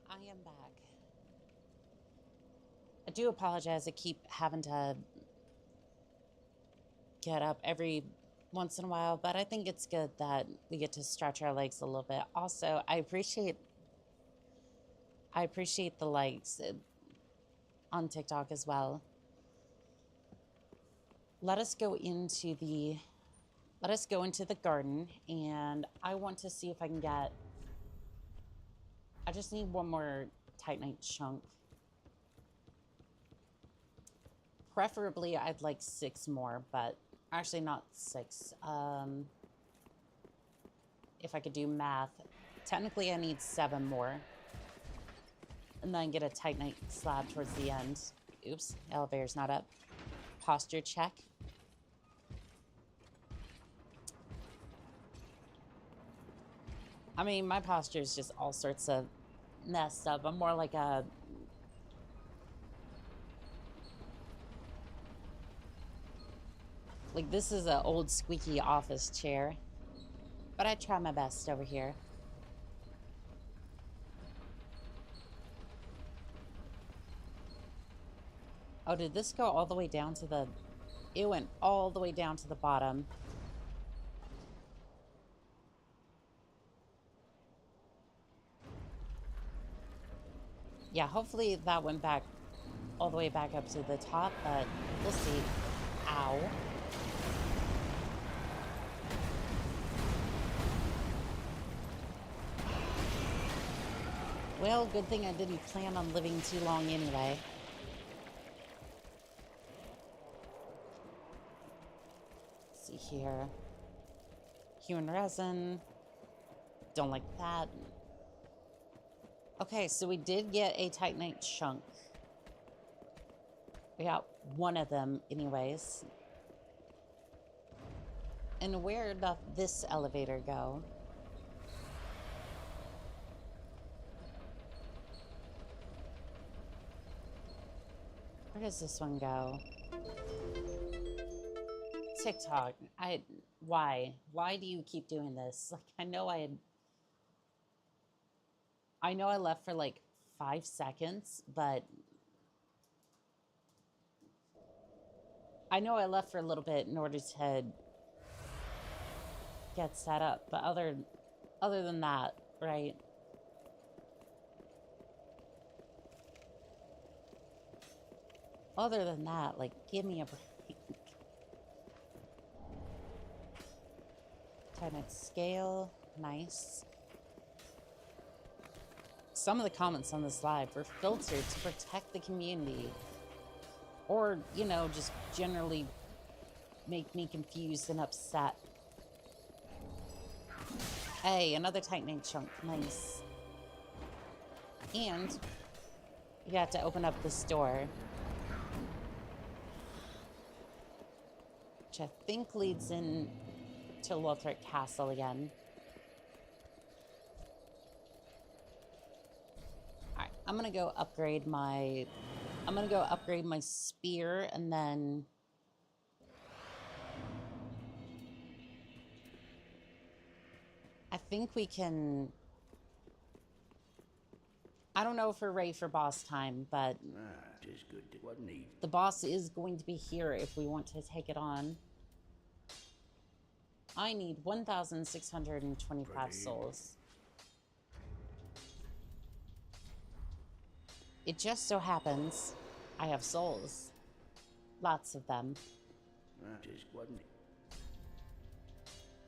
Speaker 1: I am back. I do apologize. I keep having to get up every once in a while, but I think it's good that we get to stretch our legs a little bit. Also, I appreciate the likes on TikTok as well. Let us go into the garden, and I want to see if I can get. I just need one more Titanite chunk. Preferably, I'd like 6 more, but actually not 6. If I could do math, technically I need 7 more. And then get a Titanite slab towards the end. Oops, elevator's not up. Posture check. I mean, my posture is just all sorts of messed up. I'm more like a... Like, this is an old squeaky office chair. But I try my best over here. Oh, did this go all the way down to the... It went all the way down to the bottom. Yeah, hopefully that went back all the way back up to the top, but we'll see. Ow. Well, good thing I didn't plan on living too long anyway. Let's see here. Human resin. Don't like that. Okay, so we did get a Titanite chunk. We got one of them anyways. And where did this elevator go? Where does this one go? TikTok. Why? Why do you keep doing this? Like, I know I left for like 5 seconds, but I know I left for a little bit in order to get set up, but other than that, right? Other than that, like, give me a break. Titanite scale, nice. Some of the comments on this live were filtered to protect the community. Or, you know, just generally make me confused and upset. Hey, another Titanite chunk, nice. And you have to open up this door. Which I think leads in to Lothric Castle again. Alright, I'm gonna go upgrade my spear, and then I think we can... I don't know if we're ready for boss time, but the boss is going to be here if we want to take it on. I need 1,625 souls. It just so happens I have souls. Lots of them.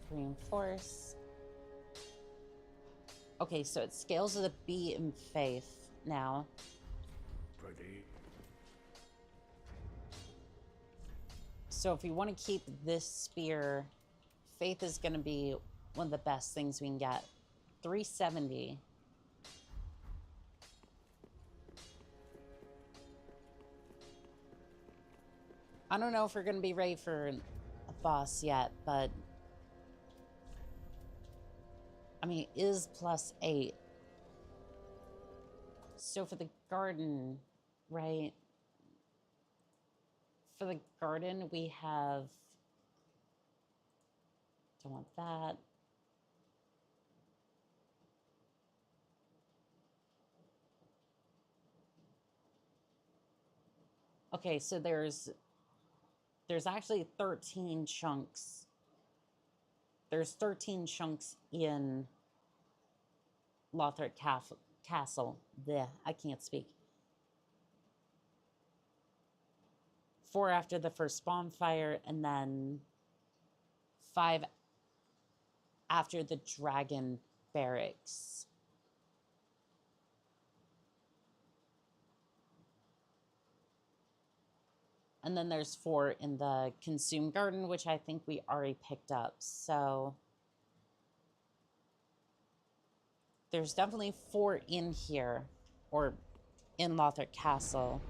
Speaker 1: Reinforce. Okay, so it scales with a B in faith now. So if we want to keep this spear, faith is going to be one of the best things we can get. 370. I don't know if we're going to be ready for a boss yet, but I mean, it is +8. So for the garden, right? For the garden, we have... Don't want that. Okay, so there's actually 13 chunks. There's 13 chunks in Lothric Castle. Bleh, I can't speak. 4 after the first bonfire, and then 5 after the dragon barracks. And then there's 4 in the consumed garden, which I think we already picked up. So there's definitely 4 in here, or in Lothric Castle.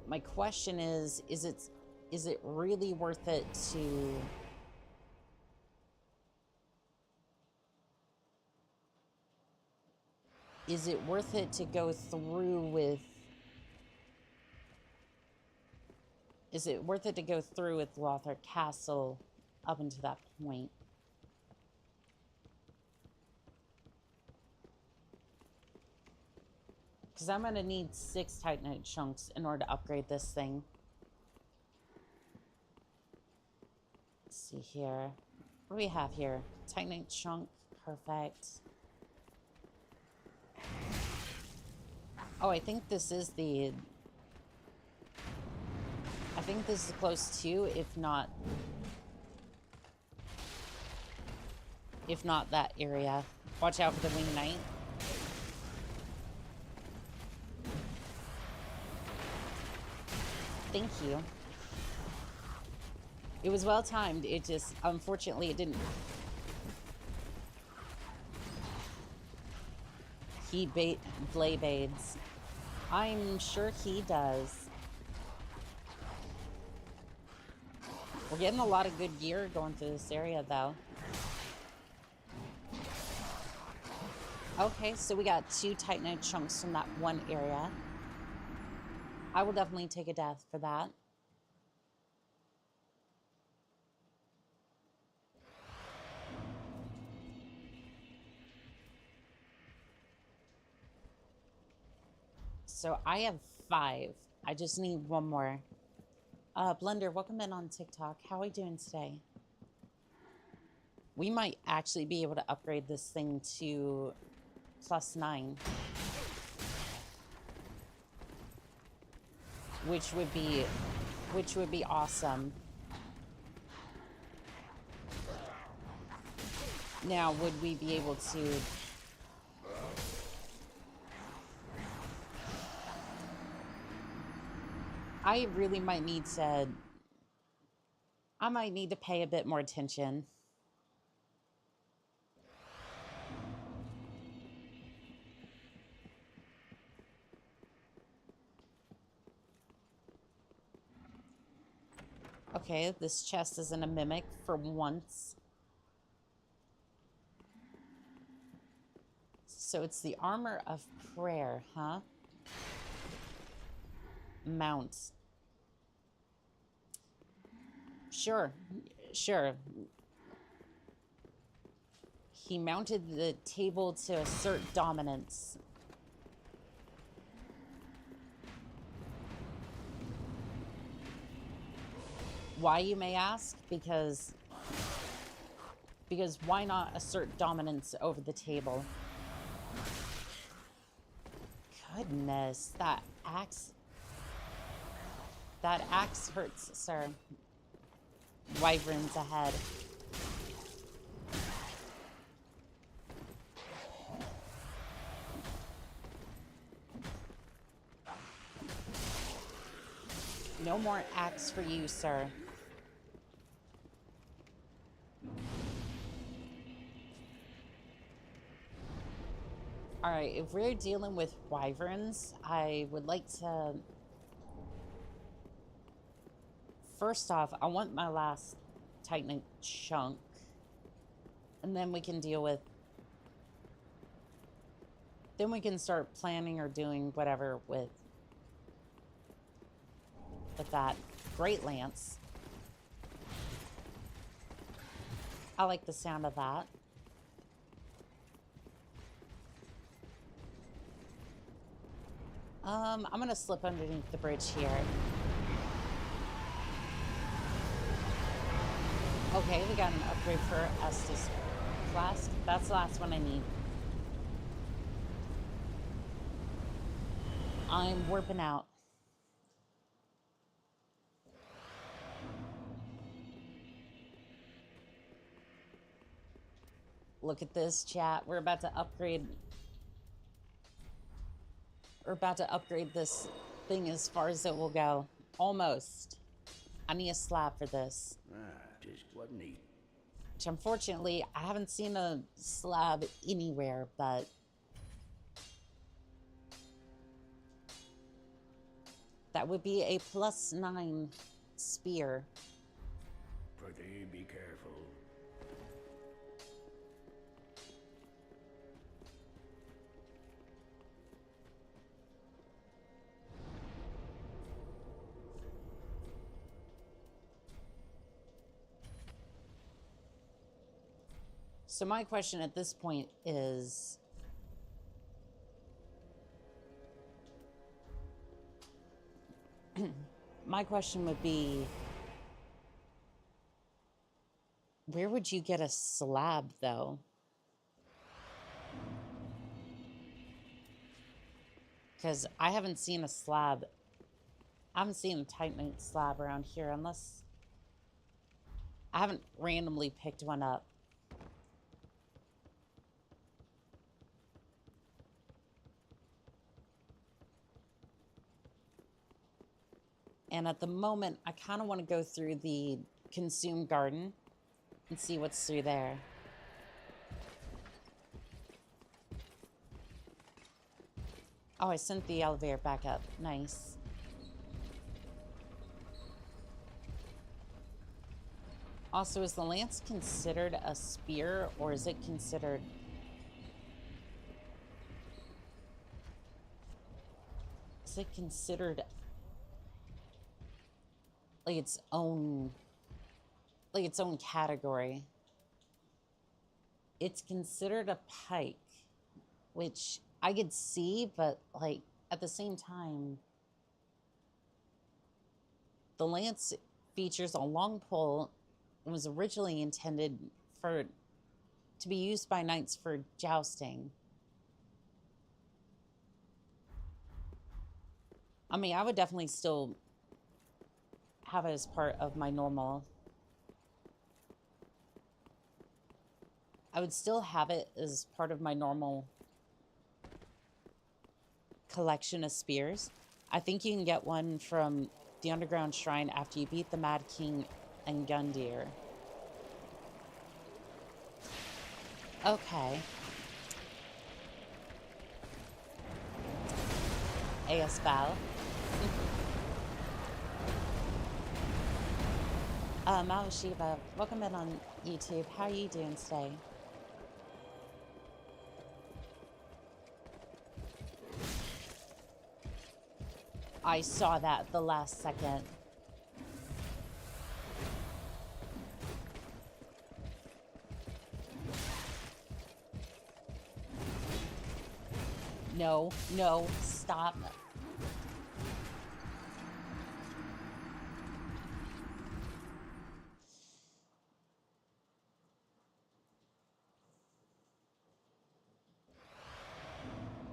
Speaker 1: My question is it really worth it to go through with Lothric Castle up until that point? Because I'm going to need 6 Titanite chunks in order to upgrade this thing. Let's see here. What do we have here? Titanite chunk. Perfect. Oh, I think this is the... I think this is close to, if not that area. Watch out for the Winged Knight. Thank you. It was well timed. It just, unfortunately, it didn't. He Blaybades. I'm sure he does. We're getting a lot of good gear going through this area, though. Okay, so we got 2 Titanite chunks from that one area. I will definitely take a death for that. So I have 5. I just need 1 more. Blender, welcome in on TikTok. How are we doing today? We might actually be able to upgrade this thing to +9. Which would be awesome. Now, would we be able to... I really might need to... I might need to pay a bit more attention. Okay, this chest isn't a mimic for once. So it's the armor of prayer, huh? Mounts. Sure, sure. He mounted the table to assert dominance. Why, you may ask? Because why not assert dominance over the table? Goodness, that axe hurts, sir. Wyverns ahead. No more axe for you, sir. Alright, if we're dealing with wyverns, I would like to... First off, I want my last Titanite chunk. And then we can deal with... Then we can start planning or doing whatever with that. Great Lance. I like the sound of that. I'm gonna slip underneath the bridge here. Okay, we got an upgrade for Estes Flask. That's the last one I need. I'm warping out. Look at this, chat. We're about to upgrade. We're about to upgrade this thing as far as it will go. Almost. I need a slab for this.
Speaker 3: Just what neat.
Speaker 1: Which unfortunately, I haven't seen a slab anywhere, but... that would be a +9 spear.
Speaker 3: Pretty be careful.
Speaker 1: So my question at this point is... my question would be... where would you get a slab, though? Because I haven't seen a slab. I haven't seen a Titanite slab around here unless... I haven't randomly picked one up. And at the moment, I kind of want to go through the consumed garden and see what's through there. Oh, I sent the elevator back up. Nice. Also, is the lance considered a spear, or is it considered... is it considered... like its own category? It's considered a pike, which I could see, but like at the same time, the lance features a long pole and was originally intended to be used by knights for jousting. I mean, I would definitely still have it as part of my normal... I would still have it as part of my normal collection of spears. I think you can get one from the Underground Shrine after you beat the Mad King and Gundyr. Okay. AS Val. Mao Shiva, welcome in on YouTube. How are you doing today? I saw that at the last second. No, no, stop.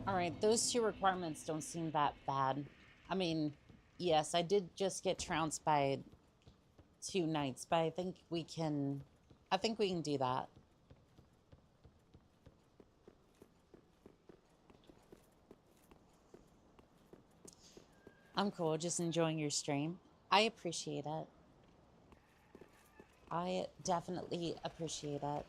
Speaker 1: All right, those two requirements don't seem that bad. I mean, yes, I did just get trounced by 2 knights, but I think we can do that. I'm cool, just enjoying your stream. I appreciate it. I definitely appreciate it.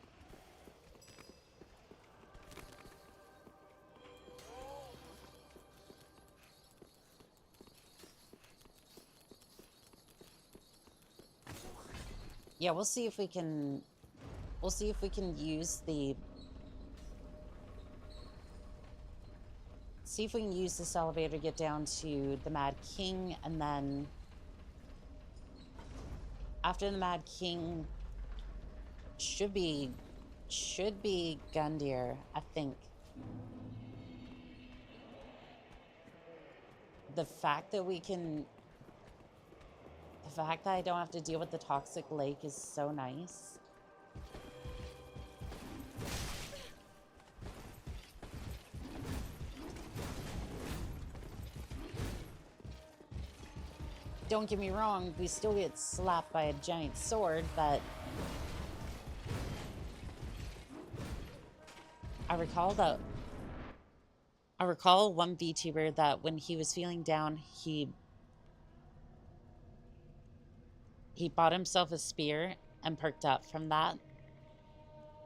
Speaker 1: Yeah, we'll see if we can use the... see if we can use this elevator to get down to the Mad King, and then after the Mad King should be Gundyr, I think. The fact that we can... The fact that I don't have to deal with the toxic lake is so nice. Don't get me wrong, we still get slapped by a giant sword, but I recall one VTuber that when he was feeling down, he bought himself a spear and perked up from that.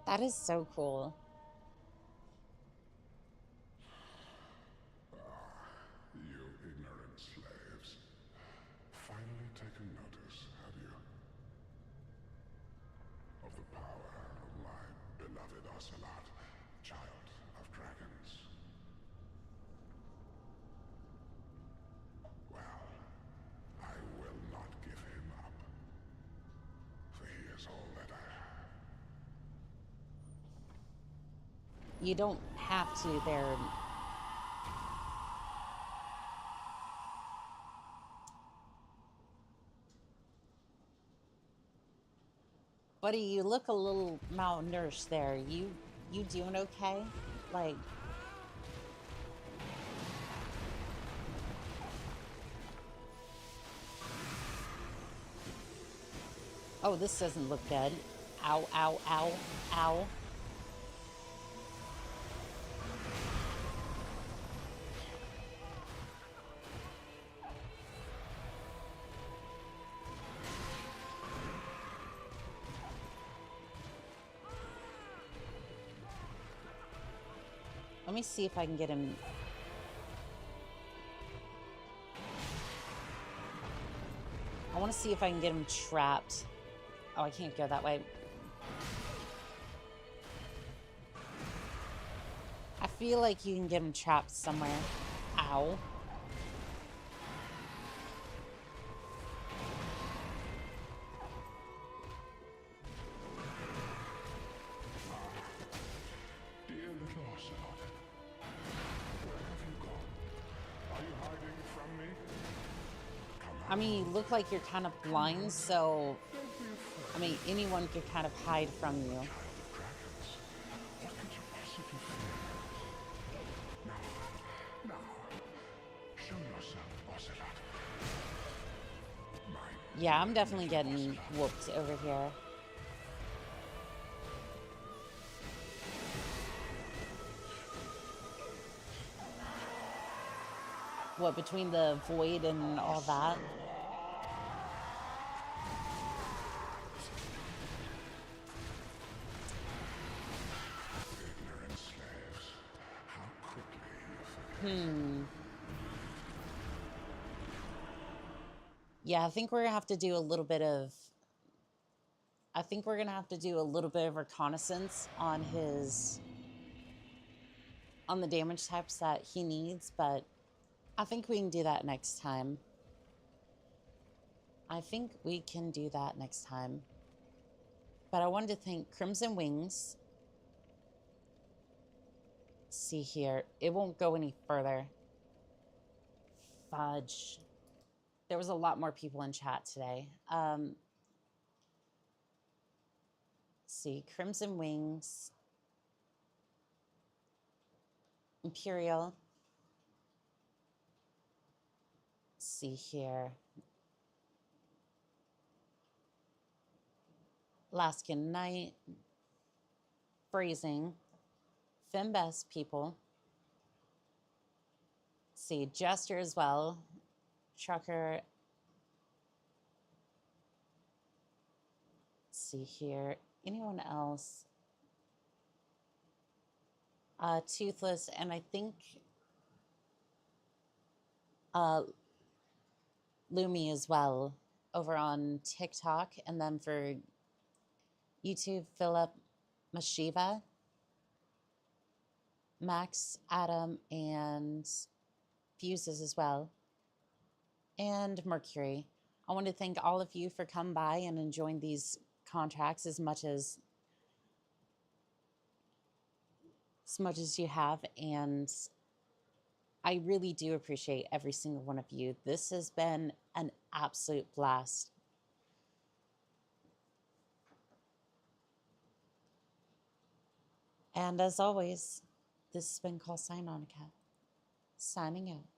Speaker 1: That is so cool.
Speaker 9: You ignorant slaves. Finally taken notice, have you? Of the power of my beloved Ocelot, child of dragons. Well, I will not give him up. For he is all that I have.
Speaker 1: You don't have to there. Buddy, you look a little malnourished there. You doing okay? Like... Oh, this doesn't look good. Ow, ow, ow, ow. Let me see if I can get him. I want to see if I can get him trapped. Oh, I can't go that way. I feel like you can get him trapped somewhere. Ow.
Speaker 9: Dear little Ocelot, where have you gone? Are you hiding from me? Come
Speaker 1: I mean, you look like you're kind of blind, so... I mean, anyone could kind of hide from you.
Speaker 9: Dragons. What could you possibly fear? Now, show yourself, Ocelot.
Speaker 1: Yeah, I'm definitely getting whooped over here. What, between the void and all that?
Speaker 9: Ignorant slaves. How quickly you forget.
Speaker 1: Yeah, I think we're gonna have to do a little bit of... I think we're gonna have to do a little bit of reconnaissance on his... on the damage types that he needs, but I think we can do that next time. I think we can do that next time. But I wanted to thank Crimson Wings. Let's see here. It won't go any further. Fudge. There was a lot more people in chat today. Let's see. Crimson Wings. Imperial. Let's see here. Alaskan Knight. Phrasing. Fimbest people. Let's see. Jester as well. Trucker. Let's see here. Anyone else? Toothless, and I think Lumi as well over on TikTok, and then for YouTube, Philip, Mashiva, Max, Adam, and Fuses as well, and Mercury. I want to thank all of you for coming by and enjoying these contracts as much as you have, and I really do appreciate every single one of you. This has been an absolute blast. And as always, this has been Call Sign On Cat, signing out.